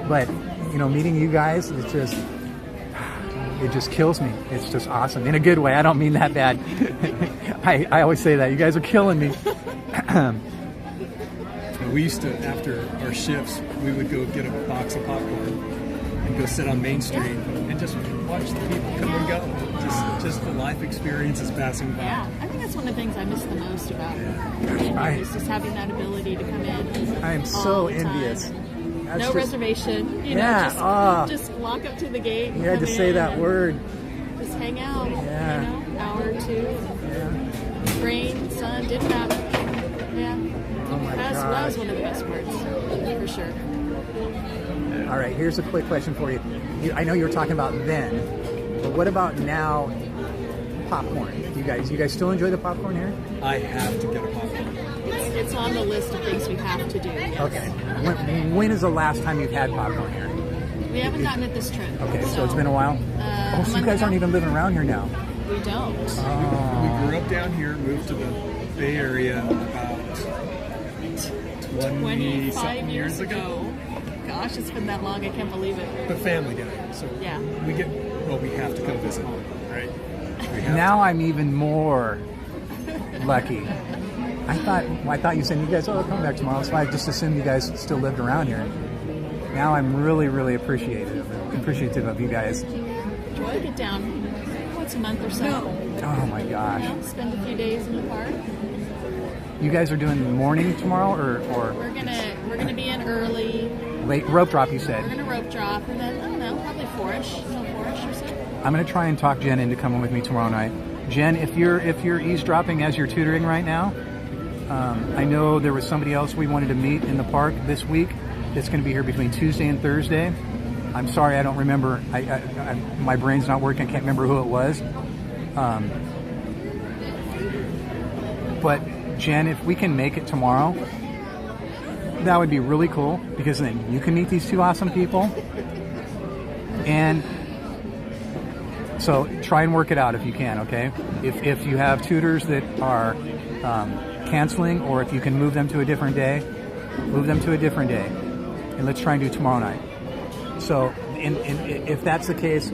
But you know, meeting you guys, it just kills me. It's just awesome in a good way. I don't mean that bad. I always say that. You guys are killing me. We used to, after our shifts, we would go get a box of popcorn and go sit on Main Street and just watch the people come and go. Just the life experiences passing by. Yeah, I think that's one of the things I miss the most about it. Is just having that ability to come in. I am so envious. No reservation. You know, just walk up to the gate. You had to say that word. Just hang out. Yeah. You know, hour or two. Yeah. Rain, sun, didn't matter. Yeah. Oh my That was one of the best parts, for sure. All right, here's a quick question for you. I know you were talking about then, but what about now? Popcorn. You guys still enjoy the popcorn here? I have to get a popcorn. It's on the list of things we have to do. Yes. Okay. When is the last time you've had popcorn here? We haven't gotten it this trip. Okay, so it's been a while? So you guys aren't even living around here now? We don't. We grew up down here, moved to the Bay Area about 20-something years ago. Gosh, it's been that long, I can't believe it. But family guy. So yeah. We have to come visit home, right? Now I'm even more lucky. I thought you said you guys, come back tomorrow, so I just assumed you guys still lived around here. Now I'm really, really appreciative of you guys. Enjoy, get down once a month or so. Oh my gosh. You know, spend a few days in the park. You guys are doing the morning tomorrow, or we're gonna be in early. Late rope drop, you said. We're gonna rope drop, and then I don't know, probably 4-ish or so. I'm gonna try and talk Jen into coming with me tomorrow night. Jen, if you're eavesdropping as you're tutoring right now, I know there was somebody else we wanted to meet in the park this week that's going to be here between Tuesday and Thursday. I'm sorry, I don't remember. My brain's not working. I can't remember who it was. But Jen, if we can make it tomorrow, that would be really cool, because then you can meet these two awesome people. And so try and work it out if you can, okay? If you have tutors that are canceling, or if you can move them to a different day, move them to a different day. And let's try and do tomorrow night. So if that's the case,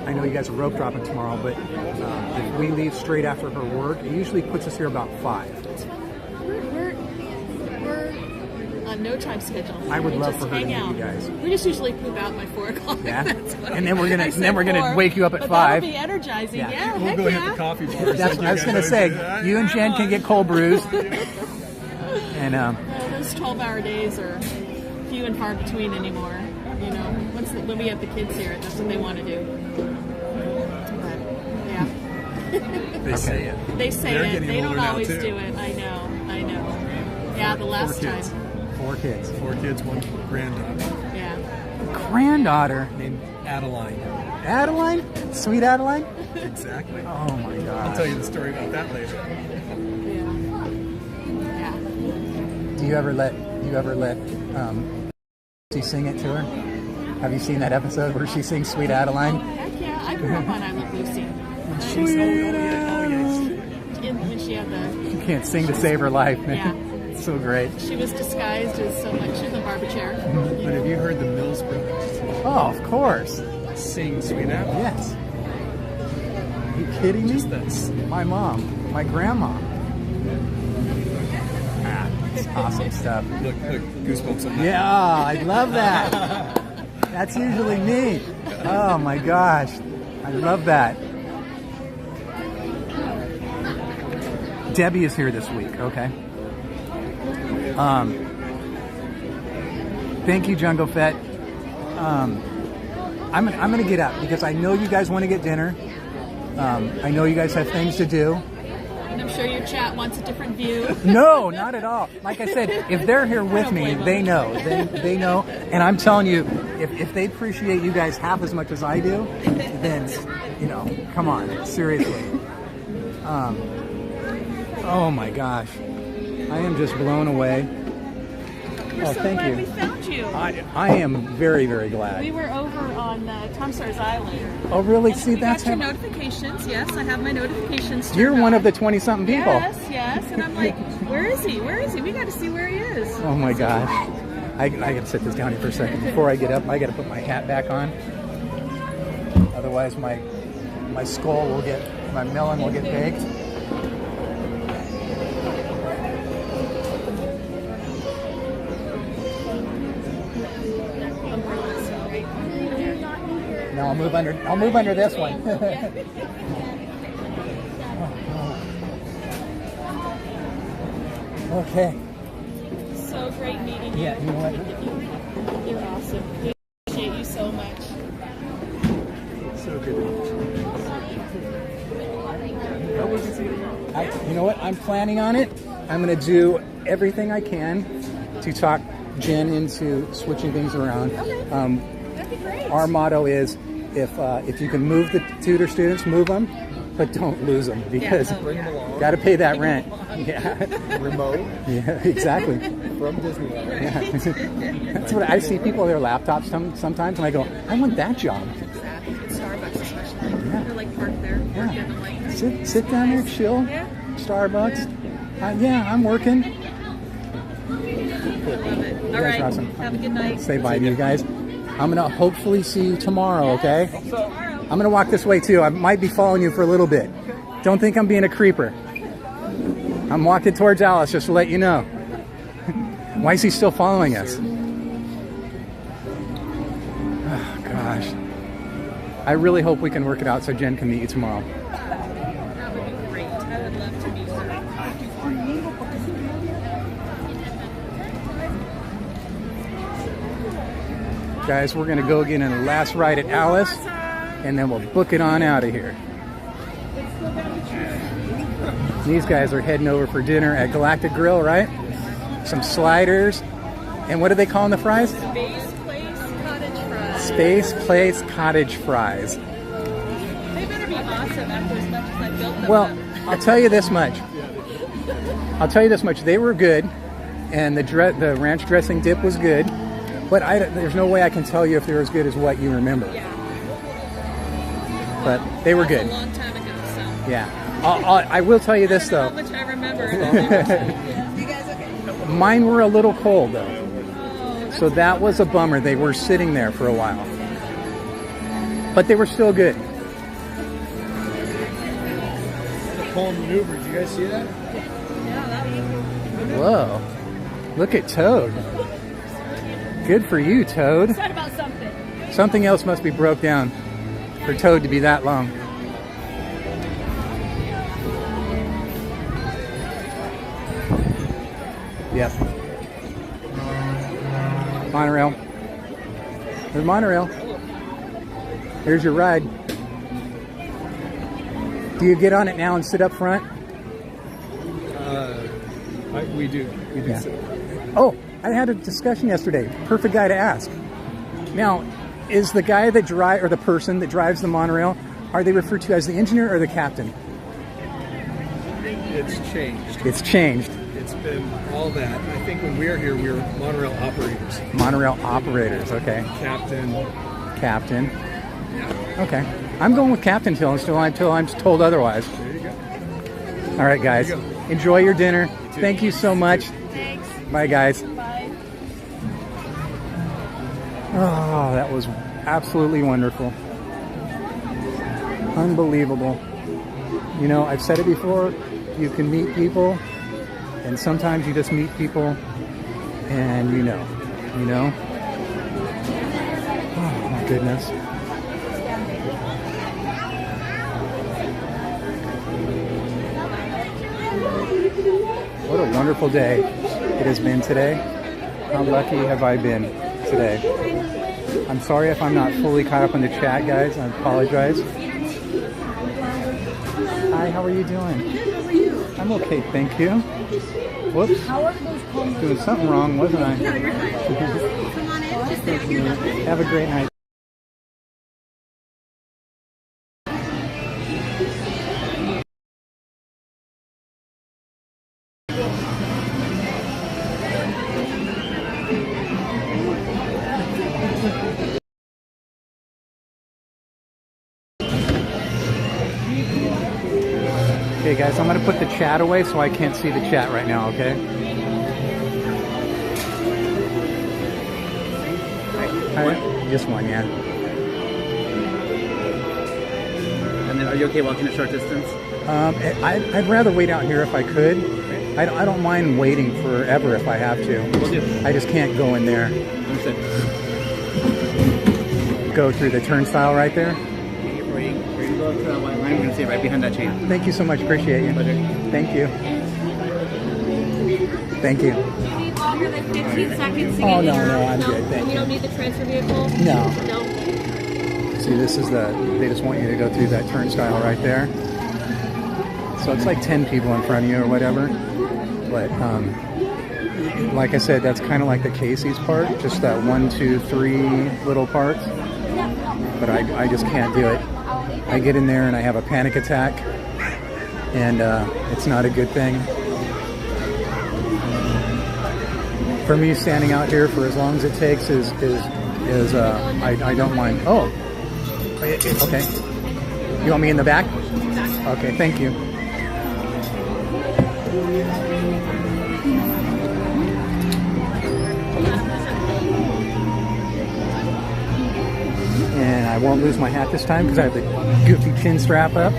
I know you guys are rope dropping tomorrow, but if we leave straight after her work, it usually puts us here about 5. We're on no time schedule. I would love just for her to hang meet out. you guys. We just usually poop out by 4 o'clock. Yeah. That's And then we're gonna wake you up at 5. That'll be energizing. Yeah, We'll heck go yeah. hit the coffee bar. That's what I was gonna say. You and Jen can get cold brews. And those 12-hour days are few and far between anymore. You know, when we have the kids here, that's what they want to do. But yeah, They say it. they say They're it. getting They don't older now, always too. do it. I know. Yeah, the last time. 4 kids. 4 kids, 1 granddaughter. Yeah. Granddaughter named Adeline. Adeline? Sweet Adeline? Exactly. Oh my God. I'll tell you the story about that later. Yeah. Do you ever let she sing it to her? Have you seen that episode where she sings Sweet Adeline? Heck yeah, I grew up on I Love Lucy. She's When she had the. You can't sing to save her life, man. Yeah. It's so great. She was disguised as so much. She was in a barber chair. But have you heard the Mills Brothers? Oh, of course. Sing Sweet Adeline. Yes. Are you kidding me? That's my mom, my grandma. It's awesome stuff. Look, goosebumps on that. Yeah, I love that. That's usually me. Oh my gosh, I love that. Debbie is here this week. Okay. Thank you, Jungle Fett. I'm gonna get up because I know you guys want to get dinner. I know you guys have things to do. And I'm sure your chat wants a different view. No, not at all. Like I said, if they're here with me, they know. They know. And I'm telling you, if they appreciate you guys half as much as I do, then, come on, seriously. Oh my gosh. I am just blown away. We're so thank glad you. we found you. I am very, very glad. We were over on Tom Sawyer's Island. Oh, really? And See, we that's got your how... notifications. Yes, I have my notifications. You're turned one on. of the 20-something people. Yes. And I'm like, where is he? Where is he? We got to see where he is. Oh my gosh. I got to sit this down here for a second. Before I get up, I got to put my hat back on. Otherwise, my skull will get, my melon will get baked. No, I'll move under this one. Okay. So great meeting you. Yeah, you know what? You're awesome. We appreciate you so much. So good. You know what? I'm planning on it. I'm going to do everything I can to talk Jen into switching things around. That'd be great. Our motto is, if you can move the tutor students, move them, but don't lose them, because got to pay that rent. Yeah. Remote. Yeah, exactly. From Disneyland. Yeah. That's what I see people with their laptops sometimes, and I go, I want that job. Exactly. Starbucks especially. They're like parked there. Yeah. Like, Sit down there, chill. Yeah. Starbucks. Yeah, I'm working. I love it. All guys right. are awesome. Have a good night. Say bye to you guys. I'm going to hopefully see you tomorrow, okay? I'm going to walk this way too. I might be following you for a little bit. Don't think I'm being a creeper. I'm walking towards Alice, just to let you know. Why is he still following us? Oh, gosh. I really hope we can work it out so Jen can meet you tomorrow. That would be great. I would love to meet her. Guys, we're going to go get in the last ride at Alice, and then we'll book it on out of here. These guys are heading over for dinner at Galactic Grill, right? Some sliders. And what do they call the fries? Space Place Cottage Fries. Space Place Cottage Fries. They better be awesome after as much as I built them Well, up. I'll tell you this much. They were good, and the ranch dressing dip was good. But there's no way I can tell you if they're as good as what you remember. Yeah. But they were good. A long time ago, so. Yeah. I will tell you this, though. How much I remember. You guys okay? Mine were a little cold, though. So that was a bummer. They were sitting there for a while. But they were still good. The pole maneuver, did you guys see that? Whoa. Look at Toad. Good for you, Toad. Said about something. Something else must be broke down for Toad to be that long. Yep. Monorail. There's monorail. Here's your ride. Do you get on it now and sit up front? We do. We do. Yeah. sit. Oh, I had a discussion yesterday. Perfect guy to ask. Now, is the guy that or the person that drives the monorail, are they referred to as the engineer or the captain? It's changed. It's changed. It's been all that. I think when we were here, we were monorail operators. Monorail operators, okay. Captain. Okay. I'm going with captain until I'm told otherwise. There you go. All right, guys. Enjoy your dinner. Thank you so much. Thanks. Bye, guys. Bye. Oh, that was absolutely wonderful. Unbelievable. You know, I've said it before, you can meet people, and sometimes you just meet people, and you know. Oh, my goodness. What a wonderful day it has been today. How lucky have I been today? I'm sorry if I'm not fully caught up on the chat, guys. I apologize. Hi, how are you doing? How are you? I'm okay, thank you. Whoops. How are those combos? Doing something wrong, wasn't I? No, you're fine. Come on in. Just stay on your nothing. Have a great night. Okay, guys, I'm going to put the chat away so I can't see the chat right now, okay? All right. Just one, yeah. And then, are you okay walking a short distance? I'd rather wait out here if I could. I don't mind waiting forever if I have to. I just can't go in there. Go through the turnstile right there. I'm going to see right behind that chain. Thank you so much. Appreciate you. Pleasure. Thank you. Thank you. Do you need longer than 15 seconds to Oh, get here? no, I'm good. Thank You don't need the transfer vehicle? No. No. See, this is they just want you to go through that turnstile right there. So it's like 10 people in front of you or whatever. But, like I said, that's kind of like the Casey's part. Just that 1, 2, 3 little parts. But I just can't do it. I get in there and I have a panic attack. And it's not a good thing. For me, standing out here for as long as it takes is I don't mind. Oh, okay. You want me in the back? Okay, thank you. And I won't lose my hat this time because I have the goofy chin strap up.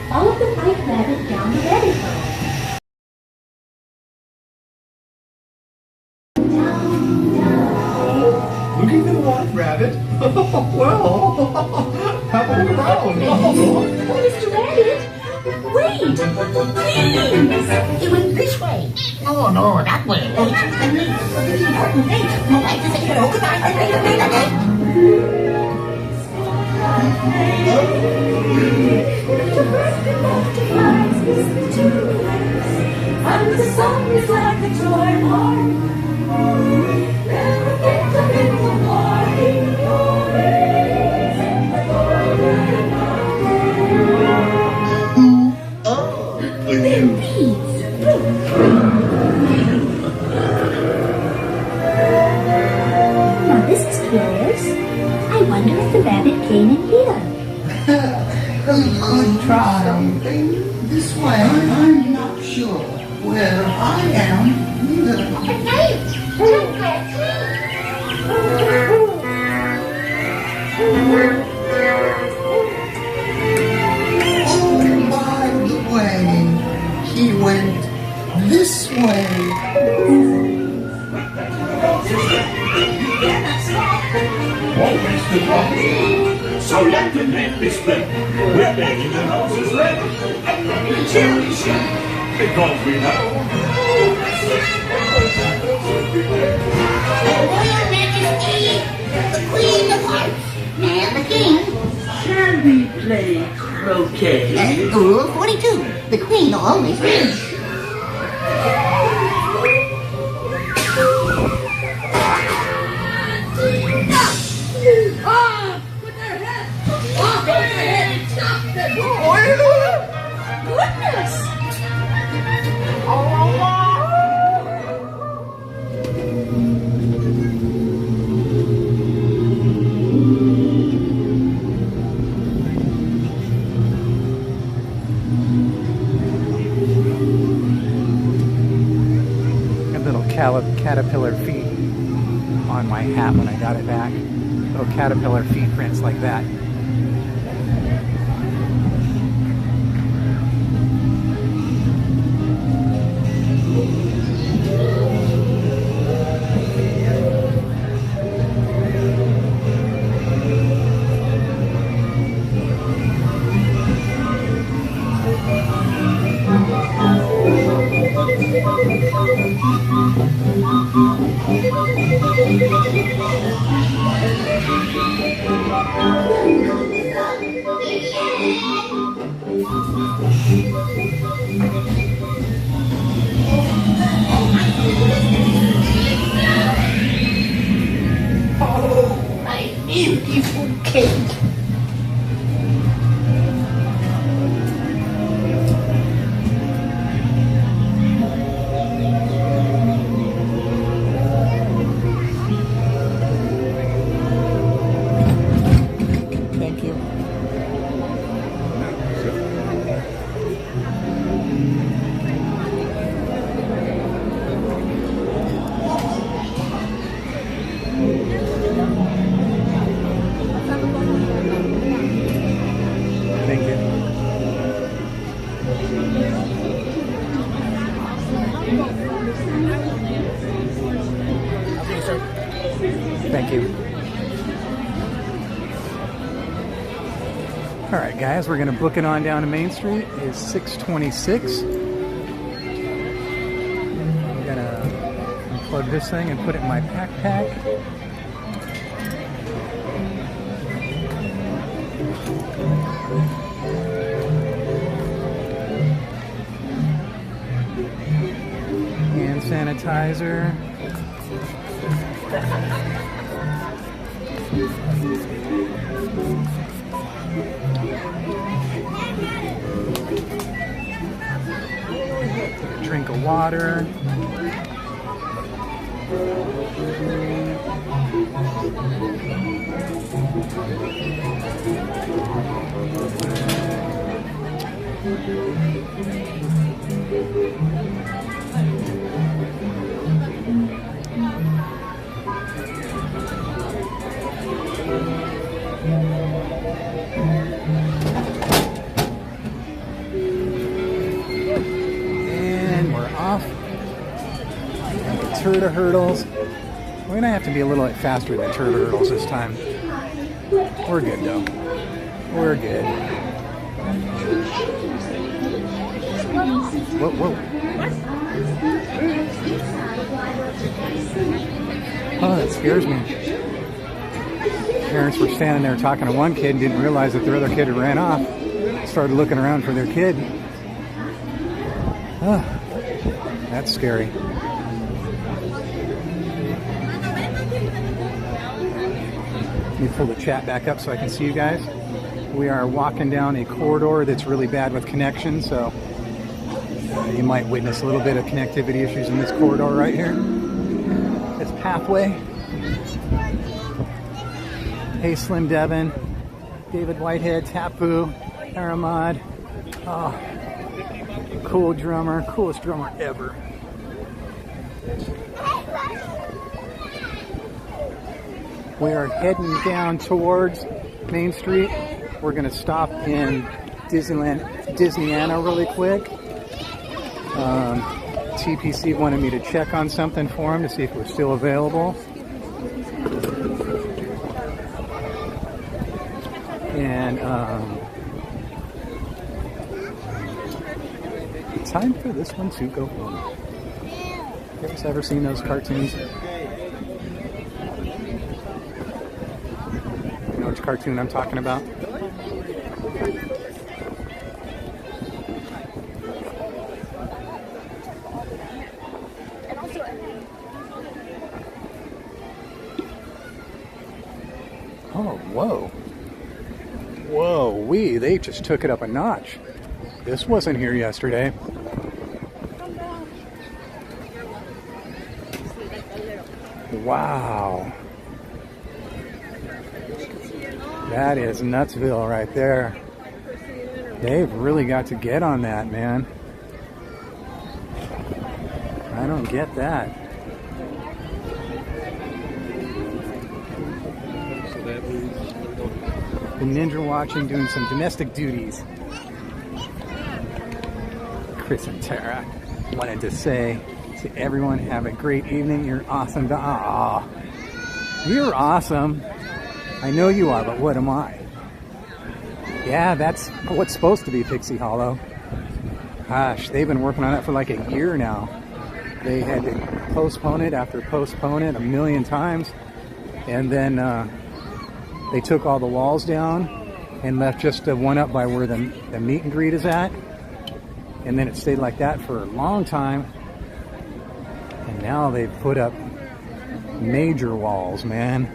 All of the white rabbit down the rabbit hole. Looking for the white rabbit? Well, have a look around. Mr. Rabbit, wait! Please! It went this way. Oh, no, that way. Oh, and the song is like a joy horn. Never get to hit the party. Now this is curious. I wonder if the rabbit came in here. We could try. This way, I'm not sure. Where I am, neither. Oh, by the way, he went this way. Always the property. So let the net be split. We're begging the houses let. Charity ship. Because we know. Royal Majesty, the Queen of Hearts, and the King. Shall we play croquet? Rule 42, the Queen always wins. Goodness! Got little caterpillar feet on my hat when I got it back. Little caterpillar feet prints like that. Oh, my beautiful cake. Thank you. Thank you. Thank you. All right, guys, we're going to book it on down to Main Street. It's 6:26. I'm going to unplug this thing and put it in my backpack. Hand sanitizer. Drink of water. And we're off. Turtle hurdles. We're gonna have to be a little bit faster than turtle hurdles this time. We're good though. We're good. Whoa, whoa. Oh, that scares me. Parents were standing there talking to one kid and didn't realize that their other kid had ran off. Started looking around for their kid. Oh, that's scary. Let me pull the chat back up so I can see you guys. We are walking down a corridor that's really bad with connection, so you might witness a little bit of connectivity issues in this corridor right here. This pathway. Hey, Slim Devin, David Whitehead, Tapu, Aramad. Oh, cool drummer, coolest drummer ever. We are heading down towards Main Street. We're going to stop in Disneyana really quick. TPC wanted me to check on something for him to see if it was still available. And time for this one to go home. You guys ever seen those cartoons? You know which cartoon I'm talking about? Oh, whoa. Whoa, they just took it up a notch. This wasn't here yesterday. Wow. That is Nutsville right there. They've really got to get on that, man. I don't get that. The ninja watching, doing some domestic duties. Chris and Tara wanted to say to everyone, have a great evening. You're awesome. Aww. You're awesome. I know you are, but what am I? Yeah, that's what's supposed to be Pixie Hollow. Gosh, they've been working on it for like a year now. They had to postpone it after postpone it a million times. And then they took all the walls down and left just the one up by where the meet and greet is at. And then it stayed like that for a long time. And now they've put up major walls, man.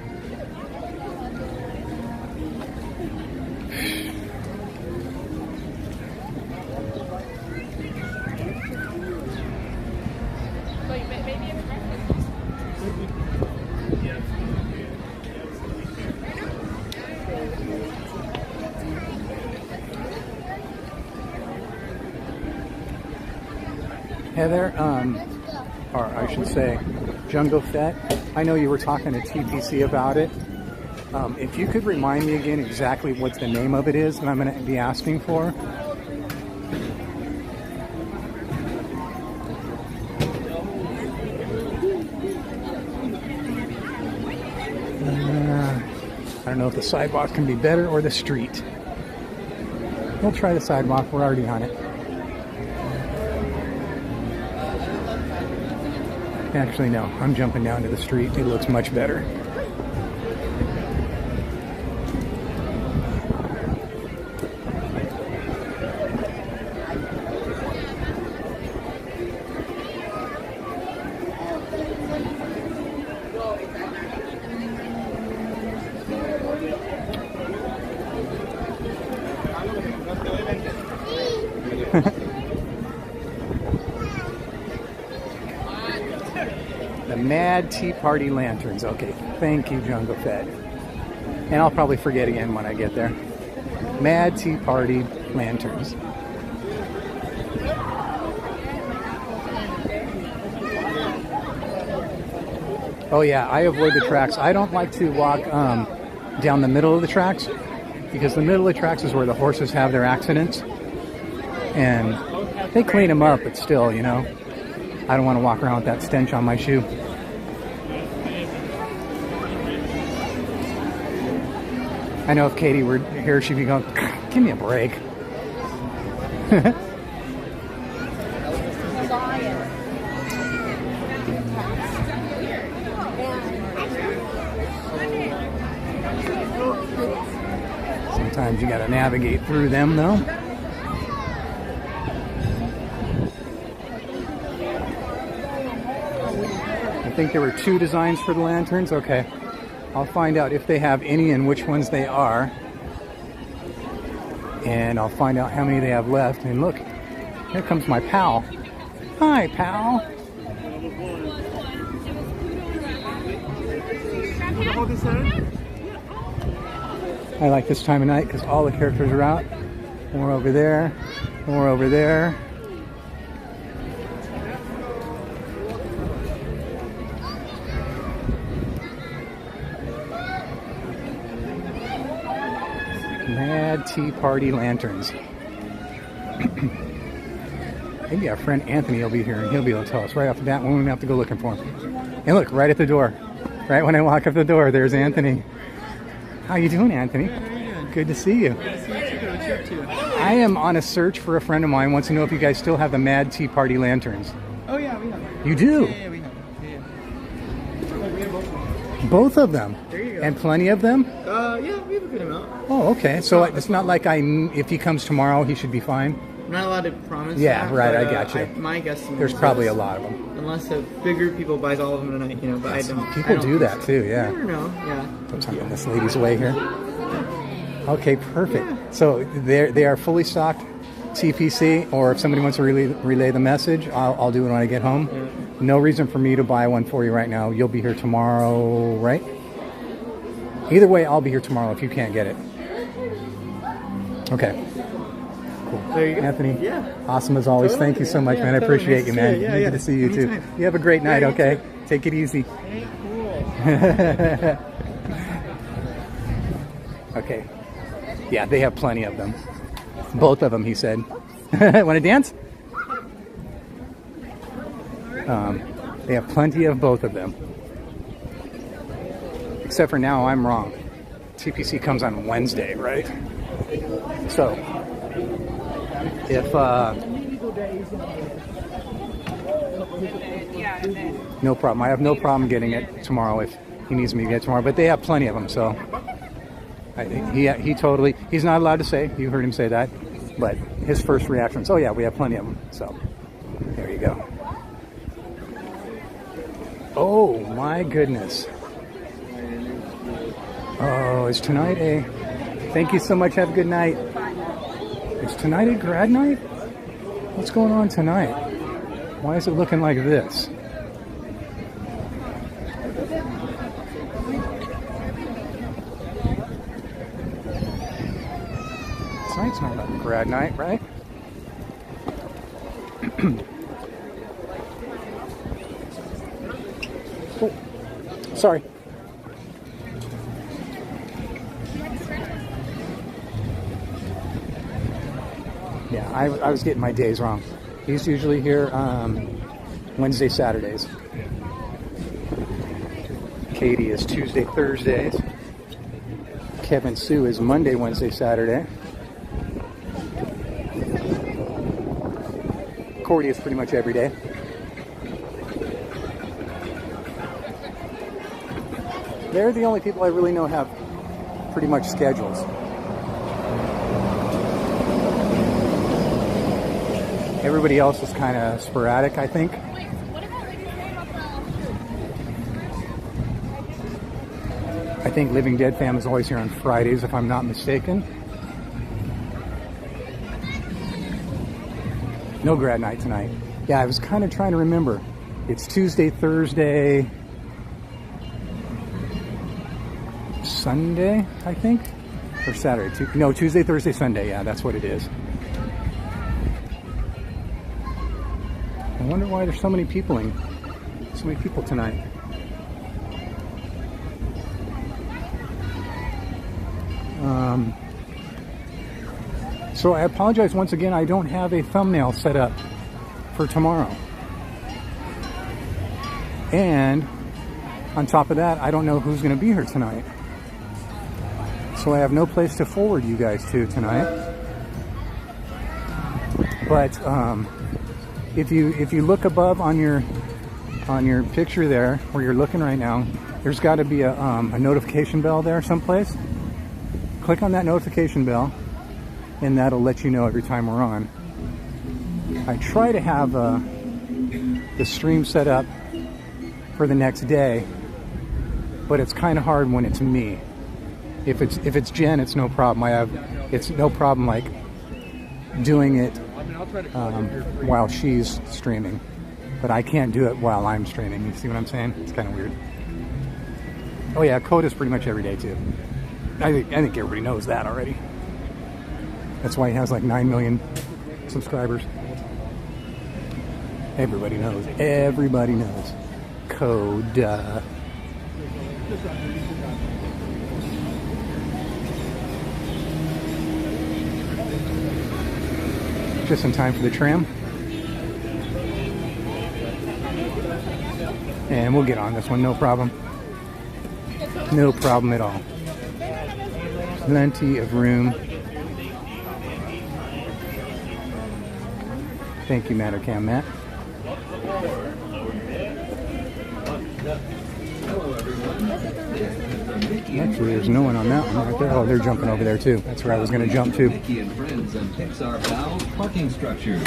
Heather, or I should say, Jungle Fett, I know you were talking to TPC about it. If you could remind me again exactly what the name of it is that I'm going to be asking for. I don't know if the sidewalk can be better or the street. We'll try the sidewalk, we're already on it. Actually, no, I'm jumping down to the street. It looks much better. The Mad Tea Party Lanterns. Okay, thank you, Jungle Fed. And I'll probably forget again when I get there. Mad Tea Party Lanterns. Oh yeah, I avoid the tracks. I don't like to walk down the middle of the tracks because the middle of the tracks is where the horses have their accidents. And they clean them up, but still, you know, I don't want to walk around with that stench on my shoe. I know if Katie were here, she'd be going, give me a break. Sometimes you gotta navigate through them, though. I think there were 2 designs for the lanterns. Okay. I'll find out if they have any and which ones they are. And I'll find out how many they have left. And look, here comes my pal. Hi, pal. I like this time of night because all the characters are out. More over there, more over there. Mad Tea Party Lanterns. Maybe our friend Anthony will be here and he'll be able to tell us right off the bat when we don't have to go looking for him. And look, right at the door. Right when I walk up the door, there's Anthony. How you doing, Anthony? Good to see you. I am on a search for a friend of mine who wants to know if you guys still have the Mad Tea Party Lanterns. Oh yeah, we have them. You do? Yeah, we have them. Yeah. We have both of them. Both of them? There you go. And plenty of them? Yeah, we have a good amount. Oh, okay. So it's not like if he comes tomorrow, he should be fine? I'm not allowed to promise Yeah, that, right, but, I got you. My guess There's probably a lot of them. Unless the bigger people buys all of them tonight, you know, but I don't. People do that so. too, yeah. You never know, yeah. What's on this lady's way here? Okay, perfect. Yeah. So they are fully stocked TPC, or if somebody wants to relay the message, I'll do it when I get home. Yeah. No reason for me to buy one for you right now. You'll be here tomorrow, right? Either way, I'll be here tomorrow if you can't get it. Okay. Cool. There you go. Anthony, yeah. Awesome as always. Thank you so much, man. I appreciate you, man. Yeah, Good to see you too. You have a great night, okay? Take it easy. Hey, cool. Okay. Yeah, they have plenty of them. Both of them, he said. Want to dance? They have plenty of both of them. Except for now, I'm wrong. TPC comes on Wednesday, right? So, if no problem. I have no problem getting it tomorrow if he needs me to get it tomorrow. But they have plenty of them, so I think he totally. He's not allowed to say. You heard him say that, but his first reaction is, "Oh yeah, we have plenty of them." So there you go. Oh my goodness. Oh, is tonight a... Thank you so much. Have a good night. Is tonight a grad night? What's going on tonight? Why is it looking like this? Tonight's not a grad night, right? Oh, sorry. Yeah, I was getting my days wrong. He's usually here Wednesday, Saturdays. Katie is Tuesday, Thursdays. Kevin Sue is Monday, Wednesday, Saturday. Cordy is pretty much every day. They're the only people I really know have pretty much schedules. Everybody else is kind of sporadic, I think. I think Living Dead Fam is always here on Fridays, if I'm not mistaken. No grad night tonight. Yeah, I was kind of trying to remember. It's Tuesday, Thursday, Sunday, I think, or Saturday. No, Tuesday, Thursday, Sunday. Yeah, that's what it is. I wonder why there's so many people tonight. So I apologize once again. I don't have a thumbnail set up for tomorrow. And on top of that, I don't know who's going to be here tonight. So I have no place to forward you guys to tonight. But if you look above on your picture there, where you're looking right now, there's got to be a notification bell there someplace. Click on that notification bell, and that'll let you know every time we're on. I try to have the stream set up for the next day, but it's kind of hard when it's me. If it's Jen, it's no problem. It's no problem like doing it while she's streaming, but I can't do it while I'm streaming. You see what I'm saying? It's kind of weird. Oh yeah, code is pretty much every day too. I think everybody knows that already. That's why he has like 9 million subscribers. Everybody knows. Everybody knows. Code. Just in time for the tram. And we'll get on this one, no problem. No problem at all. Plenty of room. Thank you, Mattercam Matt. Actually, there's no one on that one right there. Oh, they're jumping over there too. That's where I was going to jump to. Mickey and Friends and Pixar Pals parking structures.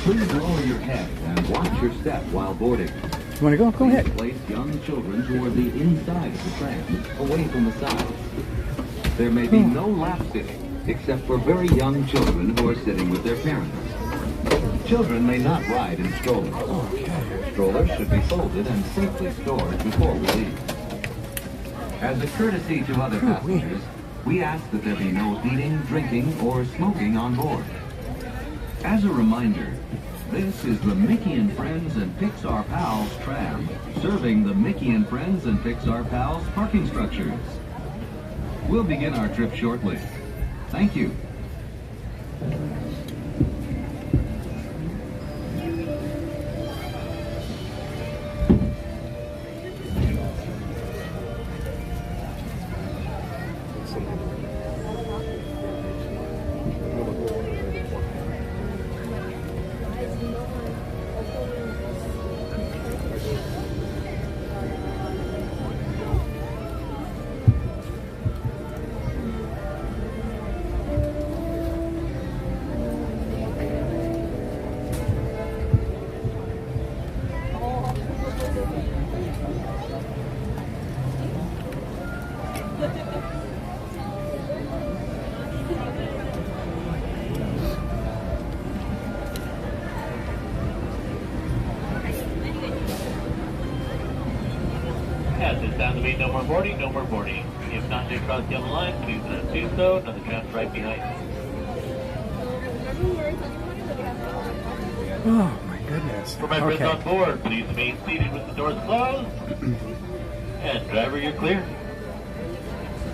Please lower your head and watch your step while boarding. You want to go? Go ahead. Place young children toward the inside of the tram, away from the sides. There may be no lap sitting, except for very young children who are sitting with their parents. Children may not ride in strollers. Strollers should be folded and safely stored before we leave. As a courtesy to other passengers, we ask that there be no eating, drinking, or smoking on board. As a reminder, this is the Mickey and Friends and Pixar Pals tram, serving the Mickey and Friends and Pixar Pals parking structures. We'll begin our trip shortly. Thank you. No more boarding, no more boarding. If not to cross the yellow line, please do so. Another tram's right behind you. Oh my goodness. For my friends on board, please remain seated with the doors closed. And driver, you're clear.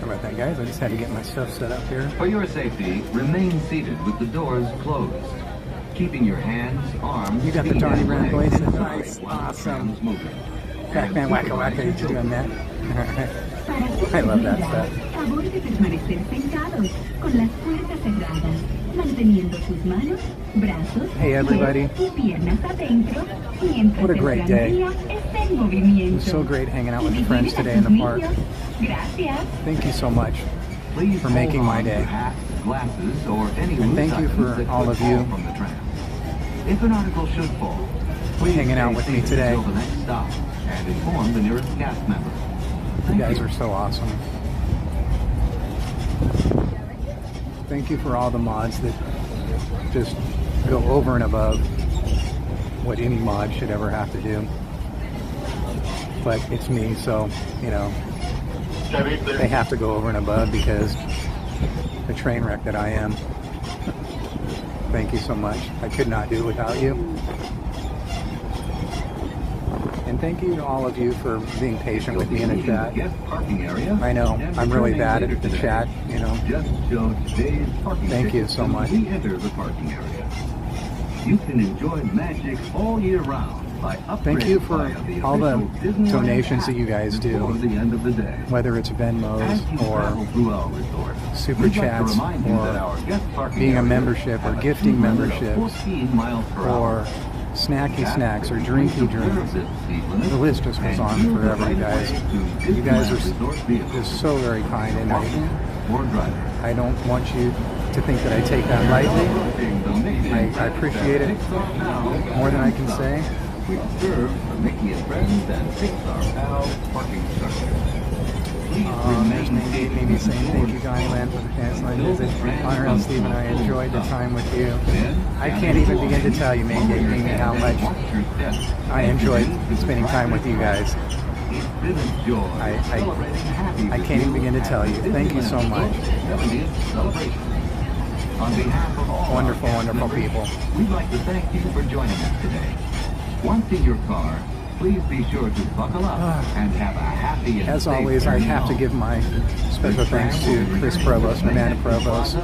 How about that, guys? I just had to get my stuff set up here. For your safety, remain seated with the doors closed. Keeping your hands, arms, you got the DonnieLand Footage. Nice. Awesome. Pac-Man Wacka-Wacka, you doing that? I love that stuff. Hey everybody. What a great day. It was so great hanging out with friends today in the park. Thank you so much for making my day. And thank you for all of you if an article should fall, hanging out with me today. Until the next stop and inform the nearest cast member. You guys are so awesome. Thank you for all the mods that just go over and above what any mod should ever have to do. But it's me, so, you know, they have to go over and above because the train wreck that I am. Thank you so much. I could not do it without you. And thank you to all of you for being patient with me in the chat. I know, I'm really bad at the chat, you know. Thank you so much. You can enjoy magic all year round. Thank you for all the donations that you guys do, whether it's Venmos or Super Chats or being a membership or gifting memberships or snacky snacks or drinky drinks. The list just goes on forever, you guys. You guys are just so very kind, and I don't want you to think that I take that lightly. I appreciate it more than I can say. We serve for Mickey and friends and fix our pals parking structure. There's maybe saying thank you, DonnieLand, for the DonnieLand visit. Honor L. Steve and I enjoyed the time with you. I can't even begin to tell you, Maybe, how much I enjoyed spending time with you guys. I can't even begin to tell you. Thank you so much. On behalf of all wonderful, wonderful people, we'd like to thank you for joining us today. Once in your car, please be sure to buckle up and have a happy and as always, I have to give my special thanks to Chris Provost, Amanda Provost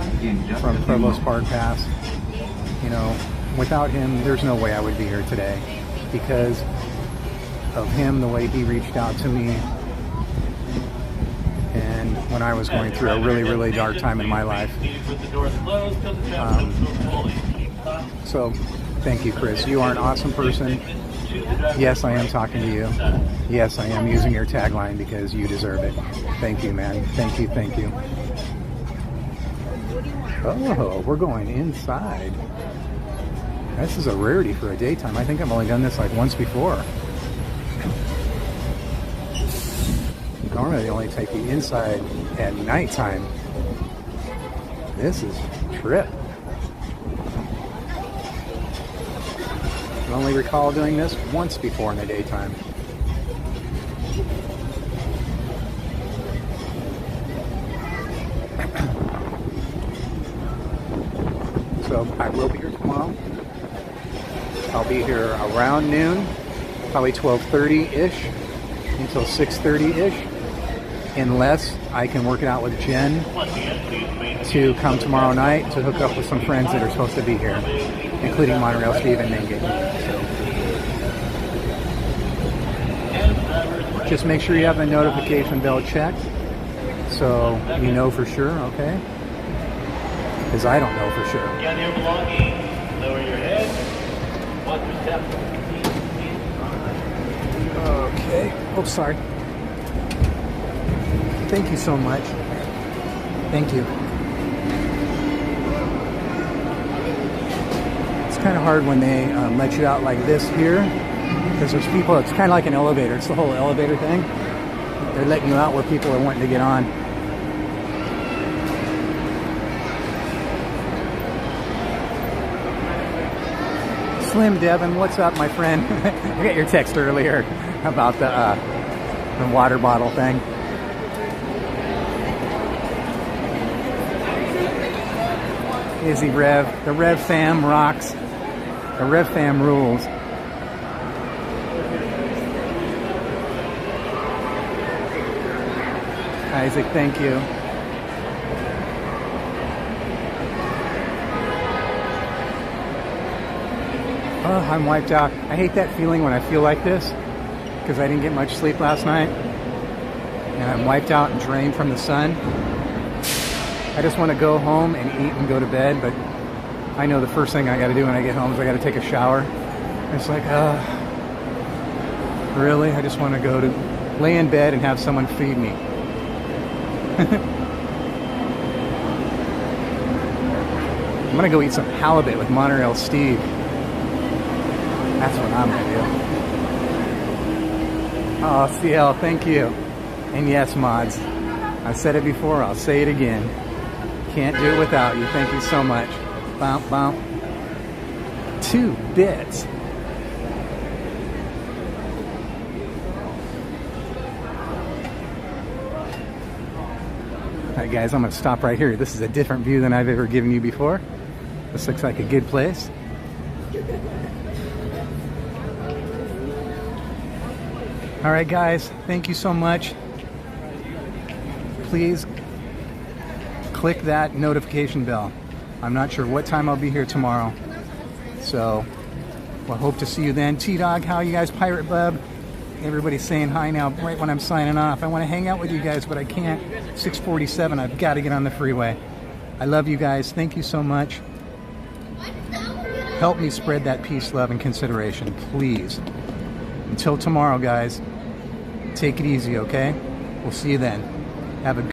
from Provost Park Pass. You know, without him, there's no way I would be here today. Because of him, the way he reached out to me, and when I was going through a really, really dark time in my life. So, thank you, Chris. You are an awesome person. Yes, I am talking to you. Yes, I am using your tagline because you deserve it. Thank you, man. Thank you, thank you. Oh, we're going inside. This is a rarity for a daytime. I think I've only done this like once before. Normally they only take you inside at nighttime. This is a trip. I only recall doing this once before in the daytime. So I will be here tomorrow. I'll be here around noon, probably 12:30-ish until 6:30-ish, unless I can work it out with Jen to come tomorrow night to hook up with some friends that are supposed to be here, including Monorail Steve and Mingy. So just make sure you have the notification bell checked so you know for sure, okay? Because I don't know for sure. Gather your belongings, lower your head, watch your step. Okay. Oh, sorry. Thank you so much. Thank you. It's kind of hard when they let you out like this here, because there's people, it's kind of like an elevator. It's the whole elevator thing. They're letting you out where people are wanting to get on. Slim Devin, what's up, my friend? I got your text earlier about the water bottle thing. Izzy Rev, the Rev fam rocks. The Rev fam rules. Isaac, thank you. Oh, I'm wiped out. I hate that feeling when I feel like this, because I didn't get much sleep last night. And I'm wiped out and drained from the sun. I just want to go home and eat and go to bed, but I know the first thing I got to do when I get home is I got to take a shower. It's like, really? I just want to go to lay in bed and have someone feed me. I'm going to go eat some halibut with Monorail Steve. That's what I'm going to do. Oh, CL, thank you. And yes, mods. I said it before, I'll say it again. Can't do it without you. Thank you so much. Bump, bump. 2 bits. Alright guys, I'm going to stop right here. This is a different view than I've ever given you before. This looks like a good place. Alright guys, thank you so much. Please click that notification bell. I'm not sure what time I'll be here tomorrow. So, we'll hope to see you then. T-Dog, how are you guys? Pirate Bub? Everybody's saying hi now right when I'm signing off. I want to hang out with you guys, but I can't. 6:47, I've got to get on the freeway. I love you guys. Thank you so much. Help me spread that peace, love, and consideration, please. Until tomorrow, guys, take it easy, okay? We'll see you then. Have a